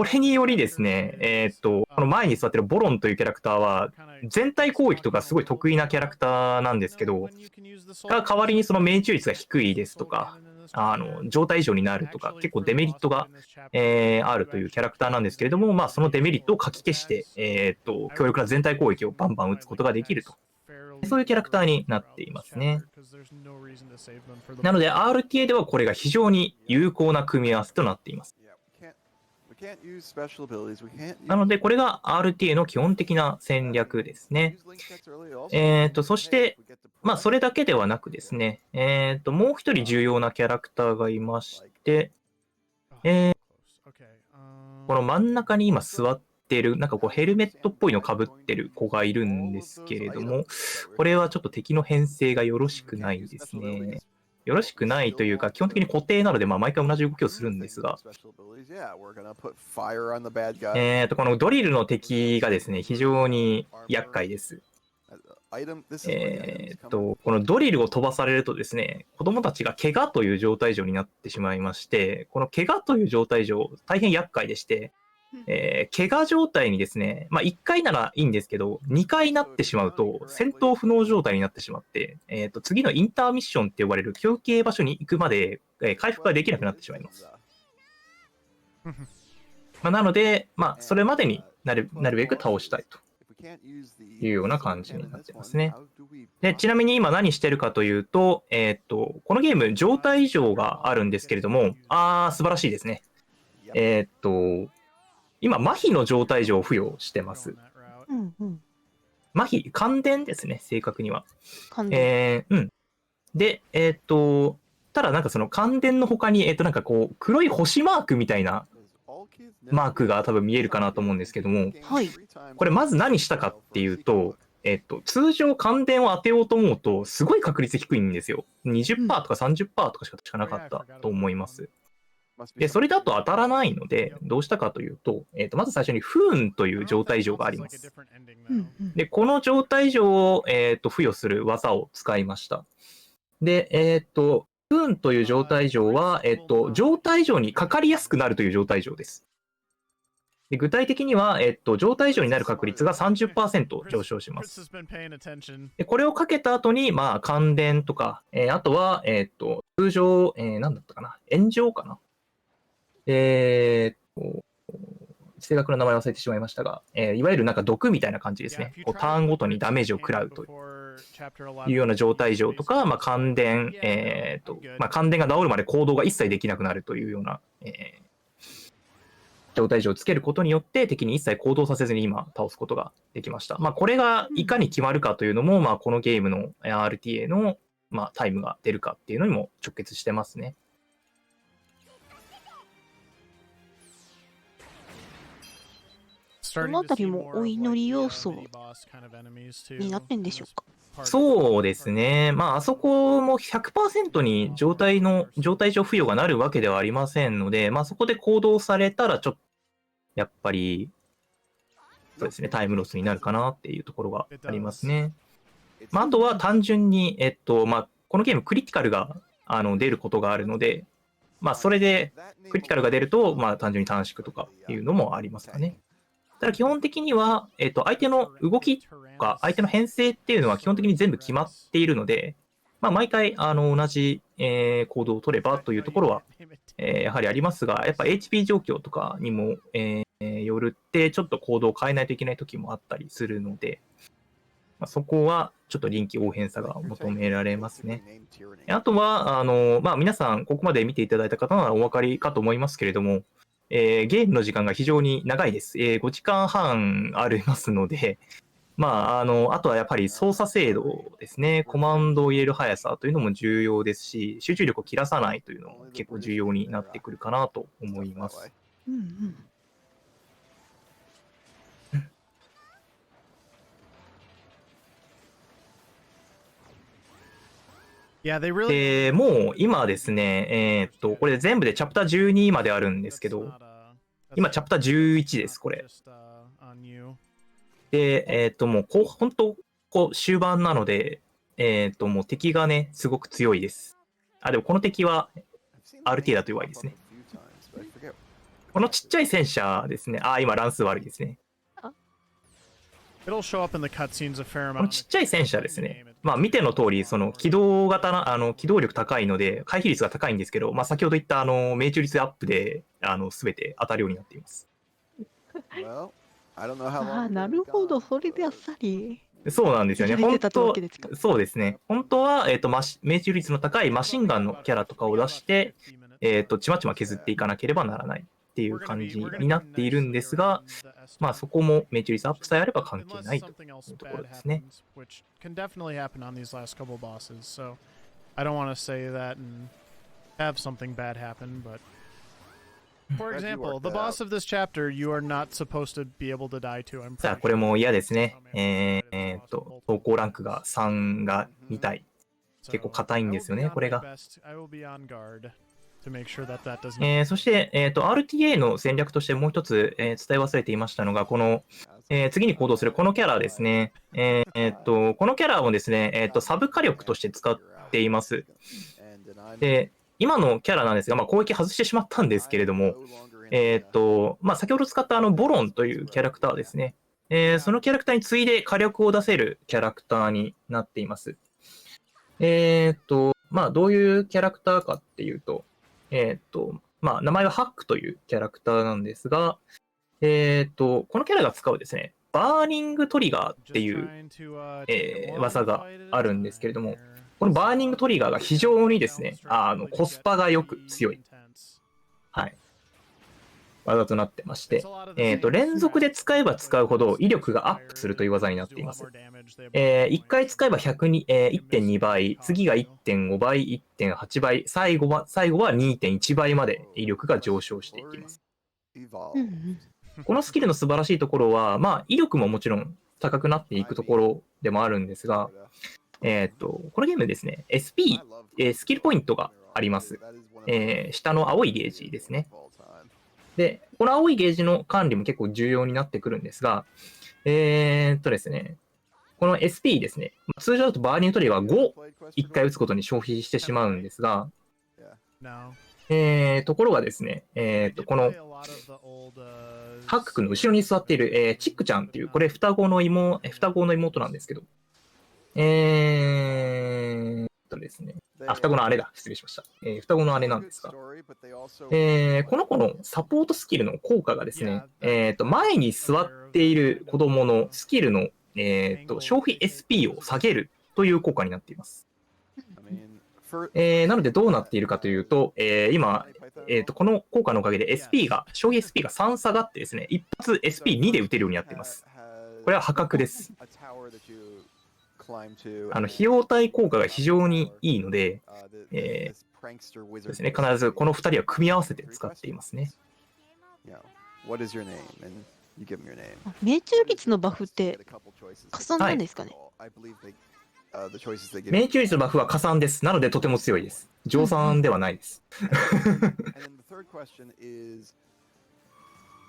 れによりですね、この前に座ってるボロンというキャラクターは、全体攻撃とかすごい得意なキャラクターなんですけど、代わりにその命中率が低いですとか、状態異常になるとか、結構デメリットが、あるというキャラクターなんですけれども、そのデメリットをかき消して、強力な全体攻撃をバンバン打つことができると。そういうキャラクターになっていますね。なので RTA ではこれが非常に有効な組み合わせとなっています。なのでこれが RTA の基本的な戦略ですね。そして、それだけではなくですね、もう一人重要なキャラクターがいまして、この真ん中に今座っている、なんかヘルメットっぽいの被ってる子がいるんですけれども、これはちょっと敵の編成がよろしくないですね。よろしくないというか、基本的に固定なので、毎回同じ動きをするんですが、このドリルの敵がですね、非常に厄介です。このドリルを飛ばされるとですね、子供たちが怪我という状態上になってしまいまして、この怪我という状態上、大変厄介でして、怪我状態にですね、1回ならいいんですけど、2回になってしまうと、戦闘不能状態になってしまって、次のインターミッションって呼ばれる休憩場所に行くまで、回復ができなくなってしまいます。なので、それまでになるべく倒したいというような感じになってますね。で、ちなみに今何してるかというと、このゲーム、状態異常があるんですけれども、素晴らしいですね。今、麻痺の状態異常を付与してます。麻痺、感電ですね、正確には。感電。で、ただなんかその感電の他に、なんかこう、黒い星マークみたいなマークが多分見えるかなと思うんですけども、はい。これまず何したかっていうと、通常感電を当てようと思うと、すごい確率低いんですよ。20%とか30%とかしか確かなかったと思います。で、それだと当たらないので、どうしたかというと、まず最初に不運という状態異常があります。で、この状態異常を、付与する技を使いました。で、不運という状態異常は、状態異常にかかりやすくなるという状態異常です。で具体的には、状態異常になる確率が 30% 上昇します。でこれをかけた後に、まあ、感電とか、あとは、通常、何だったかな、炎上かな。正確な名前忘れてしまいましたが、いわゆるなんか毒みたいな感じですね。こうターンごとにダメージを食らうというような状態異常とか、まあ、感電、まあ、感電が治るまで行動が一切できなくなるというような、状態異常をつけることによって敵に一切行動させずに今倒すことができました。まあ、これがいかに決まるかというのも、まあ、このゲームの RTA の、まあ、タイムが出るかっていうのにも直結してますね。このあたりもお祈り要素になってんでしょうか。そうですね。まあ、あそこも 100% に状態異常付与がなるわけではありませんので、まあ、そこで行動されたら、ちょっと、やっぱり、そうですね、タイムロスになるかなっていうところがありますね。まあ、あとは単純に、まあ、このゲーム、クリティカルが出ることがあるので、まあ、それで、クリティカルが出ると、まあ、単純に短縮とかいうのもありますかね。ただ基本的には、相手の動きとか、相手の編成っていうのは基本的に全部決まっているので、まあ、毎回同じ、行動を取ればというところは、やはりありますが、やっぱ HP 状況とかにも、よるって、ちょっと行動を変えないといけない時もあったりするので、まあ、そこはちょっと臨機応変さが求められますね。あとは、まあ、皆さん、ここまで見ていただいた方ならお分かりかと思いますけれども、ゲームの時間が非常に長いです。5時間半ありますので、まあ、あとはやっぱり操作精度ですね。コマンドを入れる速さというのも重要ですし、集中力を切らさないというのも結構重要になってくるかなと思います。うんうん。で、もう今ですね、これ全部でチャプター12まであるんですけど、今チャプター11です、これ。で、もう本当、終盤なので、もう敵がね、すごく強いです。あ、でもこの敵は RT だと弱いですね。このちっちゃい戦車ですね。あ、今乱数悪いですね。このちっちゃい戦車ですね。まあ見ての通り、その機動型な、機動力高いので、回避率が高いんですけど、まあ先ほど言った命中率アップで、すべて当たるようになっています。ああ、なるほど。それであっさり。そうなんですよね。出たってわけですか。そうですね。本当は、命中率の高いマシンガンのキャラとかを出して、ちまちま削っていかなければならないっていう感じになっているんですが、まあそこも命中率アップさえあれば関係ないというところですね。For example, the boss of this chapter you are not supposed to be able to die to. さあ、これも嫌ですね。投稿ランクが3が2体。結構硬いんですよね、これが。そして、RTA の戦略としてもう一つ、伝え忘れていましたのが、この、次に行動するこのキャラですね。このキャラをですね、サブ火力として使っています。で、今のキャラなんですが、まあ、攻撃外してしまったんですけれども、まあ、先ほど使ったボロンというキャラクターですね。そのキャラクターに次いで火力を出せるキャラクターになっています。まあ、どういうキャラクターかっていうと、まあ、名前はハックというキャラクターなんですが、このキャラが使うですね、バーニングトリガーっていう、技があるんですけれども、このバーニングトリガーが非常にですね、コスパがよく強い。はい。技となってまして、連続で使えば使うほど威力がアップするという技になっています。1回使えば1.2 倍、次が 1.5 倍、1.8 倍、最後は 2.1 倍まで威力が上昇していきます。このスキルの素晴らしいところは、まあ、威力ももちろん高くなっていくところでもあるんですが、このゲームですね、SP、スキルポイントがあります。下の青いゲージですね。で、この青いゲージの管理も結構重要になってくるんですが、ですね、この SP ですね、通常だとバーニングトリガー5、1回打つことに消費してしまうんですが、ところがですね、このハック君の後ろに座っている、チックちゃんっていう、これ双子の妹なんですけど、ですね、双子の姉だ。失礼しました。双子の姉なんですが、この子のサポートスキルの効果がですね、前に座っている子供のスキルの、消費 SP を下げるという効果になっています。なのでどうなっているかというと、今、この効果のおかげで消費 SP が3下がってですね、一発 SP2 で打てるようになっています。これは破格です。費用対効果が非常にいいので、ですね、必ずこの2人は組み合わせて使っていますね。命中率のバフって加算なんですかね。命中率のバフは加算です。なのでとても強いです。乗算ではないです。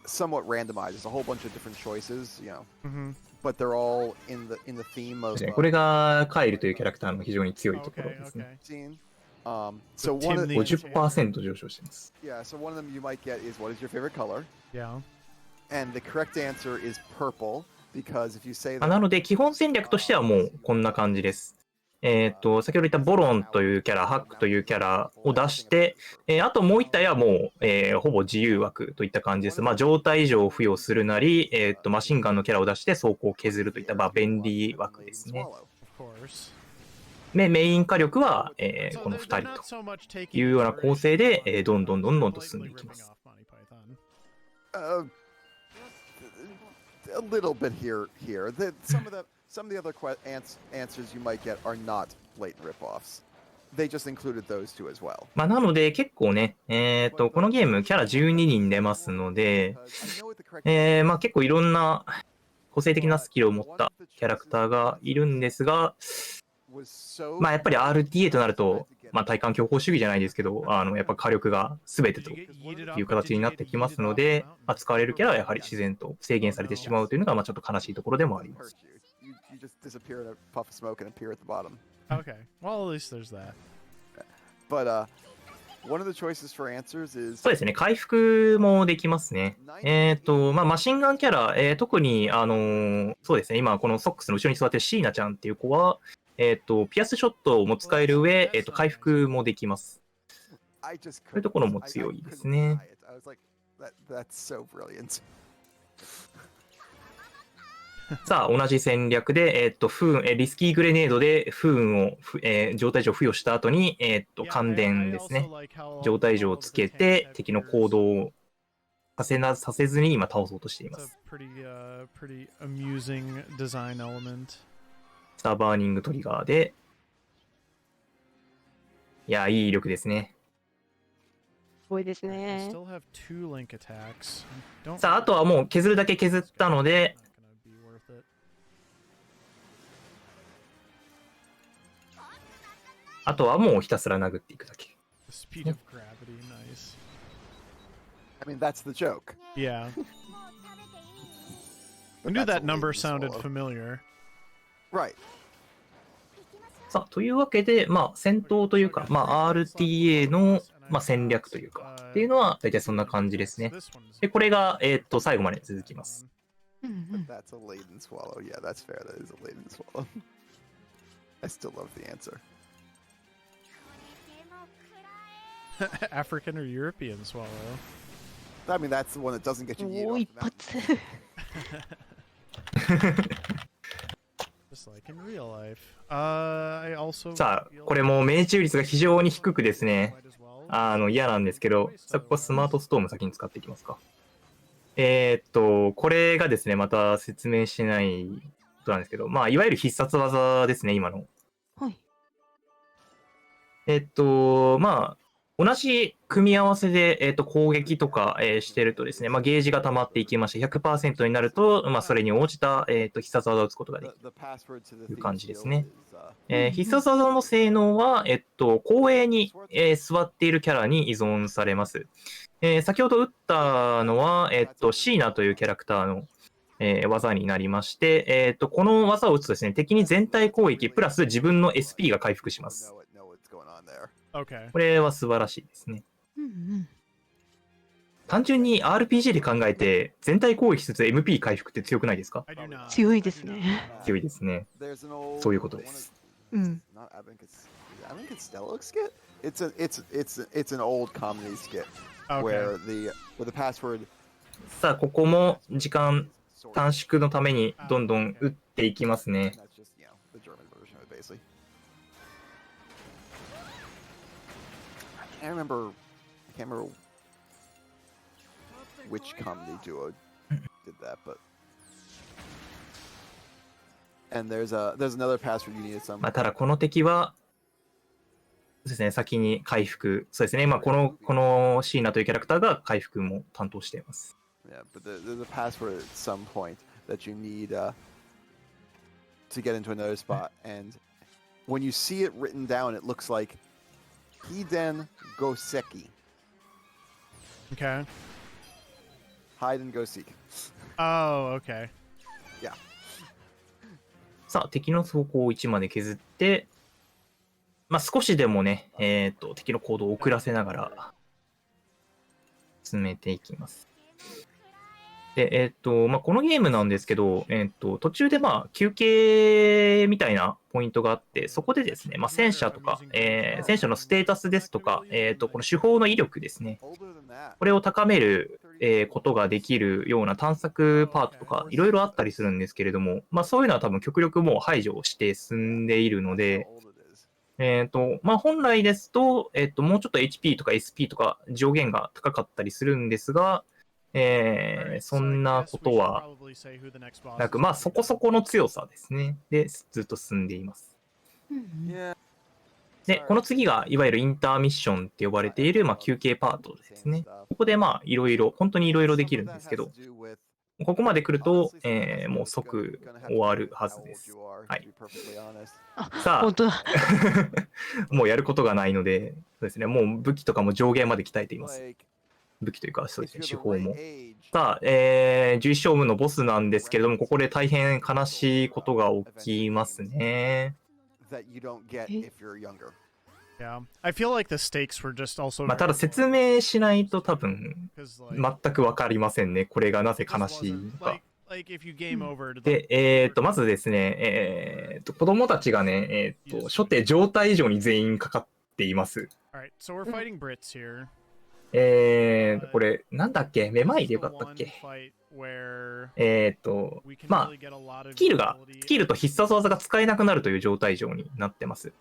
somewhat randomized. There's a whole bunch of different choices, but they're all in the theme of. これがカイルというキャラクターの非常に強いところですね。So one of 50% 上昇しています。Yeah, so one of them you might get is what is your favorite color? Yeah. And the correct answer is purple because if you say that. なので基本戦略としてはもうこんな感じです。先ほど言ったボロンというキャラ、ハックというキャラを出して、あともう一体はもう、ほぼ自由枠といった感じです。まあ、状態異常を付与するなり、マシンガンのキャラを出して走行を削るといった、まあ、便利枠ですね。で、メイン火力は、この2人というような構成で、どんどんと進んでいきます。A little bit here. Some of the other answers you might get are not blatant rip-offs. They just included those two as well. まあなので結構ね、このゲームキャラ12人出ますので、まあ結構いろんな個性的なスキルを持ったキャラクターがいるんですが、まあやっぱり RTA となると、まあ体感強行主義じゃないですけど、やっぱ火力が全てという形になってきますので、扱われるキャラはやはり自然と制限されてしまうというのが、まあちょっと悲しいところでもあります。You just disappear in a puff of smoke and appear at the bottom. Okay. Well, at least there's that. But one of the choices for answers is. そうですね、回復もできますね。まあ、マシンガンキャラ、特に、そうですね、今、このソックスの後ろに座ってるシーナちゃんっていう子は、ピアスショットも使える上、回復もできます。そういうところも強いですね。That's so brilliant. さあ、同じ戦略で、リスキーグレネードで不運を、状態異常を付与した後に、感電ですね。状態異常をつけて、敵の行動をさせずに今倒そうとしています。さあ、バーニングトリガーで。いや、いい威力ですね。すごいですね。さあ、あとはもう削るだけ削ったので、あとはもうひたすら殴っていくだけ。I mean, that's the joke. Yeah. I knew that number sounded familiar. Right. さあ、というわけで、まあ、戦闘というか、まあ、RTA の、まあ、戦略というか、っていうのは、大体そんな感じですね。で、これが、最後まで続きます。But that's a laden swallow. Yeah, that's fair. That is a laden swallow. I still love the answer. African or European swallow? I mean, that's the one that doesn't get you yeeted お off 一 the mountain. 発。Just like in real life. I also さあ、これも命中率が非常に低くですね、嫌なんですけど、さあ、ここスマートストーム先に使っていきますか。これがですね、また説明してないことなんですけど、まあ、いわゆる必殺技ですね、今の。はい。まあ、同じ組み合わせで、攻撃とか、してるとですね、まあ、ゲージが溜まっていきまして、100% になると、まあ、それに応じた、必殺技を打つことができる The password to the という thieves 感じです guild ね。 is 必殺技の性能は、後衛に、座っているキャラに依存されます。先ほど打ったのは、シーナというキャラクターの、技になりまして、この技を打つとですね、敵に全体攻撃プラス自分の SP が回復します。 know what's going on there. Okay. これは素晴らしいですね。うんうん。単純に RPG で考えて、全体攻撃しつつ MP 回復って強くないですか？ I do not. 強いですね。強いですね。 There's an old そういうことです。うん。 not Abencostello skit. It's an old comedy skit Okay. where the password さあ、ここも時間短縮のためにどんどん打っていきますね。 that's just the German version of it basically. I can't remember which comedy duo did that, but and there's another password you need at some まあ、ただこの敵は、そうですね、先に回復。そうですね、まあ、このシーナというキャラクターが回復も担当しています。 Yeah, but there's a password at some point that you need to get into another spot, and when you see it written down, it looks like Hiden Goseki. Okay. Hide and go seek. Oh, okay. Yeah. さあ、敵の走行を1まで削って、まあ、少しでもね、敵の行動を遅らせながら進めていきます。で、まあ、このゲームなんですけど、途中でまあ休憩みたいなポイントがあって、そこでですね、まあ、戦車とか、戦車のステータスですとか、この手法の威力ですね、 Older than that. これを高める、ことができるような探索パートとか、いろいろあったりするんですけれども、まあ、そういうのは多分極力もう排除して進んでいるの That's で、 how old it is. まあ、本来ですと、もうちょっと HP とか SP とか上限が高かったりするんですが、そんなことはなく、まあ、そこそこの強さですね。で、ずっと進んでいます。うんうん。 Yeah. で、この次が、いわゆるインターミッションって呼ばれている、まあ、休憩パートですね。ここで、まあ、いろいろ、本当にいろいろできるんですけど、ここまで来ると、もう即終わるはずです。はい。あ、さあ本当だ。もうやることがないので、そうですね、もう武器とかも上限まで鍛えています。武器というか、そうですね、手法も。さあ、11勝負のボスなんですけれども、ここで大変悲しいことが起きますね。That you don't get if you're younger. Yeah. I feel like the stakes were just also まあ、ただ very 説明しないと多分 low, 'cause, like, 全くわかりませんね。これがなぜ this 悲しい wasn't- のか。 like if you game over, で、まずですね、子供たちがね、初手状態以上に全員かかっています。 Alright, so we're fighting Brits here. これ、なんだっけ、めまいでよかったっけ。 Fight where まあ、 really get a lot of スキル ability, と必殺技が使えなくなるという状態上になってます。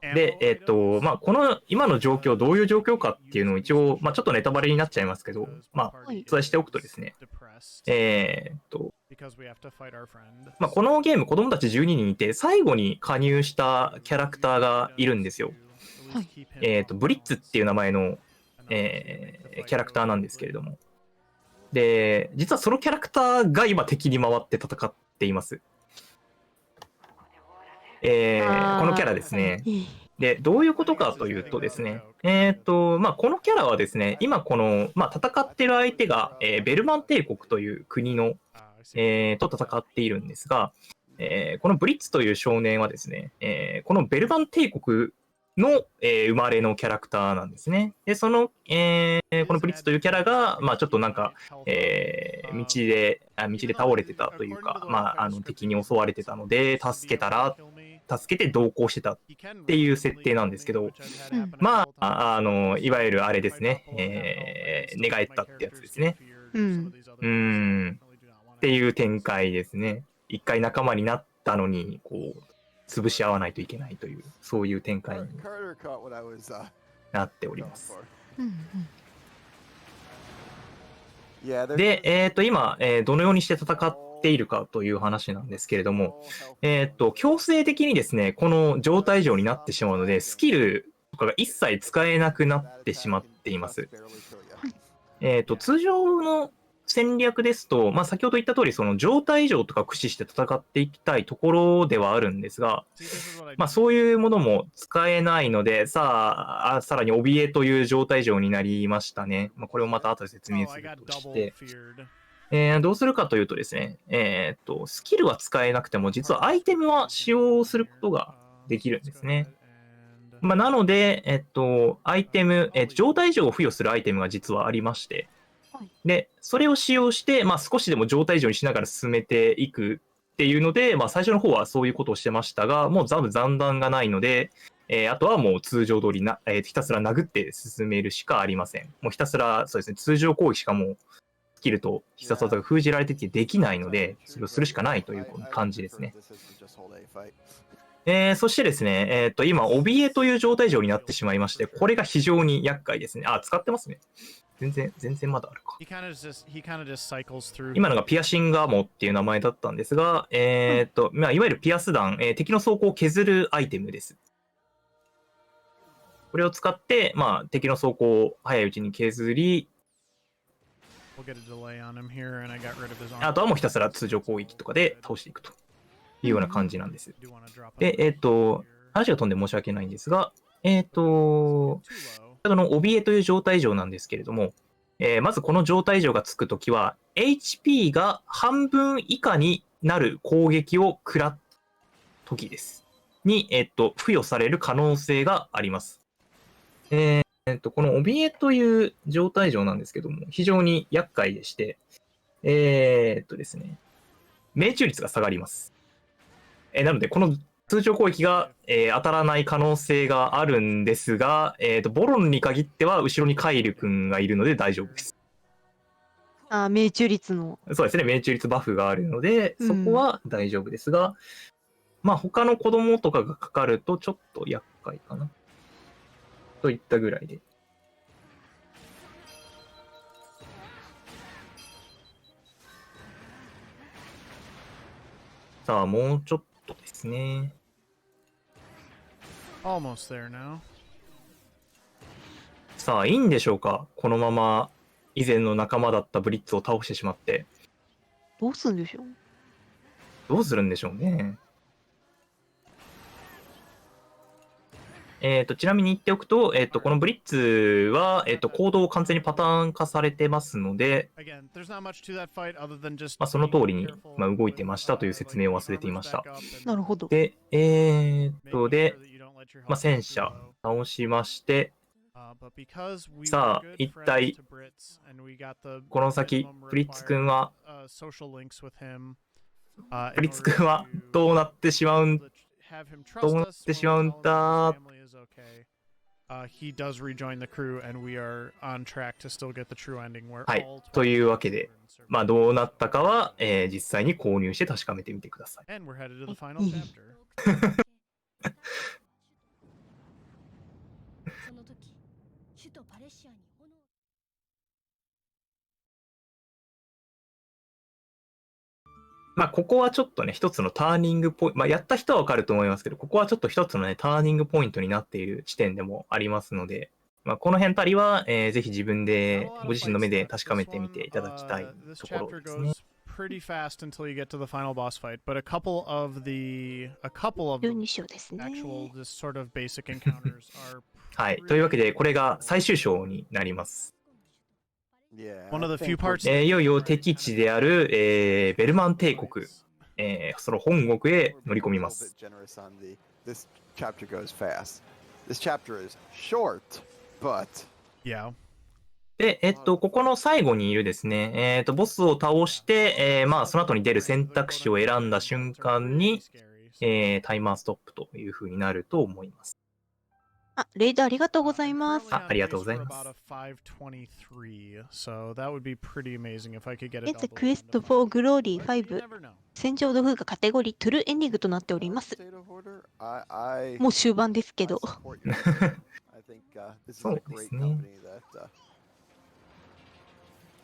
ammo で、 items, まあ、この今の状況、どういう状況かっていうのを一応、まあ、ちょっとネタバレになっちゃいますけど、まあ、お伝えしておくとですね、 depressed ま because we have to fight our friend. あ、このゲーム、子供たち12人いて、最後に加入したキャラクターがいるんですよ。ブリッツっていう名前の、キャラクターなんですけれども。で、実はそのキャラクターが今敵に回って戦っています。このキャラですね。で、どういうことかというとですね、まあ、このキャラはですね、今この、まあ、戦ってる相手が、ベルマン帝国という国の、と戦っているんですが、このブリッツという少年はですね、このベルマン帝国の、生まれのキャラクターなんですね。で、このブリッツというキャラが、まあ、ちょっとなんか、道で倒れてたというか、まあ、敵に襲われてたので、助けて同行してたっていう設定なんですけど、まあ、いわゆるあれですね、寝返ったってやつですね。っていう展開ですね。一回仲間になったのに、こう、潰し合わないといけないという、そういう展開に Carter caught what I was なっております。うんうん。で、今、どのようにして戦っているかという話なんですけれども、強制的にですね、この状態上になってしまうので、スキルとかが一切使えなくなってしまっています。通常の戦略ですと、先ほど言った通り、その状態異常とか駆使して戦っていきたいところではあるんですが、そういうものも使えないので、さらに怯えという状態異常になりましたね。これをまた後で説明するとして、どうするかというとですね、スキルは使えなくても、実はアイテムは使用することができるんですね。なので、アイテム、状態異常を付与するアイテムが実はありまして、で、それを使用して、少しでも状態異常にしながら進めていくっていうので、最初の方はそういうことをしてましたが、もう残弾がないので、あとはもう通常通りひたすら殴って進めるしかありません。もうひたすら、そうですね、通常攻撃しかもう、スキルと必殺技が封じられててできないので、それをするしかないという感じですね。そしてですね、今、怯えという状態異常になってしまいまして、これが非常に厄介ですね。使ってますね。全然まだあるか。今のがピアシンガーモっていう名前だったんですが、いわゆるピアス弾、敵の装甲を削るアイテムです。これを使って、敵の装甲を早いうちに削り、あとはもうひたすら通常攻撃とかで倒していくというような感じなんです。で、話が飛んで申し訳ないんですが、怯えという状態異常なんですけれども、まずこの状態異常がつくときは、HP が半分以下になる攻撃を食らったときです。に、付与される可能性があります。この怯えという状態異常なんですけども、非常に厄介でして、ですね、命中率が下がります。なので、この通常攻撃が、当たらない可能性があるんですが、ボロンに限っては後ろにカイル君がいるので大丈夫です。命中率の。そうですね、命中率バフがあるので、そこは大丈夫ですが、他の子供とかがかかるとちょっと厄介かな。といったぐらいで。さあ、もうちょっとですね。Almost there now. さあ、いいんでしょうか、このまま以前の仲間だったブリッツを倒してしまって。どうするんでしょう。どうするんでしょうね。ちなみに言っておくと、このブリッツは、行動を完全にパターン化されてますので、その通りに、動いてましたという説明を忘れていました。なるほど。で、戦車倒しまして、さあ、一体、この先、ブリッツ君はどうなってしまうんだ。はい。というわけで、どうなったかは、実際に購入して確かめてみてください。ここはちょっとね、一つのターニングポイント、やった人はわかると思いますけど、ここはちょっと一つのね、ターニングポイントになっている地点でもありますので、この辺たりは、ぜひ自分で、ご自身の目で確かめてみていただきたいところですね。pretty fast until you get to the final boss fight, but a couple of the actual just sort of basic encounters are はい。というわけで、これが最終章になります。one of the few parts いよいよ敵地である、ベルマン帝国、その本国へ乗り込みます。This chapter goes fast. This chapter is short, but yeah. で、ここの最後にいるですね、ボスを倒して、その後に出る選択肢を選んだ瞬間に、タイマーストップという風になると思います。レイドありがとうございます。ありがとうございます。現在クエスト4グローリー5、戦場のフーガカテゴリートゥルーエンディングとなっております。もう終盤ですけど。そうですね。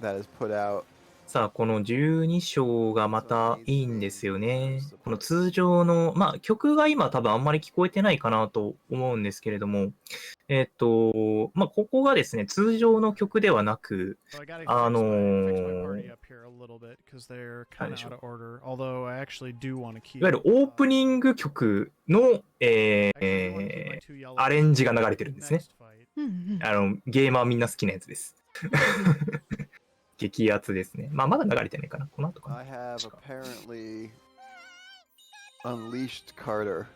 that is put out. さあ、この12章がまたいいんですよね。この通常の、まあ、曲が今多分あんまり聞こえてないかなと思うんですけれども、まあ、ここがですね、通常の曲ではなく、So I gotta あ fix の my ー party up here a little bit because they're なん kind で of しょ out う。 of order. Although I actually do want to い keep. わゆるオープニング曲の、I actually do want to keep my two yellow アレンジが流れてるんですね。 next fight. うんうん。ゲーマーみんな好きなやつです。激アツですね。まあ、まだ流れてないかな。この後かな。 I have apparently unleashed Carter.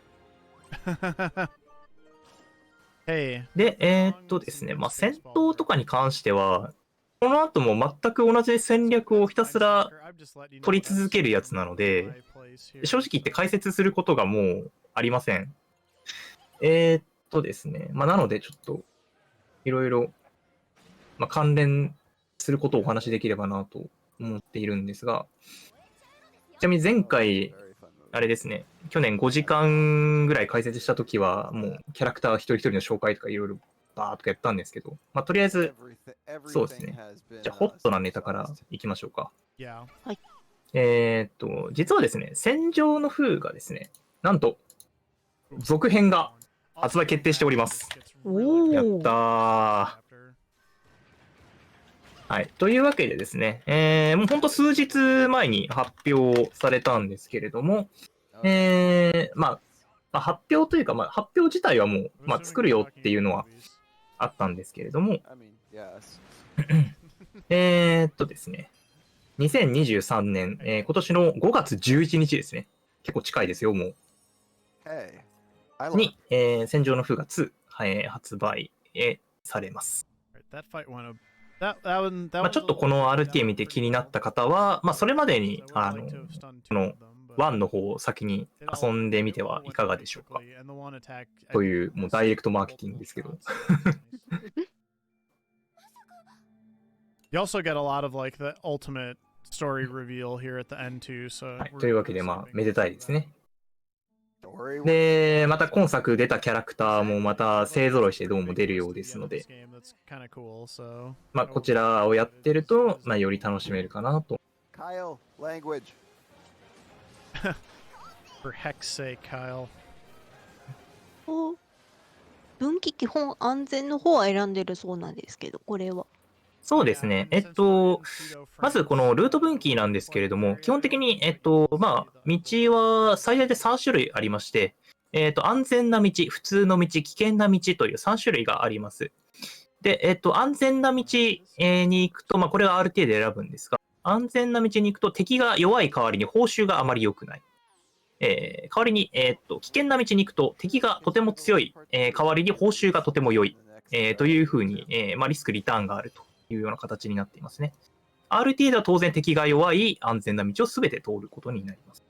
Hey. で、ですね、まあ、戦闘とかに関しては、この後も全く同じ戦略をひたすら取り続けるやつなので、正直言って解説することがもうありません。ですね、まあ、なのでちょっと、いろいろ、まあ、関連することをお話しできればなと思っているんですが、ちなみに前回、あれですね、去年5時間ぐらい解説したときは、もうキャラクター一人一人の紹介とかいろいろバーっとやったんですけど、まあ、とりあえず、そうですね。じゃあ、ホットなネタからいきましょうか。Yeah. 実はですね、戦場のフーがですね、なんと、続編が発売決定しております。おやっー。たー。はい。というわけでですね、もうほんと数日前に発表されたんですけれども、まあ、発表というか、まあ、発表自体はもう、まあ、作るよっていうのはあったんですけれども、I mean, yes. ですね、2023年、今年の5月11日ですね。結構近いですよ、もう。Hey, I に、戦場のフーガ2、発売、されます。That fight went. That one. まあ、ちょっとこの RTA 見て気になった方は、まあ、それまでに、この1の方を先に遊んでみてはいかがでしょうか。という、もうダイレクトマーケティングですけど。You also get a lot of like the ultimate story reveal here at the end too. So はい、というわけで、まあ、めでたいですね。 story. で、また今作出たキャラクターもまた勢揃いしてどうも出るようですので、まあ、こちらをやってると、まあ、より楽しめるかなと。 Kyle, language. For heck's sake, Kyle. お分岐基本安全の方は選んでるそうなんですけど、これは。そうですね。まずこのルート分岐なんですけれども、基本的に、まあ、道は最大で3種類ありまして、安全な道、普通の道、危険な道という3種類があります。で、安全な道に行くと、まあ、これは RTA で選ぶんですが、安全な道に行くと敵が弱い代わりに報酬があまり良くない。代わりに、危険な道に行くと敵がとても強い、代わりに報酬がとても良い、というふうに、まあ、リスクリターンがあるというような形になっていますね。RTA では当然敵が弱い安全な道を全て通ることになります。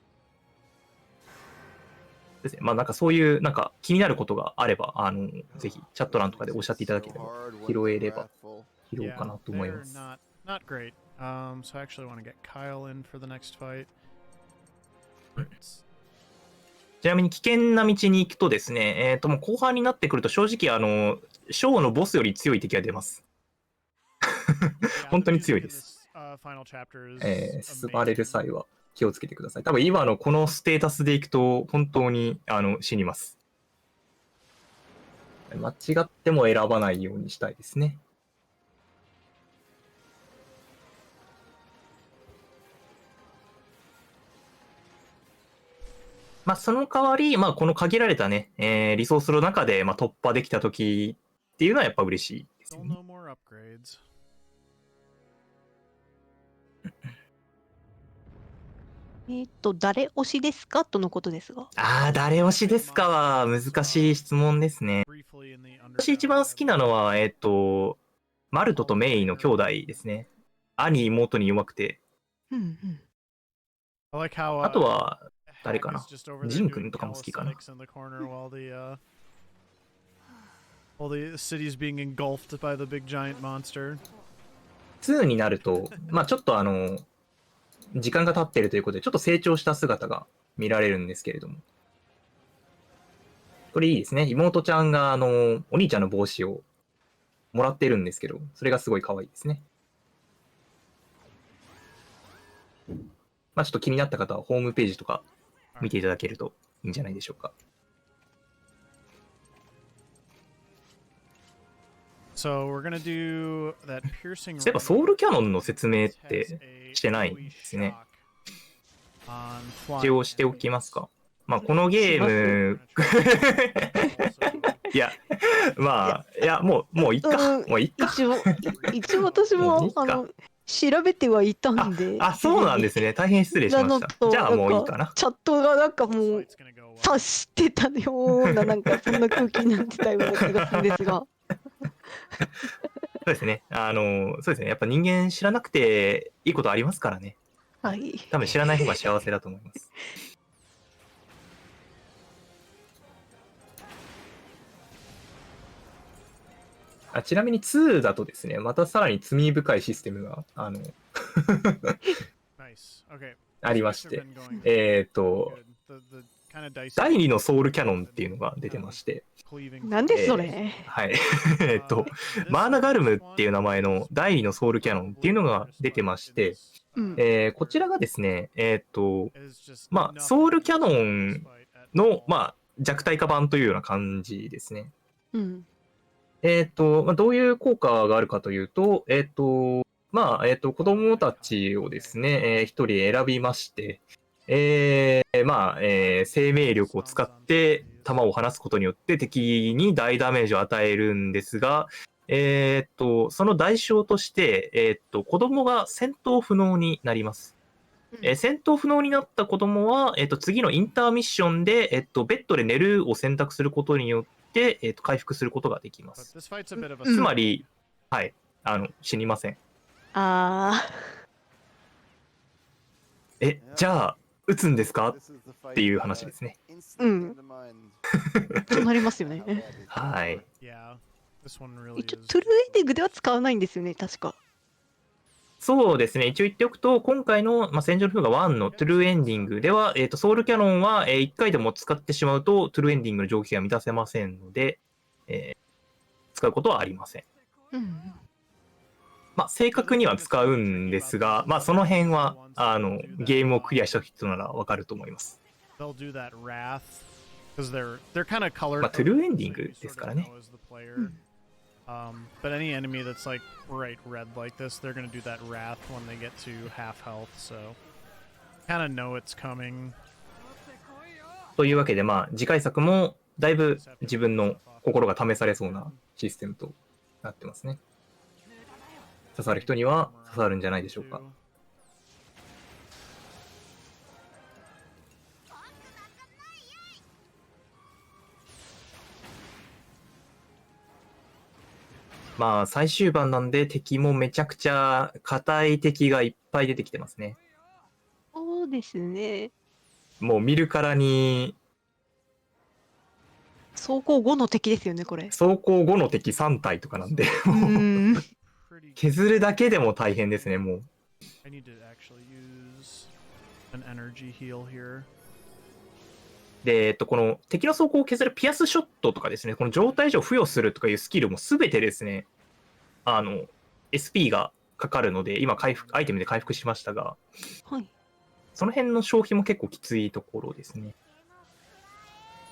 ですね。まあなんかそういうなんか気になることがあれば、ぜひチャット欄とかでおっしゃっていただければ拾えれば拾おうかなと思います。Not great. So I actually want to get Kyle in for the next fight. ちなみに危険な道に行くとですね、もう後半になってくると正直ショーのボスより強い敵が出ます。本当に強いです。進まれる際は気をつけてください。多分今のこのステータスでいくと本当に死にます。間違っても選ばないようにしたいですね。まあ、その代わり、まあ、この限られたね、リソースの中で、まあ、突破できたときっていうのはやっぱ嬉しいですよね。誰推しですかとのことですが。誰推しですかは難しい質問ですね。私一番好きなのは、マルトとメイの兄弟ですね。兄、妹に弱くて。あとは、誰かな、ジン君とかも好きかな。2になると、まあちょっと時間が経ってるということで、ちょっと成長した姿が見られるんですけれども。これいいですね。妹ちゃんがお兄ちゃんの帽子をもらってるんですけど、それがすごい可愛いですね。まあ、ちょっと気になった方はホームページとか見ていただけるといいんじゃないでしょうか。So we're gonna do that piercing. そういえばソウルキャノンの説明ってしてないんですね。一応しておきますか。まあこのゲームいやまあいやもういっか、もういっか。一応私も調べてはいたんで。あ、そうなんですね。大変失礼しました。じゃあもういいかな。チャットがなんかもう察してたようななんかそんな空気になってたような気がするんですが。そうですね。そうですね。やっぱ人間知らなくていいことありますからね。はい。多分知らない方が幸せだと思います。ちなみに2だとですね、またさらに罪深いシステムがありまして、第2のソウルキャノンっていうのが出てまして、なんでそれ、はい。マーナガルムっていう名前の第2のソウルキャノンっていうのが出てまして、こちらがですね、まあ、ソウルキャノンの、まあ、弱体化版というような感じですね。まあ、どういう効果があるかというと、まあ、子供たちをですね、一人選びまして、まあ、生命力を使って弾を放つことによって敵に大ダメージを与えるんですが、その代償として、子供が戦闘不能になります。戦闘不能になった子供は、次のインターミッションで、ベッドで寝るを選択することによって、回復することができます。つまり、はい、死にません。じゃあ、撃つんですかっていう話ですね。そうなりますよね。はい。一応、トゥルーエンディングでは使わないんですよね、確か。そうですね。一応言っておくと、今回の、まあ、戦場のフーガ1のトゥルーエンディングでは、ソウルキャノンは、1回でも使ってしまうと、トゥルーエンディングの条件が満たせませんので、使うことはありません。まあ、正確には使うんですが、まあ、その辺は、ゲームをクリアした人ならわかると思います。まあ、トゥルーエンディングですからね。But any enemy that's like bright red like this, they're gonna do that wrath when they get to half health, so kind of know it's coming. というわけで、まあ、次回作もだいぶ自分の心が試されそうなシステムとなってますね。刺さる人には刺さるんじゃないでしょうか。まあ、最終盤なんで敵もめちゃくちゃ硬い敵がいっぱい出てきてますね。そうですね。もう見るからに走行後の敵ですよね、これ。走行後の敵3体とかなんで削るだけでも大変ですね、もう。で、この敵の走行を削るピアスショットとかですね、この状態上付与するとかいうスキルも全てですね、SP がかかるので、今アイテムで回復しましたが、はい、その辺の消費も結構きついところですね。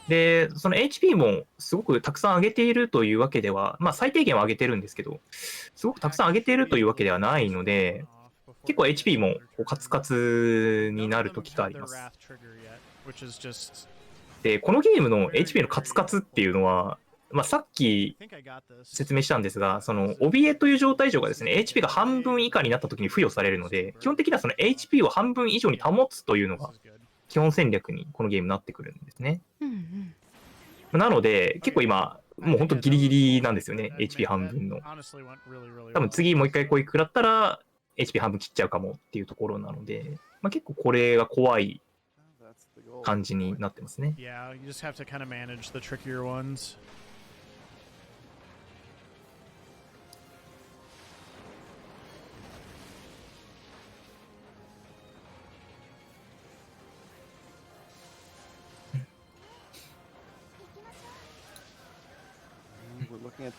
で、その HP もすごくたくさん上げているというわけでは、まあ最低限は上げてるんですけど、すごくたくさん上げているというわけではないので、結構 HP もカツカツになる時があります。で、このゲームの HP のカツカツっていうのは、まあ、さっき説明したんですが、その怯えという状態上がですね、HP が半分以下になった時に付与されるので、基本的にはその HP を半分以上に保つというのが基本戦略にこのゲームなってくるんですね。なので、結構今、もう本当ギリギリなんですよね、HP 半分の。多分次もう一回こう食らったら、HP 半分切っちゃうかもっていうところなので、まあ、結構これが怖い感じになってますね。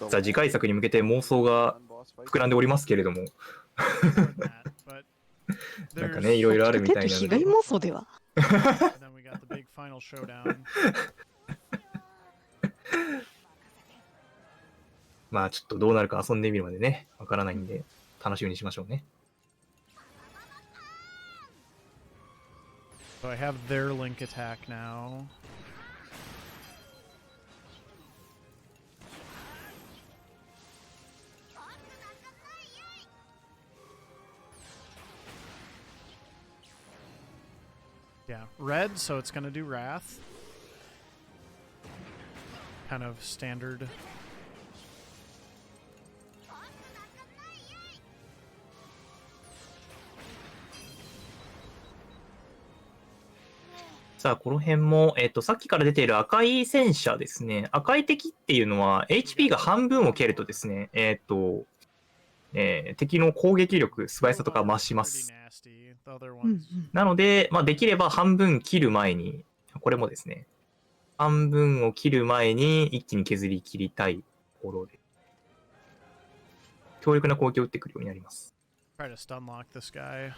さあ次回作に向けて妄想が膨らんでおりますけれどもなんかね、いろいろあるみたいなので。被害妄想では。And then we got the big final showdown. まあちょっとどうなるか遊んでみるまでね、わからないんで、楽しみにしましょうね。So I have their link attack now. Yeah, red, so it's gonna do Wrath. Kind of standard. さあ、この辺も、さっきから出ている赤い戦車ですね。赤い敵っていうのは、HP が半分を蹴るとですね、敵の攻撃力、素早さとか増します。なので、まあ、できれば半分切る前に、これもですね、半分を切る前に一気に削り切りたいところで、強力な攻撃を打ってくるようになります。Try to stun lock this guy.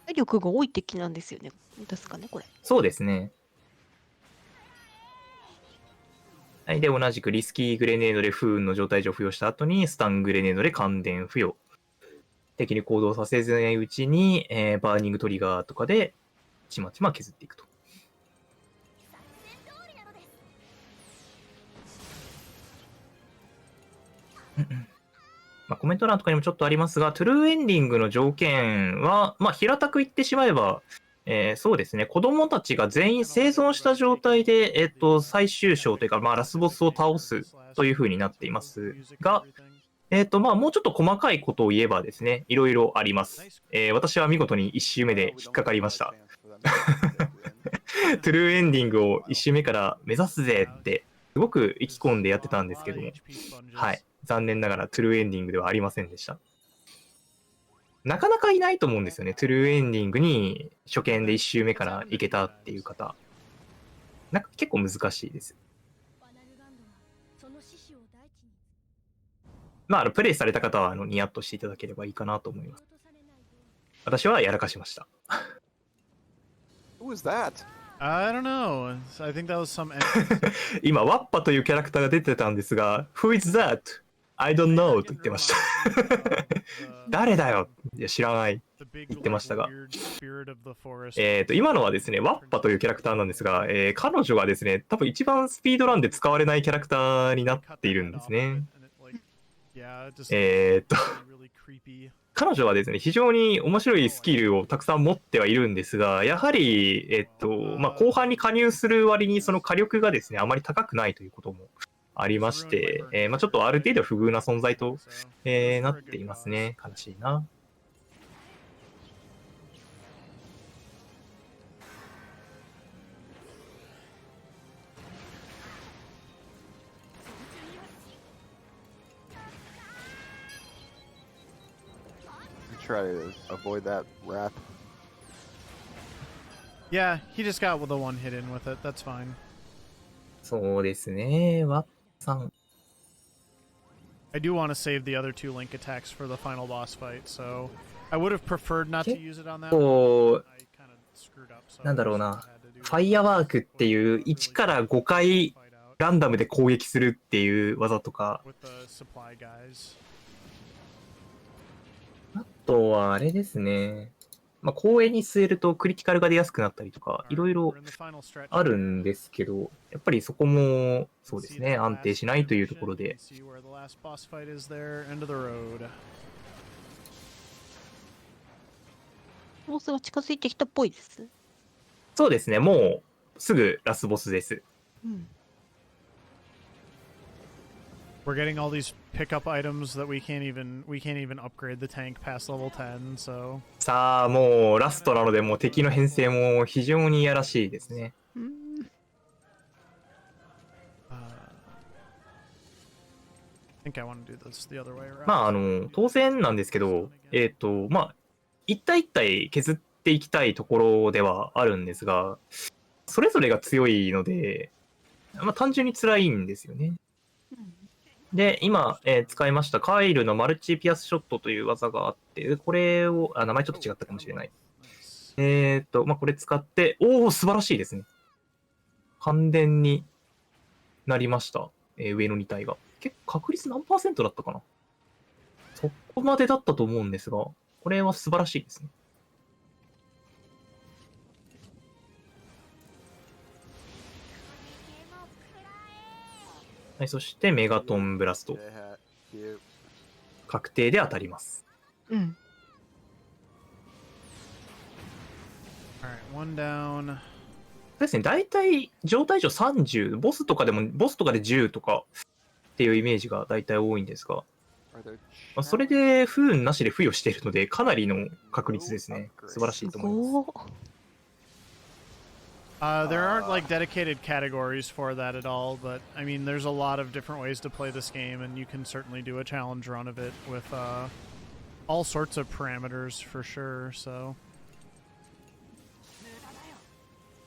体力が多い敵なんですよね。ですかね、これ。そうですね。はい。で、同じくリスキーグレネードで不運の状態上付与した後に、スタングレネードで感電付与。敵に行動させずないうちに、バーニングトリガーとかで、ちまちま削っていくと。まあ、コメント欄とかにもちょっとありますが、トゥルーエンディングの条件は、まあ、平たく言ってしまえば、そうですね、子供たちが全員生存した状態で、最終章というか、まあ、ラスボスを倒すという風になっていますが、まあ、もうちょっと細かいことを言えばですね、いろいろあります。私は見事に1周目で引っかかりました。トゥルーエンディングを1周目から目指すぜって、すごく意気込んでやってたんですけども、はい。残念ながらトゥルーエンディングではありませんでした。なかなかいないと思うんですよね。トゥルーエンディングに初見で1周目から行けたっていう方。なんか結構難しいです。まあ、プレイされた方はニヤッとしていただければいいかなと思います。私はやらかしました。Who was that? I don't know. I think that was some. 今、ワッパというキャラクターが出てたんですが、Who is that? I don't know と言ってました。誰だよいや知らない言ってましたが。今のはですね、ワッパというキャラクターなんですが、彼女がですね、多分一番スピードランで使われないキャラクターになっているんですね。彼女はですね、非常に面白いスキルをたくさん持ってはいるんですが、やはり、まあ、後半に加入する割にその火力がですね、あまり高くないということもありまして、まあ、ちょっとある程度不遇な存在と、なっていますね。悲しいな。Try to avoid that wrath. Yeah, he just got the one hit in with it. That's fine. そうですね、ワッパさん。I do want to save the other two link attacks for the final boss fight, so I would have preferred not to use it on that. こ I kind of screwed up. So う、なんだろうな。ファイヤーワークっていう1から5回ランダムで攻撃するっていう技とか、 with the supply guys. あとはあれですね。まあ、公園に据えるとクリティカルが出やすくなったりとか、いろいろ We're in the final stretch. あるんですけど、やっぱりそこも、そうですね、安定しないというところで。 See where the last boss fight is there, end of the road. ボスが近づいてきたっぽいです。そうですね、もうすぐラスボスです。うん。We're getting all these pickup items that we can't even upgrade the tank past level 10, so さあ、もうラストなので、もう敵の編成も非常にいやらしいですね。うん。I think I want to do this the other way around. まあ、当然なんですけど、まあ、一体一体削っていきたいところではあるんですが、それぞれが強いので、まあ、単純に辛いんですよね。で、今、使いましたカイルのマルチピアスショットという技があって、これを、名前ちょっと違ったかもしれない。これ使って、素晴らしいですね。感電になりました。上の2体が。結構確率何%だったかな？そこまでだったと思うんですが、これは素晴らしいですね。はい、そしてメガトンブラスト。確定で当たります。うん。Alright, one down. ですね、大体状態上30、ボスとかで10とかっていうイメージが大体多いんですが、それで不運なしで付与しているので、かなりの確率ですね。素晴らしいと思います。There aren't like dedicated categories for that at all, but I mean, there's a lot of different ways to play this game, and you can certainly do a challenge run of it with all sorts of parameters for sure. So,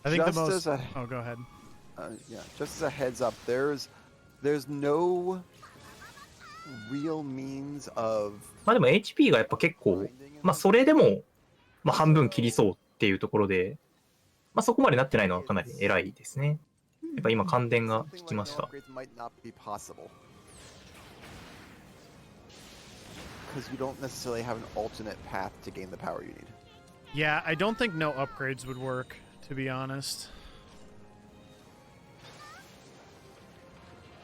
I think the most. Oh, go ahead. Yeah, just as a heads up, there's no real means of. まあでも HP がやっぱ結構、それでも半分切りそうっていうところで。そこまでなってないのはかなり偉いですね。やっぱ今感電が効きました。Yeah, I don't think no upgrades would work, to be honest.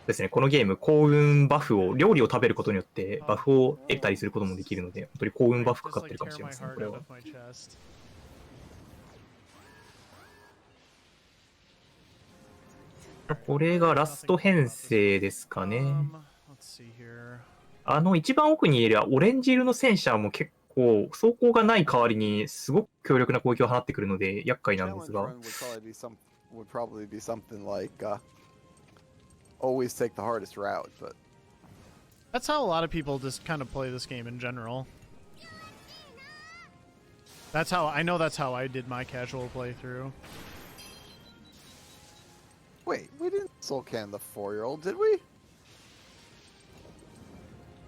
ですね、このゲーム、幸運バフを、料理を食べることによってバフを得たりすることもできるので、本当に幸運バフかかってるかもしれません、これは。これがラスト編成ですかね。一番奥にいるオレンジ色の戦車も結構、走行がない代わりにすごく強力な攻撃を放ってくるので厄介なんですが。That's how a lot of people just kind of play this game in general. I know that's how I did my casual playthrough. Wait, we didn't soul can the 4-year-old, did we?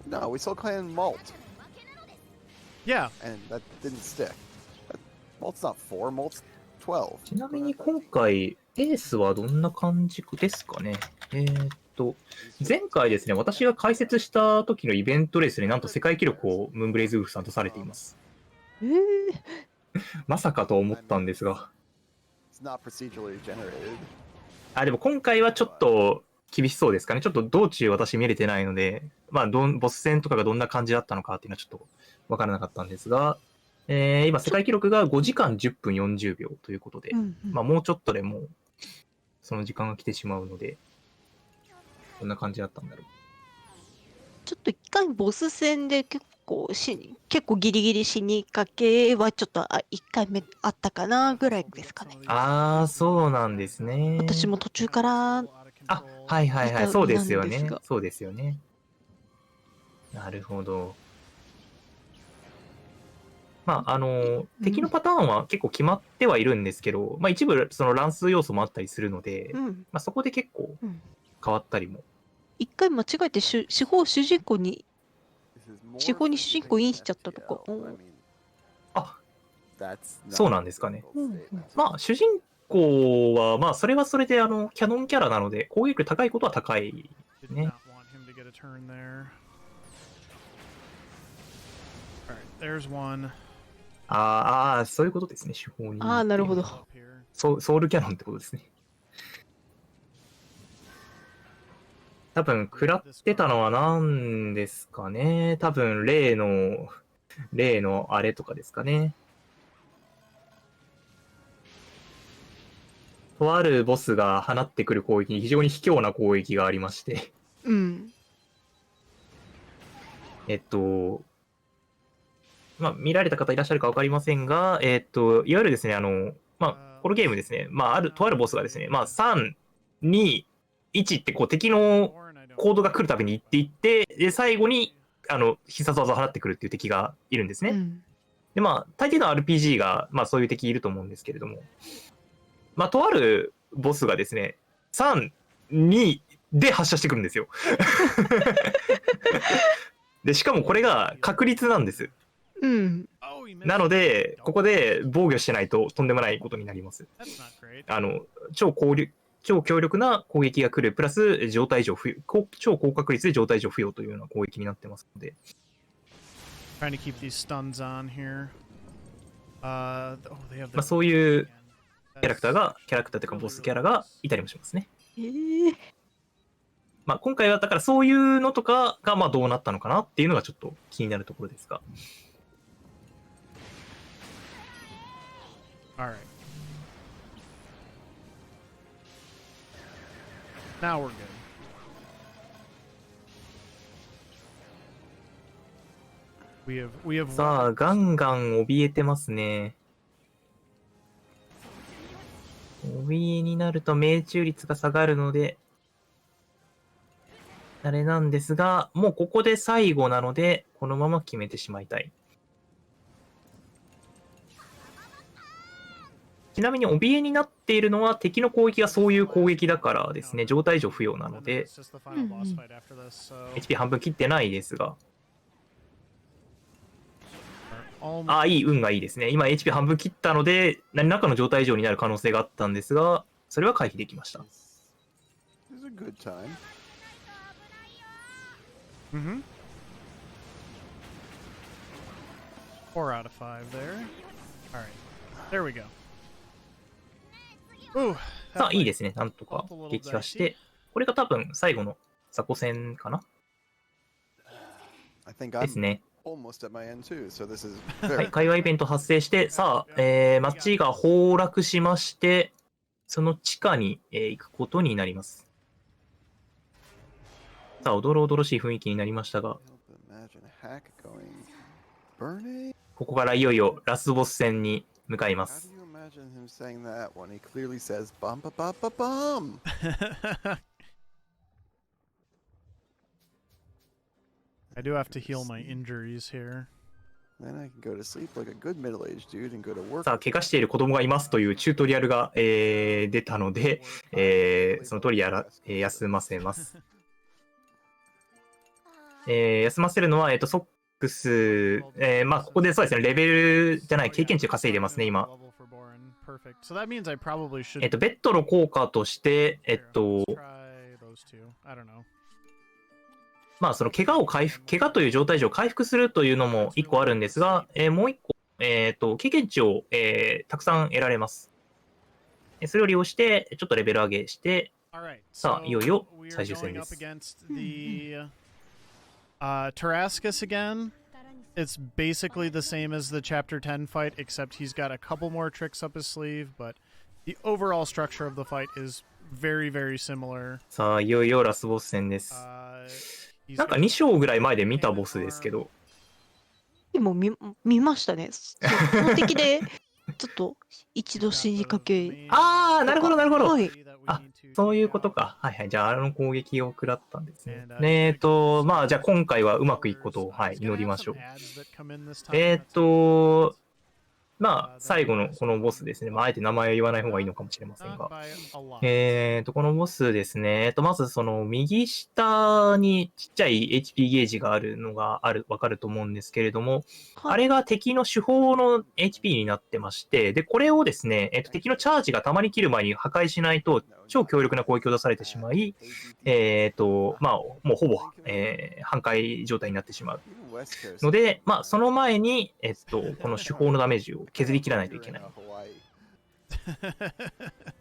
No, we soul can Malt. Yeah. And that didn't stick. Malt's not 4, Malt's 12. ちなみに今回、エースはどんな感じですかね。前回ですね、私が解説した時のイベントレースでなんと世界記録をムーンブレイズウルフさんとされています。まさかと思ったんですが。It's not procedurally generated. でも今回はちょっと厳しそうですかね。ちょっと道中私見れてないので、ボス戦とかがどんな感じだったのかっていうのはちょっとわからなかったんですが、今世界記録が5時間10分40秒ということで、もうちょっとでもうその時間が来てしまうので、どんな感じだったんだろう。ちょっと一回ボス戦で結構ギリギリ死にかけはちょっと1回目あったかなぐらいですかね。そうなんですね。私も途中からはいはいはい、そうですよね。そうですよね。なるほど。敵のパターンは結構決まってはいるんですけど、一部その乱数要素もあったりするので、そこで結構変わったりも。一回間違えて主人公に主人公インしちゃったとか。そうなんですかね。主人公はそれはそれでキャノンキャラなので攻撃力高いことは高いね。そういうことですね。手法に。なるほど。ソウルキャノンってことですね。多分食らってたのは何ですかね。多分例のあれとかですかね。とあるボスが放ってくる攻撃に非常に卑怯な攻撃がありまして。見られた方いらっしゃるか分かりませんが、いわゆるですね、このゲームですね、とあるボスがですね、3、2、1って敵のコードが来るたびに行っていって、で、最後に、必殺技を放ってくるっていう敵がいるんですね。で、大抵の RPG が、そういう敵いると思うんですけれども、とあるボスがですね、3、2、で発射してくるんですよ。で、しかもこれが確率なんです。うん。なので、ここで防御してないととんでもないことになります。超強力な攻撃が来る、プラス状態上不要、超高確率で状態上不要というような攻撃になってますので。Trying to keep these stuns on here. そういうキャラクターというかボスキャラがいたりもしますね。今回はだからそういうのとかがどうなったのかなっていうのがちょっと気になるところですが。All right. Now we're good. We have さあ、ガンガン怯えてますね。怯えになると命中率が下がるので、あれなんですが、もうここで最後なので、このまま決めてしまいたい。ちなみに怯えになっているのは敵の攻撃がそういう攻撃だからですね、状態上不要なので、HP 半分切ってないですが。いい、運がいいですね。今 HP 半分切ったので、何らかの状態以上になる可能性があったんですが、それは回避できました。Mm-hmm. 4 out of 5 there. All right. There we go. Ooh, さあ、いいですね。なんとか撃破して、これが多分最後の雑魚戦かなですね。はい、会話イベント発生して、さあ、街が崩落しまして、その地下に、行くことになります。さあ、おどろおどろしい雰囲気になりましたが、ここからいよいよラスボス戦に向かいます。I do have to heal my injuries here. さあ、怪我している子供がいますというチュートリアルが、出たので、その通り休ませます。休ませるのは、ソックス、ここでそうですね、レベルじゃない経験値稼いでますね、今。ベッドの効果として、その怪我という状態上回復するというのも1個あるんですが、もう1個、経験値を、たくさん得られます。それを利用して、ちょっとレベル上げして、さあ、いよいよ最終戦です。Tarascus again. It's basically the same as the Chapter 10 fight, except he's got a couple more tricks up his sleeve, but the overall structure of the fight is very, very similar. さあ、いよいよラスボス戦です。なんか2章ぐらい前で見たボスですけど。でも見ましたね。その敵で、ちょっと一度死にかけ。なるほど、なるほど。はい。そういうことか。はいはい。じゃあ、攻撃を食らったんですね。じゃあ今回はうまくいくことを、祈りましょう。最後のこのボスですね。あえて名前を言わない方がいいのかもしれませんが。このボスですね。まずその右下にちっちゃい HP ゲージがあるのがわかると思うんですけれども、あれが敵の手法の HP になってまして、で、これをですね、敵のチャージがたまに切る前に破壊しないと、超強力な攻撃を出されてしまい、もうほぼ、半壊状態になってしまう。ので、その前に、この手法のダメージを削り切らないといけない。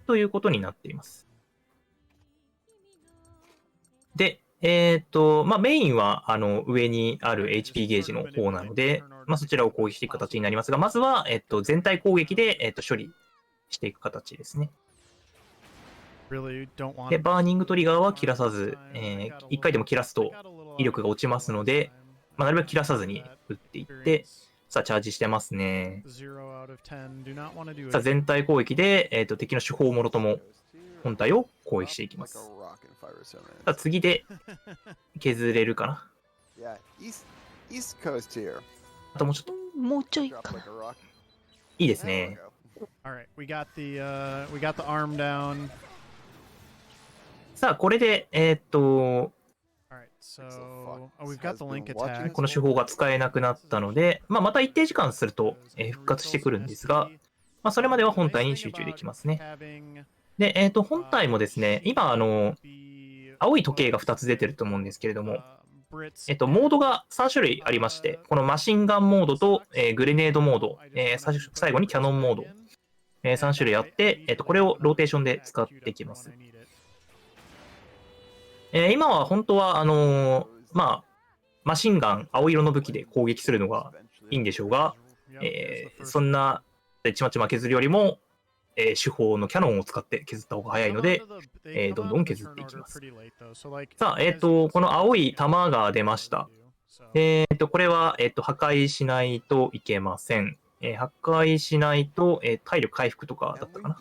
ということになっています。で、メインは上にある HP ゲージの方なので、そちらを攻撃していく形になりますが、まずは、全体攻撃で、処理していく形ですね。で、バーニングトリガーは切らさず、1回でも切らすと威力が落ちますので、なるべく切らさずに打っていって、さあ、チャージしてますね。さあ、全体攻撃で、敵の手法もろとも本体を攻撃していきます。さあ、次で削れるかな。あともうちょっと。もうちょいかな。いいですね。Alright, we got the arm down. さあ、これで、Alright, so we've got the link attack. この手法が使えなくなったので、まあ、また一定時間すると、復活してくるんですが、まあ、それまでは本体に集中できますね。で、本体もですね、今、青い時計が2つ出てると思うんですけれども、モードが3種類ありまして、このマシンガンモードと、グレネードモード、最後にキャノンモード、3種類あって、これをローテーションで使っていきます。今は本当は、まあ、マシンガン、青色の武器で攻撃するのがいいんでしょうが、そんなちまちま削るよりも、手法のキャノンを使って削った方が早いので、どんどん削っていきます。さあ、この青い玉が出ました。これは、破壊しないといけません。破壊しないと、体力回復とかだったかな。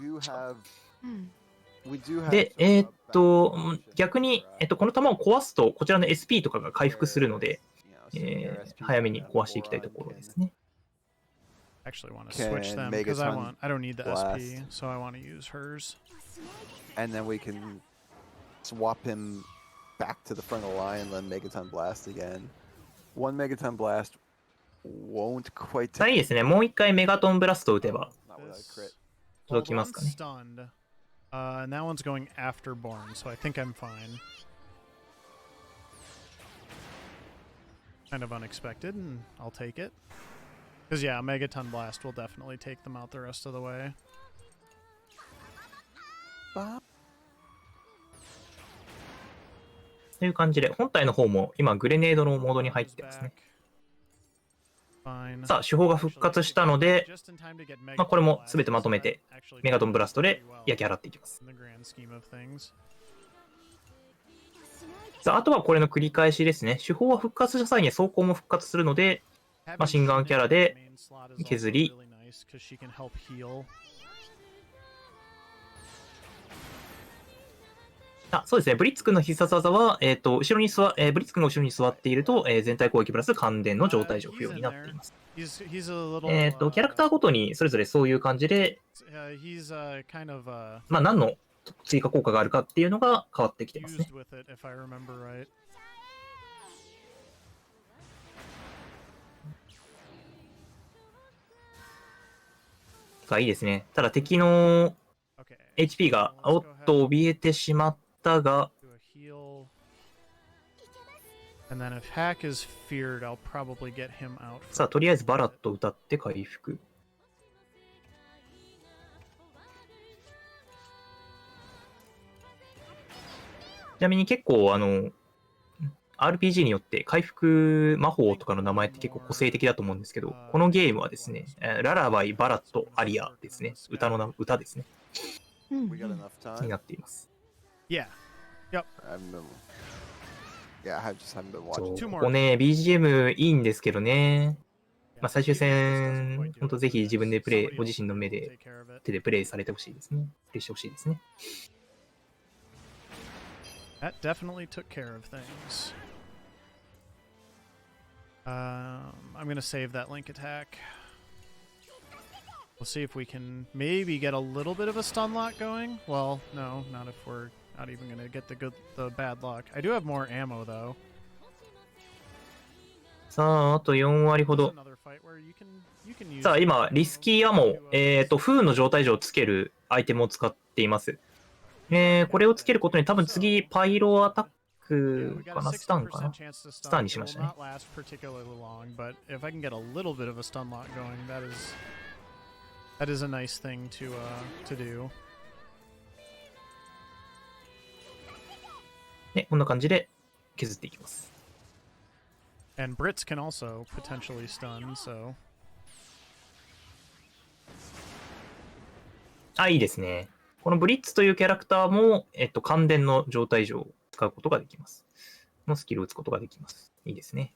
で、逆に、この玉を壊すと、こちらの SP とかが回復するので、早めに壊していきたいところですね。Actually want to switch them because I don't need the SP, so I want to use hers. And then we can swap him back to the front of the line and then Megaton Blast again. One Megaton Blast won't quite いいですね。もう一回メガトンブラストを打てば not without a crit. 届きますかね。 Stunned. And that one's going after Born, so I think I'm fine. Kind of unexpected, and I'll take it. Because, yeah, Megaton Blast will definitely take them out the rest of the way. という感じで、本体の方も今、グレネードのモードに入ってますね。さあ、手法が復活したので、まあ、これも全てまとめて、メガトンブラストで焼き払っていきます。さあ、あとはこれの繰り返しですね。手法は復活した際に走行も復活するので、マシンガンキャラで削り、そうですね。ブリッツ君の必殺技は、ブリッツ君が後ろに座っていると、全体攻撃プラス感電の状態上不要になっています。キャラクターごとにそれぞれそういう感じで、まあ何の追加効果があるかっていうのが変わってきてますね。がいいですね。ただ敵の HP がおっと怯えてしまったが、さあとりあえずバラット歌って回復。ちなみに結構RPG によって回復魔法とかの名前って結構個性的だと思うんですけど、このゲームはですね、ララバイ、バラット、アリアですね。歌ですね。になっています。Yeah. Yep. そうここね、BGM いいんですけどね。まあ、最終戦、本当ぜひ自分でご自身の手でプレイされてほしいですね。プレイしてほしいですね。That definitely took care of things. I'm going to save that link attack. We'll see if we can maybe get a little bit of a stun lock going. Well, no, not if we're not even going to get the bad luck. I do have more ammo, though. さあ、あと4割ほど。さあ、今、リスキーアモ、風の状態上をつけるアイテムを使っています。これをつけることに多分次、パイロアタックかな、スタンかな。スタンにしましたね。That is a nice thing to do. ね、こんな感じで削っていきます。And Brits can also potentially stun, so. いいですね。このブリッツというキャラクターも、感電の状態上を使うことができます。このスキルを打つことができます。いいですね。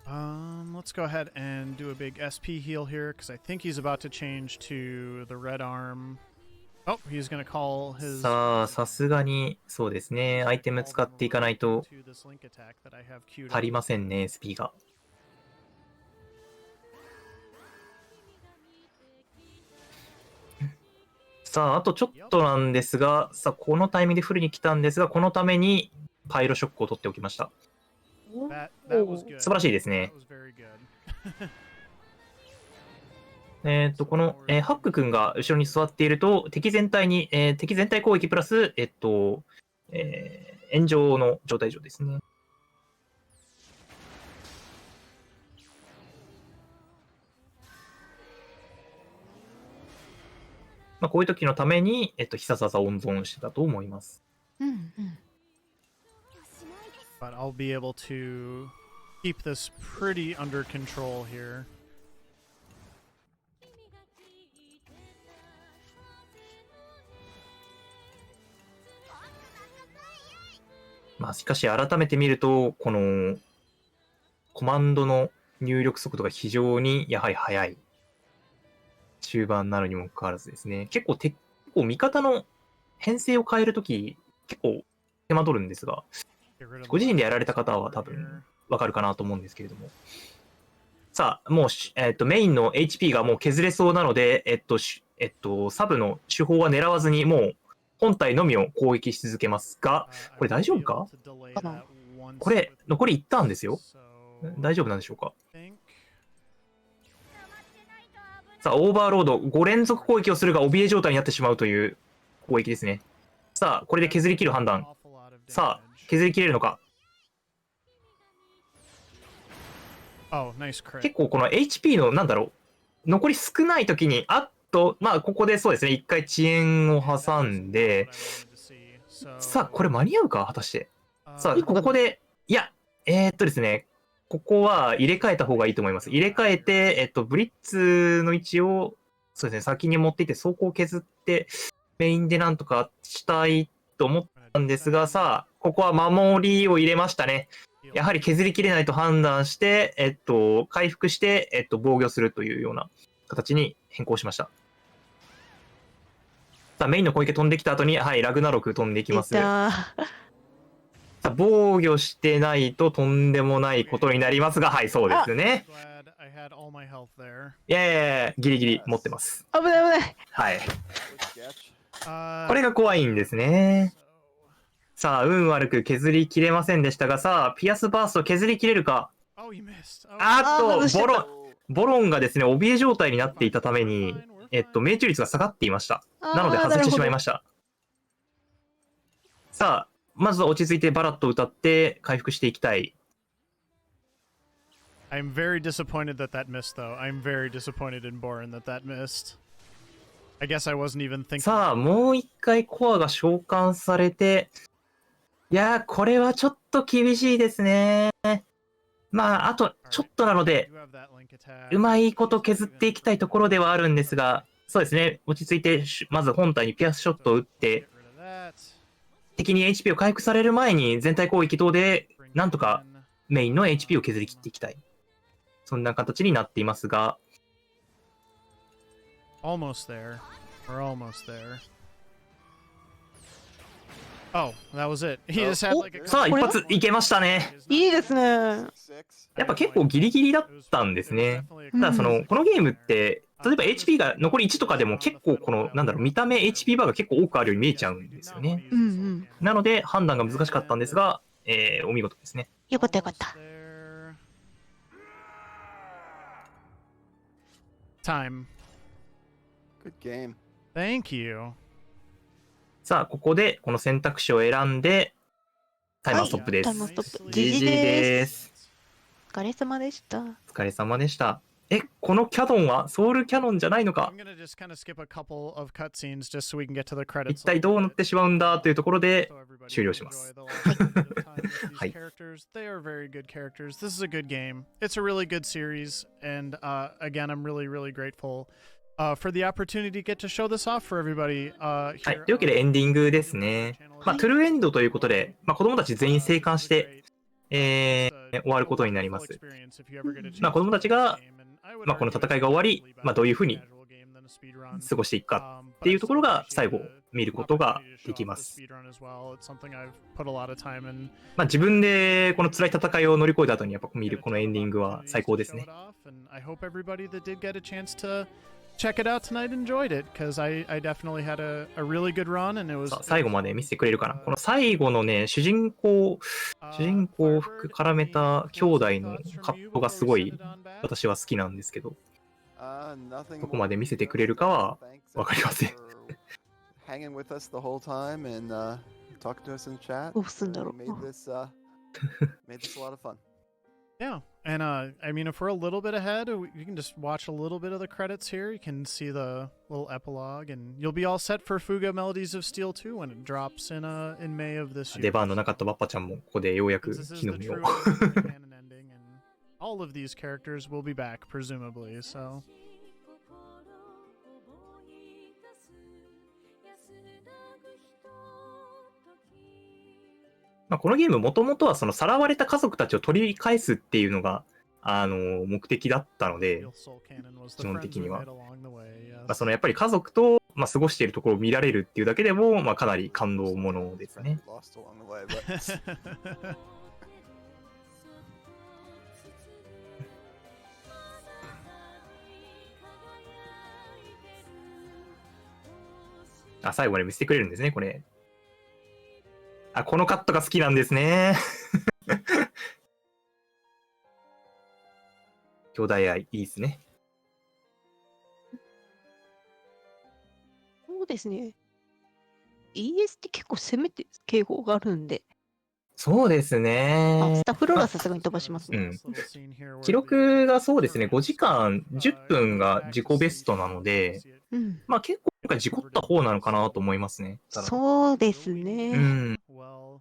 Let's go ahead and do a big SP heal here because I think he's about to change to the red arm. Oh, he's going to call his. さあ、さすがに、そうですね。アイテム使っていかないと to this link attack that I have queued 足り up. ませんね、SP が。さあ、あとちょっとなんですが、さあ、このタイミングでフルに来たんですが、このためにパイロショックを取っておきました。That was good. 素晴らしいですね That。was very good. この、ハック君が後ろに座っていると、敵全体に、敵全体攻撃プラス、炎上の状態上ですね。まあ、こういう時のために、必殺技を温存してたと思います。うんうん。But I'll be able to keep this pretty under control here. まあ、しかし改めて見ると、このコマンドの入力速度が非常にやはり速い中盤なのにもかかわらずですね、結構味方の編成を変えるとき結構手間取るんですが、ご自身でやられた方は多分わかるかなと思うんですけれども。さあ、もう、メインの HP がもう削れそうなので、サブの手法は狙わずに、もう本体のみを攻撃し続けますが、これ大丈夫か？これ、残り1ターンですよ。大丈夫なんでしょうか？さあ、オーバーロード、5連続攻撃をするが怯え状態になってしまうという攻撃ですね。さあ、これで削り切る判断。さあ、削り切れるのか？結構この HP の、なんだろう、残り少ない時に、まあ、ここでそうですね、一回遅延を挟んで、さあ、これ間に合うか果たして。さあ、ここで、いや、ですね、ここは入れ替えた方がいいと思います。入れ替えて、ブリッツの位置を、そうですね、先に持っていって、走行を削って、メインでなんとかしたいと思ったんですが、さあ、ここは守りを入れましたね。やはり削りきれないと判断して、回復して、防御するというような形に変更しました。さあ、メインの攻撃飛んできた後に、はい、ラグナロク飛んでいきます。さあ、防御してないととんでもないことになりますが、はい、そうですね。いやいや、ギリギリ持ってます。危ない危ない。はい。これが怖いんですね。さあ、運悪く削りきれませんでしたが、さあ、ピアスバースト削りきれるか。ボロンがですね、怯え状態になっていたために、命中率が下がっていました。なので外してしまいました。さあ、まずは落ち着いてバラッと歌って回復していきたい。I'm very disappointed that missed, though. I'm very disappointed in Borin that missed. I guess I wasn't even thinking. さあ、もう一回コアが召喚されて、いやー、これはちょっと厳しいですね。まあ、あとちょっとなので、うまいこと削っていきたいところではあるんですが、そうですね、落ち着いて、まず本体にピアスショットを打って、敵に HP を回復される前に全体攻撃等で、なんとかメインの HP を削り切っていきたい。そんな形になっていますが。Almost there. We're almost there. Oh, that was it. He just had like a... さあ、一発いけましたね。いいですね。やっぱ結構ギリギリだったんですね。ただこのゲームって、例えば HP が残り1とかでも結構見た目 HP バーが結構多くあるように見えちゃうんですよね。なので判断が難しかったんですが、お見事ですね。よかったよかった。Time. Good game. Thank you. さあ、ここでこの選択肢を選んで、タイマーストップです。タイマーストップ。GG です。お疲れ様でした。お疲れ様でした。このキャノンはソウルキャノンじゃないのか。一体どうなってしまうんだというところで終了します。はい。They are very good characters. This is a good game. It's a really good series, and again, I'm really, really grateful for the opportunity to get to show this off for everybody. はい。というわけでエンディングですね。まあ、トゥルーエンドということで、まあ、子供たち全員生還して、終わることになります。まあ子供たちが、まあこの戦いが終わり、まあどういうふうに過ごしていくかっていうところが最後見ることができます。まあ自分でこの辛い戦いを乗り越えた後にやっぱ見るこのエンディングは最高ですね。Check it out tonight, enjoyed it, because I definitely had a really good run, and it was. 最後まで見せてくれるかな。この最後のね、主人公を絡めた兄弟のカットがすごい私は好きなんですけど、どこまで見せてくれるかはわかりません。Hanging with us the whole time and talking to us in chat. どうすんだろう。Made this a lot of fun. Yeah, and I mean, if we're a little bit ahead, you can just watch a little bit of the credits here. You can see the little epilogue, and you'll be all set for Fuga Melodies of Steel 2 when it drops in May of this year. 出番のなかったバッパちゃんもここでようやく This is 火の the 目を true canon ending, and all of these characters will be back, presumably. So. まあこのゲームもともとはそのさらわれた家族たちを取り返すっていうのが目的だったので、基本的には。まあそのやっぱり家族とまあ過ごしているところを見られるっていうだけでもまあかなり感動ものですね。あ、最後まで見せてくれるんですね、これ。あ、このカットが好きなんですね。兄弟愛、いいですね。そうですね。ES って結構攻めて警報があるんで。そうですあ、ねス。タッフローラーさすがに飛ばしますね。記録がそうですね、5時間10分が自己ベストなので、うん。まあ結構今回事故った方なのかなと思いますね。ただそうですうね。ん。 Well,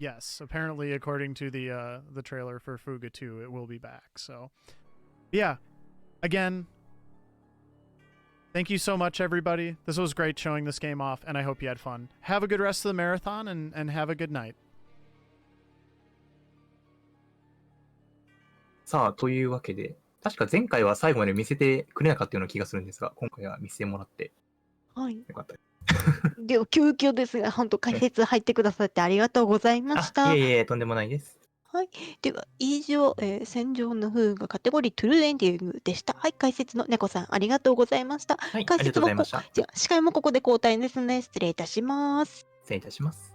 yes. Apparently, according to the trailer for Fuga 2, it will be back. So, yeah. Again, thank you so much, everybody. This was great showing this game off, and I hope you had fun. Have a good rest of the marathon, and have a good night. さあ、というわけで、確か前回は最後まで見せてくれなかったような気がするんですが、今回は見せてもらってはい。よかったです。では、急遽ですが、本当解説入ってくださってありがとうございましあ、た。いえいえ、とんでもないです。では、以上、戦場のフーガカテゴリートゥルーエンディングでした。はい、解説の猫さん、ありがとうございました。はい、あ解りがと説もうございました。じゃあ、司会もここで交代ですね。失礼いたします。失礼いたします。